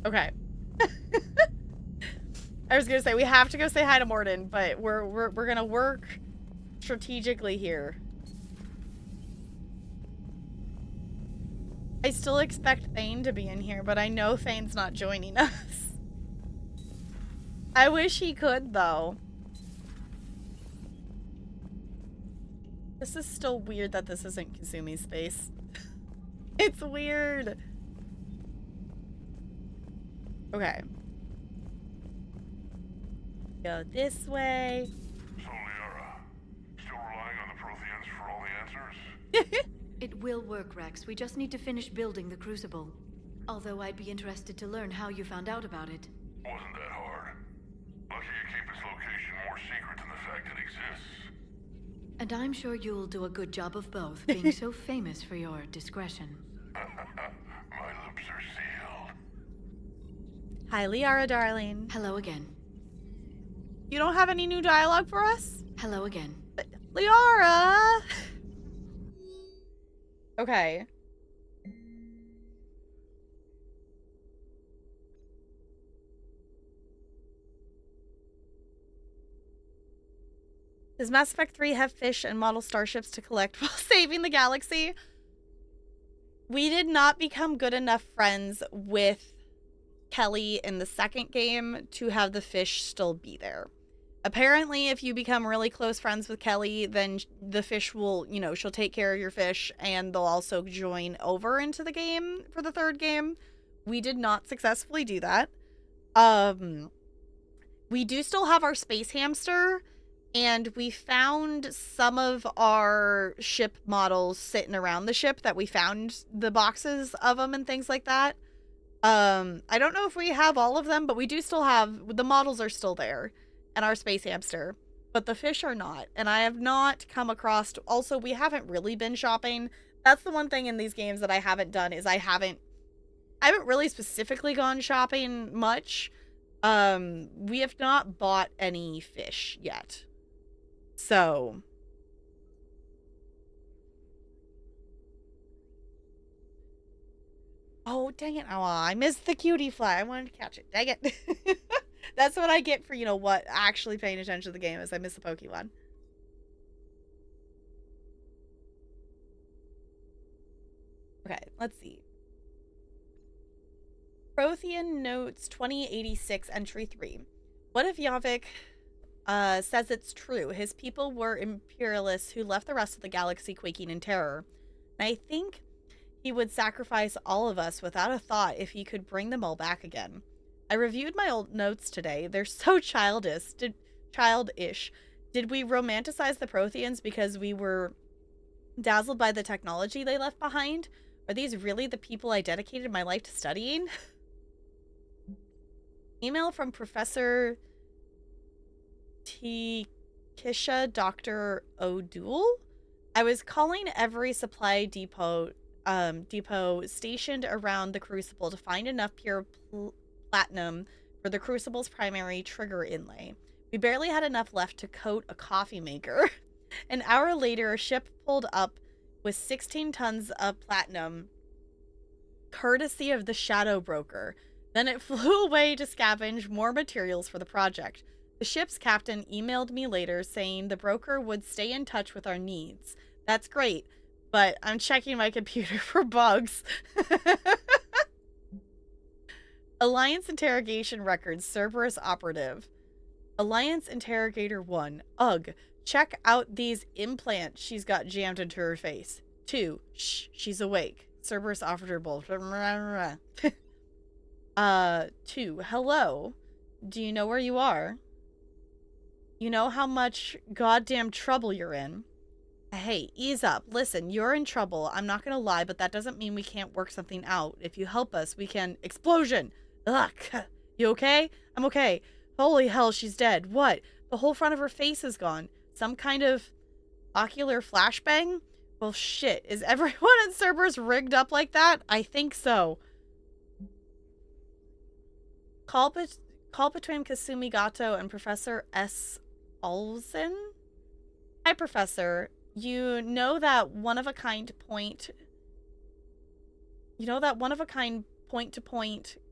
Okay. I was gonna say we have to go say hi to Morden, but we're gonna work strategically here. I still expect Thane to be in here, but I know Thane's not joining us. I wish he could, though. This is still weird that this isn't Kasumi's space. It's weird. Okay. Go this way. So, Liara, still relying on the Protheans for all the answers? It will work, Rex. We just need to finish building the Crucible. Although I'd be interested to learn how you found out about it. Wasn't that hard. Lucky you keep its location more secret than the fact it exists. And I'm sure you'll do a good job of both, being so famous for your discretion. My lips are sealed. Hi, Liara, darling. Hello again. You don't have any new dialogue for us? Hello again. Liara! Okay. Does Mass Effect 3 have fish and model starships to collect while saving the galaxy? We did not become good enough friends with Kelly in the second game to have the fish still be there. Apparently, if you become really close friends with Kelly, then the fish will, you know, she'll take care of your fish and they'll also join over into the game for the third game. We did not successfully do that. We do still have our space hamster, and we found some of our ship models sitting around the ship that we found the boxes of them and things like that. I don't know if we have all of them, but we do still have, the models are still there. And our space hamster, but the fish are not. And I have not come across, also we haven't really been shopping. That's the one thing in these games that I haven't done is I haven't really specifically gone shopping much. We have not bought any fish yet. So oh, dang it. Oh, I missed the cutie fly. I wanted to catch it. Dang it. That's what I get for, you know, what actually paying attention to the game is I miss the Pokemon. Okay, let's see. Prothean Notes 2086 Entry 3. What if Yavik says it's true? His people were imperialists who left the rest of the galaxy quaking in terror. And I think he would sacrifice all of us without a thought if he could bring them all back again. I reviewed my old notes today. They're so childish. Did we romanticize the Protheans because we were dazzled by the technology they left behind? Are these really the people I dedicated my life to studying? Email from Professor Kisha Dr. O'Doul. I was calling every supply depot stationed around the Crucible to find enough pure platinum for the Crucible's primary trigger inlay. We barely had enough left to coat a coffee maker. An hour later, a ship pulled up with 16 tons of platinum, courtesy of the Shadow Broker. Then it flew away to scavenge more materials for the project. The ship's captain emailed me later saying the broker would stay in touch with our needs. That's great, but I'm checking my computer for bugs. Alliance Interrogation Records, Cerberus Operative. Alliance Interrogator 1. Ugh. Check out these implants she's got jammed into her face. 2. Shh. She's awake. Cerberus Operative. 2. Hello. Do you know where you are? You know how much goddamn trouble you're in? Hey, ease up. Listen, you're in trouble. I'm not gonna lie, but that doesn't mean we can't work something out. If you help us, we can... Explosion! Ugh. You okay? I'm okay. Holy hell, she's dead. What? The whole front of her face is gone. Some kind of ocular flashbang? Well, shit. Is everyone in Cerberus rigged up like that? I think so. Call between Kasumi Gato and Professor S. Olsen? Hi, Professor. You know that one-of-a-kind point-to-point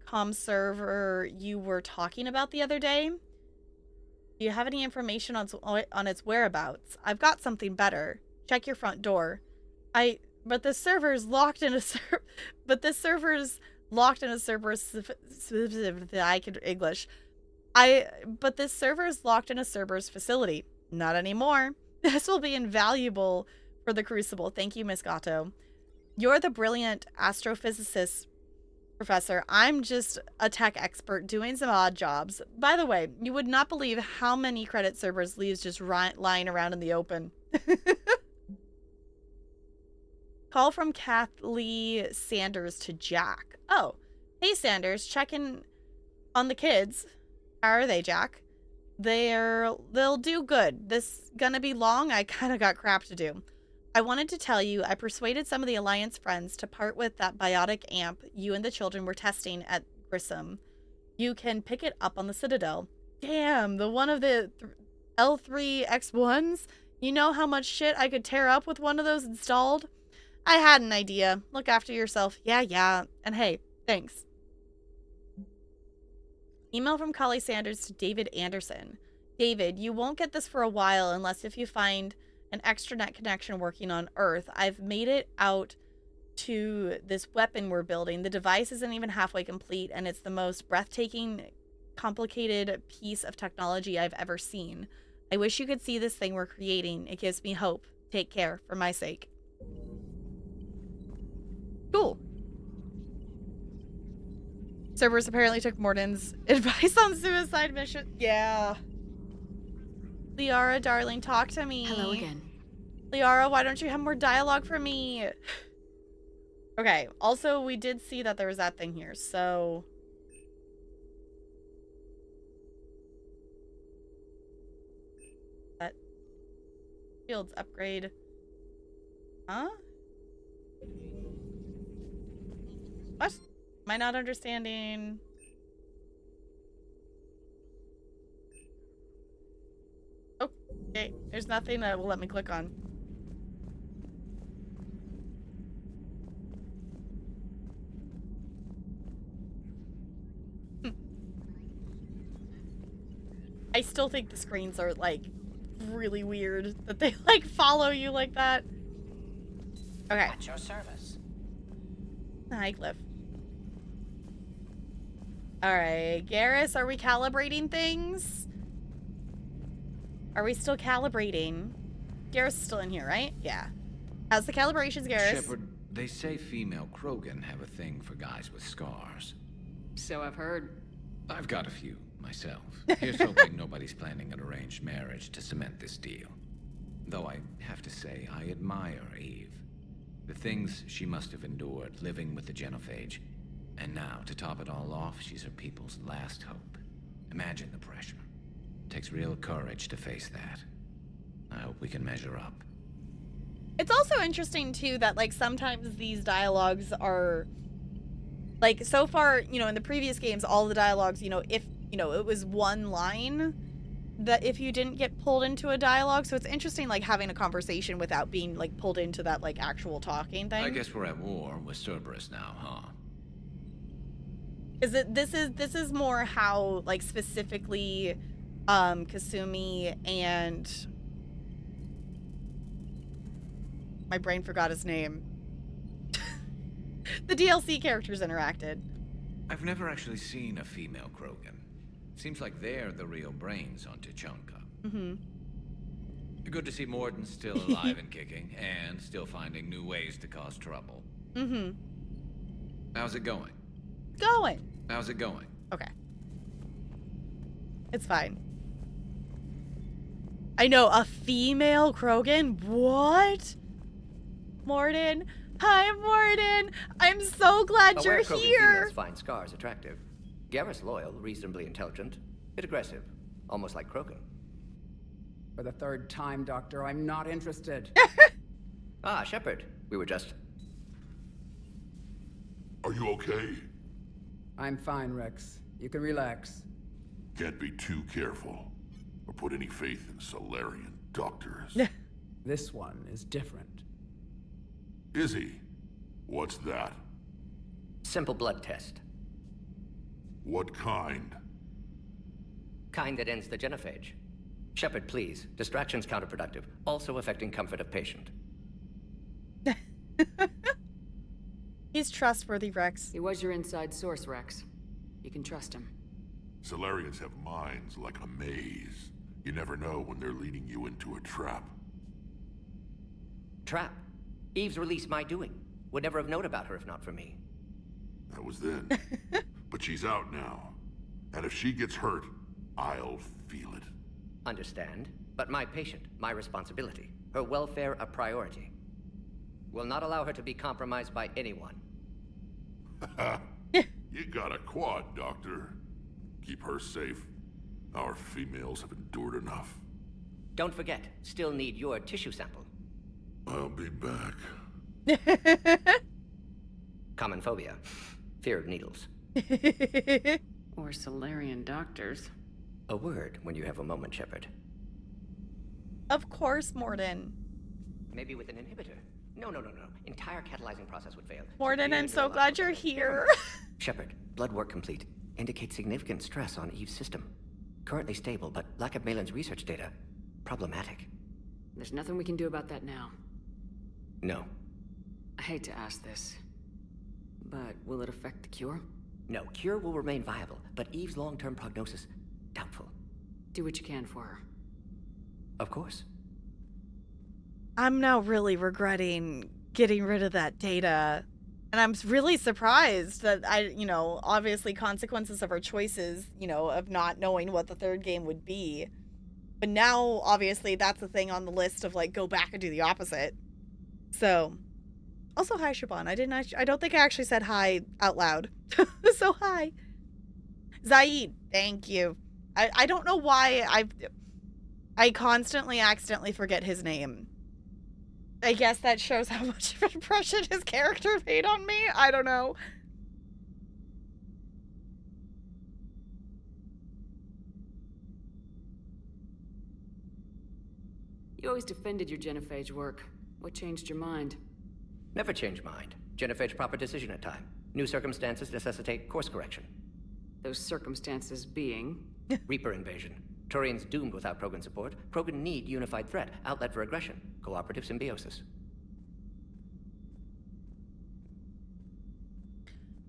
comm server you were talking about the other day? Do you have any information on its whereabouts? I've got something better. Check your front door. But this server's locked in a Cerberus. I can English. But this server is locked in a Cerberus facility. Not anymore. This will be invaluable for the Crucible. Thank you, Miss Gatto. You're the brilliant astrophysicist, Professor. I'm just a tech expert doing some odd jobs. By the way, you would not believe how many credit servers leaves just lying around in the open. Call from Kathleen Sanders to Jack. Oh, hey Sanders, checking on the kids. How are they, Jack? They'll do good. This gonna be long. I kind of got crap to do. I wanted to tell you, I persuaded some of the Alliance friends to part with that biotic amp you and the children were testing at Grissom. You can pick it up on the Citadel. Damn, the one of the L3X1s? You know how much shit I could tear up with one of those installed? I had an idea. Look after yourself. Yeah. And hey, thanks. Email from Collie Sanders to David Anderson. David, you won't get this for a while unless if you find an extranet connection working on Earth. I've made it out to this weapon we're building. The device isn't even halfway complete, and it's the most breathtaking, complicated piece of technology I've ever seen. I wish you could see this thing we're creating. It gives me hope. Take care, for my sake. Cool. Cerberus apparently took Morden's advice on suicide mission. Yeah. Liara, darling, talk to me. Hello again. Liara, why don't you have more dialogue for me? Okay, also, we did see that there was that thing here, so... That... Fields upgrade. Huh? What? Am I not understanding? Okay, there's nothing that will let me click on. I still think the screens are, like, really weird that they, like, follow you like that. Okay. At your service. Hi, Cliff. Alright, Garrus, are we calibrating things? Are we still calibrating? Garrus is still in here, right? Yeah. How's the calibrations, Garrus? Shepard, they say female Krogan have a thing for guys with scars. So I've heard. I've got a few, myself. Here's hoping nobody's planning an arranged marriage to cement this deal. Though I have to say, I admire Eve. The things she must have endured living with the Genophage. And now, to top it all off, she's her people's last hope. Imagine the pressure. Takes real courage to face that. I hope we can measure up. It's also interesting, too, that, like, sometimes these dialogues are... Like, so far, you know, in the previous games, all the dialogues, you know, if, you know, it was one line, that if you didn't get pulled into a dialogue, so it's interesting, like, having a conversation without being, like, pulled into that, like, actual talking thing. I guess we're at war with Cerberus now, huh? This is more how, like, specifically, Kasumi and... My brain forgot his name. The DLC characters interacted. I've never actually seen a female Krogan. Seems like they're the real brains on Tuchanka. Mm-hmm. Good to see Morden still alive and kicking, and still finding new ways to cause trouble. Mm-hmm. How's it going? How's it going? Okay. It's fine. I know, a female Krogan? What? Morden? Hi, Morden! I'm so glad you're Krogan here! females find scars attractive. Garrus loyal, reasonably intelligent, bit aggressive, almost like Krogan. For the third time, Doctor, I'm not interested. Ah, Shepard. We were just... Are you okay? I'm fine, Rex. You can relax. Can't be too careful, or put any faith in Solarian doctors. This one is different. Is he? What's that? Simple blood test. What kind? Kind that ends the genophage. Shepard, please. Distraction's counterproductive, also affecting comfort of patient. He's trustworthy, Rex. He was your inside source, Rex. You can trust him. Solarians have minds like a maze. You never know when they're leading you into a trap. Trap. Eve's release my doing. Would never have known about her if not for me. That was then. But she's out now. And if she gets hurt, I'll feel it. Understand. But my patient, my responsibility. Her welfare a priority. Will not allow her to be compromised by anyone. You got a quad, Doctor. Keep her safe. Our females have endured enough. Don't forget, still need your tissue sample. I'll be back. Common phobia. Fear of needles. Or Solarian doctors. A word when you have a moment, Shepard. Of course, Mordin. Maybe with an inhibitor. No. Entire catalyzing process would fail. Mordin, I'm so glad you're here. Shepard, blood work complete. Indicates significant stress on Eve's system. Currently stable, but lack of Malin's research data. Problematic. There's nothing we can do about that now. No. I hate to ask this, but will it affect the cure? No, cure will remain viable, but Eve's long-term prognosis, doubtful. Do what you can for her. Of course. I'm now really regretting getting rid of that data. And I'm really surprised that obviously consequences of our choices, of not knowing what the third game would be. But now, obviously, that's the thing on the list of, go back and do the opposite. So, also, hi, Shaban. I don't think I actually said hi out loud. So, hi. Zaid, thank you. I don't know why I constantly accidentally forget his name. I guess that shows how much of an impression his character made on me. I don't know. You always defended your genophage work. What changed your mind? Never change mind. Genophage proper decision at time. New circumstances necessitate course correction. Those circumstances being? Reaper invasion. Turians doomed without Krogan support. Krogan need unified threat, outlet for aggression, cooperative symbiosis.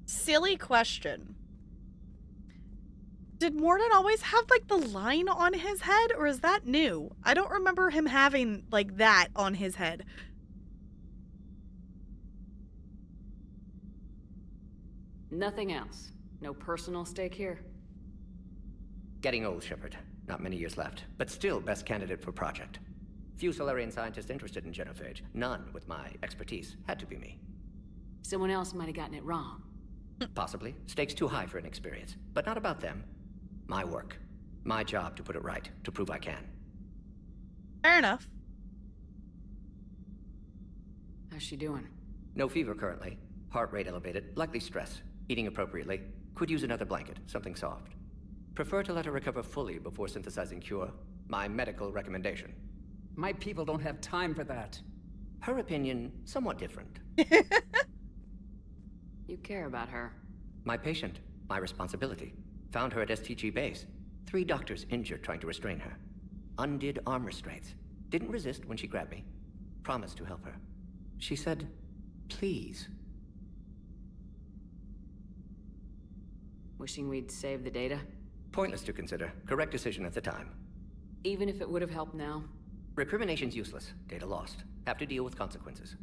Silly question. Did Mordin always have, the line on his head, or is that new? I don't remember him having, that on his head. Nothing else. No personal stake here? Getting old, Shepard. Not many years left, but still best candidate for project. Few Solarian scientists interested in genophage. None with my expertise. Had to be me. Someone else might have gotten it wrong. Possibly. Stakes too high for inexperience. But not about them. My work. My job to put it right. To prove I can. Fair enough. How's she doing? No fever currently. Heart rate elevated. Likely stress. Eating appropriately. Could use another blanket. Something soft. Prefer to let her recover fully before synthesizing cure. My medical recommendation. My people don't have time for that. Her opinion, somewhat different. You care about her. My patient, my responsibility. Found her at STG base. 3 doctors injured trying to restrain her. Undid arm restraints. Didn't resist when she grabbed me. Promised to help her. She said, please. Wishing we'd saved the data? Pointless to consider. Correct decision at the time. Even if it would have helped now? Recrimination's useless. Data lost. Have to deal with consequences.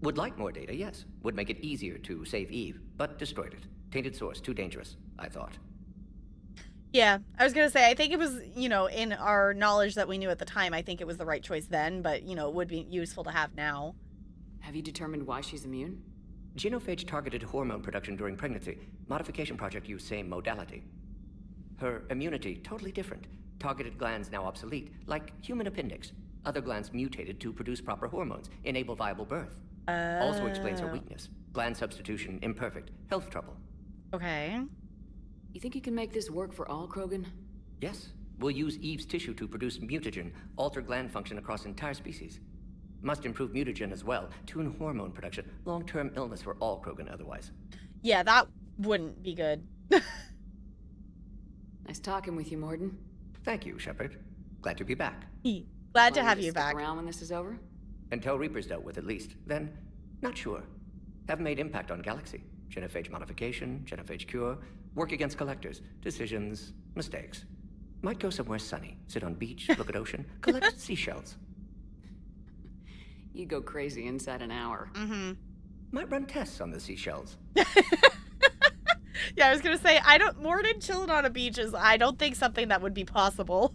Would like more data, yes. Would make it easier to save Eve, but destroyed it. Tainted source, too dangerous, I thought. Yeah, I was gonna say, I think it was, in our knowledge that we knew at the time, I think it was the right choice then, but, it would be useful to have now. Have you determined why she's immune? Genophage targeted hormone production during pregnancy. Modification project used same modality. Her immunity, totally different. Targeted glands now obsolete, like human appendix. Other glands mutated to produce proper hormones, enable viable birth. Also explains her weakness. Gland substitution imperfect. Health trouble. Okay. You think you can make this work for all Krogan? Yes. We'll use Eve's tissue to produce mutagen, alter gland function across entire species. Must improve mutagen as well, tune hormone production. Long-term illness for all Krogan otherwise. Yeah, that wouldn't be good. Nice talking with you, Mordin. Thank you, Shepard. Glad to be back. Glad to have you back. Stick around when this is over? Until Reaper's dealt with, at least. Then, not sure. Have made impact on Galaxy. Genophage modification, genophage cure, work against collectors, decisions, mistakes. Might go somewhere sunny, sit on beach, look at ocean, collect seashells. You go crazy inside an hour. Mm-hmm. Might run tests on the seashells. Yeah, I was gonna say, Mordin chilling on a beach is, I don't think something that would be possible.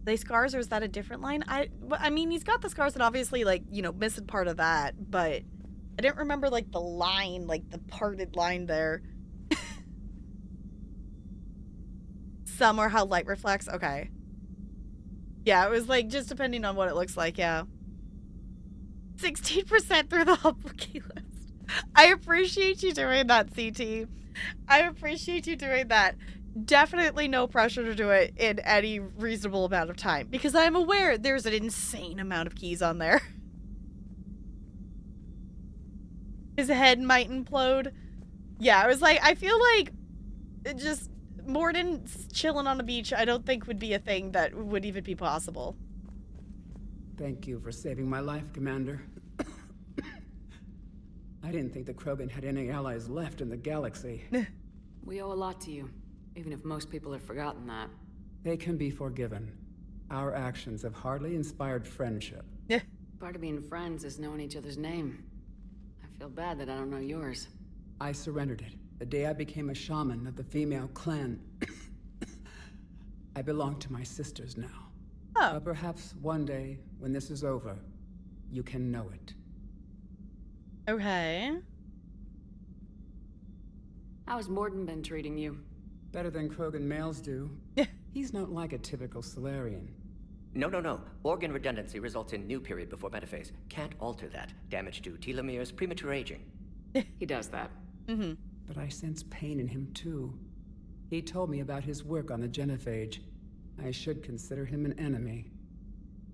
They scars, or is that a different line? I mean, he's got the scars and obviously, like, you know, missing part of that, but I didn't remember, like, the line, like, the parted line there. Some are how light reflects. Okay. Yeah, it was, like, just depending on what it looks like, yeah. 16% through the Hubwiki list. I appreciate you doing that, CT. I appreciate you doing that. Definitely no pressure to do it in any reasonable amount of time, because I'm aware there's an insane amount of keys on there. His head might implode. Yeah, I was like, I feel like it just Mordin chilling on the beach, I don't think would be a thing that would even be possible. Thank you for saving my life, Commander. I didn't think the Krogan had any allies left in the galaxy. We owe a lot to you. Even if most people have forgotten that. They can be forgiven. Our actions have hardly inspired friendship. Yeah. Part of being friends is knowing each other's name. I feel bad that I don't know yours. I surrendered it the day I became a shaman of the female clan. I belong to my sisters now. Oh. But perhaps one day, when this is over, you can know it. Okay. How's Mordin been treating you? Better than Krogan males do. He's not like a typical Solarian. No. Organ redundancy results in new period before metaphase. Can't alter that. Damage to telomeres, premature aging. He does that. Mm-hmm. But I sense pain in him too. He told me about his work on the genophage. I should consider him an enemy.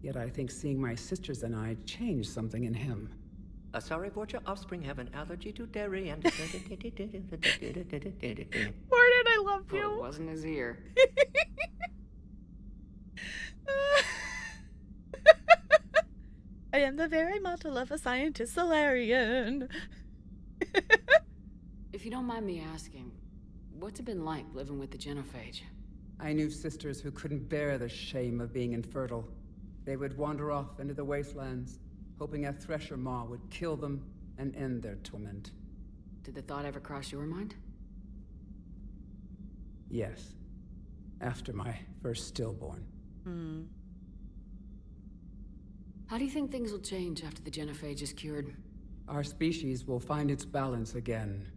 Yet I think seeing my sisters and I changed something in him. Sorry, Vorcha, offspring have an allergy to dairy and... Mordin, I love you. Well, it wasn't his ear. I am the very model of a scientist Solarian. If you don't mind me asking, what's it been like living with the genophage? I knew sisters who couldn't bear the shame of being infertile. They would wander off into the wastelands, hoping a Thresher Maw would kill them and end their torment. Did the thought ever cross your mind? Yes. After my first stillborn. How do you think things will change after the genophage is cured? Our species will find its balance again.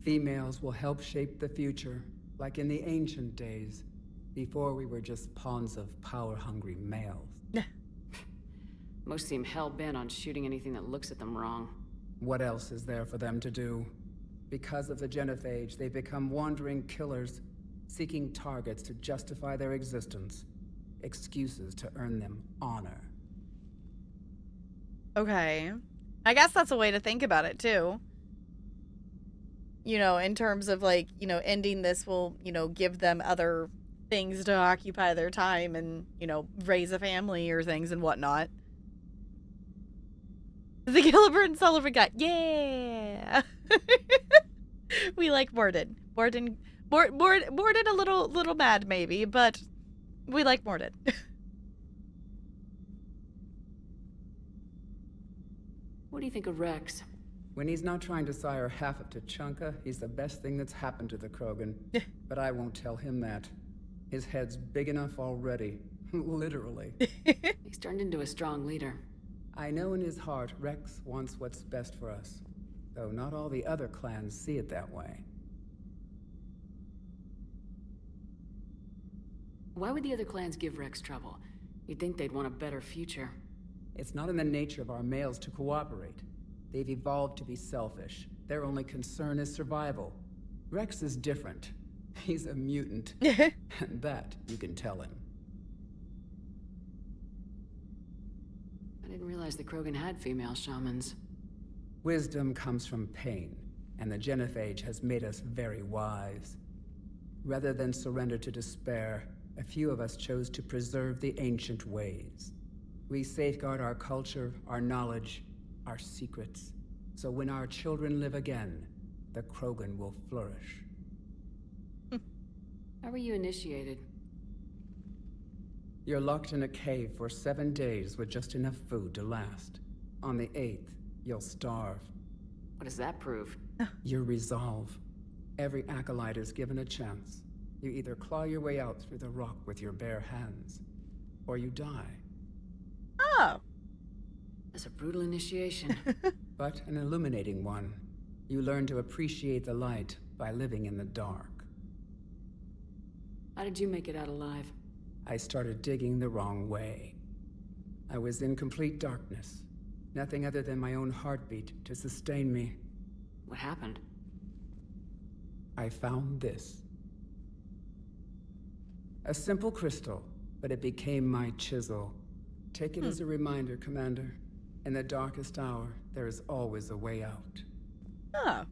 Females will help shape the future, like in the ancient days, before we were just pawns of power-hungry males. Most seem hell-bent on shooting anything that looks at them wrong. What else is there for them to do? Because of the genophage, they become wandering killers, seeking targets to justify their existence. Excuses to earn them honor. Okay. I guess that's a way to think about it, too. You know, in terms of, like, you know, ending this will, you know, give them other things to occupy their time and, you know, raise a family or things and whatnot. The Gilbert and Sullivan guy. Yeah. We like Mordin. Mordin a little mad maybe, but we like Mordin. What do you think of Rex? When he's not trying to sire half of Tuchanka, he's the best thing that's happened to the Krogan. But I won't tell him that. His head's big enough already. Literally. He's turned into a strong leader. I know in his heart Rex wants what's best for us. Though not all the other clans see it that way. Why would the other clans give Rex trouble? You'd think they'd want a better future. It's not in the nature of our males to cooperate. They've evolved to be selfish. Their only concern is survival. Rex is different. He's a mutant. And that you can tell him. Didn't realize the Krogan had female shamans. Wisdom comes from pain, and the genophage has made us very wise. Rather than surrender to despair, a few of us chose to preserve the ancient ways. We safeguard our culture, our knowledge, our secrets, so when our children live again, the Krogan will flourish. How were you initiated? You're locked in a cave for 7 days with just enough food to last. On the 8th, you'll starve. What does that prove? Your resolve. Every acolyte is given a chance. You either claw your way out through the rock with your bare hands, or you die. Oh. That's a brutal initiation. But an illuminating one. You learn to appreciate the light by living in the dark. How did you make it out alive? I started digging the wrong way. I was in complete darkness. Nothing other than my own heartbeat to sustain me. What happened? I found this. A simple crystal, but it became my chisel. Take it as a reminder, Commander. In the darkest hour, there is always a way out. Oh.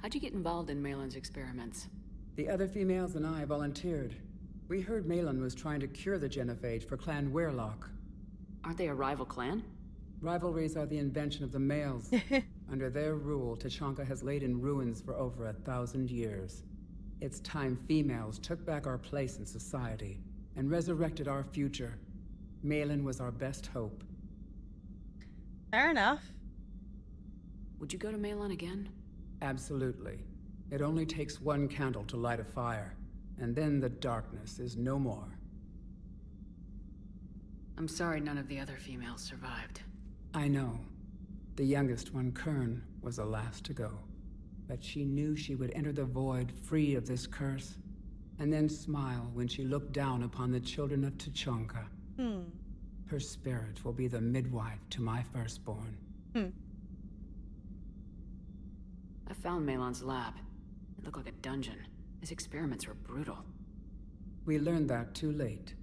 How'd you get involved in Maelon's experiments? The other females and I volunteered. We heard Maelon was trying to cure the genophage for Clan Weirlock. Aren't they a rival clan? Rivalries are the invention of the males. Under their rule, Tuchanka has laid in ruins for over 1,000 years. It's time females took back our place in society and resurrected our future. Maelon was our best hope. Fair enough. Would you go to Maelon again? Absolutely. It only takes one candle to light a fire, and then the darkness is no more. I'm sorry none of the other females survived. I know. The youngest one, Kern, was the last to go. But she knew she would enter the void free of this curse, and then smile when she looked down upon the children of Tuchanka. Her spirit will be the midwife to my firstborn. I found Maelon's lab. It looked like a dungeon. His experiments were brutal. We learned that too late.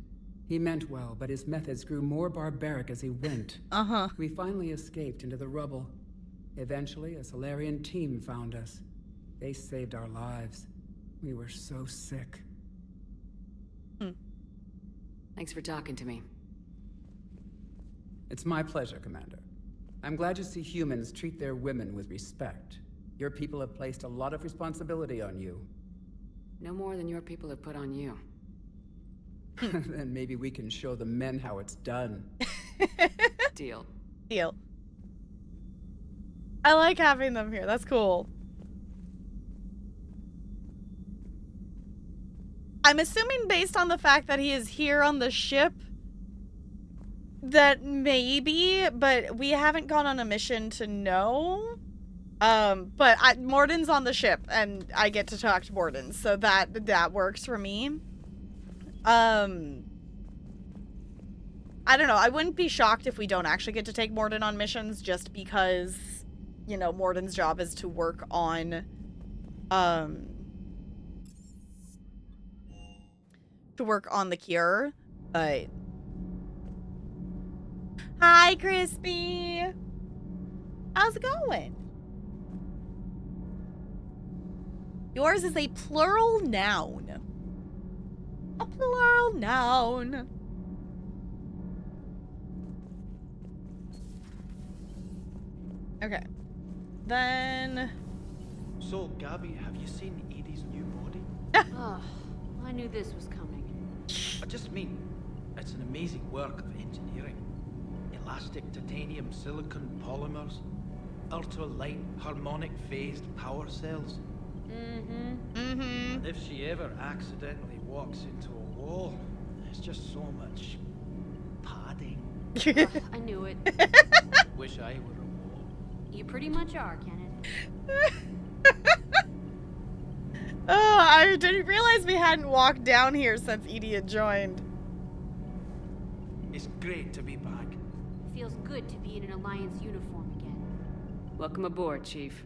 He meant well, but his methods grew more barbaric as he went. We finally escaped into the rubble. Eventually, a Solarian team found us. They saved our lives. We were so sick. Thanks for talking to me. It's my pleasure, Commander. I'm glad to see humans treat their women with respect. Your people have placed a lot of responsibility on you. No more than your people have put on you. Then maybe we can show the men how it's done. Deal. Deal. I like having them here. That's cool. I'm assuming based on the fact that he is here on the ship that maybe, but we haven't gone on a mission to know. But Morden's on the ship and I get to talk to Morden, so that works for me. I don't know. I wouldn't be shocked if we don't actually get to take Morden on missions just because, you know, Morden's job is to work on, the cure, but... Hi, Crispy! How's it going? Yours is a plural noun. A plural noun. Okay. Then... So, Gabby, have you seen Edie's new body? Oh, I knew this was coming. I just mean, it's an amazing work of engineering. Elastic titanium silicon polymers, ultra-light harmonic phased power cells. And if she ever accidentally walks into a wall, there's just so much padding. I knew it. Wish I were a wall. You pretty much are, Kenneth. Oh, I didn't realize we hadn't walked down here since Edie had joined. It's great to be back. Feels good to be in an Alliance uniform again. Welcome aboard, Chief.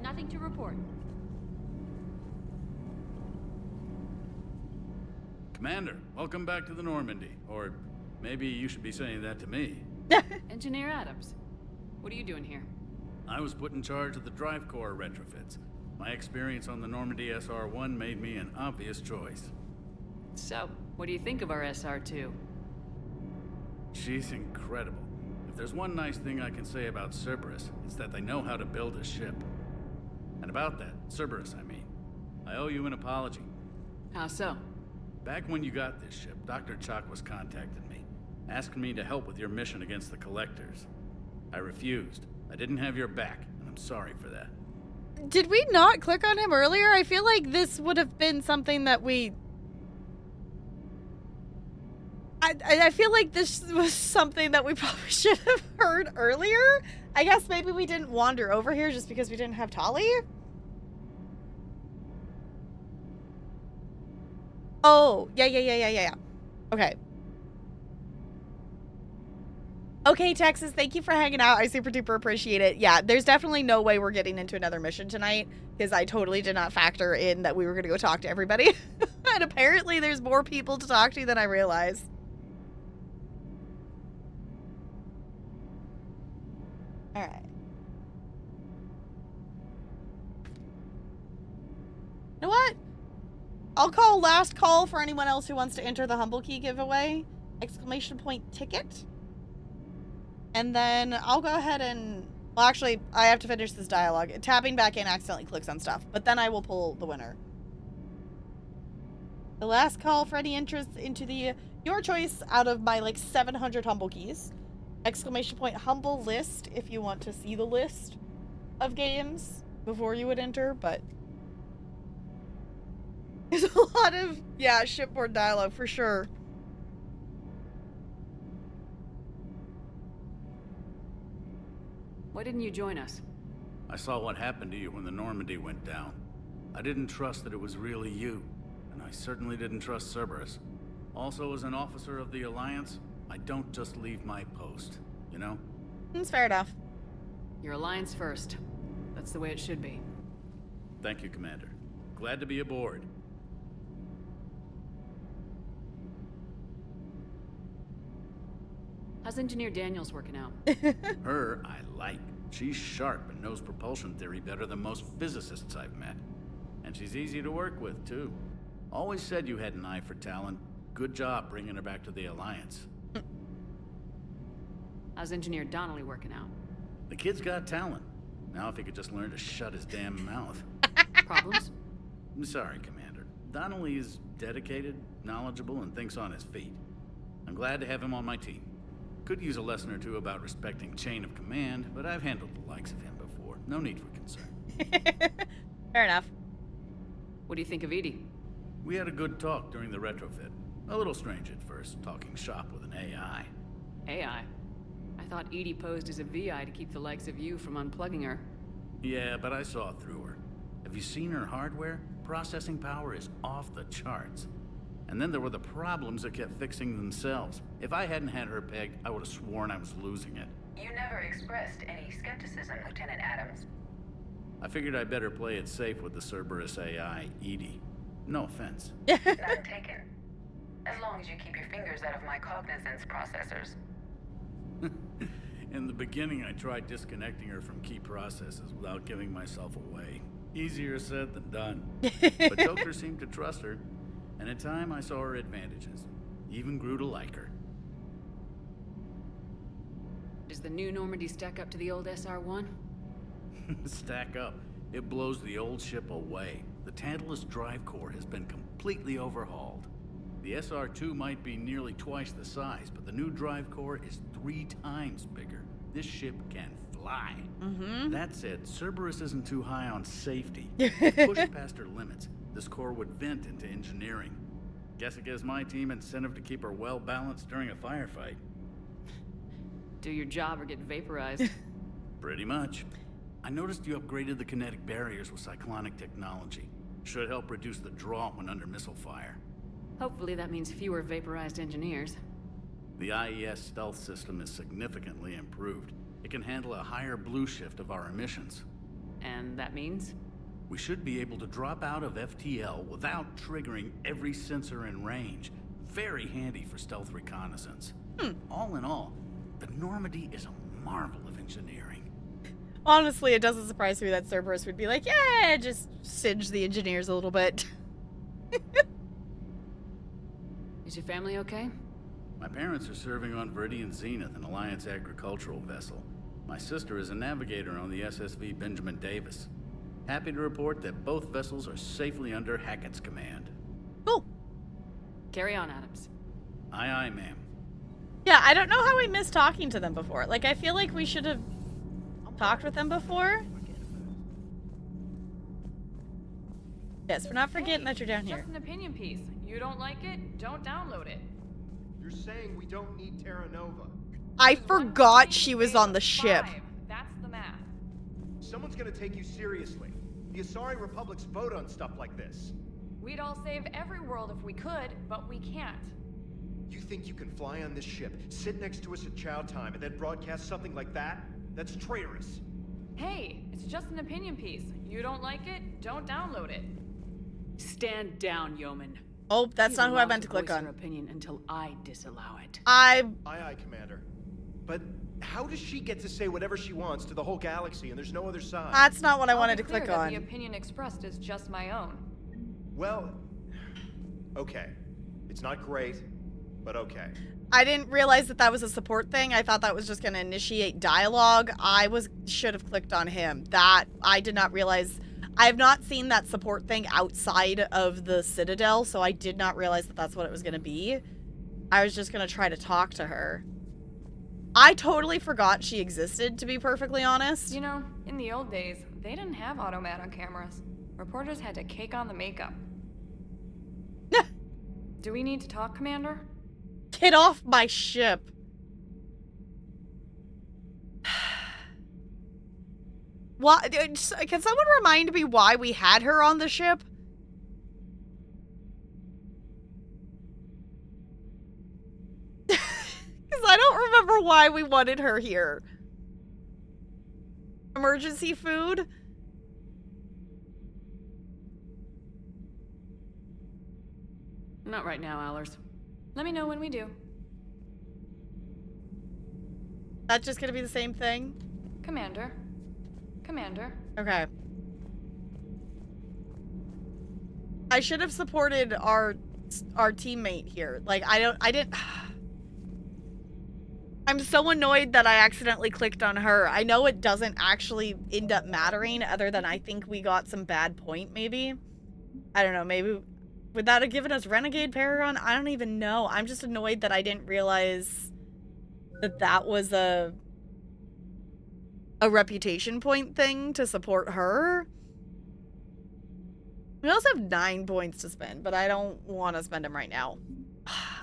Nothing to report. Commander, welcome back to the Normandy. Or maybe you should be saying that to me. Engineer Adams, what are you doing here? I was put in charge of the drive core retrofits. My experience on the Normandy SR-1 made me an obvious choice. So, what do you think of our SR-2? She's incredible. If there's one nice thing I can say about Cerberus, it's that they know how to build a ship. And about that, Cerberus, I mean, I owe you an apology. How so? Back when you got this ship, Dr. Chakwas contacted me, asking me to help with your mission against the Collectors. I refused. I didn't have your back, and I'm sorry for that. Did we not click on him earlier? I feel like this would have been something that we... I feel like this was something that we probably should have heard earlier. I guess maybe we didn't wander over here just because we didn't have Tali. Oh, yeah. Okay. Okay, Texas, thank you for hanging out. I super duper appreciate it. Yeah, there's definitely no way we're getting into another mission tonight because I totally did not factor in that we were going to go talk to everybody. And apparently there's more people to talk to than I realized. All right. You know what? I'll call last call for anyone else who wants to enter the Humble Key giveaway. Exclamation point ticket. And then I'll go ahead and... Well, actually, I have to finish this dialogue. Tapping back in accidentally clicks on stuff. But then I will pull the winner. The last call for any interest into the... Your choice out of my, 700 Humble Keys. Exclamation point Humble list if you want to see the list of games before you would enter, but... There's a lot of, shipboard dialogue for sure. Why didn't you join us? I saw what happened to you when the Normandy went down. I didn't trust that it was really you, and I certainly didn't trust Cerberus. Also, as an officer of the Alliance, I don't just leave my post, you know? That's fair enough. Your Alliance first. That's the way it should be. Thank you, Commander. Glad to be aboard. How's Engineer Daniels working out? Her, I like. She's sharp and knows propulsion theory better than most physicists I've met. And she's easy to work with, too. Always said you had an eye for talent. Good job bringing her back to the Alliance. How's Engineer Donnelly working out? The kid's got talent. Now if he could just learn to shut his damn mouth. Problems? I'm sorry, Commander. Donnelly is dedicated, knowledgeable, and thinks on his feet. I'm glad to have him on my team. Could use a lesson or two about respecting chain of command, but I've handled the likes of him before. No need for concern. Fair enough. What do you think of Edie? We had a good talk during the retrofit. A little strange at first, talking shop with an AI. AI? I thought Edie posed as a VI to keep the likes of you from unplugging her. Yeah, but I saw through her. Have you seen her hardware? Processing power is off the charts. And then there were the problems that kept fixing themselves. If I hadn't had her pegged, I would have sworn I was losing it. You never expressed any skepticism, Lieutenant Adams. I figured I'd better play it safe with the Cerberus AI, Edie. No offense. None taken. As long as you keep your fingers out of my cognizance processors. In the beginning, I tried disconnecting her from key processes without giving myself away. Easier said than done. But Joker seemed to trust her. And in time, I saw her advantages. Even grew to like her. Does the new Normandy stack up to the old SR-1? Stack up. It blows the old ship away. The Tantalus drive core has been completely overhauled. The SR-2 might be nearly twice the size, but the new drive core is 3 times bigger. This ship can fly. That said, Cerberus isn't too high on safety. Pushed past her limits. This core would vent into engineering. Guess it gives my team incentive to keep her well balanced during a firefight. Do your job or get vaporized. Pretty much. I noticed you upgraded the kinetic barriers with cyclonic technology. Should help reduce the draw when under missile fire. Hopefully that means fewer vaporized engineers. The IES stealth system is significantly improved. It can handle a higher blue shift of our emissions. And that means? We should be able to drop out of FTL without triggering every sensor in range. Very handy for stealth reconnaissance. All in all, the Normandy is a marvel of engineering. Honestly, it doesn't surprise me that Cerberus would be like, yeah, just singe the engineers a little bit. Is your family okay? My parents are serving on Viridian Zenith, an Alliance agricultural vessel. My sister is a navigator on the SSV Benjamin Davis. Happy to report that both vessels are safely under Hackett's command. Cool. Carry on, Adams. Aye, aye, ma'am. Yeah, I don't know how we missed talking to them before. Like, I feel like we should have talked with them before. Yes, we're not forgetting that you're down here. Just an opinion piece. You don't like it? Don't download it. You're saying we don't need Terra Nova. I forgot she was on the ship. That's the math. Someone's gonna take you seriously. The Asari Republic's vote on stuff like this. We'd all save every world if we could, but we can't. You think you can fly on this ship, sit next to us at chow time, and then broadcast something like that? That's traitorous. Hey, it's just an opinion piece. You don't like it? Don't download it. Stand down, yeoman. Oh, that's You're not who I allowed meant to click voice on. your opinion until I disallow it. Aye, aye, Commander. But how does she get to say whatever she wants to the whole galaxy and there's no other side? That's not what I I'll wanted be to clear click that on. The opinion expressed is just my own. Well, okay. It's not great, but okay. I didn't realize that that was a support thing. I thought that was just going to initiate dialogue. Should have clicked on him. That I did not realize. I have not seen that support thing outside of the Citadel, so I did not realize that that's what it was going to be. I was just going to try to talk to her. I totally forgot she existed, to be perfectly honest. You know, in the old days, they didn't have automat on cameras. Reporters had to cake on the makeup. Do we need to talk, Commander? Get off my ship. What? Can someone remind me why we had her on the ship? Because I don't remember why we wanted her here. Emergency food? Not right now, Allers. Let me know when we do. That's just gonna be the same thing? Commander. Commander. Okay. I should have supported our teammate here. Like, I didn't... I'm so annoyed that I accidentally clicked on her. I know it doesn't actually end up mattering, other than I think we got some bad point, maybe. I don't know, maybe... Would that have given us Renegade Paragon? I don't even know. I'm just annoyed that I didn't realize that that was a reputation point thing to support her. We also have 9 points to spend, but I don't want to spend them right now.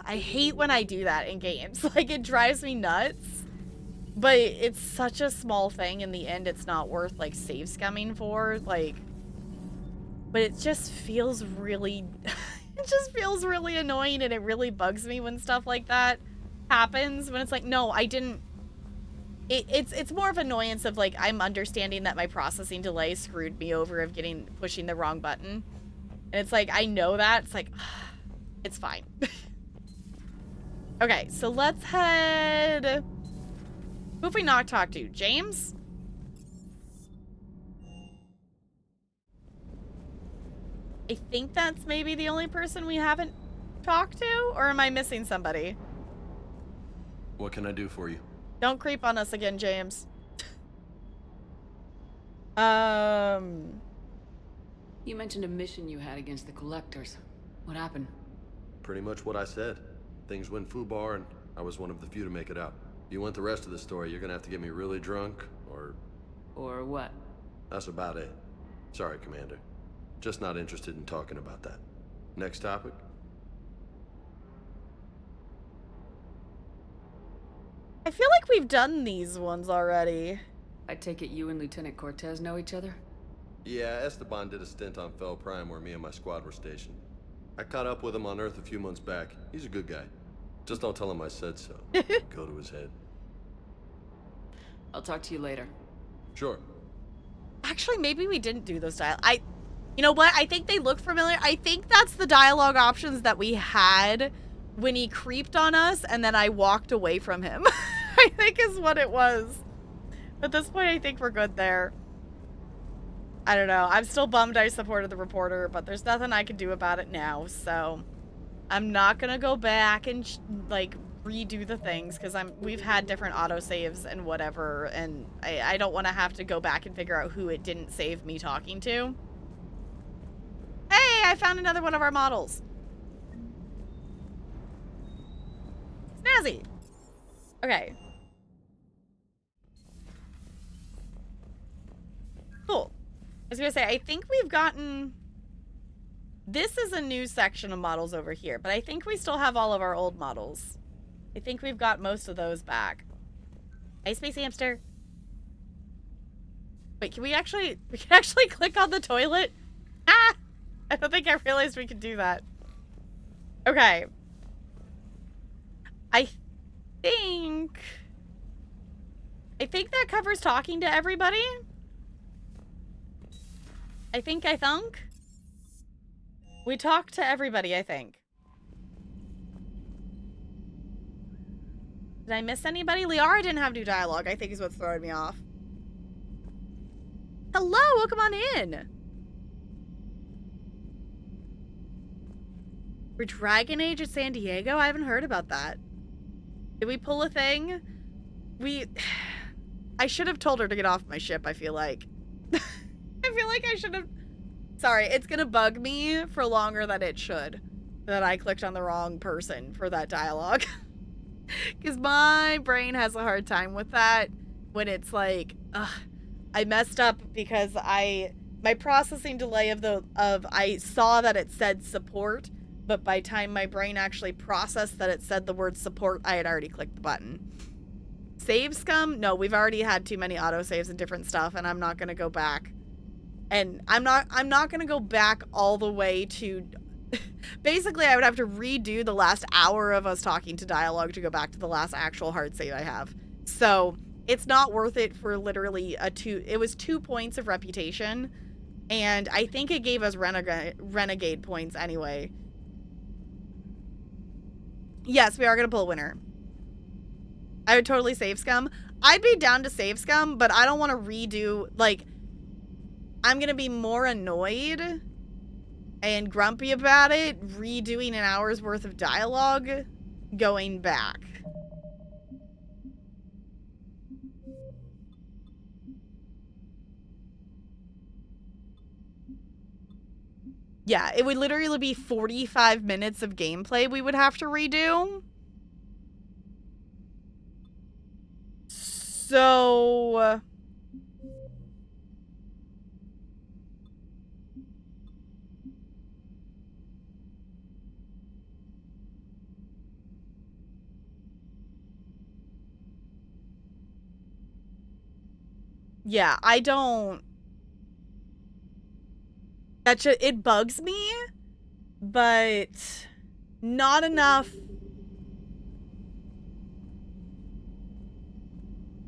I hate when I do that in games. Like, it drives me nuts. But it's such a small thing. In the end, it's not worth, like, save scumming for. Like... But it just feels really... it just feels really annoying, and it really bugs me when stuff like that happens. When it's like, no, I didn't... It's more of annoyance of, like, I'm understanding that my processing delay screwed me over of pushing the wrong button. And it's like, I know that. It's like, it's fine. Okay, so let's head... Who have we not talked to? James? I think that's maybe the only person we haven't talked to? Or am I missing somebody? What can I do for you? Don't creep on us again, James. You mentioned a mission you had against the Collectors. What happened? Pretty much what I said. Things went foobar, and I was one of the few to make it out. If you want the rest of the story, you're gonna have to get me really drunk, or... Or what? That's about it. Sorry, Commander. Just not interested in talking about that. Next topic? I feel like we've done these ones already. I take it you and Lieutenant Cortez know each other? Yeah, Esteban did a stint on Fel Prime where me and my squad were stationed. I caught up with him on Earth a few months back. He's a good guy. Just don't tell him I said so. Go to his head. I'll talk to you later. Sure. Actually, maybe we didn't do those You know what? I think they look familiar. I think that's the dialogue options that we had when he creeped on us and then I walked away from him. I think is what it was. At this point, I think we're good there. I don't know. I'm still bummed I supported the reporter, but there's nothing I can do about it now, so I'm not gonna go back and like redo the things because we've had different autosaves and whatever, and I don't want to have to go back and figure out who it didn't save me talking to. Hey, I found another one of our models. Snazzy. Okay. Cool. I was gonna say, I think we've gotten... This is a new section of models over here, but I think we still have all of our old models. I think we've got most of those back. Hey, Space Hamster. Wait, can we actually click on the toilet? Ah! I don't think I realized we could do that. Okay. I think that covers talking to everybody. I think. We talked to everybody, I think. Did I miss anybody? Liara didn't have new dialogue, I think is what's throwing me off. Hello, welcome on in. For Dragon Age at San Diego? I haven't heard about that. Did we pull a thing? I should have told her to get off my ship, I feel like. I feel like I should have... Sorry, it's gonna bug me for longer than it should. That I clicked on the wrong person for that dialogue. Because my brain has a hard time with that. When it's like, ugh, I messed up because my processing delay of I saw that it said support, but by the time my brain actually processed that it said the word support, I had already clicked the button. Save scum? No, we've already had too many autosaves and different stuff, and I'm not gonna go back. And I'm not gonna go back all the way to... Basically, I would have to redo the last hour of us talking to dialogue to go back to the last actual hard save I have. So, it's not worth it for literally it was 2 points of reputation, and I think it gave us renegade points anyway. Yes, we are gonna pull a winner. I would totally save scum. I'd be down to save scum, but I don't want to redo, like... I'm gonna be more annoyed and grumpy about it redoing an hour's worth of dialogue going back. Yeah, it would literally be 45 minutes of gameplay we would have to redo. So... Yeah, I don't... It bugs me, but not enough...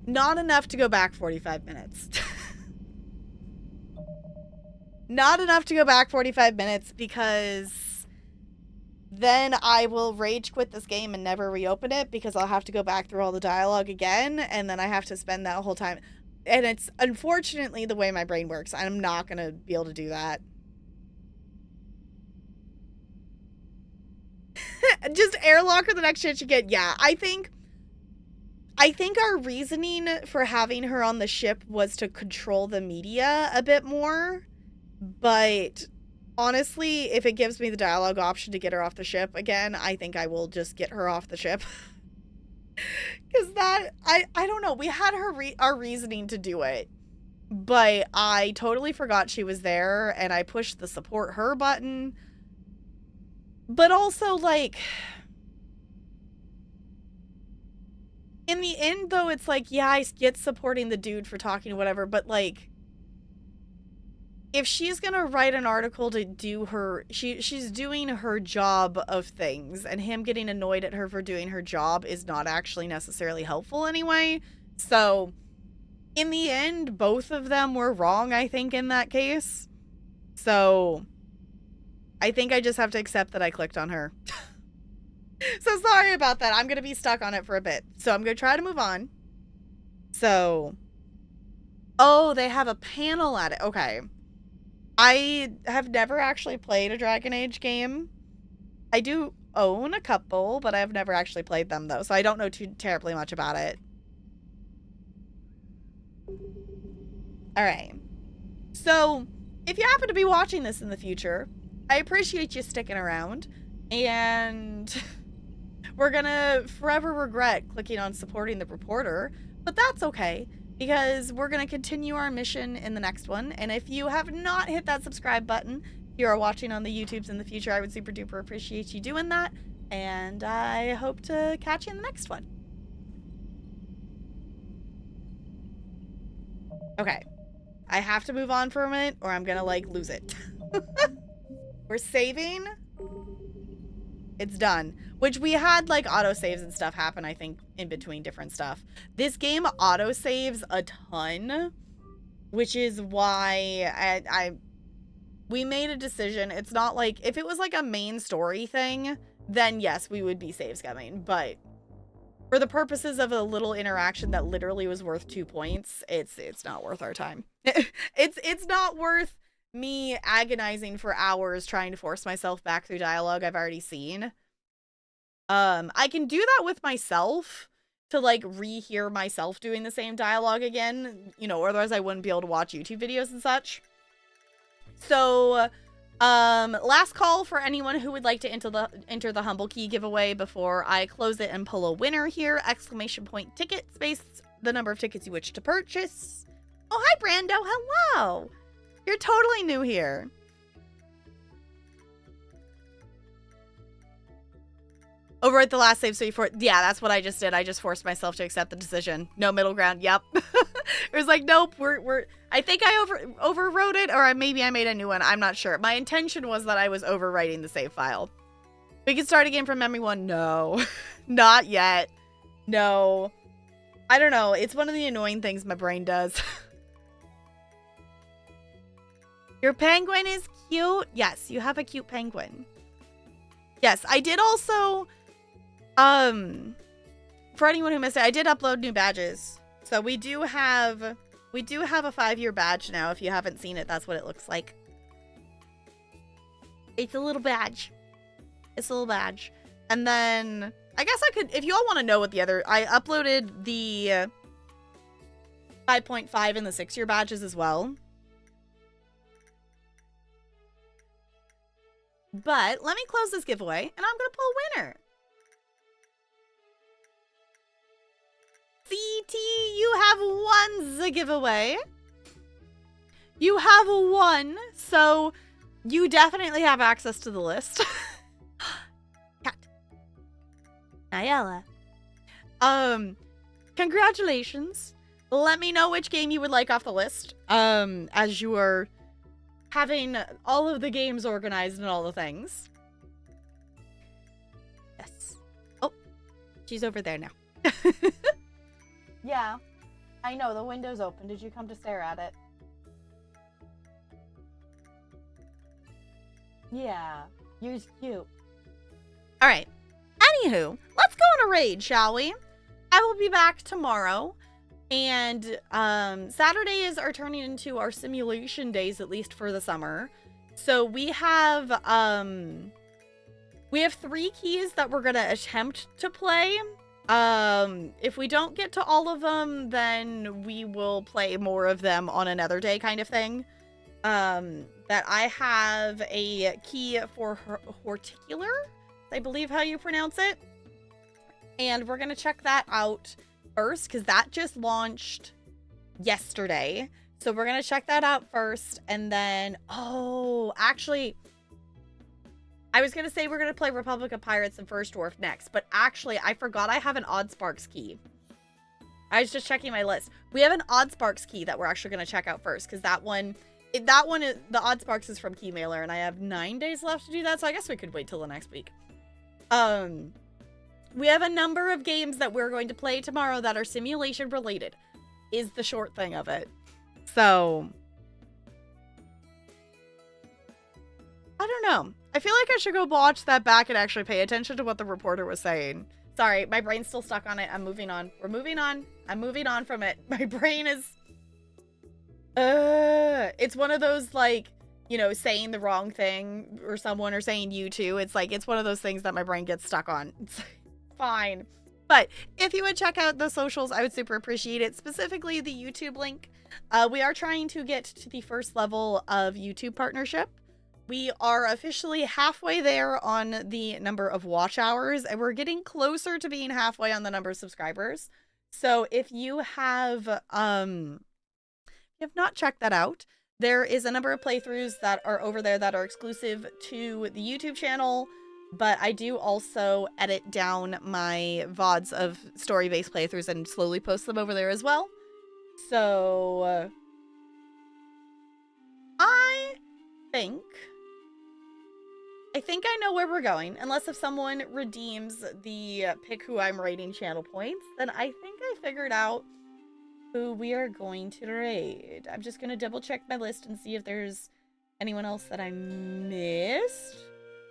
Not enough to go back 45 minutes. Not enough to go back 45 minutes because then I will rage quit this game and never reopen it because I'll have to go back through all the dialogue again, and then I have to spend that whole time... And it's unfortunately the way my brain works. I'm not going to be able to do that. Just airlock or the next shit you get. Yeah, I think our reasoning for having her on the ship was to control the media a bit more. But honestly, if it gives me the dialogue option to get her off the ship again, I think I will just get her off the ship. Because that, I don't know, we had our reasoning to do it, but I totally forgot she was there, and I pushed the support her button, but also, like, in the end, though, it's like, yeah, I get supporting the dude for talking to whatever, but, like, if she's gonna write an article to do her... She's doing her job of things, and him getting annoyed at her for doing her job is not actually necessarily helpful anyway. So, in the end, both of them were wrong, I think, in that case. So I think I just have to accept that I clicked on her. So sorry about that. I'm going to be stuck on it for a bit. So I'm going to try to move on. So, oh, they have a panel at it. Okay. I have never actually played a Dragon Age game. I do own a couple, but I've never actually played them though. So I don't know too terribly much about it. All right. So if you happen to be watching this in the future, I appreciate you sticking around, and we're gonna forever regret clicking on supporting the reporter, but that's okay, because we're gonna continue our mission in the next one. And if you have not hit that subscribe button, if you are watching on the YouTubes in the future, I would super duper appreciate you doing that, and I hope to catch you in the next one. Okay, I have to move on for a minute or I'm gonna like lose it. We're saving. It's done. Which we had like autosaves and stuff happen, I think, in between different stuff. This game autosaves a ton, which is why we made a decision. It's not like, if it was like a main story thing, then yes, we would be save scumming. But for the purposes of a little interaction that literally was worth 2 points, it's not worth our time. It's not worth me agonizing for hours trying to force myself back through dialogue I've already seen. I can do that with myself to like rehear myself doing the same dialogue again, you know, otherwise I wouldn't be able to watch YouTube videos and such. So, last call for anyone who would like to enter the Humble Key giveaway before I close it and pull a winner here. ! Ticket space the number of tickets you wish to purchase. Oh, hi Brando, hello! You're totally new here. Overwrite the last save so you yeah, that's what I just did. I just forced myself to accept the decision. No middle ground. Yep. It was like, nope, I think I overwrote it, or maybe I made a new one. I'm not sure. My intention was that I was overwriting the save file. We can start again from memory 1. No. Not yet. No. I don't know. It's one of the annoying things my brain does. Your penguin is cute. Yes, you have a cute penguin. Yes, I did also, for anyone who missed it, I did upload new badges. So we do have a 5-year badge now. If you haven't seen it, that's what it looks like. It's a little badge. It's a little badge. And then I guess I could, if you all want to know what the other, I uploaded the 5.5 and the 6-year badges as well. But let me close this giveaway, and I'm going to pull a winner. CT, you have won the giveaway. You have won, so you definitely have access to the list. Cat. Ayala. Congratulations. Let me know which game you would like off the list, as you are having all of the games organized and all the things. Yes. Oh, she's over there now. Yeah, I know. The window's open. Did you come to stare at it? Yeah, you're cute. All right. Anywho, let's go on a raid, shall we? I will be back tomorrow. And Saturdays are turning into our simulation days, at least for the summer. So we have 3 keys that we're gonna attempt to play. If we don't get to all of them, then we will play more of them on another day, kind of thing. That I have a key for Horticular, I believe how you pronounce it. And we're gonna check that out first, because that just launched yesterday. So we're gonna check that out first, and then, oh, actually, I was gonna say we're gonna play Republic of Pirates and First Dwarf next, but actually, I forgot I have an Oddsparks key. I was just checking my list. We have an Oddsparks key that we're actually gonna check out first, because that one is, the Oddsparks is from Keymailer, and I have 9 days left to do that, so I guess we could wait till the next week. We have a number of games that we're going to play tomorrow that are simulation related, is the short thing of it. So I don't know. I feel like I should go watch that back and actually pay attention to what the reporter was saying. Sorry, my brain's still stuck on it. I'm moving on. We're moving on. I'm moving on from it. My brain is... it's one of those, like, you know, saying the wrong thing or someone or saying you too. It's like, it's one of those things that my brain gets stuck on. It's fine. But if you would check out the socials, I would super appreciate it. Specifically the YouTube link. We are trying to get to the first level of YouTube partnership. We are officially halfway there on the number of watch hours, and we're getting closer to being halfway on the number of subscribers. So if you have not checked that out, there is a number of playthroughs that are over there that are exclusive to the YouTube channel, but I do also edit down my VODs of story-based playthroughs and slowly post them over there as well. So I think I know where we're going, unless if someone redeems the pick who I'm raiding channel points, then I think I figured out who we are going to raid. I'm just going to double check my list and see if there's anyone else that I missed.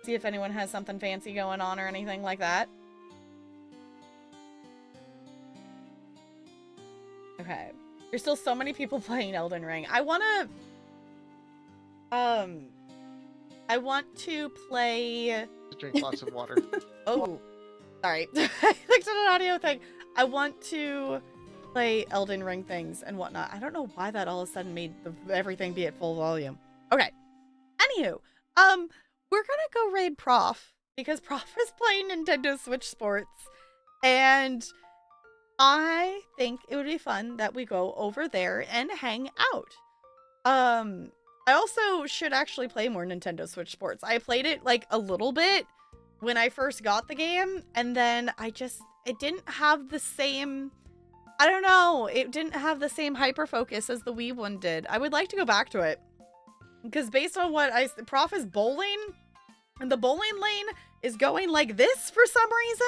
See if anyone has something fancy going on or anything like that. Okay. There's still so many people playing Elden Ring. I want to play... Drink lots of water. Oh, sorry. I clicked on an audio thing. I want to play Elden Ring things and whatnot. I don't know why that all of a sudden made everything be at full volume. Okay. Anywho, we're gonna go raid Prof because Prof is playing Nintendo Switch Sports, and I think it would be fun that we go over there and hang out. I also should actually play more Nintendo Switch Sports. I played it like a little bit when I first got the game, and then it didn't have the same, I don't know, it didn't have the same hyper focus as the Wii one did. I would like to go back to it because based on what Prof is bowling, and the bowling lane is going like this for some reason.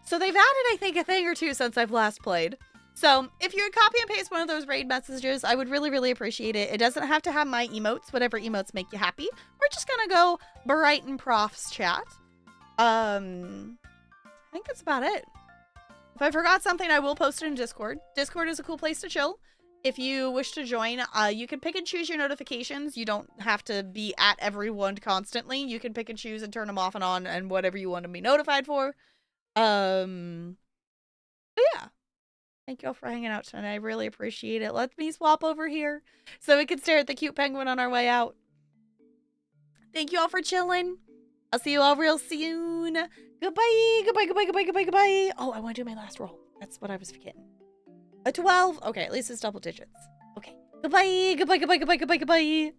So they've added, I think, a thing or two since I've last played. So if you would copy and paste one of those raid messages, I would really, really appreciate it. It doesn't have to have my emotes, whatever emotes make you happy. We're just gonna go Brighton Prof's chat. I think that's about it. If I forgot something, I will post it in Discord. Discord is a cool place to chill. If you wish to join, you can pick and choose your notifications. You don't have to be at everyone constantly. You can pick and choose and turn them off and on and whatever you want to be notified for. But yeah. Thank you all for hanging out tonight. I really appreciate it. Let me swap over here so we can stare at the cute penguin on our way out. Thank you all for chilling. I'll see you all real soon. Goodbye. Goodbye, goodbye, goodbye, goodbye, goodbye. Oh, I want to do my last roll. That's what I was forgetting. A 12. Okay, at least it's double digits. Okay. Goodbye, goodbye, goodbye, goodbye, goodbye, goodbye.